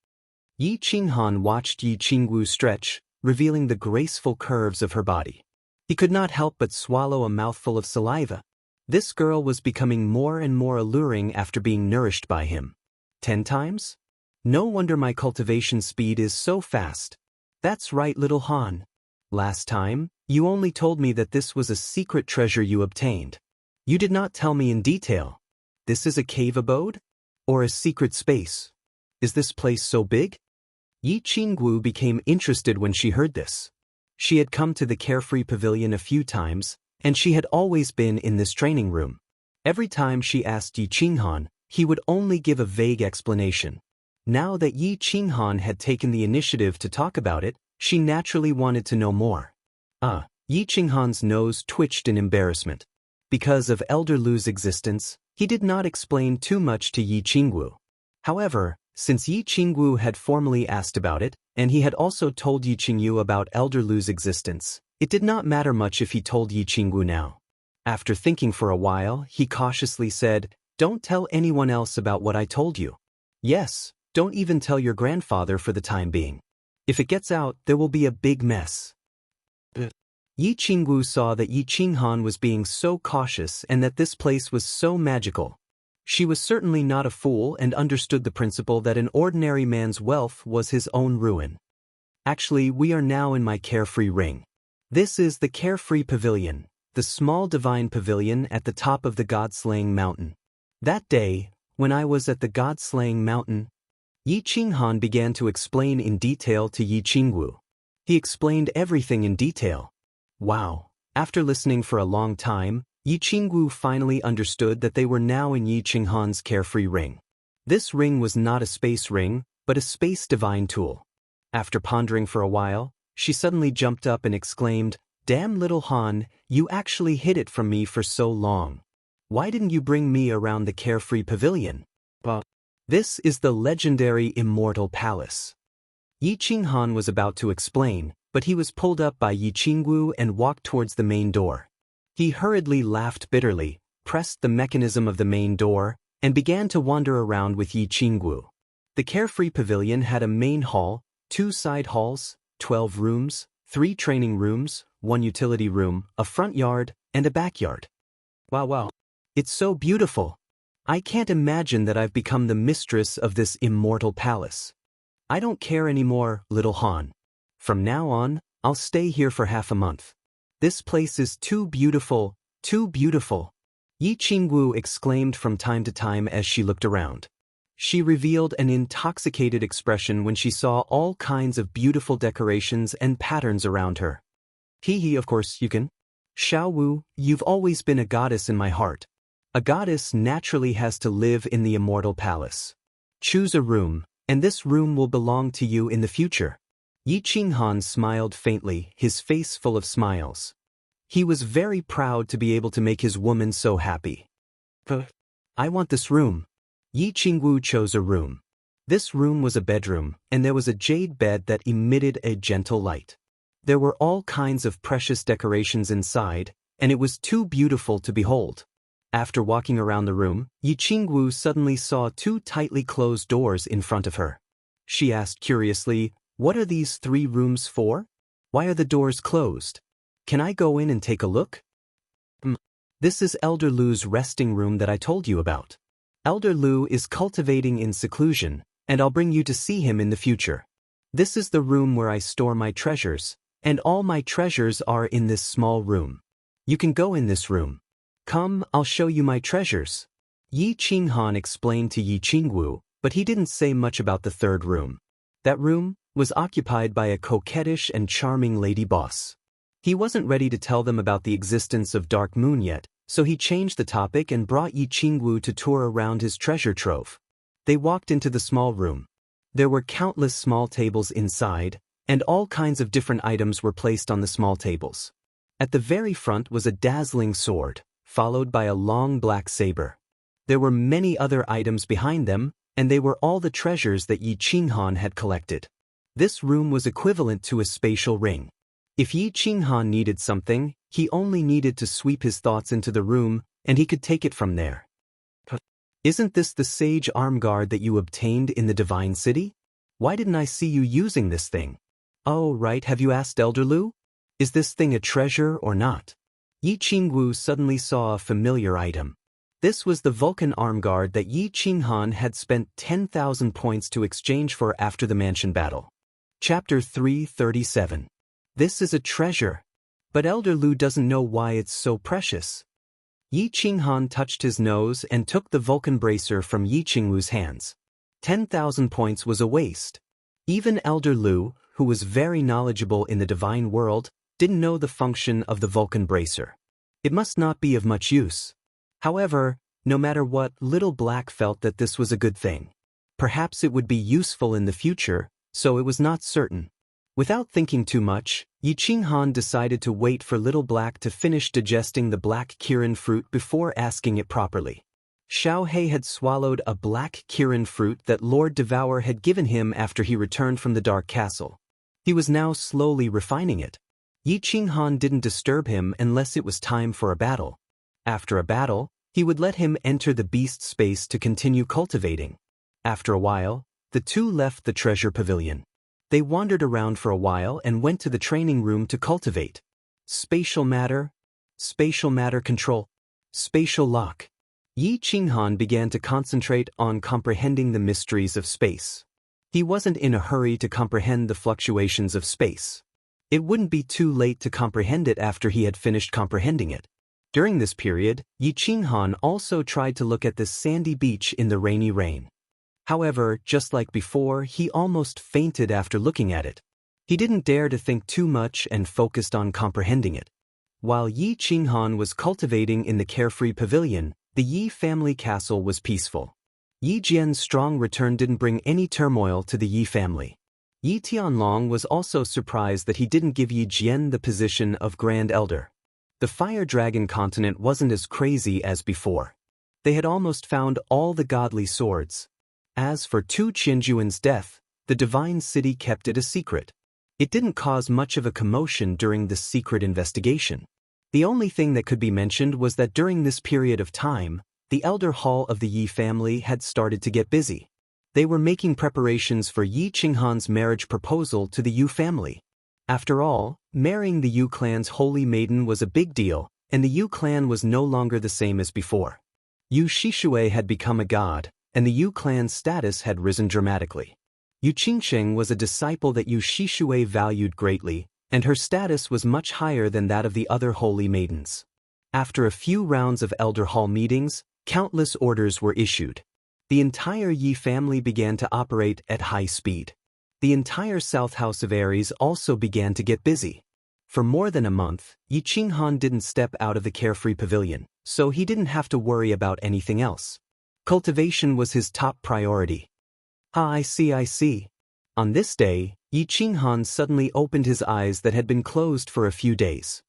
Yi Qinghan watched Yi Qingwu stretch, revealing the graceful curves of her body. He could not help but swallow a mouthful of saliva. This girl was becoming more and more alluring after being nourished by him. 10 times? No wonder my cultivation speed is so fast. That's right, little Han. Last time, you only told me that this was a secret treasure you obtained. You did not tell me in detail. This is a cave abode? Or a secret space? Is this place so big? Yi Qinggu became interested when she heard this. She had come to the Carefree Pavilion a few times, and she had always been in this training room. Every time she asked Yi Qinghan, he would only give a vague explanation. Now that Yi Qinghan had taken the initiative to talk about it, she naturally wanted to know more. Yi Qinghan's nose twitched in embarrassment. Because of Elder Lu's existence, he did not explain too much to Yi Qinggu. However, since Yi Qinggu had formally asked about it, and he had also told Yi Qingyu about Elder Lu's existence, it did not matter much if he told Yi Qinggu now. After thinking for a while, he cautiously said, "Don't tell anyone else about what I told you. Yes, don't even tell your grandfather for the time being. If it gets out, there will be a big mess." Yi Qinggu saw that Yi Qinghan was being so cautious and that this place was so magical. She was certainly not a fool and understood the principle that an ordinary man's wealth was his own ruin. Actually, we are now in my carefree ring. This is the Carefree Pavilion, the small divine pavilion at the top of the God-slaying mountain. That day, when I was at the God-slaying mountain, Yi Qinghan began to explain in detail to Yi Qinggu. He explained everything in detail. Wow! After listening for a long time, Yi Qinggu finally understood that they were now in Yi Qinghan's carefree ring. This ring was not a space ring, but a space divine tool. After pondering for a while, she suddenly jumped up and exclaimed, "Damn little Han, you actually hid it from me for so long. Why didn't you bring me around the Carefree Pavilion?" This is the legendary Immortal Palace. Yi Qinghan was about to explain, but he was pulled up by Yi Qinggu and walked towards the main door. He hurriedly laughed bitterly, pressed the mechanism of the main door, and began to wander around with Yi Qinggu. The Carefree Pavilion had a main hall, 2 side halls, 12 rooms, 3 training rooms, 1 utility room, a front yard, and a backyard. Wow. It's so beautiful. I can't imagine that I've become the mistress of this immortal palace. I don't care anymore, little Han. From now on, I'll stay here for half a month. This place is too beautiful, too beautiful. Yi Qinggu exclaimed from time to time as she looked around. She revealed an intoxicated expression when she saw all kinds of beautiful decorations and patterns around her. Hee, of course you can. Xiao Wu, you've always been a goddess in my heart. A goddess naturally has to live in the immortal palace. Choose a room, and this room will belong to you in the future. Yi Qinghan smiled faintly, his face full of smiles. He was very proud to be able to make his woman so happy. I want this room. Yi Qinggu chose a room. This room was a bedroom, and there was a jade bed that emitted a gentle light. There were all kinds of precious decorations inside, and it was too beautiful to behold. After walking around the room, Yi Qinggu suddenly saw 2 tightly closed doors in front of her. She asked curiously, "What are these 3 rooms for? Why are the doors closed? Can I go in and take a look?" This is Elder Lu's resting room that I told you about. Elder Lu is cultivating in seclusion, and I'll bring you to see him in the future. This is the room where I store my treasures, and all my treasures are in this small room. You can go in this room. Come, I'll show you my treasures. Yi Qinghan explained to Yi Qinggu, but he didn't say much about the 3rd room. That room was occupied by a coquettish and charming lady boss. He wasn't ready to tell them about the existence of Dark Moon yet, so he changed the topic and brought Yi Qinggu to tour around his treasure trove. They walked into the small room. There were countless small tables inside, and all kinds of different items were placed on the small tables. At the very front was a dazzling sword, followed by a long black saber. There were many other items behind them, and they were all the treasures that Yi Qinghan had collected. This room was equivalent to a spatial ring. If Yi Qinghan needed something, he only needed to sweep his thoughts into the room, and he could take it from there. Isn't this the sage arm guard that you obtained in the Divine City? Why didn't I see you using this thing? Oh, right, have you asked Elder Lu? Is this thing a treasure or not? Yi Qingwu suddenly saw a familiar item. This was the Vulcan arm guard that Yi Qinghan had spent 10,000 points to exchange for after the mansion battle. Chapter 337. This is a treasure. But Elder Lu doesn't know why it's so precious. Yi Qinghan touched his nose and took the Vulcan bracer from Yi Qingwu's hands. 10,000 points was a waste. Even Elder Lu, who was very knowledgeable in the divine world, didn't know the function of the Vulcan bracer. It must not be of much use. However, no matter what, Little Black felt that this was a good thing. Perhaps it would be useful in the future, so it was not certain. Without thinking too much, Yi Qinghan decided to wait for Little Black to finish digesting the black Kirin fruit before asking it properly. Xiao He had swallowed a black Kirin fruit that Lord Devour had given him after he returned from the Dark Castle. He was now slowly refining it. Yi Qinghan didn't disturb him unless it was time for a battle. After a battle, he would let him enter the beast space to continue cultivating. After a while, the two left the treasure pavilion. They wandered around for a while and went to the training room to cultivate. Spatial matter control, spatial lock. Yi Qinghan began to concentrate on comprehending the mysteries of space. He wasn't in a hurry to comprehend the fluctuations of space. It wouldn't be too late to comprehend it after he had finished comprehending it. During this period, Yi Qinghan also tried to look at the sandy beach in the rainy rain. However, just like before, he almost fainted after looking at it. He didn't dare to think too much and focused on comprehending it. While Yi Qinghan was cultivating in the carefree pavilion, the Yi family castle was peaceful. Yi Jian's strong return didn't bring any turmoil to the Yi family. Yi Tianlong was also surprised that he didn't give Yi Jian the position of Grand Elder. The Fire Dragon continent wasn't as crazy as before. They had almost found all the godly swords. As for Tu Qianjuan's death, the divine city kept it a secret. It didn't cause much of a commotion during this secret investigation. The only thing that could be mentioned was that during this period of time, the elder hall of the Yi family had started to get busy. They were making preparations for Yi Qinghan's marriage proposal to the Yu family. After all, marrying the Yu clan's holy maiden was a big deal, and the Yu clan was no longer the same as before. Yu Shixue had become a god, and the Yu clan's status had risen dramatically. Yu Qingsheng was a disciple that Yu Shixue valued greatly, and her status was much higher than that of the other holy maidens. After a few rounds of Elder Hall meetings, countless orders were issued. The entire Yi family began to operate at high speed. The entire South House of Aries also began to get busy. For more than a month, Yi Qinghan didn't step out of the carefree pavilion, so he didn't have to worry about anything else. Cultivation was his top priority. I see. On this day, Yi Qinghan suddenly opened his eyes that had been closed for a few days.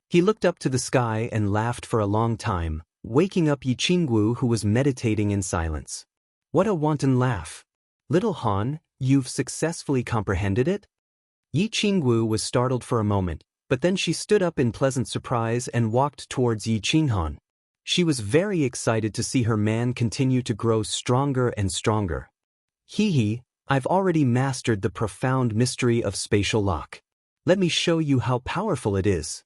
He looked up to the sky and laughed for a long time, waking up Yi Qingwu, who was meditating in silence. What a wanton laugh. Little Han, you've successfully comprehended it? Yi Qingwu was startled for a moment, but then she stood up in pleasant surprise and walked towards Yi Qinghan. She was very excited to see her man continue to grow stronger and stronger. I've already mastered the profound mystery of spatial lock. Let me show you how powerful it is.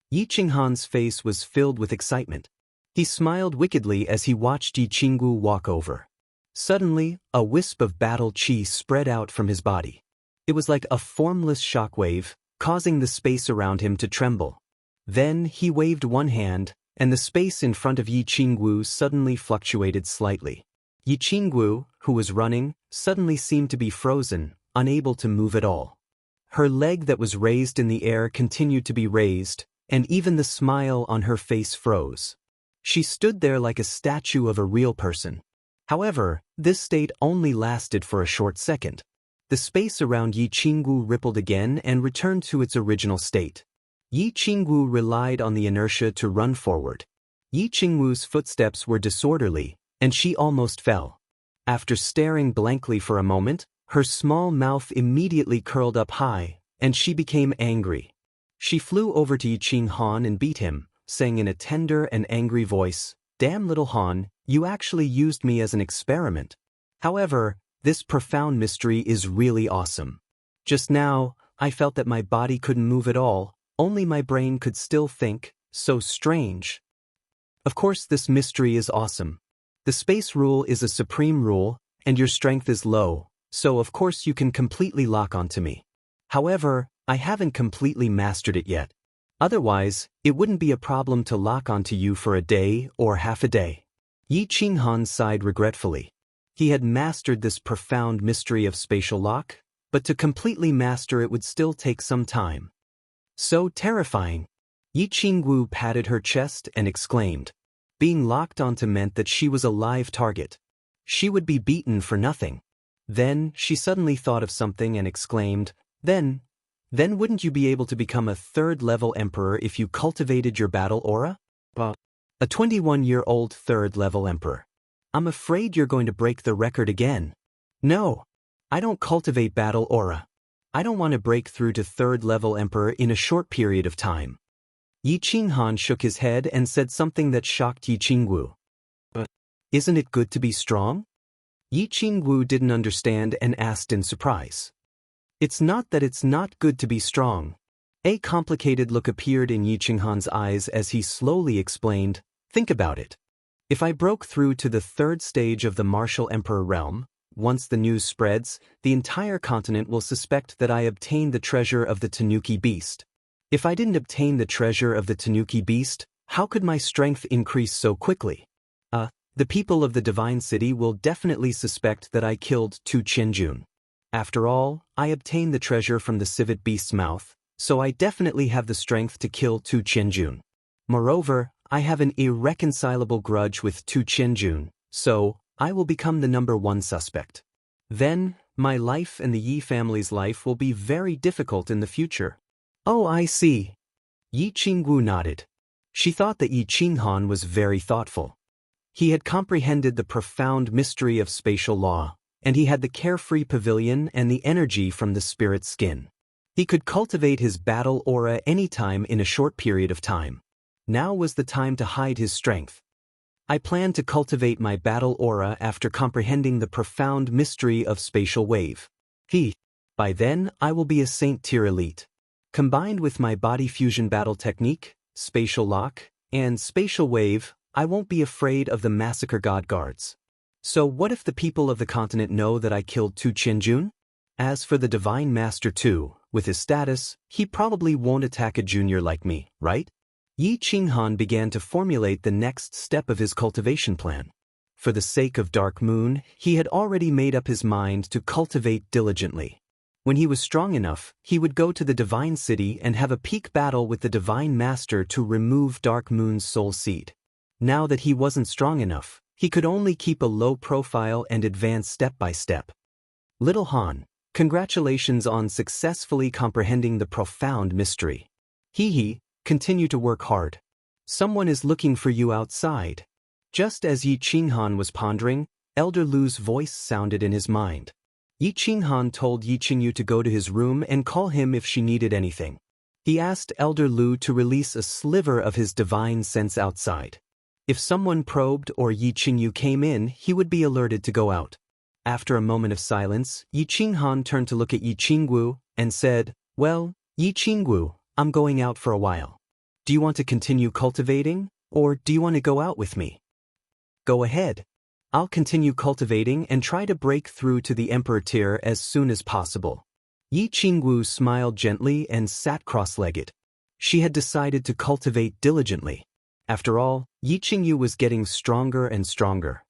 Yi Qinghan's face was filled with excitement. He smiled wickedly as he watched Yi Qingwu walk over. Suddenly, a wisp of battle chi spread out from his body. It was like a formless shockwave, causing the space around him to tremble. Then he waved one hand, and the space in front of Yi Qingwu suddenly fluctuated slightly. Yi Qingwu, who was running, suddenly seemed to be frozen, unable to move at all. Her leg that was raised in the air continued to be raised, and even the smile on her face froze. She stood there like a statue of a real person. However, this state only lasted for a short second. The space around Yi Qingwu rippled again and returned to its original state. Yi Qingwu relied on the inertia to run forward. Yi Qingwu's footsteps were disorderly, and she almost fell. After staring blankly for a moment, her small mouth immediately curled up high, and she became angry. She flew over to Yi Qinghan and beat him, saying in a tender and angry voice, "Damn little Han, you actually used me as an experiment. However, this profound mystery is really awesome. Just now, I felt that my body couldn't move at all, only my brain could still think, so strange. Of course, this mystery is awesome. The space rule is a supreme rule, and your strength is low, so of course you can completely lock onto me. However, I haven't completely mastered it yet. Otherwise, it wouldn't be a problem to lock onto you for a day or half a day. Yi Qinghan sighed regretfully. He had mastered this profound mystery of spatial lock, but to completely master it would still take some time. So terrifying. Yi Qingwu patted her chest and exclaimed. Being locked onto meant that she was a live target. She would be beaten for nothing. Then, she suddenly thought of something and exclaimed, Then wouldn't you be able to become a third-level emperor if you cultivated your battle aura? A 21-year-old third-level emperor. I'm afraid you're going to break the record again. No, I don't cultivate battle aura. I don't want to break through to third-level emperor in a short period of time. Yi Qinghan shook his head and said something that shocked Yi Qingwu. Isn't it good to be strong? Yi Qingwu didn't understand and asked in surprise. It's not that it's not good to be strong. A complicated look appeared in Yi Qinghan's eyes as he slowly explained, Think about it. If I broke through to the third stage of the martial emperor realm, once the news spreads, the entire continent will suspect that I obtained the treasure of the Tanuki beast. If I didn't obtain the treasure of the Tanuki beast, how could my strength increase so quickly? The people of the Divine City will definitely suspect that I killed Tu Qianjun. After all, I obtained the treasure from the civet beast's mouth, so I definitely have the strength to kill Tu Qianjun. Moreover, I have an irreconcilable grudge with Tu Qianjun, so I will become the #1 suspect. Then, my life and the Yi family's life will be very difficult in the future. Oh, I see. Yi Qingwu nodded. She thought that Yi Qinghan was very thoughtful. He had comprehended the profound mystery of spatial law, and he had the carefree pavilion and the energy from the spirit skin. He could cultivate his battle aura anytime in a short period of time. Now was the time to hide his strength. I plan to cultivate my battle aura after comprehending the profound mystery of spatial wave. By then, I will be a Saint-tier elite. Combined with my body fusion battle technique, spatial lock, and spatial wave, I won't be afraid of the massacre god guards. So what if the people of the continent know that I killed Tu Qianjun? As for the Divine Master too, with his status, he probably won't attack a junior like me, right? Yi Qinghan began to formulate the next step of his cultivation plan. For the sake of Dark Moon, he had already made up his mind to cultivate diligently. When he was strong enough, he would go to the Divine City and have a peak battle with the Divine Master to remove Dark Moon's soul seed. Now that he wasn't strong enough, he could only keep a low profile and advance step by step. Little Han, congratulations on successfully comprehending the profound mystery. Continue to work hard. Someone is looking for you outside. Just as Yi Qinghan was pondering, Elder Lu's voice sounded in his mind. Yi Qinghan told Yi Qingyu to go to his room and call him if she needed anything. He asked Elder Lu to release a sliver of his divine sense outside. If someone probed or Yi Qingyu came in, he would be alerted to go out. After a moment of silence, Yi Qinghan turned to look at Yi Qingwu and said, Well, Yi Qingwu, I'm going out for a while. Do you want to continue cultivating, or do you want to go out with me? Go ahead. I'll continue cultivating and try to break through to the Emperor tier as soon as possible. Yi Qingwu smiled gently and sat cross-legged. She had decided to cultivate diligently. After all, Yi Qingyu was getting stronger and stronger.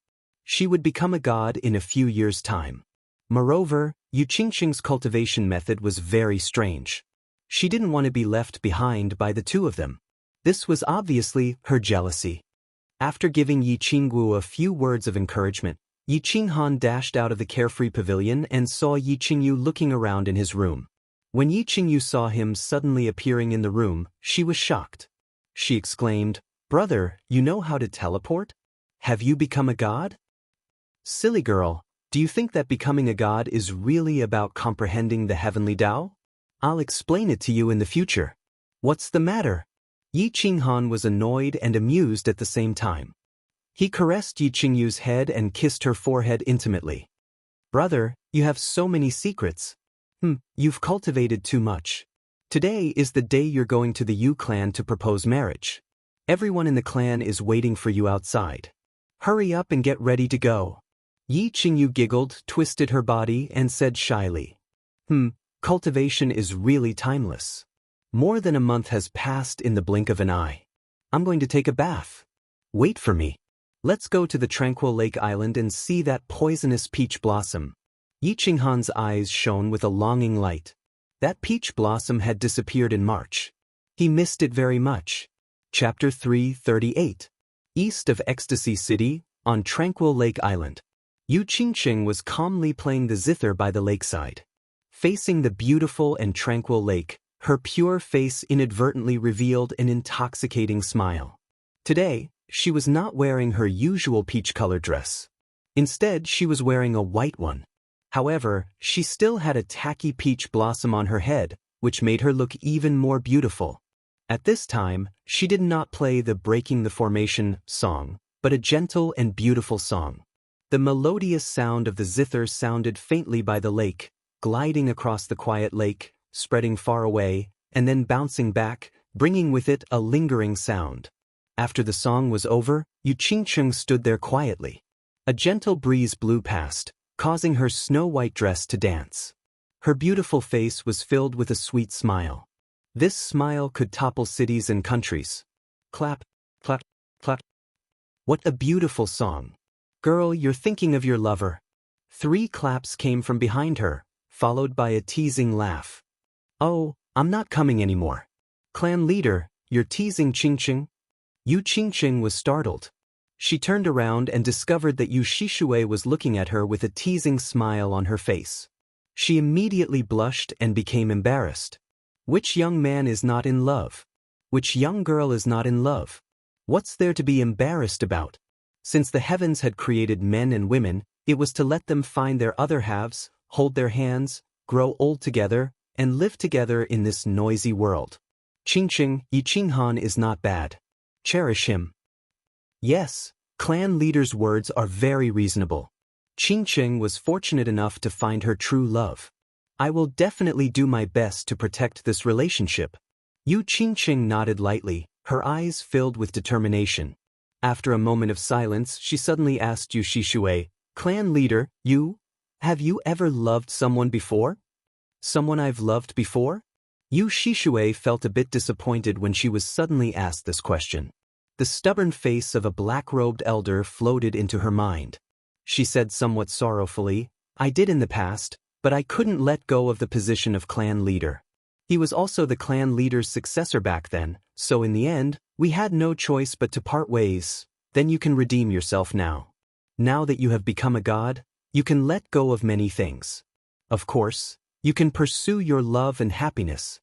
She would become a god in a few years' time. Moreover, Yu Qingxing's cultivation method was very strange. She didn't want to be left behind by the two of them. This was obviously her jealousy. After giving Yi Qingwu a few words of encouragement, Yi Qinghan dashed out of the carefree pavilion and saw Yi Qingyu looking around in his room. When Yi Qingyu saw him suddenly appearing in the room, she was shocked. She exclaimed, Brother, you know how to teleport? Have you become a god? Silly girl, do you think that becoming a god is really about comprehending the heavenly Tao? I'll explain it to you in the future. What's the matter? Yi Qinghan was annoyed and amused at the same time. He caressed Yi Qingyu's head and kissed her forehead intimately. Brother, you have so many secrets. You've cultivated too much. Today is the day you're going to the Yu clan to propose marriage. Everyone in the clan is waiting for you outside. Hurry up and get ready to go. Yi Qingyu giggled, twisted her body, and said shyly. Cultivation is really timeless. More than a month has passed in the blink of an eye. I'm going to take a bath. Wait for me. Let's go to the tranquil lake island and see that poisonous peach blossom. Yi Qinghan's eyes shone with a longing light. That peach blossom had disappeared in March. He missed it very much. Chapter 338. East of Ecstasy City, on Tranquil Lake Island. Yu Qingqing was calmly playing the zither by the lakeside. Facing the beautiful and tranquil lake, her pure face inadvertently revealed an intoxicating smile. Today, she was not wearing her usual peach-colored dress. Instead, she was wearing a white one. However, she still had a tacky peach blossom on her head, which made her look even more beautiful. At this time, she did not play the Breaking the Formation song, but a gentle and beautiful song. The melodious sound of the zither sounded faintly by the lake, gliding across the quiet lake, spreading far away, and then bouncing back, bringing with it a lingering sound. After the song was over, Yu Qingqing stood there quietly. A gentle breeze blew past, causing her snow-white dress to dance. Her beautiful face was filled with a sweet smile. This smile could topple cities and countries. Clap, clap, clap. What a beautiful song. Girl, you're thinking of your lover. 3 claps came from behind her, followed by a teasing laugh. Oh, I'm not coming anymore. Clan leader, you're teasing Qingqing? Yu Qingqing was startled. She turned around and discovered that Yu Shishui was looking at her with a teasing smile on her face. She immediately blushed and became embarrassed. Which young man is not in love? Which young girl is not in love? What's there to be embarrassed about? Since the heavens had created men and women, it was to let them find their other halves, hold their hands, grow old together, and live together in this noisy world. Qingqing, Yi Qinghan is not bad. Cherish him. Yes, clan leader's words are very reasonable. Qingqing was fortunate enough to find her true love. I will definitely do my best to protect this relationship. Yu Qingqing nodded lightly, her eyes filled with determination. After a moment of silence, she suddenly asked Yu Shishui, Clan leader, have you ever loved someone before? Someone I've loved before? Yu Shishui felt a bit disappointed when she was suddenly asked this question. The stubborn face of a black-robed elder floated into her mind. She said somewhat sorrowfully, I did in the past, but I couldn't let go of the position of clan leader. He was also the clan leader's successor back then, so in the end, we had no choice but to part ways. Then you can redeem yourself now. Now that you have become a god, you can let go of many things. Of course, you can pursue your love and happiness.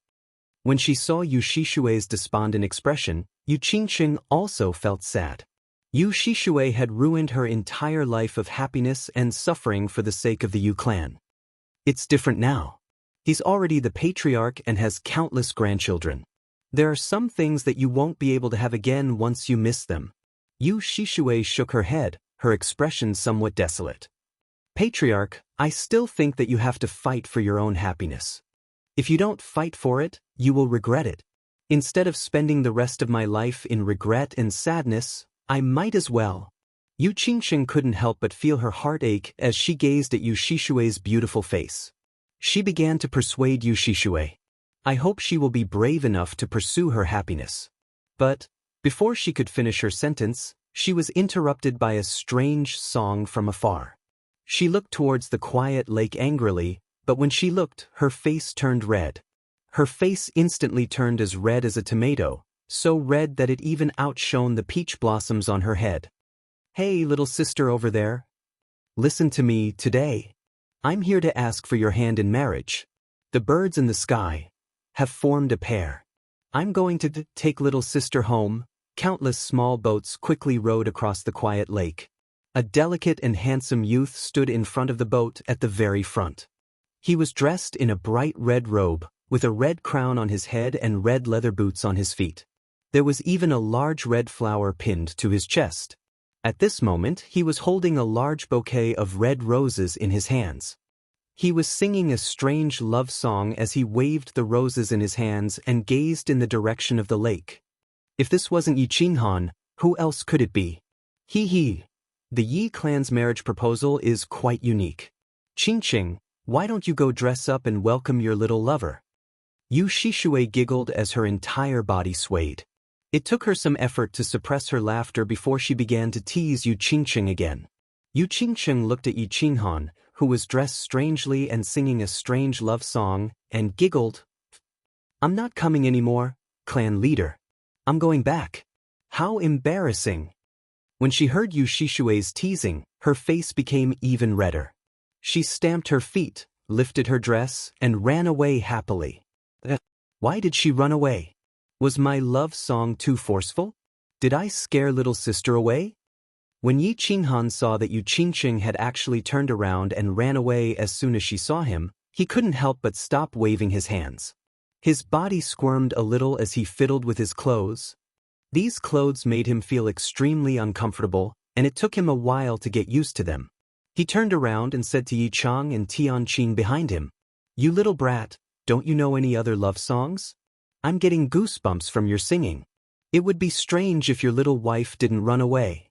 When she saw Yu Shishui's despondent expression, Yu Qingqing also felt sad. Yu Shishui had ruined her entire life of happiness and suffering for the sake of the Yu clan. It's different now. He's already the patriarch and has countless grandchildren. There are some things that you won't be able to have again once you miss them. Yu Shishui shook her head, her expression somewhat desolate. Patriarch, I still think that you have to fight for your own happiness. If you don't fight for it, you will regret it. Instead of spending the rest of my life in regret and sadness, I might as well. Yu Qingqing couldn't help but feel her heart ache as she gazed at Yu Shishui's beautiful face. She began to persuade Yu Shishui. I hope she will be brave enough to pursue her happiness. But, before she could finish her sentence, she was interrupted by a strange song from afar. She looked towards the quiet lake angrily, but when she looked, her face turned red. Her face instantly turned as red as a tomato, so red that it even outshone the peach blossoms on her head. Hey, little sister over there. Listen to me today. I'm here to ask for your hand in marriage. The birds in the sky have formed a pair. I'm going to take little sister home. Countless small boats quickly rowed across the quiet lake. A delicate and handsome youth stood in front of the boat at the very front. He was dressed in a bright red robe, with a red crown on his head and red leather boots on his feet. There was even a large red flower pinned to his chest. At this moment, he was holding a large bouquet of red roses in his hands. He was singing a strange love song as he waved the roses in his hands and gazed in the direction of the lake. If this wasn't Yi Qinghan, who else could it be? He. The Yi clan's marriage proposal is quite unique. Qingqing, why don't you go dress up and welcome your little lover? Yu Shishui giggled as her entire body swayed. It took her some effort to suppress her laughter before she began to tease Yu Qingqing again. Yu Qingqing looked at Yi Qinghan, who was dressed strangely and singing a strange love song, and giggled. I'm not coming anymore, clan leader. I'm going back. How embarrassing. When she heard Yu Shishui's teasing, her face became even redder. She stamped her feet, lifted her dress, and ran away happily. Why did she run away? Was my love song too forceful? Did I scare little sister away? When Yi Qinghan saw that Yu Qingqing had actually turned around and ran away as soon as she saw him, he couldn't help but stop waving his hands. His body squirmed a little as he fiddled with his clothes. These clothes made him feel extremely uncomfortable, and it took him a while to get used to them. He turned around and said to Yi Chang and Tianqing behind him, "You little brat, don't you know any other love songs? I'm getting goosebumps from your singing. It would be strange if your little wife didn't run away."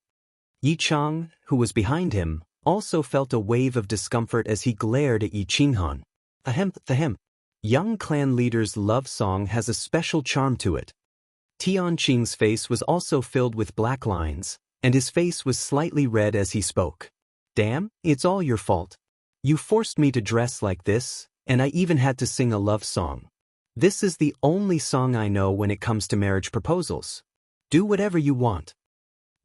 Yi Chang, who was behind him, also felt a wave of discomfort as he glared at Yi Qinghan. Ahem. Young clan leader's love song has a special charm to it. Tianqing's face was also filled with black lines, and his face was slightly red as he spoke. Damn, it's all your fault. You forced me to dress like this, and I even had to sing a love song. This is the only song I know when it comes to marriage proposals. Do whatever you want.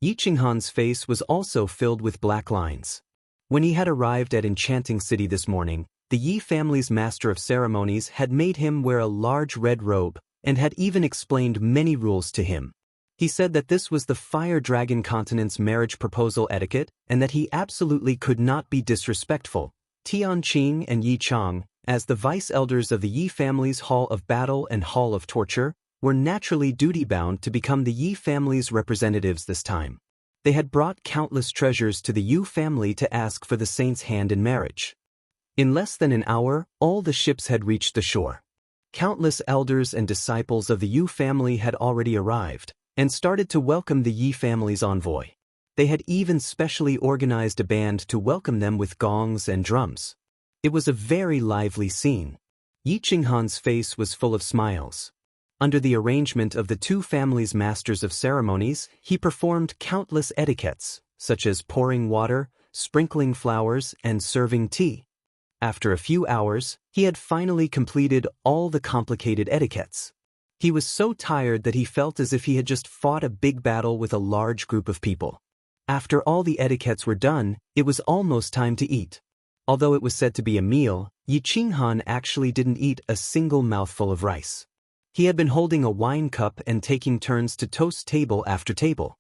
Yi Qinghan's face was also filled with black lines. When he had arrived at Enchanting City this morning, the Yi family's master of ceremonies had made him wear a large red robe, and had even explained many rules to him. He said that this was the Fire Dragon continent's marriage proposal etiquette, and that he absolutely could not be disrespectful. Tianqing and Yi Chang, as the vice-elders of the Yi family's Hall of Battle and Hall of Torture, were naturally duty-bound to become the Yi family's representatives this time. They had brought countless treasures to the Yu family to ask for the saint's hand in marriage. In less than an hour, all the ships had reached the shore. Countless elders and disciples of the Yu family had already arrived, and started to welcome the Yi family's envoy. They had even specially organized a band to welcome them with gongs and drums. It was a very lively scene. Yi Qinghan's face was full of smiles. Under the arrangement of the two families' masters of ceremonies, he performed countless etiquettes, such as pouring water, sprinkling flowers, and serving tea. After a few hours, he had finally completed all the complicated etiquettes. He was so tired that he felt as if he had just fought a big battle with a large group of people. After all the etiquettes were done, it was almost time to eat. Although it was said to be a meal, Yi Qinghan actually didn't eat a single mouthful of rice. He had been holding a wine cup and taking turns to toast table after table.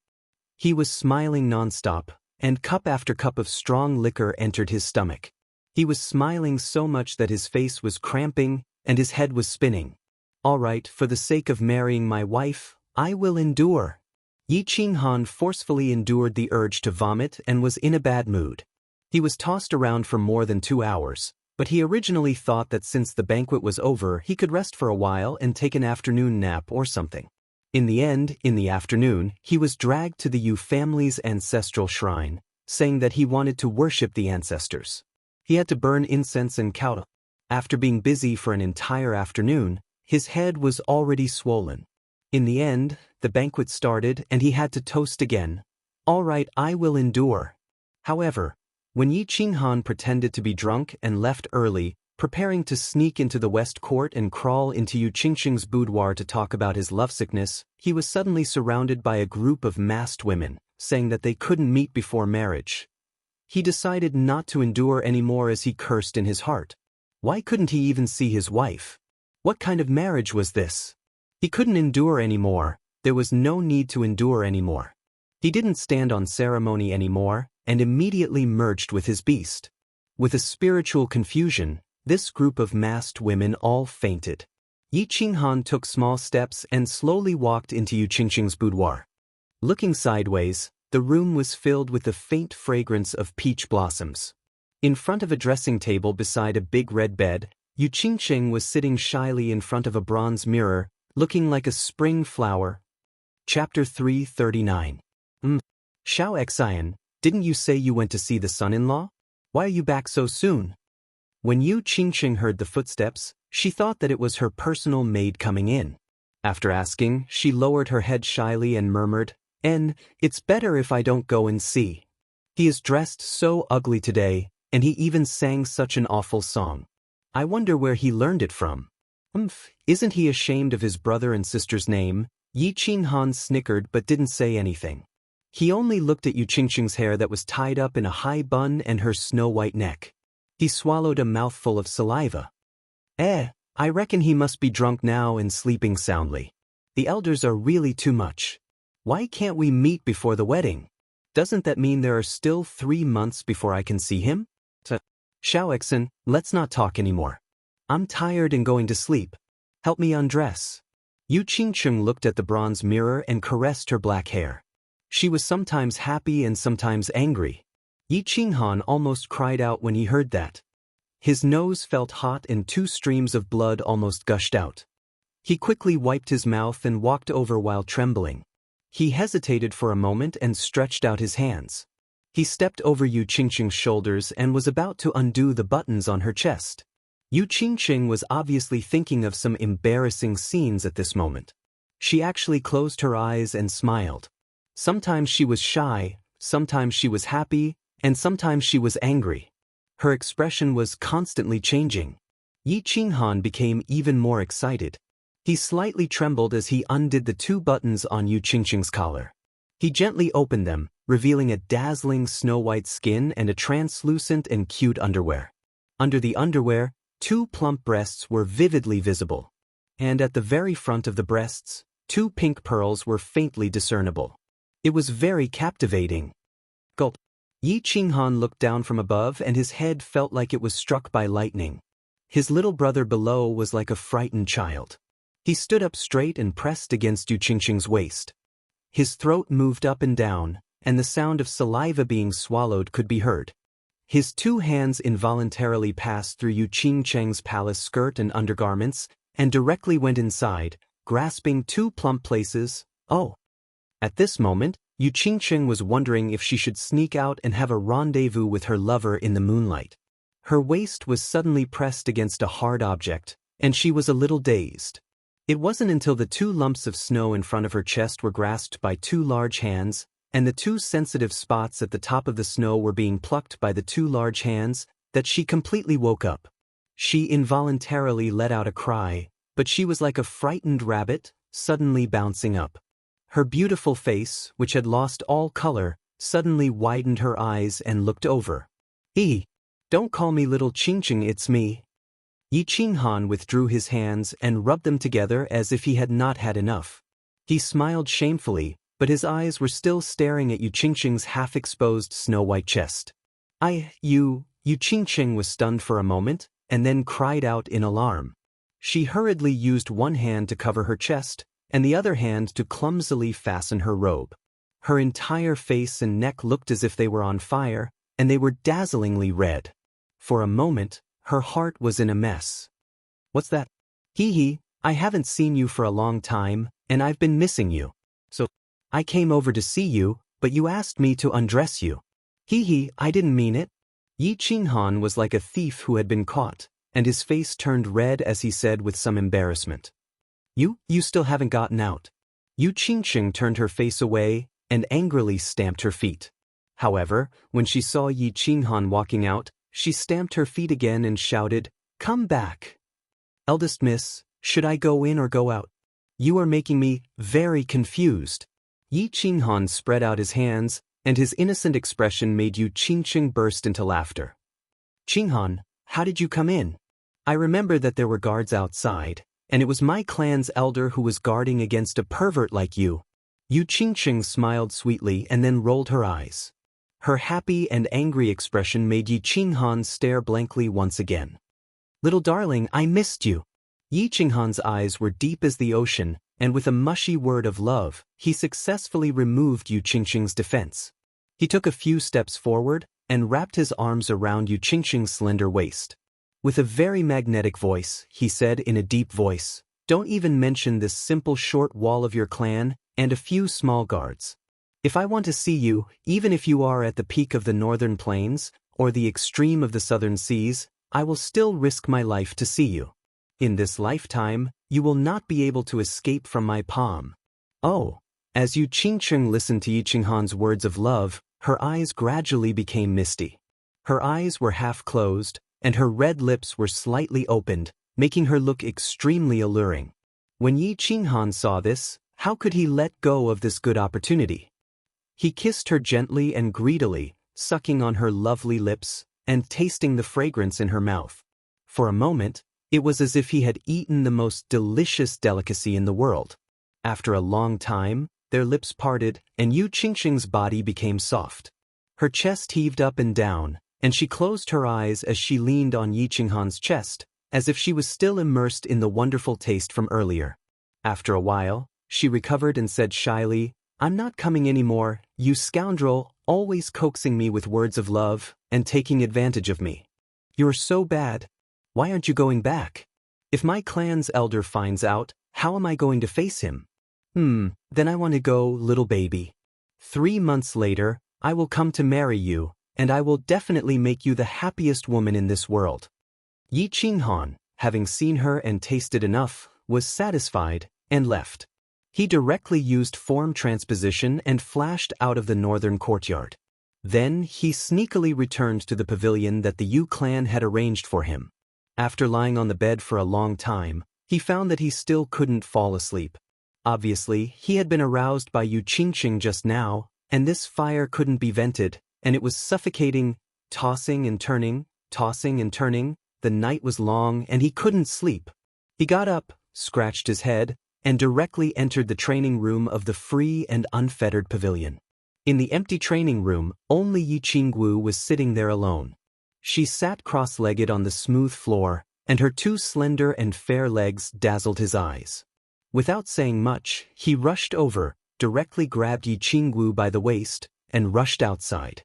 He was smiling nonstop, and cup after cup of strong liquor entered his stomach. He was smiling so much that his face was cramping and his head was spinning. All right, for the sake of marrying my wife, I will endure. Yi Qinghan forcefully endured the urge to vomit and was in a bad mood. He was tossed around for more than 2 hours, but he originally thought that since the banquet was over he could rest for a while and take an afternoon nap or something. In the end, in the afternoon, he was dragged to the Yu family's ancestral shrine, saying that he wanted to worship the ancestors. He had to burn incense and kowtow. After being busy for an entire afternoon, his head was already swollen. In the end, the banquet started and he had to toast again. All right, I will endure. However, when Yi Qinghan pretended to be drunk and left early, preparing to sneak into the West Court and crawl into Yu Qingqing's boudoir to talk about his lovesickness, he was suddenly surrounded by a group of masked women, saying that they couldn't meet before marriage. He decided not to endure anymore as he cursed in his heart. Why couldn't he even see his wife? What kind of marriage was this? He couldn't endure anymore. There was no need to endure anymore. He didn't stand on ceremony anymore, and immediately merged with his beast. With a spiritual confusion, this group of masked women all fainted. Yi Qinghan took small steps and slowly walked into Yu Qingqing's boudoir. Looking sideways, the room was filled with the faint fragrance of peach blossoms. In front of a dressing table beside a big red bed, Yu Qingqing was sitting shyly in front of a bronze mirror, looking like a spring flower. Chapter 339. Xianxia, didn't you say you went to see the son-in-law? Why are you back so soon? When Yu Qingqing heard the footsteps, she thought that it was her personal maid coming in. After asking, she lowered her head shyly and murmured, "It's better if I don't go and see. He is dressed so ugly today, and he even sang such an awful song. I wonder where he learned it from. Isn't he ashamed of his brother and sister's name?" Yi Qinghan snickered but didn't say anything. He only looked at Yu Qingqing's hair that was tied up in a high bun and her snow-white neck. He swallowed a mouthful of saliva. I reckon he must be drunk now and sleeping soundly. The elders are really too much. Why can't we meet before the wedding? Doesn't that mean there are still 3 months before I can see him? Xiaoxin, let's not talk anymore. I'm tired and going to sleep. Help me undress. Yu Qingqing looked at the bronze mirror and caressed her black hair. She was sometimes happy and sometimes angry. Yi Qinghan almost cried out when he heard that. His nose felt hot and 2 streams of blood almost gushed out. He quickly wiped his mouth and walked over while trembling. He hesitated for a moment and stretched out his hands. He stepped over Yu Qingqing's shoulders and was about to undo the buttons on her chest. Yu Qingqing was obviously thinking of some embarrassing scenes at this moment. She actually closed her eyes and smiled. Sometimes she was shy, sometimes she was happy, and sometimes she was angry. Her expression was constantly changing. Yi Qinghan became even more excited. He slightly trembled as he undid the 2 buttons on Yu Qingqing's collar. He gently opened them, revealing a dazzling snow-white skin and a translucent and cute underwear. Under the underwear, 2 plump breasts were vividly visible. And at the very front of the breasts, 2 pink pearls were faintly discernible. It was very captivating. Gulp. Yi Qinghan looked down from above and his head felt like it was struck by lightning. His little brother below was like a frightened child. He stood up straight and pressed against Yu Qingqing's waist. His throat moved up and down, and the sound of saliva being swallowed could be heard. His 2 hands involuntarily passed through Yu Qingqing's palace skirt and undergarments, and directly went inside, grasping 2 plump places. At this moment, Yu Qingqing was wondering if she should sneak out and have a rendezvous with her lover in the moonlight. Her waist was suddenly pressed against a hard object, and she was a little dazed. It wasn't until the 2 lumps of snow in front of her chest were grasped by 2 large hands, and the 2 sensitive spots at the top of the snow were being plucked by the 2 large hands, that she completely woke up. She involuntarily let out a cry, but she was like a frightened rabbit, suddenly bouncing up. Her beautiful face, which had lost all color, suddenly widened her eyes and looked over. Don't call me little Qingqing, it's me. Yi Qinghan withdrew his hands and rubbed them together as if he had not had enough. He smiled shamefully, but his eyes were still staring at Yu Qingqing's half-exposed snow-white chest. Yu Qingqing was stunned for a moment, and then cried out in alarm. She hurriedly used 1 hand to cover her chest, and the other hand to clumsily fasten her robe. Her entire face and neck looked as if they were on fire, and they were dazzlingly red. For a moment, her heart was in a mess. What's that? I haven't seen you for a long time, and I've been missing you. So, I came over to see you, but you asked me to undress you. I didn't mean it. Yi Qinghan was like a thief who had been caught, and his face turned red as he said with some embarrassment. You still haven't gotten out. Yu Qingqing turned her face away and angrily stamped her feet. However, when she saw Yi Qinghan walking out, she stamped her feet again and shouted, "Come back. Eldest miss, should I go in or go out? You are making me very confused." Yi Qinghan spread out his hands, and his innocent expression made Yu Qingqing burst into laughter. "Qinghan, how did you come in? I remember that there were guards outside, and it was my clan's elder who was guarding against a pervert like you." Yu Qingqing smiled sweetly and then rolled her eyes. Her happy and angry expression made Yi Qinghan stare blankly once again. "Little darling, I missed you." Yi Qinghan's eyes were deep as the ocean, and with a mushy word of love, he successfully removed Yu Qingqing's defense. He took a few steps forward and wrapped his arms around Yu Qingqing's slender waist. With a very magnetic voice, he said in a deep voice, "Don't even mention this simple short wall of your clan, and a few small guards. If I want to see you, even if you are at the peak of the northern plains, or the extreme of the southern seas, I will still risk my life to see you. In this lifetime, you will not be able to escape from my palm. Oh. As Yu Qingcheng listened to Yi Qinghan's words of love, her eyes gradually became misty. Her eyes were half closed, and her red lips were slightly opened, making her look extremely alluring. When Yi Qinghan saw this, how could he let go of this good opportunity? He kissed her gently and greedily, sucking on her lovely lips, and tasting the fragrance in her mouth. For a moment, it was as if he had eaten the most delicious delicacy in the world. After a long time, their lips parted, and Yu Qingcheng's body became soft. Her chest heaved up and down, and she closed her eyes as she leaned on Yi Qinghan's chest, as if she was still immersed in the wonderful taste from earlier. After a while, she recovered and said shyly, "I'm not coming anymore, you scoundrel, always coaxing me with words of love, and taking advantage of me. You're so bad. Why aren't you going back? If my clan's elder finds out, how am I going to face him? Then I want to go, little baby. 3 months later, I will come to marry you, and I will definitely make you the happiest woman in this world." Yi Qinghan, having seen her and tasted enough, was satisfied, and left. He directly used form transposition and flashed out of the northern courtyard. Then he sneakily returned to the pavilion that the Yu clan had arranged for him. After lying on the bed for a long time, he found that he still couldn't fall asleep. Obviously, he had been aroused by Yu Qingcheng just now, and this fire couldn't be vented, and it was suffocating, tossing and turning, the night was long and he couldn't sleep. He got up, scratched his head, and directly entered the training room of the free and unfettered pavilion. In the empty training room, only Yi Qingwu was sitting there alone. She sat cross-legged on the smooth floor, and her 2 slender and fair legs dazzled his eyes. Without saying much, he rushed over, directly grabbed Yi Qingwu by the waist, and rushed outside.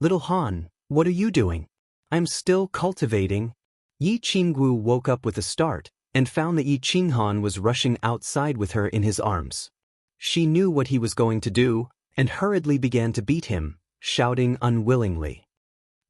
Little Han, what are you doing? I'm still cultivating." Yi Qingwu woke up with a start, and found that Yi Qinghan was rushing outside with her in his arms. She knew what he was going to do, and hurriedly began to beat him, shouting unwillingly,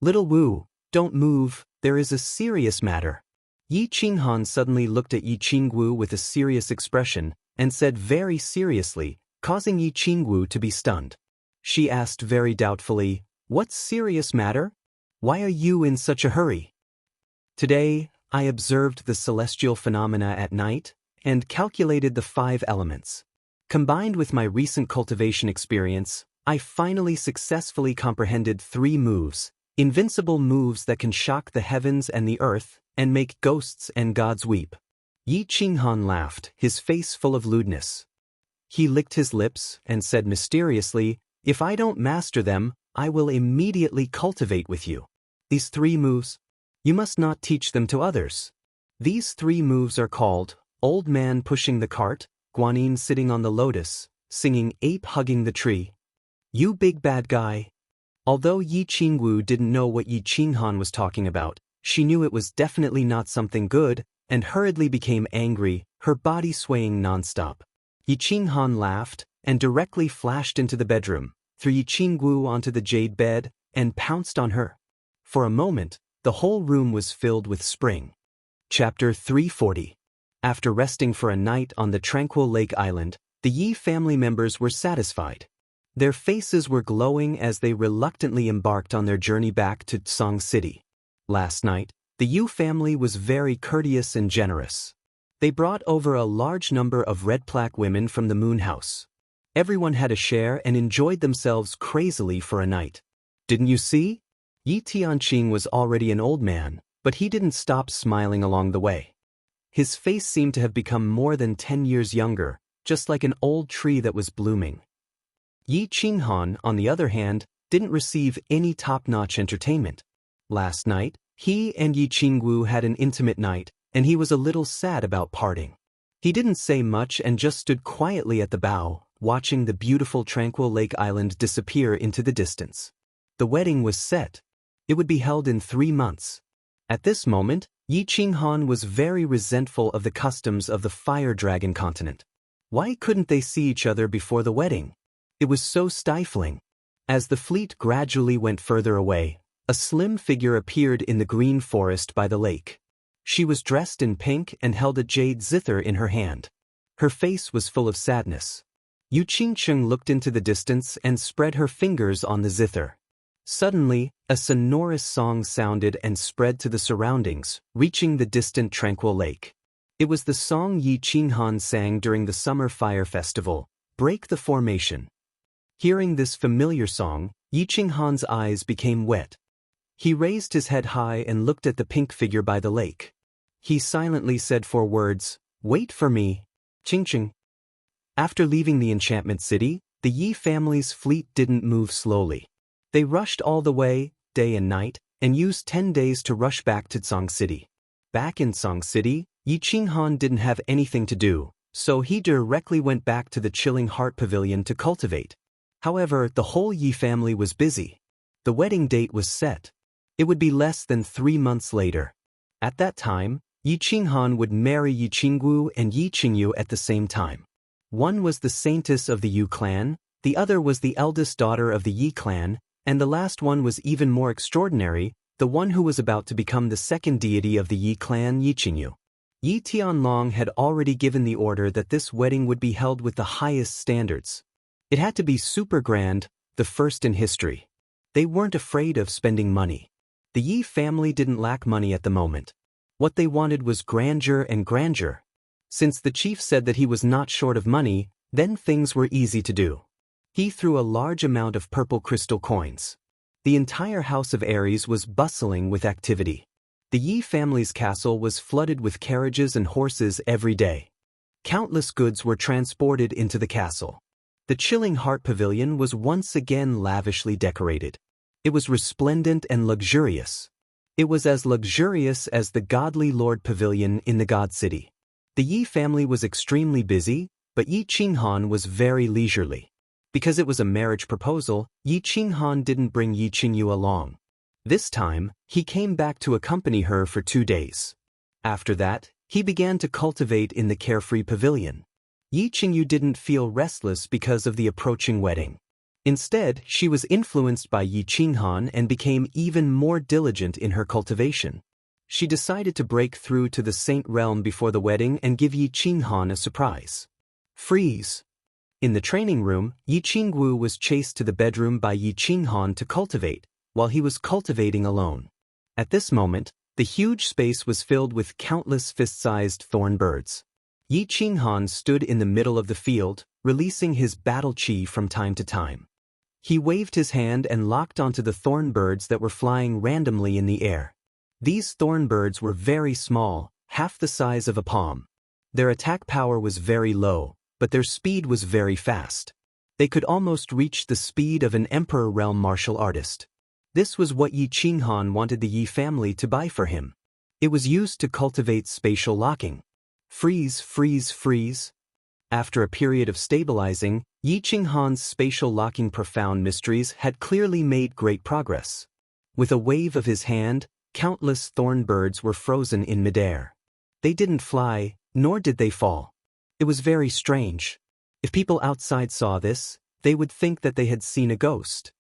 "Little Wu, don't move, there is a serious matter." Yi Qinghan suddenly looked at Yi Qingwu with a serious expression, and said very seriously, causing Yi Qingwu to be stunned. She asked very doubtfully, "What serious matter? Why are you in such a hurry?" "Today, I observed the celestial phenomena at night, and calculated the 5 elements. Combined with my recent cultivation experience, I finally successfully comprehended 3 moves, invincible moves that can shock the heavens and the earth, and make ghosts and gods weep." Yi Qinghan laughed, his face full of lewdness. He licked his lips and said mysteriously, "If I don't master them, I will immediately cultivate with you. These 3 moves, you must not teach them to others. These 3 moves are called Old Man Pushing the Cart, Guanyin Sitting on the Lotus, Singing Ape Hugging the Tree, You Big Bad Guy." Although Yi Qingwu didn't know what Yi Qinghan was talking about, she knew it was definitely not something good, and hurriedly became angry, her body swaying nonstop. Yi Qinghan laughed, and directly flashed into the bedroom, threw Yi Qingwu onto the jade bed, and pounced on her. For a moment, the whole room was filled with spring. Chapter 340. After resting for a night on the tranquil lake island, the Yi family members were satisfied. Their faces were glowing as they reluctantly embarked on their journey back to Tsang City. Last night, the Yu family was very courteous and generous. They brought over a large number of red plaque women from the Moon House. Everyone had a share and enjoyed themselves crazily for a night. Didn't you see? Yi Tianqing was already an old man, but he didn't stop smiling along the way. His face seemed to have become more than 10 years younger, just like an old tree that was blooming. Yi Qinghan, on the other hand, didn't receive any top-notch entertainment. Last night, he and Yi Qingwu had an intimate night, and he was a little sad about parting. He didn't say much and just stood quietly at the bow, watching the beautiful tranquil lake island disappear into the distance. The wedding was set. It would be held in 3 months. At this moment, Yi Qinghan was very resentful of the customs of the Fire Dragon continent. Why couldn't they see each other before the wedding? It was so stifling. As the fleet gradually went further away, a slim figure appeared in the green forest by the lake. She was dressed in pink and held a jade zither in her hand. Her face was full of sadness. Yu Qingcheng looked into the distance and spread her fingers on the zither. Suddenly, a sonorous song sounded and spread to the surroundings, reaching the distant tranquil lake. It was the song Yi Qinghan sang during the Summer Fire Festival, "Break the Formation." Hearing this familiar song, Yi Qinghan's eyes became wet. He raised his head high and looked at the pink figure by the lake. He silently said 4 words, "Wait for me, Qingcheng." After leaving the enchantment city, the Yi family's fleet didn't move slowly. They rushed all the way, day and night, and used 10 days to rush back to Tsang City. Back in Tsang City, Yi Qinghan didn't have anything to do, so he directly went back to the Chilling Heart Pavilion to cultivate. However, the whole Yi family was busy. The wedding date was set. It would be less than 3 months later. At that time, Yi Qinghan would marry Yi Qingwu and Yi Qingyu at the same time. One was the saintess of the Yu clan, the other was the eldest daughter of the Yi clan, and the last one was even more extraordinary, the one who was about to become the second deity of the Yi clan, Yi Qingyu. Yi Tianlong had already given the order that this wedding would be held with the highest standards. It had to be super grand, the first in history. They weren't afraid of spending money. The Yi family didn't lack money at the moment. What they wanted was grandeur and grandeur. Since the chief said that he was not short of money, then things were easy to do. He threw a large amount of purple crystal coins. The entire house of Aries was bustling with activity. The Yi family's castle was flooded with carriages and horses every day. Countless goods were transported into the castle. The Chilling Heart Pavilion was once again lavishly decorated. It was resplendent and luxurious. It was as luxurious as the Godly Lord Pavilion in the God City. The Yi family was extremely busy, but Yi Qinghan was very leisurely. Because it was a marriage proposal, Yi Qinghan didn't bring Yi Qingyu along. This time, he came back to accompany her for 2 days. After that, he began to cultivate in the carefree pavilion. Yi Qingyu didn't feel restless because of the approaching wedding. Instead, she was influenced by Yi Qinghan and became even more diligent in her cultivation. She decided to break through to the Saint realm before the wedding and give Yi Qinghan a surprise. Freeze! In the training room, Yi Qingwu was chased to the bedroom by Yi Qinghan to cultivate, while he was cultivating alone. At this moment, the huge space was filled with countless fist-sized thorn birds. Yi Qinghan stood in the middle of the field, releasing his battle chi from time to time. He waved his hand and locked onto the thorn birds that were flying randomly in the air. These thorn birds were very small, half the size of a palm. Their attack power was very low, but their speed was very fast. They could almost reach the speed of an Emperor realm martial artist. This was what Yi Qinghan wanted the Yi family to buy for him. It was used to cultivate spatial locking. Freeze, freeze, freeze. After a period of stabilizing, Yi Qinghan's spatial locking profound mysteries had clearly made great progress. With a wave of his hand, countless thorn birds were frozen in midair. They didn't fly, nor did they fall. It was very strange. If people outside saw this, they would think that they had seen a ghost.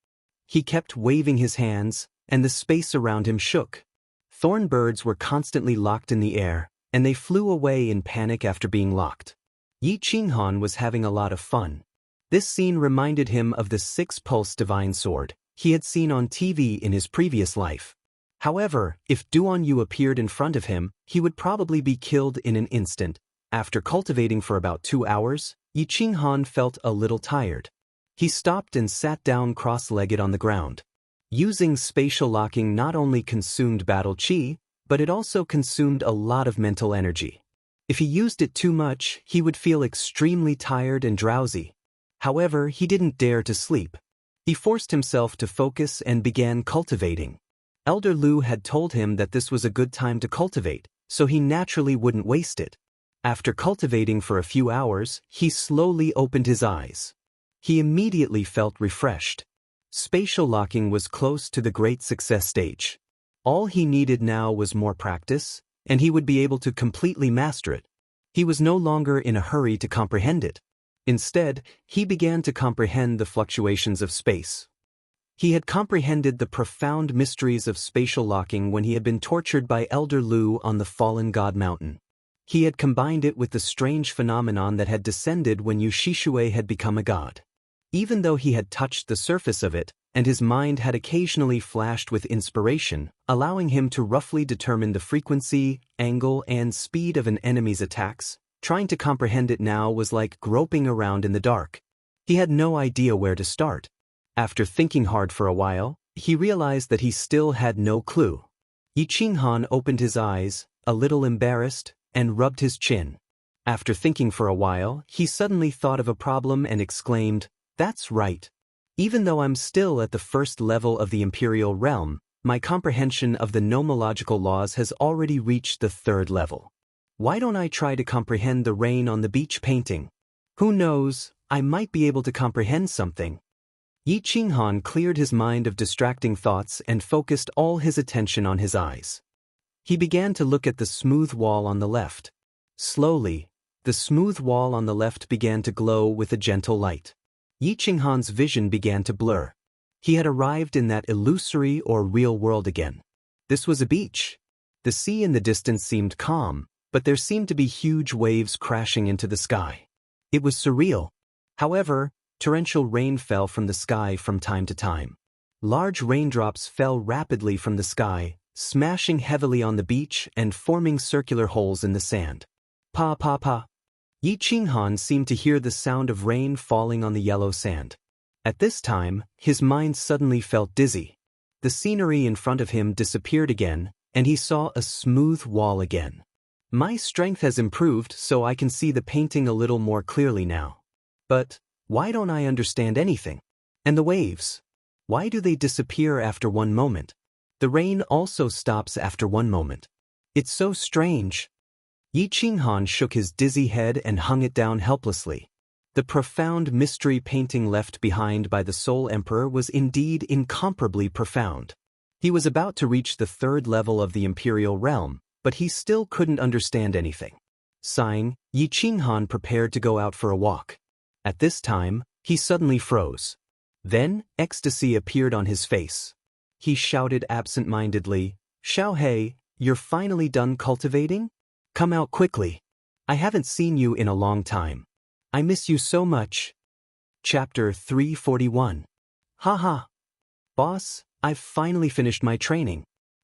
He kept waving his hands, and the space around him shook. Thorn birds were constantly locked in the air, and they flew away in panic after being locked. Yi Qinghan was having a lot of fun. This scene reminded him of the 6-pulse divine sword he had seen on TV in his previous life. However, if Duan Yu appeared in front of him, he would probably be killed in an instant. After cultivating for about 2 hours, Yi Qinghan felt a little tired. He stopped and sat down cross-legged on the ground. Using spatial locking not only consumed battle chi, but it also consumed a lot of mental energy. If he used it too much, he would feel extremely tired and drowsy. However, he didn't dare to sleep. He forced himself to focus and began cultivating. Elder Lu had told him that this was a good time to cultivate, so he naturally wouldn't waste it. After cultivating for a few hours, he slowly opened his eyes. He immediately felt refreshed. Spatial locking was close to the great success stage. All he needed now was more practice, and he would be able to completely master it. He was no longer in a hurry to comprehend it. Instead, he began to comprehend the fluctuations of space. He had comprehended the profound mysteries of spatial locking when he had been tortured by Elder Lu on the fallen god mountain. He had combined it with the strange phenomenon that had descended when Yu Shishue had become a god. Even though he had touched the surface of it, and his mind had occasionally flashed with inspiration, allowing him to roughly determine the frequency, angle, and speed of an enemy's attacks, trying to comprehend it now was like groping around in the dark. He had no idea where to start. After thinking hard for a while, he realized that he still had no clue. Yi Qinghan opened his eyes, a little embarrassed, and rubbed his chin. After thinking for a while, he suddenly thought of a problem and exclaimed, "That's right. Even though I'm still at the first level of the imperial realm, my comprehension of the nomological laws has already reached the third level. Why don't I try to comprehend the rain on the beach painting? Who knows, I might be able to comprehend something." Yi Qinghan cleared his mind of distracting thoughts and focused all his attention on his eyes. He began to look at the smooth wall on the left. Slowly, the smooth wall on the left began to glow with a gentle light. Yi Qinghan's vision began to blur. He had arrived in that illusory or real world again. This was a beach. The sea in the distance seemed calm, but there seemed to be huge waves crashing into the sky. It was surreal. However, torrential rain fell from the sky from time to time. Large raindrops fell rapidly from the sky, smashing heavily on the beach and forming circular holes in the sand. Pa pa pa. Yi Qinghan seemed to hear the sound of rain falling on the yellow sand. At this time, his mind suddenly felt dizzy. The scenery in front of him disappeared again, and he saw a smooth wall again. My strength has improved, so I can see the painting a little more clearly now. But why don't I understand anything? And the waves? Why do they disappear after one moment? The rain also stops after one moment. It's so strange. Yi Qinghan shook his dizzy head and hung it down helplessly. The profound mystery painting left behind by the Soul Emperor was indeed incomparably profound. He was about to reach the third level of the imperial realm, but he still couldn't understand anything. Sighing, Yi Qinghan prepared to go out for a walk. At this time, he suddenly froze. Then, ecstasy appeared on his face. He shouted absent-mindedly, "Xiaohei, you're finally done cultivating? Come out quickly. I haven't seen you in a long time. I miss you so much." Chapter 341. Haha. Boss, I've finally finished my training.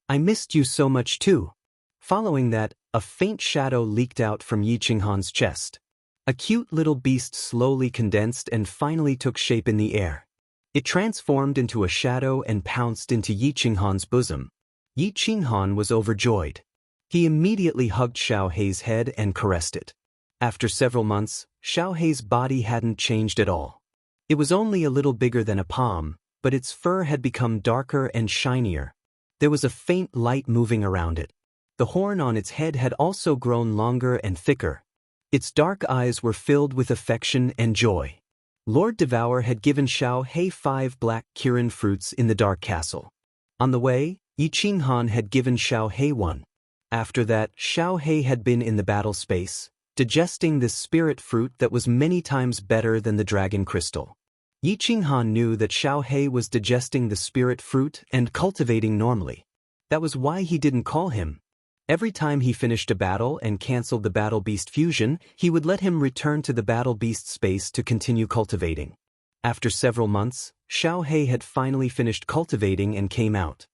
I missed you so much too. Following that, a faint shadow leaked out from Yi Qinghan's chest. A cute little beast slowly condensed and finally took shape in the air. It transformed into a shadow and pounced into Yi Qinghan's bosom. Yi Qinghan was overjoyed. He immediately hugged Xiaohei's head and caressed it. After several months, Xiaohei's body hadn't changed at all. It was only a little bigger than a palm, but its fur had become darker and shinier. There was a faint light moving around it. The horn on its head had also grown longer and thicker. Its dark eyes were filled with affection and joy. Lord Devour had given Xiaohei 5 black Kirin fruits in the Dark Castle. On the way, Yi Qinghan had given Xiaohei 1. After that, Xiaohei had been in the battle space, digesting this spirit fruit that was many times better than the dragon crystal. Yi Qinghan knew that Xiaohei was digesting the spirit fruit and cultivating normally. That was why he didn't call him. Every time he finished a battle and cancelled the battle beast fusion, he would let him return to the battle beast space to continue cultivating. After several months, Xiaohei had finally finished cultivating and came out.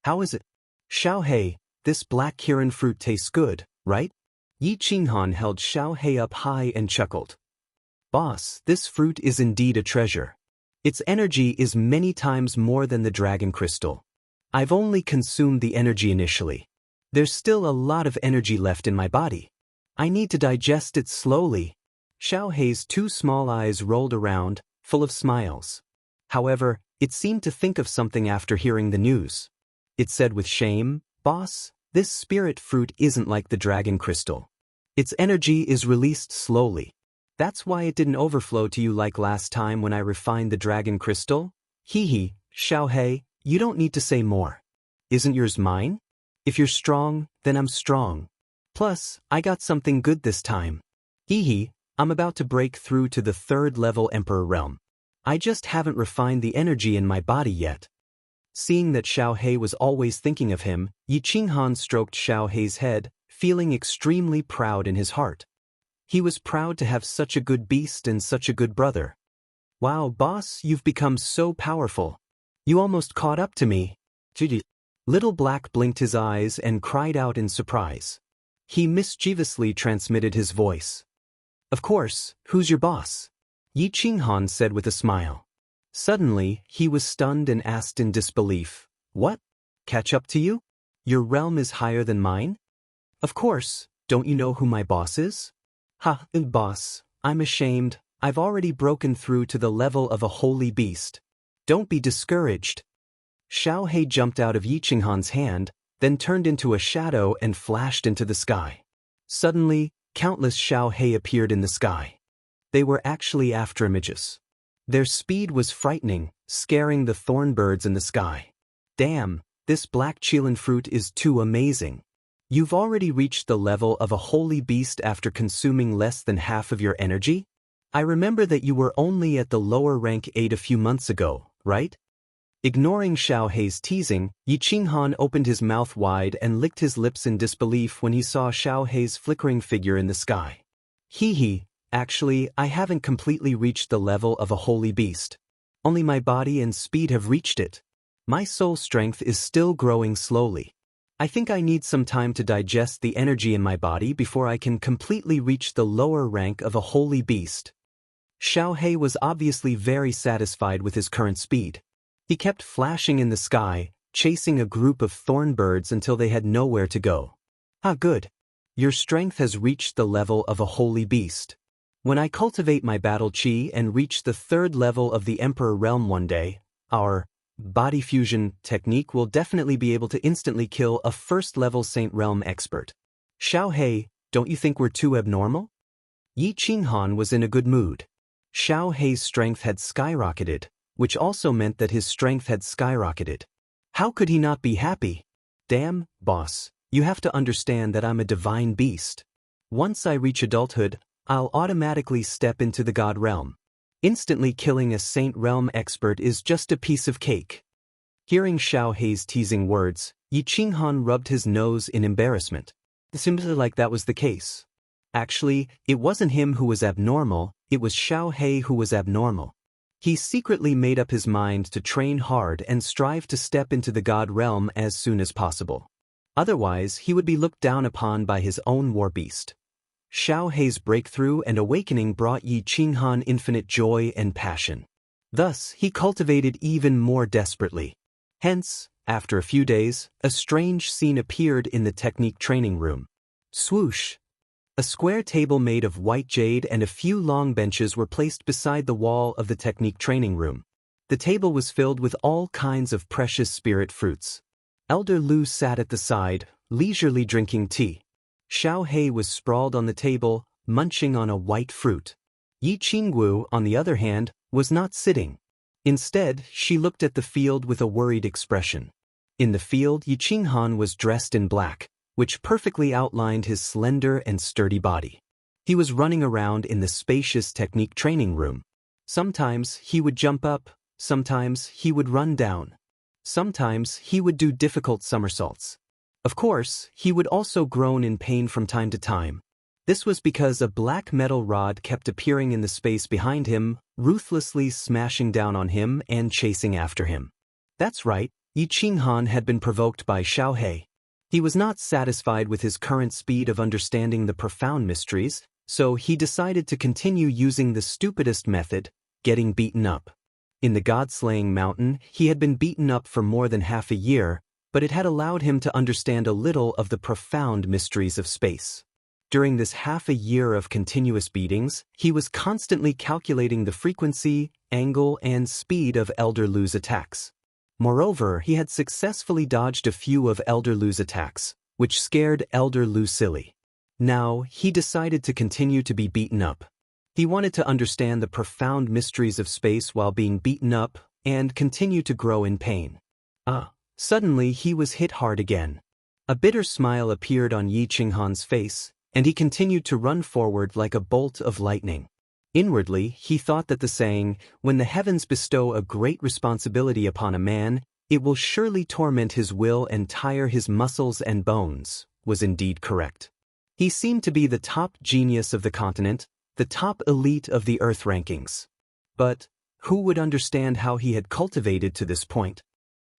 "How is it? Xiaohei, this black Kirin fruit tastes good, right?" Yi Qinghan held Xiaohei up high and chuckled. "Boss, this fruit is indeed a treasure. Its energy is many times more than the dragon crystal. I've only consumed the energy initially. There's still a lot of energy left in my body. I need to digest it slowly." Xiaohei's 2 small eyes rolled around, full of smiles. However, it seemed to think of something after hearing the news. It said with shame, "Boss, this spirit fruit isn't like the dragon crystal. Its energy is released slowly. That's why it didn't overflow to you like last time when I refined the dragon crystal. Hee, Xiaohei, you don't need to say more. Isn't yours mine? If you're strong, then I'm strong. Plus, I got something good this time. Hee, I'm about to break through to the 3rd level Emperor realm. I just haven't refined the energy in my body yet. Seeing that Xiao He was always thinking of him, Yi Qinghan stroked Xiao He's head, feeling extremely proud in his heart. He was proud to have such a good beast and such a good brother. Wow, boss, you've become so powerful. You almost caught up to me. Gigi. Little Black blinked his eyes and cried out in surprise. He mischievously transmitted his voice. Of course, who's your boss? Yi Qinghan said with a smile. Suddenly, he was stunned and asked in disbelief, What? Catch up to you? Your realm is higher than mine? Of course, don't you know who my boss is? Ha, boss, I'm ashamed, I've already broken through to the level of a holy beast. Don't be discouraged. Xiao He jumped out of Yi Qinghan's hand, then turned into a shadow and flashed into the sky. Suddenly, countless Xiao He appeared in the sky. They were actually afterimages. Their speed was frightening, scaring the thorn birds in the sky. Damn, this black Qilin fruit is too amazing. You've already reached the level of a holy beast after consuming less than half of your energy? I remember that you were only at the lower rank 8 a few months ago, right? Ignoring Xiao He's teasing, Yi Qinghan opened his mouth wide and licked his lips in disbelief when he saw Xiao He's flickering figure in the sky. Hee. Actually, I haven't completely reached the level of a holy beast. Only my body and speed have reached it. My soul strength is still growing slowly. I think I need some time to digest the energy in my body before I can completely reach the lower rank of a holy beast. Xiao He was obviously very satisfied with his current speed. He kept flashing in the sky, chasing a group of thorn birds until they had nowhere to go. Ah, good. Your strength has reached the level of a holy beast. When I cultivate my battle chi and reach the 3rd level of the Emperor realm one day, our body fusion technique will definitely be able to instantly kill a 1st level Saint realm expert. Xiao He, don't you think we're too abnormal? Yi Qinghan was in a good mood. Xiao He's strength had skyrocketed, which also meant that his strength had skyrocketed. How could he not be happy? Damn, boss, you have to understand that I'm a divine beast. Once I reach adulthood, I'll automatically step into the God realm. Instantly killing a Saint realm expert is just a piece of cake. Hearing Xiao He's teasing words, Yi Qinghan rubbed his nose in embarrassment. It seemed like that was the case. Actually, it wasn't him who was abnormal, it was Xiao He who was abnormal. He secretly made up his mind to train hard and strive to step into the God realm as soon as possible. Otherwise, he would be looked down upon by his own war beast. Xiao He's breakthrough and awakening brought Yi Qinghan infinite joy and passion. Thus, he cultivated even more desperately. Hence, after a few days, a strange scene appeared in the technique training room. Swoosh! A square table made of white jade and a few long benches were placed beside the wall of the technique training room. The table was filled with all kinds of precious spirit fruits. Elder Lu sat at the side, leisurely drinking tea. Xiao He was sprawled on the table, munching on a white fruit. Yi Qingwu, on the other hand, was not sitting. Instead, she looked at the field with a worried expression. In the field, Yi Qinghan was dressed in black, which perfectly outlined his slender and sturdy body. He was running around in the spacious technique training room. Sometimes he would jump up, sometimes he would run down. Sometimes he would do difficult somersaults. Of course, he would also groan in pain from time to time. This was because a black metal rod kept appearing in the space behind him, ruthlessly smashing down on him and chasing after him. That's right, Yi Qinghan had been provoked by Xiao He. He was not satisfied with his current speed of understanding the profound mysteries, so he decided to continue using the stupidest method, getting beaten up. In the God-slaying mountain, he had been beaten up for more than half a year, but it had allowed him to understand a little of the profound mysteries of space. During this half a year of continuous beatings, he was constantly calculating the frequency, angle, and speed of Elder Lu's attacks. Moreover, he had successfully dodged a few of Elder Lu's attacks, which scared Elder Lu silly. Now, he decided to continue to be beaten up. He wanted to understand the profound mysteries of space while being beaten up and continue to grow in pain. Suddenly he was hit hard again. A bitter smile appeared on Yi Qinghan's face, and he continued to run forward like a bolt of lightning. Inwardly, he thought that the saying, "When the heavens bestow a great responsibility upon a man, it will surely torment his will and tire his muscles and bones," was indeed correct. He seemed to be the top genius of the continent, the top elite of the Earth rankings. But who would understand how he had cultivated to this point?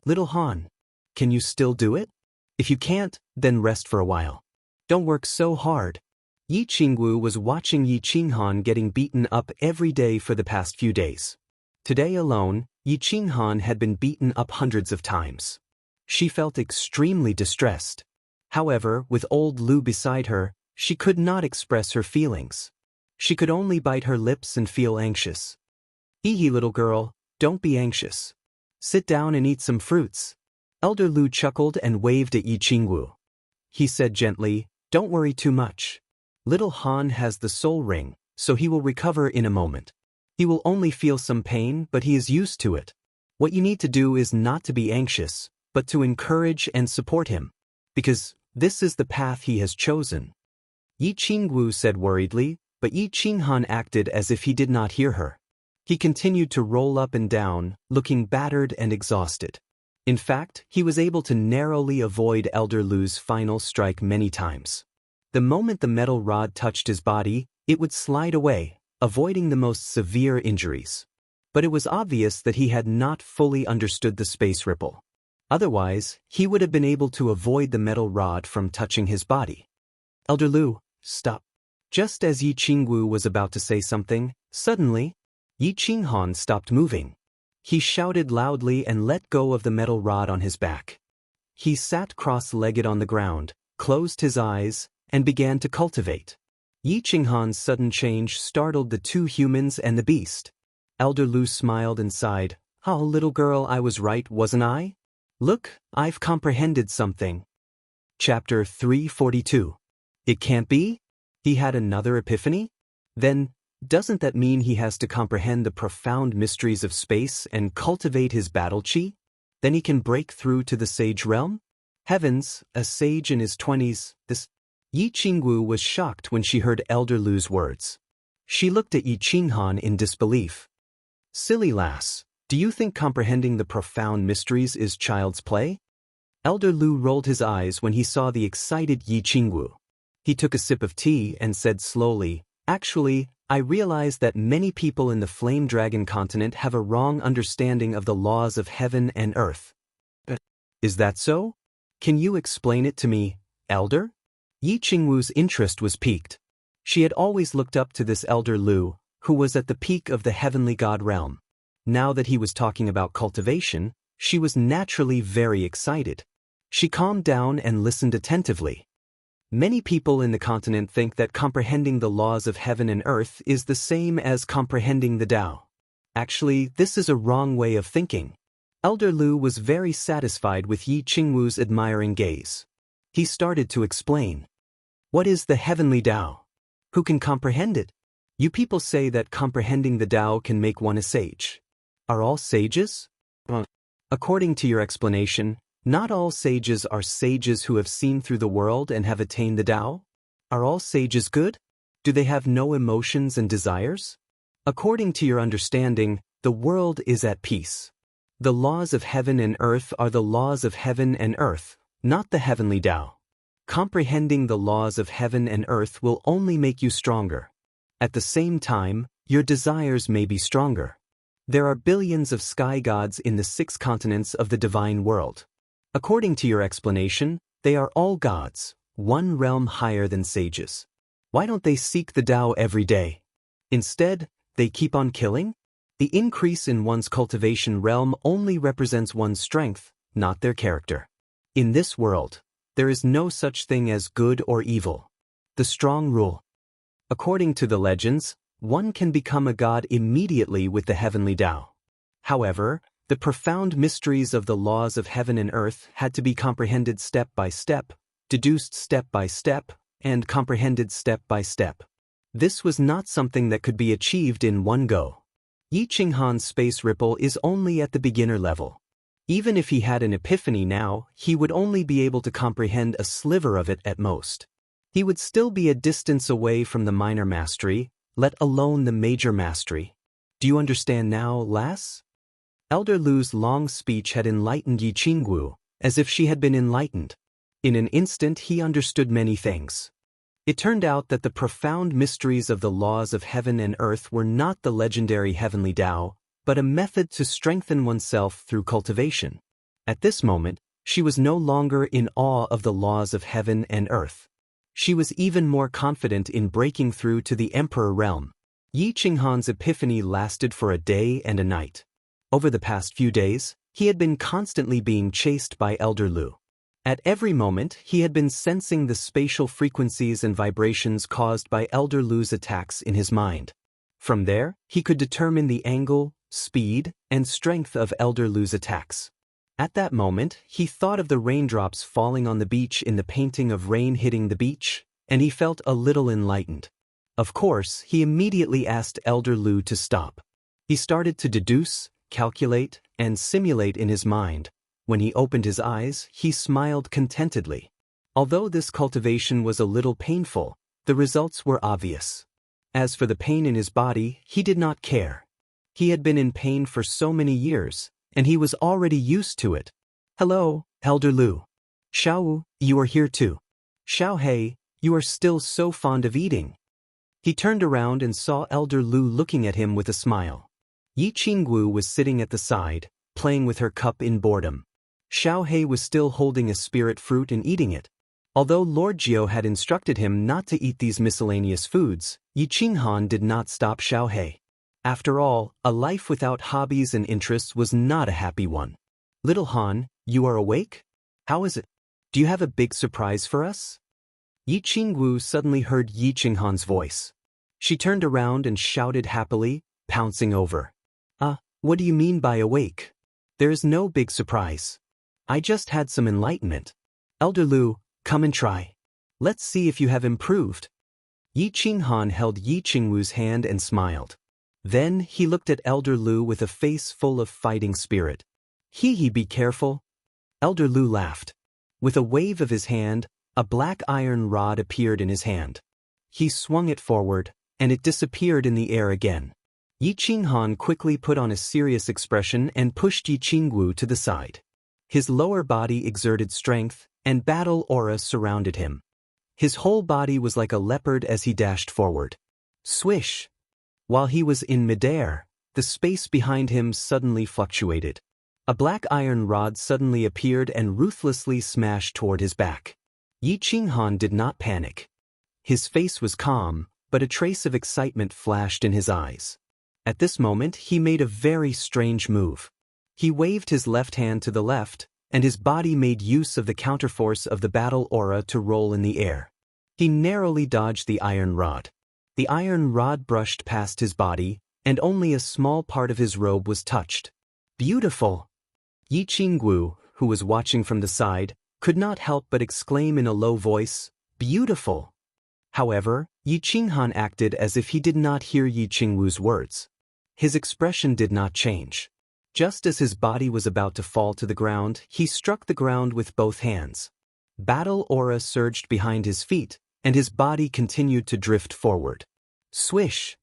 "Little Han, can you still do it? If you can't, then rest for a while. Don't work so hard." Yi Qingwu was watching Yi Qinghan getting beaten up every day for the past few days. Today alone, Yi Qinghan had been beaten up hundreds of times. She felt extremely distressed. However, with old Lu beside her, she could not express her feelings. She could only bite her lips and feel anxious. "Hee little girl, don't be anxious. Sit down and eat some fruits." Elder Lu chuckled and waved at Yi Qingwu. He said gently, "Don't worry too much. Little Han has the soul ring, so he will recover in a moment. He will only feel some pain, but he is used to it. What you need to do is not to be anxious, but to encourage and support him, because this is the path he has chosen." Yi Qingwu said worriedly, but Yi Qinghan acted as if he did not hear her. He continued to roll up and down, looking battered and exhausted. In fact, he was able to narrowly avoid Elder Lu's final strike many times. The moment the metal rod touched his body, it would slide away, avoiding the most severe injuries. But it was obvious that he had not fully understood the space ripple. Otherwise, he would have been able to avoid the metal rod from touching his body. "Elder Lu, stop." Just as Yi Qingwu was about to say something, suddenly, Yi Qinghan stopped moving. He shouted loudly and let go of the metal rod on his back. He sat cross-legged on the ground, closed his eyes, and began to cultivate. Yi Qinghan's sudden change startled the two humans and the beast. Elder Lu smiled and sighed. "Oh, little girl, I was right, wasn't I? Look, I've comprehended something." Chapter 342. It can't be? He had another epiphany? Then, doesn't that mean he has to comprehend the profound mysteries of space and cultivate his battle chi? Then he can break through to the sage realm? Heavens, a sage in his 20s, this... Yi Qingwu was shocked when she heard Elder Lu's words. She looked at Yi Qinghan in disbelief. "Silly lass, do you think comprehending the profound mysteries is child's play?" Elder Lu rolled his eyes when he saw the excited Yi Qingwu. He took a sip of tea and said slowly, "Actually, I realize that many people in the Flame Dragon continent have a wrong understanding of the laws of heaven and earth." "Is that so? Can you explain it to me, Elder?" Yi Qingwu's interest was piqued. She had always looked up to this Elder Lu, who was at the peak of the heavenly god realm. Now that he was talking about cultivation, she was naturally very excited. She calmed down and listened attentively. Many people in the continent think that comprehending the laws of heaven and earth is the same as comprehending the Tao. Actually, this is a wrong way of thinking. Elder Lu was very satisfied with Yi Qingwu's admiring gaze. He started to explain. "What is the heavenly Tao? Who can comprehend it? You people say that comprehending the Tao can make one a sage. Are all sages?" "According to your explanation, not all sages are sages who have seen through the world and have attained the Tao? Are all sages good? Do they have no emotions and desires? According to your understanding, the world is at peace. The laws of heaven and earth are the laws of heaven and earth, not the heavenly Tao. Comprehending the laws of heaven and earth will only make you stronger. At the same time, your desires may be stronger. There are billions of sky gods in the 6 continents of the divine world. According to your explanation, they are all gods, one realm higher than sages. Why don't they seek the Tao every day? Instead, they keep on killing? The increase in one's cultivation realm only represents one's strength, not their character. In this world, there is no such thing as good or evil. The strong rule. According to the legends, one can become a god immediately with the heavenly Tao. However, the profound mysteries of the laws of heaven and earth had to be comprehended step by step, deduced step by step, and comprehended step by step. This was not something that could be achieved in one go. Yi Qinghan's space ripple is only at the beginner level. Even if he had an epiphany now, he would only be able to comprehend a sliver of it at most. He would still be a distance away from the minor mastery, let alone the major mastery. Do you understand now, lass? Elder Lu's long speech had enlightened Yi Qingwu, as if she had been enlightened. In an instant he understood many things. It turned out that the profound mysteries of the laws of heaven and earth were not the legendary heavenly Tao, but a method to strengthen oneself through cultivation. At this moment, she was no longer in awe of the laws of heaven and earth. She was even more confident in breaking through to the emperor realm. Yi Qinghan's epiphany lasted for a day and a night. Over the past few days, he had been constantly being chased by Elder Lu. At every moment, he had been sensing the spatial frequencies and vibrations caused by Elder Lu's attacks in his mind. From there, he could determine the angle, speed, and strength of Elder Lu's attacks. At that moment, he thought of the raindrops falling on the beach in the painting of rain hitting the beach, and he felt a little enlightened. Of course, he immediately asked Elder Lu to stop. He started to deduce, calculate, and simulate in his mind. When he opened his eyes, he smiled contentedly. Although this cultivation was a little painful, the results were obvious. As for the pain in his body, he did not care. He had been in pain for so many years, and he was already used to it. Hello, Elder Lu. Xiao, you are here too. Xiao Hei, you are still so fond of eating. He turned around and saw Elder Lu looking at him with a smile. Yi Qingwu was sitting at the side, playing with her cup in boredom. Xiao Hei was still holding a spirit fruit and eating it. Although Lord Jiao had instructed him not to eat these miscellaneous foods, Yi Qinghan did not stop Xiao Hei. After all, a life without hobbies and interests was not a happy one. Little Han, you are awake? How is it? Do you have a big surprise for us? Yi Qingwu suddenly heard Yi Qinghan's voice. She turned around and shouted happily, pouncing over. What do you mean by awake? There is no big surprise. I just had some enlightenment. Elder Lu, come and try. Let's see if you have improved. Yi Qinghan held Yi Qingwu's hand and smiled. Then he looked at Elder Lu with a face full of fighting spirit. Be careful. Elder Lu laughed. With a wave of his hand, a black iron rod appeared in his hand. He swung it forward, and it disappeared in the air again. Yi Qinghan quickly put on a serious expression and pushed Yi Qingwu to the side. His lower body exerted strength, and battle aura surrounded him. His whole body was like a leopard as he dashed forward. Swish! While he was in midair, the space behind him suddenly fluctuated. A black iron rod suddenly appeared and ruthlessly smashed toward his back. Yi Qinghan did not panic. His face was calm, but a trace of excitement flashed in his eyes. At this moment, he made a very strange move. He waved his left hand to the left, and his body made use of the counterforce of the battle aura to roll in the air. He narrowly dodged the iron rod. The iron rod brushed past his body, and only a small part of his robe was touched. Beautiful! Yi Qingwu, who was watching from the side, could not help but exclaim in a low voice, beautiful! However, Yi Qinghan acted as if he did not hear Yi Qingwu's words. His expression did not change. Just as his body was about to fall to the ground, he struck the ground with both hands. Battle aura surged behind his feet, and his body continued to drift forward. Swish!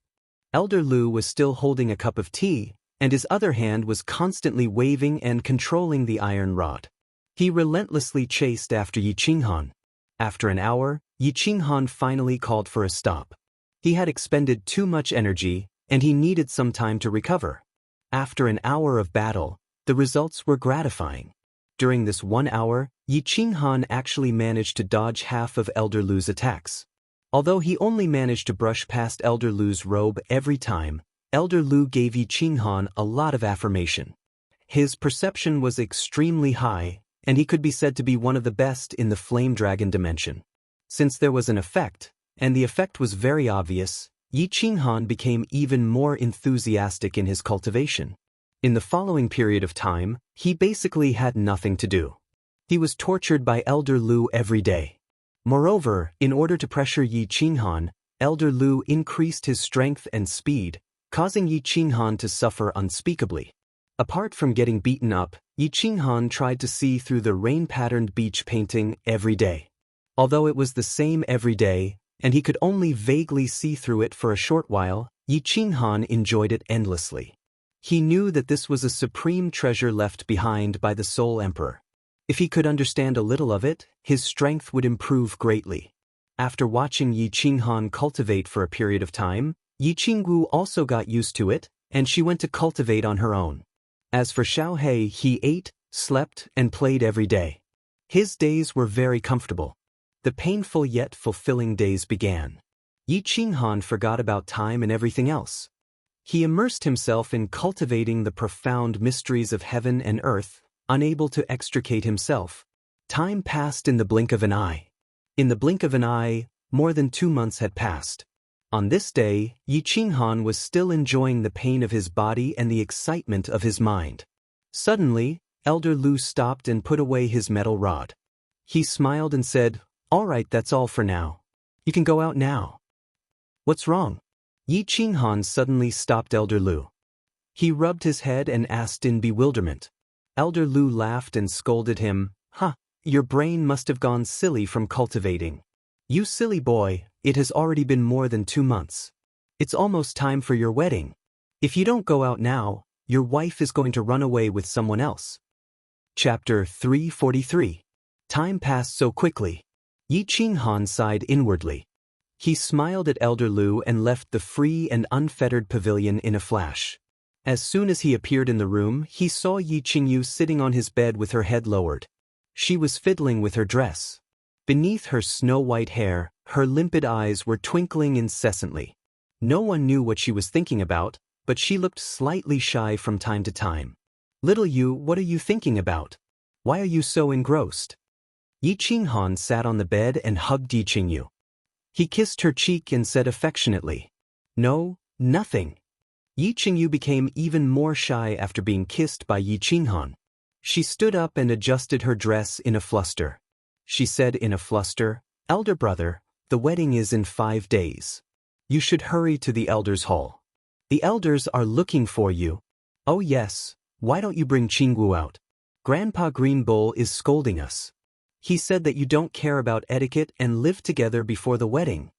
Elder Lu was still holding a cup of tea, and his other hand was constantly waving and controlling the iron rod. He relentlessly chased after Yi Qinghan. After an hour, Yi Qinghan finally called for a stop. He had expended too much energy, and he needed some time to recover. After an hour of battle, the results were gratifying. During this 1 hour, Yi Qinghan actually managed to dodge half of Elder Lu's attacks. Although he only managed to brush past Elder Lu's robe every time, Elder Lu gave Yi Qinghan a lot of affirmation. His perception was extremely high, and he could be said to be one of the best in the Flame Dragon dimension. Since there was an effect, and the effect was very obvious, Yi Qinghan became even more enthusiastic in his cultivation. In the following period of time, he basically had nothing to do. He was tortured by Elder Lu every day. Moreover, in order to pressure Yi Qinghan, Elder Lu increased his strength and speed, causing Yi Qinghan to suffer unspeakably. Apart from getting beaten up, Yi Qinghan tried to see through the rain-patterned beach painting every day. Although it was the same every day, and he could only vaguely see through it for a short while, Yi Qinghan enjoyed it endlessly. He knew that this was a supreme treasure left behind by the Soul Emperor. If he could understand a little of it, his strength would improve greatly. After watching Yi Qinghan cultivate for a period of time, Yi Qingwu also got used to it, and she went to cultivate on her own. As for Xiaohei, he ate, slept, and played every day. His days were very comfortable. The painful yet fulfilling days began. Yi Qinghan forgot about time and everything else. He immersed himself in cultivating the profound mysteries of heaven and earth, unable to extricate himself. Time passed in the blink of an eye. In the blink of an eye, more than 2 months had passed. On this day, Yi Qinghan was still enjoying the pain of his body and the excitement of his mind. Suddenly, Elder Lu stopped and put away his metal rod. He smiled and said, "All right, that's all for now. You can go out now." "What's wrong?" Yi Qinghan suddenly stopped Elder Lu. He rubbed his head and asked in bewilderment. Elder Lu laughed and scolded him, Your brain must have gone silly from cultivating. You silly boy, it has already been more than 2 months. It's almost time for your wedding. If you don't go out now, your wife is going to run away with someone else." Chapter 343. Time passed so quickly. Yi Qinghan sighed inwardly. He smiled at Elder Lu and left the free and unfettered pavilion in a flash. As soon as he appeared in the room, he saw Yi Qingyu sitting on his bed with her head lowered. She was fiddling with her dress. Beneath her snow-white hair, her limpid eyes were twinkling incessantly. No one knew what she was thinking about, but she looked slightly shy from time to time. "Little Yu, what are you thinking about? Why are you so engrossed?" Yi Qinghan sat on the bed and hugged Yi Qingyu. He kissed her cheek and said affectionately, "No, nothing." Yi Qingyu became even more shy after being kissed by Yi Qinghan. She stood up and adjusted her dress in a fluster. She said in a fluster, "Elder brother, the wedding is in 5 days. You should hurry to the elders' hall. The elders are looking for you." "Oh yes, why don't you bring Qingwu out? Grandpa Green Bull is scolding us. He said that you don't care about etiquette and live together before the wedding."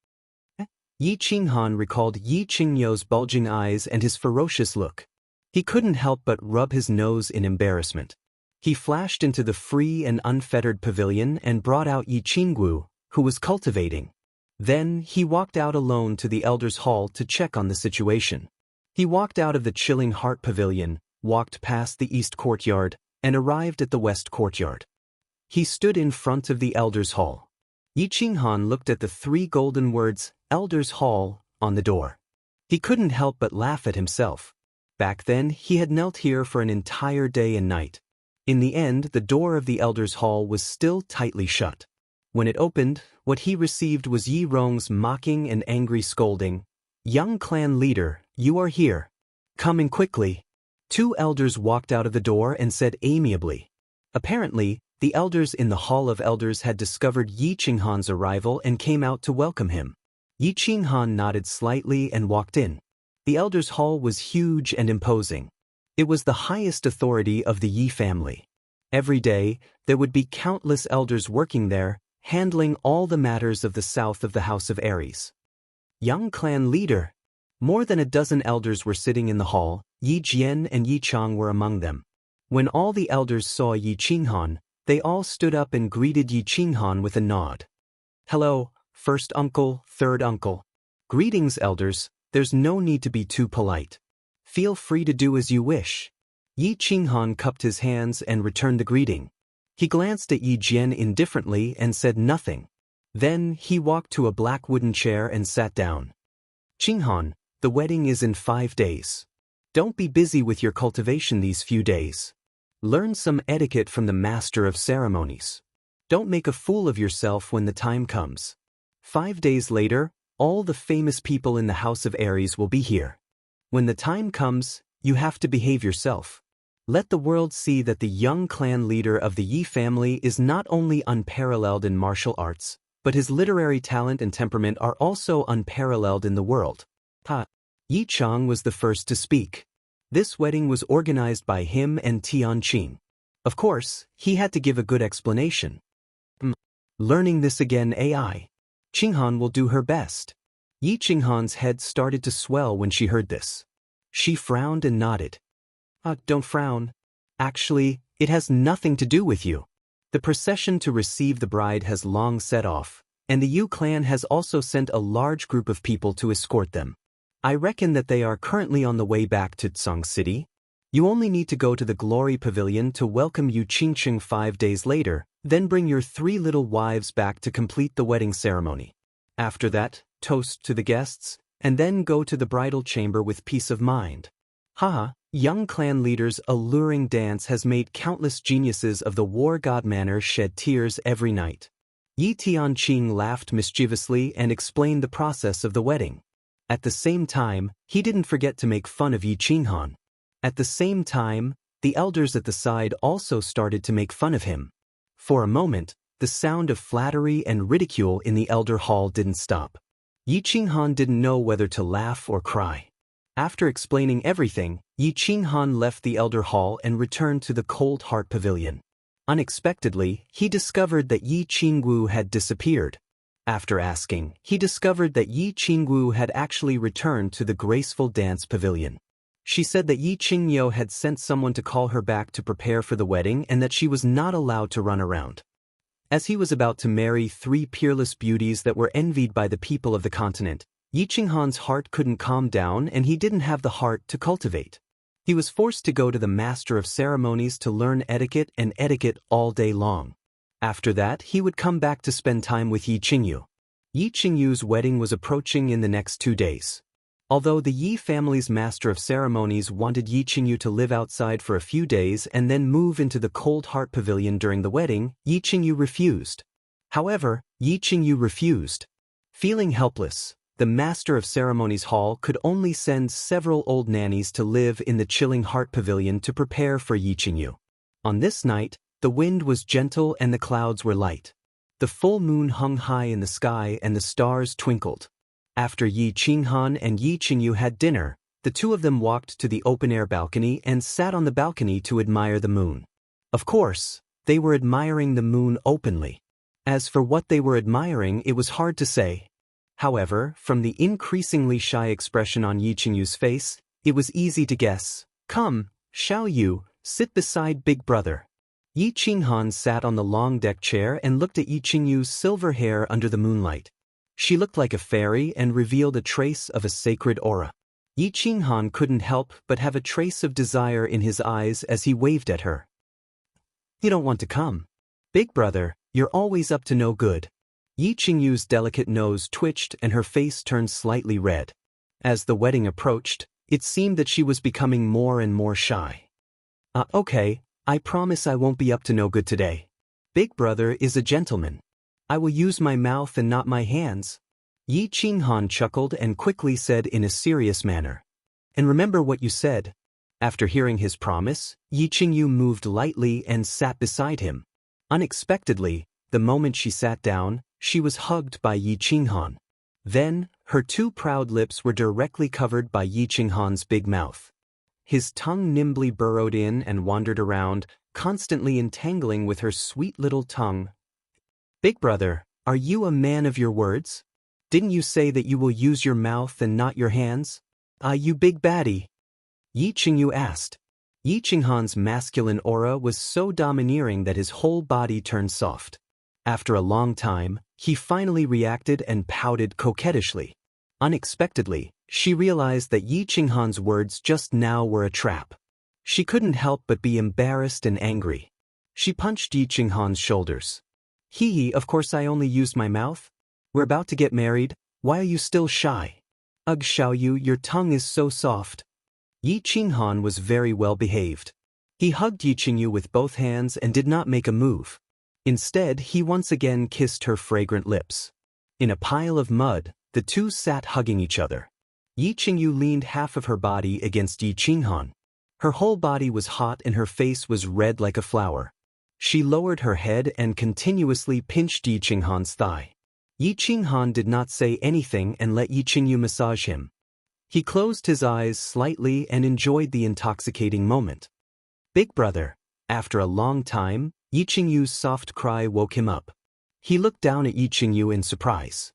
Yi Qinghan recalled Yi Qingyu's bulging eyes and his ferocious look. He couldn't help but rub his nose in embarrassment. He flashed into the free and unfettered pavilion and brought out Yi Qingwu, who was cultivating. Then he walked out alone to the elders' hall to check on the situation. He walked out of the chilling heart pavilion, walked past the east courtyard, and arrived at the west courtyard. He stood in front of the elders' hall. Yi Qinghan looked at the 3 golden words, "Elders' Hall," on the door. He couldn't help but laugh at himself. Back then, he had knelt here for an entire day and night. In the end, the door of the elders' hall was still tightly shut. When it opened, what he received was Yi Rong's mocking and angry scolding. "Young clan leader, you are here. Come in quickly." 2 elders walked out of the door and said amiably. Apparently, the elders in the Hall of Elders had discovered Yi Qinghan's arrival and came out to welcome him. Yi Qinghan nodded slightly and walked in. The elders' hall was huge and imposing. It was the highest authority of the Yi family. Every day, there would be countless elders working there, handling all the matters of the south of the House of Aries. Young clan leader. More than a dozen elders were sitting in the hall. Yi Jian and Yi Chang were among them. When all the elders saw Yi Qinghan, they all stood up and greeted Yi Qinghan with a nod. "Hello, first uncle, third uncle." "Greetings, elders, there's no need to be too polite. Feel free to do as you wish." Yi Qinghan cupped his hands and returned the greeting. He glanced at Yi Jian indifferently and said nothing. Then he walked to a black wooden chair and sat down. "Qinghan, the wedding is in 5 days. Don't be busy with your cultivation these few days. Learn some etiquette from the master of ceremonies. Don't make a fool of yourself when the time comes. 5 days later, all the famous people in the House of Aries will be here. When the time comes, you have to behave yourself. Let the world see that the young clan leader of the Yi family is not only unparalleled in martial arts, but his literary talent and temperament are also unparalleled in the world." Yi Chang was the first to speak. This wedding was organized by him and Tianqing. Of course, he had to give a good explanation. Learning this again AI. Qinghan will do her best. Yi Qinghan's head started to swell when she heard this. She frowned and nodded. Don't frown. Actually, it has nothing to do with you. The procession to receive the bride has long set off, and the Yu clan has also sent a large group of people to escort them. I reckon that they are currently on the way back to Tsang City. You only need to go to the Glory Pavilion to welcome Yu Qingqing 5 days later, then bring your 3 little wives back to complete the wedding ceremony. After that, toast to the guests, and then go to the bridal chamber with peace of mind. Haha, young clan leaders' alluring dance has made countless geniuses of the war god manor shed tears every night. Yi Tianqing laughed mischievously and explained the process of the wedding. At the same time, he didn't forget to make fun of Yi Qinghan. At the same time, the elders at the side also started to make fun of him. For a moment, the sound of flattery and ridicule in the elder hall didn't stop. Yi Qinghan didn't know whether to laugh or cry. After explaining everything, Yi Qinghan left the elder hall and returned to the Cold Heart Pavilion. Unexpectedly, he discovered that Yi Qingwu had disappeared. After asking, he discovered that Yi Qingwu had actually returned to the Graceful Dance Pavilion. She said that Yi Qingyo had sent someone to call her back to prepare for the wedding and that she was not allowed to run around. As he was about to marry 3 peerless beauties that were envied by the people of the continent, Yi Qinghan's heart couldn't calm down and he didn't have the heart to cultivate. He was forced to go to the master of ceremonies to learn etiquette and etiquette all day long. After that, he would come back to spend time with Yi Qingyu. Yi Qingyu's wedding was approaching in the next 2 days. Although the Yi family's master of ceremonies wanted Yi Qingyu to live outside for a few days and then move into the Cold Heart Pavilion during the wedding, Yi Qingyu refused. However, Yi Qingyu refused. Feeling helpless, the master of ceremonies hall could only send several old nannies to live in the chilling Heart Pavilion to prepare for Yi Qingyu. On this night, the wind was gentle and the clouds were light. The full moon hung high in the sky and the stars twinkled. After Yi Qinghan and Yi Qingyu had dinner, the two of them walked to the open-air balcony and sat on the balcony to admire the moon. Of course, they were admiring the moon openly. As for what they were admiring, it was hard to say. However, from the increasingly shy expression on Yi Qingyu's face, it was easy to guess. Come, Xiao Yu, sit beside Big Brother. Yi Qinghan sat on the long deck chair and looked at Yi Qingyu's silver hair under the moonlight. She looked like a fairy and revealed a trace of a sacred aura. Yi Qinghan couldn't help but have a trace of desire in his eyes as he waved at her. You don't want to come. Big Brother, you're always up to no good. Yi Qingyu's delicate nose twitched and her face turned slightly red. As the wedding approached, it seemed that she was becoming more and more shy. Okay, I promise I won't be up to no good today. Big Brother is a gentleman. I will use my mouth and not my hands. Yi Qinghan chuckled and quickly said in a serious manner. And remember what you said. After hearing his promise, Yi Qingyu moved lightly and sat beside him. Unexpectedly, the moment she sat down, she was hugged by Yi Qinghan. Then, her 2 proud lips were directly covered by Yi Qinghan's big mouth. His tongue nimbly burrowed in and wandered around, constantly entangling with her sweet little tongue. Big Brother, are you a man of your words? Didn't you say that you will use your mouth and not your hands? You big baddie? Yi Qingyu asked. Yi Qinghan's masculine aura was so domineering that his whole body turned soft. After a long time, he finally reacted and pouted coquettishly. Unexpectedly, she realized that Yi Qinghan's words just now were a trap. She couldn't help but be embarrassed and angry. She punched Yi Qinghan's shoulders. Of course I only used my mouth. We're about to get married, why are you still shy? Ugh Xiaoyu, your tongue is so soft. Yi Qinghan was very well behaved. He hugged Yi Qingyu with both hands and did not make a move. Instead, he once again kissed her fragrant lips. In a pile of mud, the two sat hugging each other. Yi Qingyu leaned half of her body against Yi Qinghan. Her whole body was hot and her face was red like a flower. She lowered her head and continuously pinched Yi Qinghan's thigh. Yi Qinghan did not say anything and let Yi Qingyu massage him. He closed his eyes slightly and enjoyed the intoxicating moment. Big Brother, After a long time, Yi Qingyu's soft cry woke him up. He looked down at Yi Qingyu in surprise.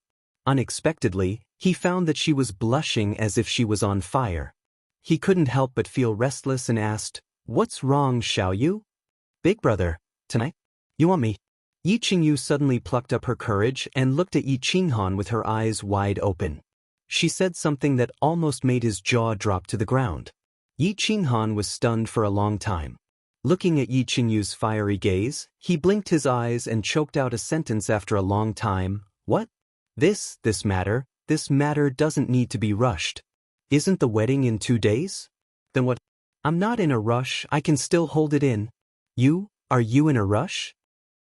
Unexpectedly, he found that she was blushing as if she was on fire. He couldn't help but feel restless and asked, "What's wrong, Xiaoyu?" "Big brother, tonight? You want me?" Yi Qingyu suddenly plucked up her courage and looked at Yi Qinghan with her eyes wide open. She said something that almost made his jaw drop to the ground. Yi Qinghan was stunned for a long time. Looking at Yi Qingyu's fiery gaze, he blinked his eyes and choked out a sentence after a long time. "What? This matter doesn't need to be rushed. Isn't the wedding in 2 days? Then what? I'm not in a rush, I can still hold it in." Are you in a rush?"